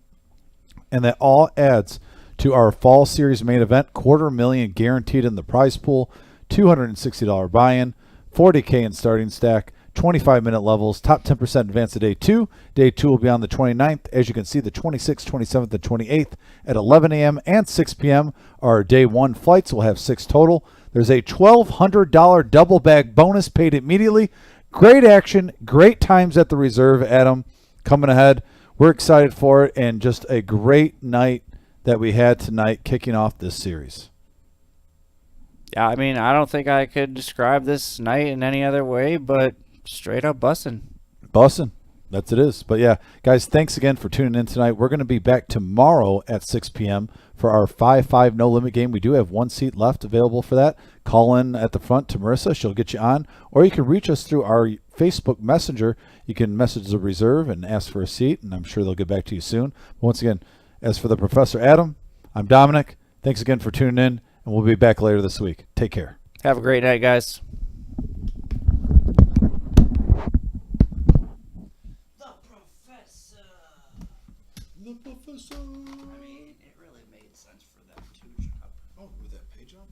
And that all adds to our fall series main event, $250,000 guaranteed in the prize pool, $260 buy-in, 40K in starting stack, 25-minute levels, top 10% advance to day 2. Day 2 will be on the 29th. As you can see, the 26th, 27th, and 28th at 11 a.m. and 6 p.m. are day 1 flights. We'll have 6 total. There's a $1,200 double bag bonus paid immediately. Great action, great times at the reserve, Adam, coming ahead. We're excited for it, and just a great night that we had tonight kicking off this series. Yeah, I mean, I don't think I could describe this night in any other way, but straight up bussin'. Bussin'. That's it is. But yeah, guys, thanks again for tuning in tonight. We're going to be back tomorrow at 6 p.m. for our 5-5 no limit game. We do have 1 seat left available for that. Call in at the front to Marissa. She'll get you on. Or you can reach us through our Facebook Messenger. You can message the reserve and ask for a seat, and I'm sure they'll get back to you soon. But once again, as for the Professor Adam, I'm Dominic. Thanks again for tuning in, and we'll be back later this week. Take care. Have a great night, guys. The professor. I mean, it really made sense for them to drop. Oh, with that page on?